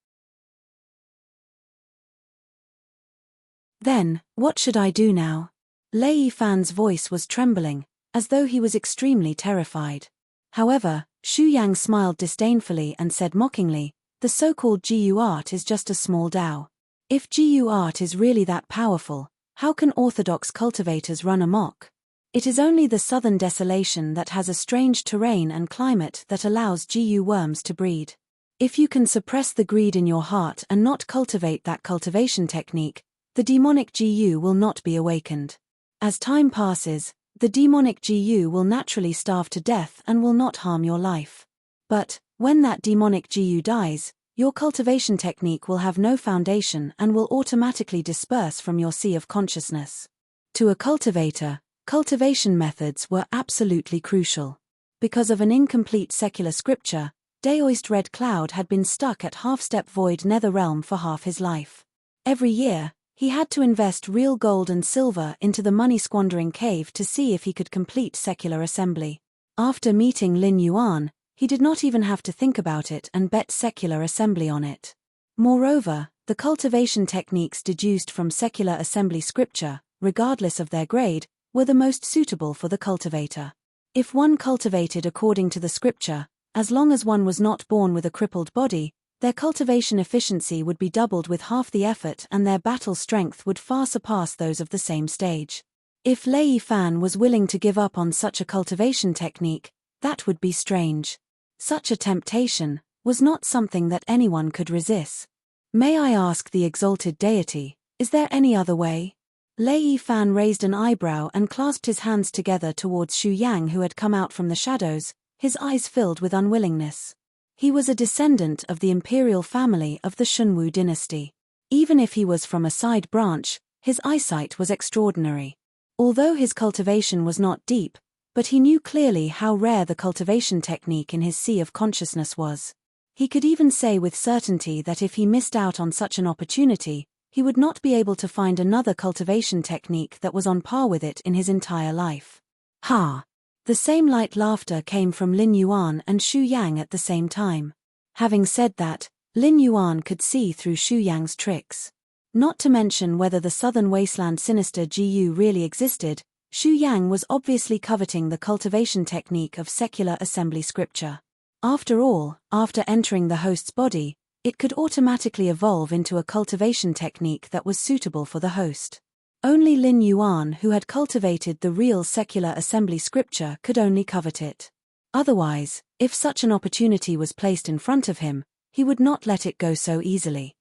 Then, what should I do now?" Lei Yifan's voice was trembling, as though he was extremely terrified. However, Xu Yang smiled disdainfully and said mockingly, "The so-called GU art is just a small Dao. If GU art is really that powerful, how can orthodox cultivators run amok? It is only the southern desolation that has a strange terrain and climate that allows GU worms to breed. If you can suppress the greed in your heart and not cultivate that cultivation technique, the demonic GU will not be awakened. As time passes, the demonic GU will naturally starve to death and will not harm your life. But, when that demonic GU dies, your cultivation technique will have no foundation and will automatically disperse from your sea of consciousness." To a cultivator, cultivation methods were absolutely crucial. Because of an incomplete secular scripture, Daoist Red Cloud had been stuck at half-step void nether realm for half his life. Every year, he had to invest real gold and silver into the money-squandering cave to see if he could complete secular assembly. After meeting Lin Yuan, he did not even have to think about it and bet secular assembly on it. Moreover, the cultivation techniques deduced from secular assembly scripture, regardless of their grade, were the most suitable for the cultivator. If one cultivated according to the scripture, as long as one was not born with a crippled body, their cultivation efficiency would be doubled with half the effort and their battle strength would far surpass those of the same stage. If Lei Yifan was willing to give up on such a cultivation technique, that would be strange. Such a temptation was not something that anyone could resist. "May I ask the exalted deity, is there any other way?" Lei Yifan raised an eyebrow and clasped his hands together towards Xu Yang, who had come out from the shadows, his eyes filled with unwillingness. He was a descendant of the imperial family of the Shunwu dynasty. Even if he was from a side branch, his eyesight was extraordinary. Although his cultivation was not deep, but he knew clearly how rare the cultivation technique in his sea of consciousness was. He could even say with certainty that if he missed out on such an opportunity, he would not be able to find another cultivation technique that was on par with it in his entire life. Ha! The same light laughter came from Lin Yuan and Xu Yang at the same time. Having said that, Lin Yuan could see through Xu Yang's tricks. Not to mention whether the southern wasteland sinister GU really existed, Xu Yang was obviously coveting the cultivation technique of secular assembly scripture. After all, after entering the host's body, It could automatically evolve into a cultivation technique that was suitable for the host. Only Lin Yuan, who had cultivated the real secular assembly scripture, could only covet it. Otherwise, if such an opportunity was placed in front of him, he would not let it go so easily.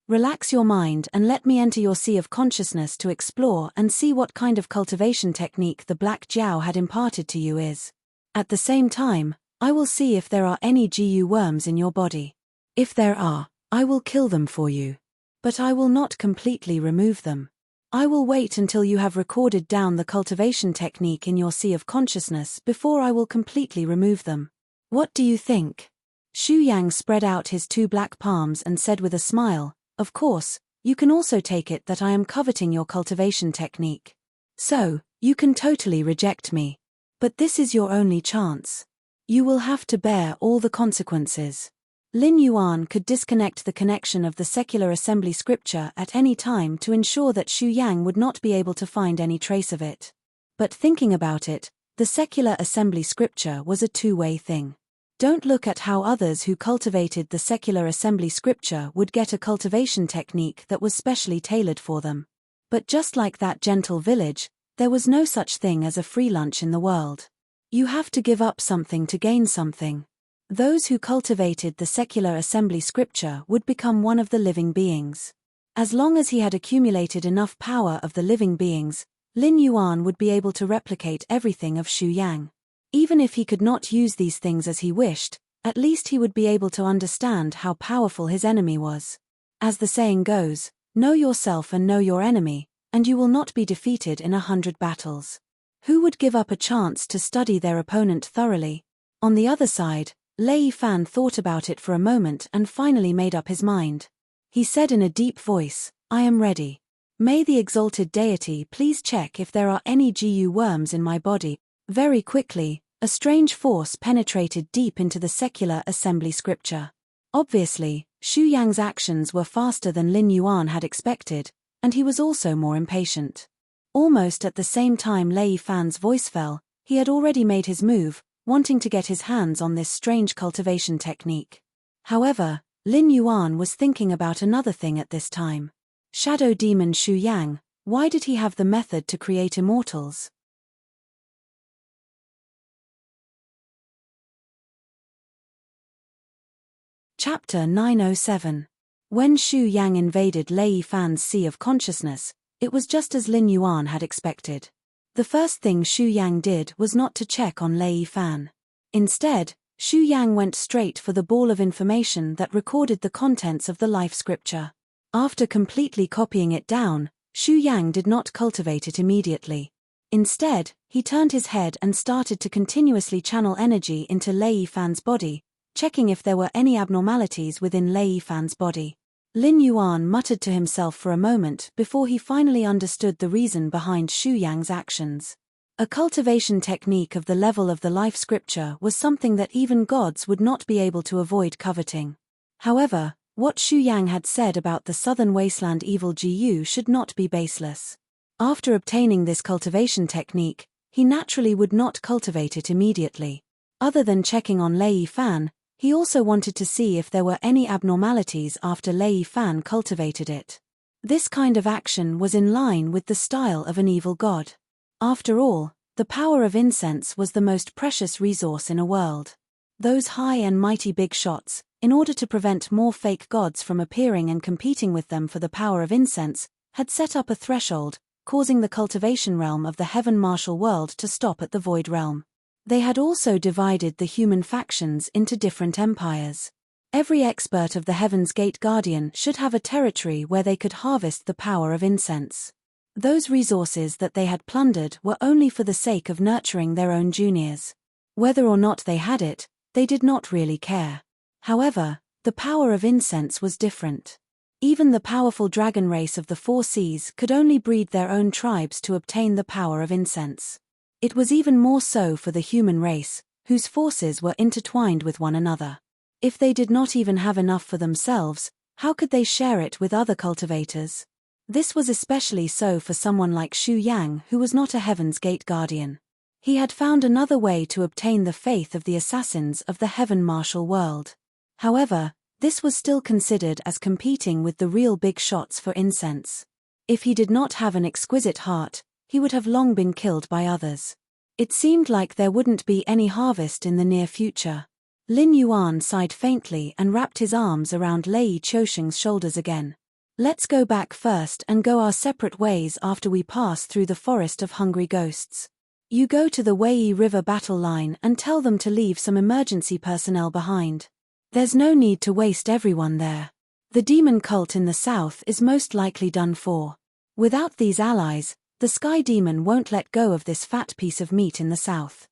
Relax your mind and let me enter your sea of consciousness to explore and see what kind of cultivation technique the Black Jiao had imparted to you is. At the same time, I will see if there are any GU worms in your body. If there are, I will kill them for you. But I will not completely remove them. I will wait until you have recorded down the cultivation technique in your sea of consciousness before I will completely remove them. What do you think? Xu Yang spread out his two black palms and said with a smile, "Of course, you can also take it that I am coveting your cultivation technique. So, you can totally reject me. But this is your only chance. You will have to bear all the consequences." Lin Yuan could disconnect the connection of the secular assembly scripture at any time to ensure that Xu Yang would not be able to find any trace of it. But thinking about it, the secular assembly scripture was a two-way thing. Don't look at how others who cultivated the secular assembly scripture would get a cultivation technique that was specially tailored for them. But just like that gentle village, there was no such thing as a free lunch in the world. You have to give up something to gain something. Those who cultivated the secular assembly scripture would become one of the living beings. As long as he had accumulated enough power of the living beings, Lin Yuan would be able to replicate everything of Xu Yang. Even if he could not use these things as he wished, at least he would be able to understand how powerful his enemy was. As the saying goes, know yourself and know your enemy, and you will not be defeated in 100 battles. Who would give up a chance to study their opponent thoroughly? On the other side, Lei Fan thought about it for a moment and finally made up his mind. He said in a deep voice, "I am ready. May the exalted deity please check if there are any GU worms in my body." Very quickly, a strange force penetrated deep into the secular assembly scripture. Obviously, Xu Yang's actions were faster than Lin Yuan had expected, and he was also more impatient. Almost at the same time Lei Fan's voice fell, he had already made his move, wanting to get his hands on this strange cultivation technique. However, Lin Yuan was thinking about another thing at this time. Shadow demon Xu Yang, why did he have the method to create immortals? Chapter 907. When Xu Yang invaded Lei Fan's sea of consciousness, it was just as Lin Yuan had expected. The first thing Xu Yang did was not to check on Lei Fan. Instead, Xu Yang went straight for the ball of information that recorded the contents of the life scripture. After completely copying it down, Xu Yang did not cultivate it immediately. Instead, he turned his head and started to continuously channel energy into Lei Fan's body, checking if there were any abnormalities within Lei Fan's body. Lin Yuan muttered to himself for a moment before he finally understood the reason behind Xu Yang's actions. A cultivation technique of the level of the life scripture was something that even gods would not be able to avoid coveting. However, what Xu Yang had said about the southern wasteland evil GU should not be baseless. After obtaining this cultivation technique, he naturally would not cultivate it immediately. Other than checking on Lei Fan, he also wanted to see if there were any abnormalities after Lei Fan cultivated it. This kind of action was in line with the style of an evil god. After all, the power of incense was the most precious resource in a world. Those high and mighty big shots, in order to prevent more fake gods from appearing and competing with them for the power of incense, had set up a threshold, causing the cultivation realm of the heaven martial world to stop at the void realm. They had also divided the human factions into different empires. Every expert of the Heaven's Gate Guardian should have a territory where they could harvest the power of incense. Those resources that they had plundered were only for the sake of nurturing their own juniors. Whether or not they had it, they did not really care. However, the power of incense was different. Even the powerful dragon race of the Four Seas could only breed their own tribes to obtain the power of incense. It was even more so for the human race, whose forces were intertwined with one another. If they did not even have enough for themselves, how could they share it with other cultivators? This was especially so for someone like Xu Yang, who was not a Heaven's Gate Guardian. He had found another way to obtain the faith of the assassins of the Heaven Martial world. However, this was still considered as competing with the real big shots for incense. If he did not have an exquisite heart, he would have long been killed by others. It seemed like there wouldn't be any harvest in the near future. Lin Yuan sighed faintly and wrapped his arms around Lei Qiusheng's shoulders again. Let's go back first and go our separate ways after we pass through the forest of hungry ghosts. You go to the Wei River battle line and tell them to leave some emergency personnel behind. There's no need to waste everyone there. The demon cult in the south is most likely done for. Without these allies, the sky demon won't let go of this fat piece of meat in the south.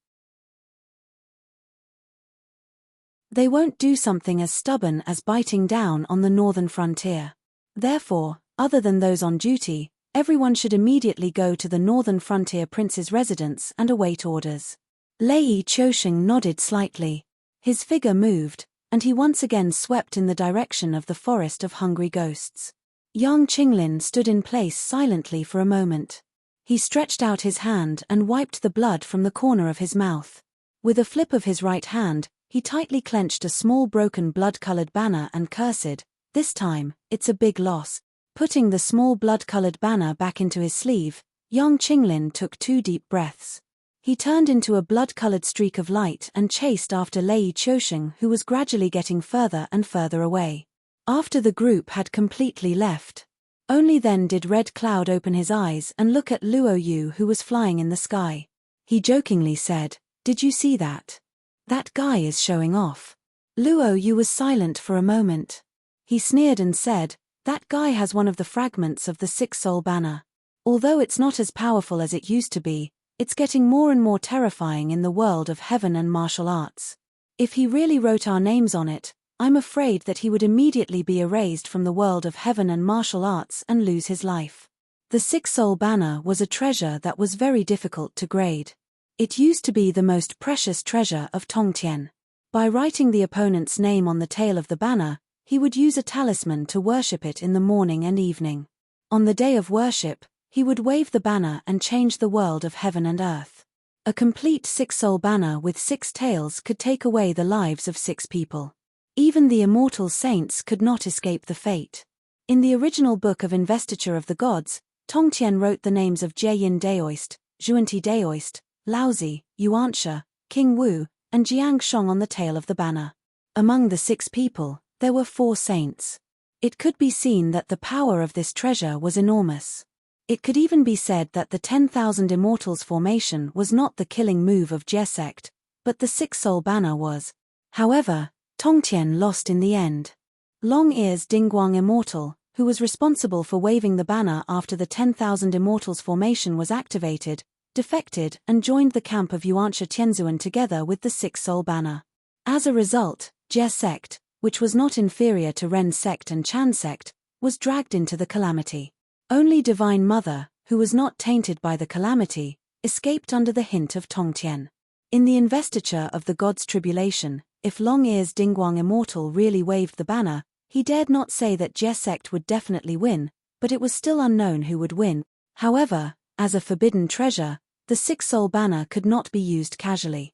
They won't do something as stubborn as biting down on the northern frontier. Therefore, other than those on duty, everyone should immediately go to the northern frontier prince's residence and await orders. Lei Qiusheng nodded slightly. His figure moved, and he once again swept in the direction of the forest of hungry ghosts. Yang Qinglin stood in place silently for a moment. He stretched out his hand and wiped the blood from the corner of his mouth. With a flip of his right hand, he tightly clenched a small broken blood-colored banner and cursed, "This time, it's a big loss." Putting the small blood-colored banner back into his sleeve, Yang Qinglin took 2 deep breaths. He turned into a blood-colored streak of light and chased after Lei Qiusheng, who was gradually getting further and further away. After the group had completely left, only then did Red Cloud open his eyes and look at Luo Yu, who was flying in the sky. He jokingly said, "Did you see that? That guy is showing off." Luo Yu was silent for a moment. He sneered and said, "That guy has one of the fragments of the six-soul banner. Although it's not as powerful as it used to be, it's getting more and more terrifying in the world of heaven and martial arts. If he really wrote our names on it, I'm afraid that he would immediately be erased from the world of heaven and martial arts and lose his life." The six-soul banner was a treasure that was very difficult to grade. It used to be the most precious treasure of Tongtian. By writing the opponent's name on the tail of the banner, he would use a talisman to worship it in the morning and evening. On the day of worship, he would wave the banner and change the world of heaven and earth. A complete six-soul banner with 6 tails could take away the lives of 6 people. Even the immortal saints could not escape the fate. In the original book of Investiture of the Gods, Tongtian wrote the names of Jieyin Daoist, Zhuanti Daoist, Laozi, Yuanxia, King Wu, and Jiang Shong on the tail of the banner. Among the 6 people, there were 4 saints. It could be seen that the power of this treasure was enormous. It could even be said that the 10,000 Immortals formation was not the killing move of Jie sect, but the six-soul banner was. However, Tongtian lost in the end. Long Ears Dingguang Immortal, who was responsible for waving the banner after the 10,000 Immortals formation was activated, defected and joined the camp of Yuanxia Tianzuan together with the six-soul banner. As a result, Jie sect, which was not inferior to Ren sect and Chan sect, was dragged into the calamity. Only Divine Mother, who was not tainted by the calamity, escaped under the hint of Tongtian. In the investiture of the God's tribulation, if Long Ears Dingguang Immortal really waved the banner, he dared not say that Jie sect would definitely win, but it was still unknown who would win. However, as a forbidden treasure, the six-soul banner could not be used casually.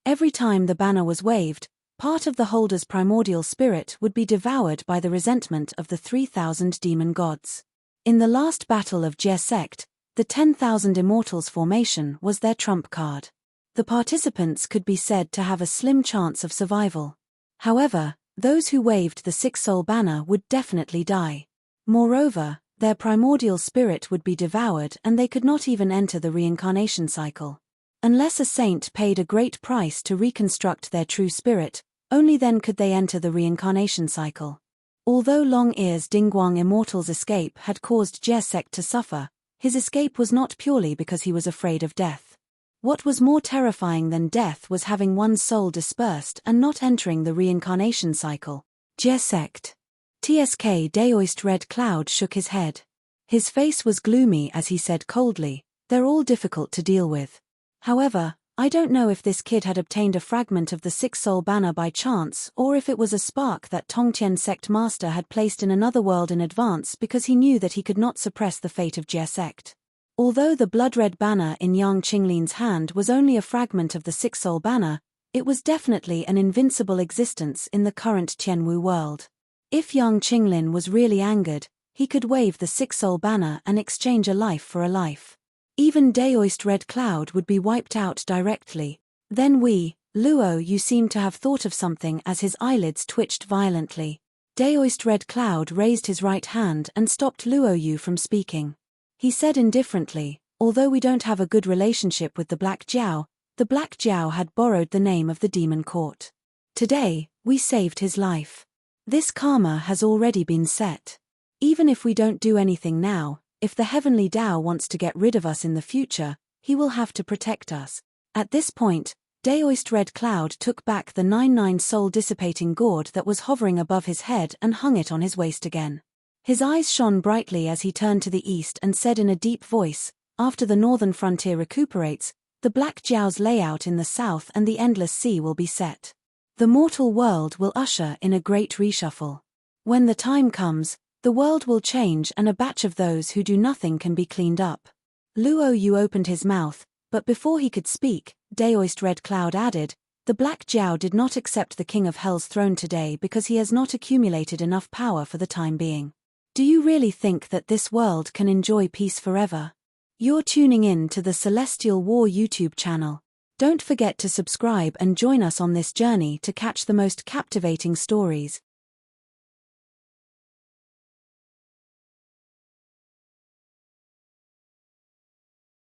Every time the banner was waved, part of the holder's primordial spirit would be devoured by the resentment of the 3,000 demon gods. In the last battle of Jie sect, the 10,000 Immortals formation was their trump card. The participants could be said to have a slim chance of survival. However, those who waved the six-soul banner would definitely die. Moreover, their primordial spirit would be devoured and they could not even enter the reincarnation cycle. Unless a saint paid a great price to reconstruct their true spirit, only then could they enter the reincarnation cycle. Although Long Ears Dingguang Immortal's escape had caused Jie sect to suffer, his escape was not purely because he was afraid of death. What was more terrifying than death was having one's soul dispersed and not entering the reincarnation cycle. Jie sect. TSK Daoist Red Cloud shook his head. His face was gloomy as he said coldly, "They're all difficult to deal with. However, I don't know if this kid had obtained a fragment of the six-soul banner by chance or if it was a spark that Tongtian sect master had placed in another world in advance because he knew that he could not suppress the fate of Jie sect. Although the blood-red banner in Yang Qinglin's hand was only a fragment of the six-soul banner, It was definitely an invincible existence in the current Tianwu world. If Yang Qinglin was really angered, he could wave the six-soul banner and exchange a life for a life. Even Daoist Red Cloud would be wiped out directly. Then Luo Yu seemed to have thought of something as his eyelids twitched violently. Daoist Red Cloud raised his right hand and stopped Luo Yu from speaking. He said indifferently, although we don't have a good relationship with the Black Jiao had borrowed the name of the demon court. Today, we saved his life. This karma has already been set. Even if we don't do anything now, if the Heavenly Tao wants to get rid of us in the future, he will have to protect us. At this point, Daoist Red Cloud took back the 99 soul-dissipating gourd that was hovering above his head and hung it on his waist again. His eyes shone brightly as he turned to the east and said in a deep voice, "After the northern frontier recuperates, the Black Jiao's layout in the south and the endless sea will be set. The mortal world will usher in a great reshuffle. When the time comes, the world will change and a batch of those who do nothing can be cleaned up." Luo Yu opened his mouth, but before he could speak, Daoist Red Cloud added, "The Black Jiao did not accept the King of Hell's throne today because he has not accumulated enough power for the time being. Do you really think that this world can enjoy peace forever?" You're tuning in to the Celestial War YouTube channel. Don't forget to subscribe and join us on this journey to catch the most captivating stories.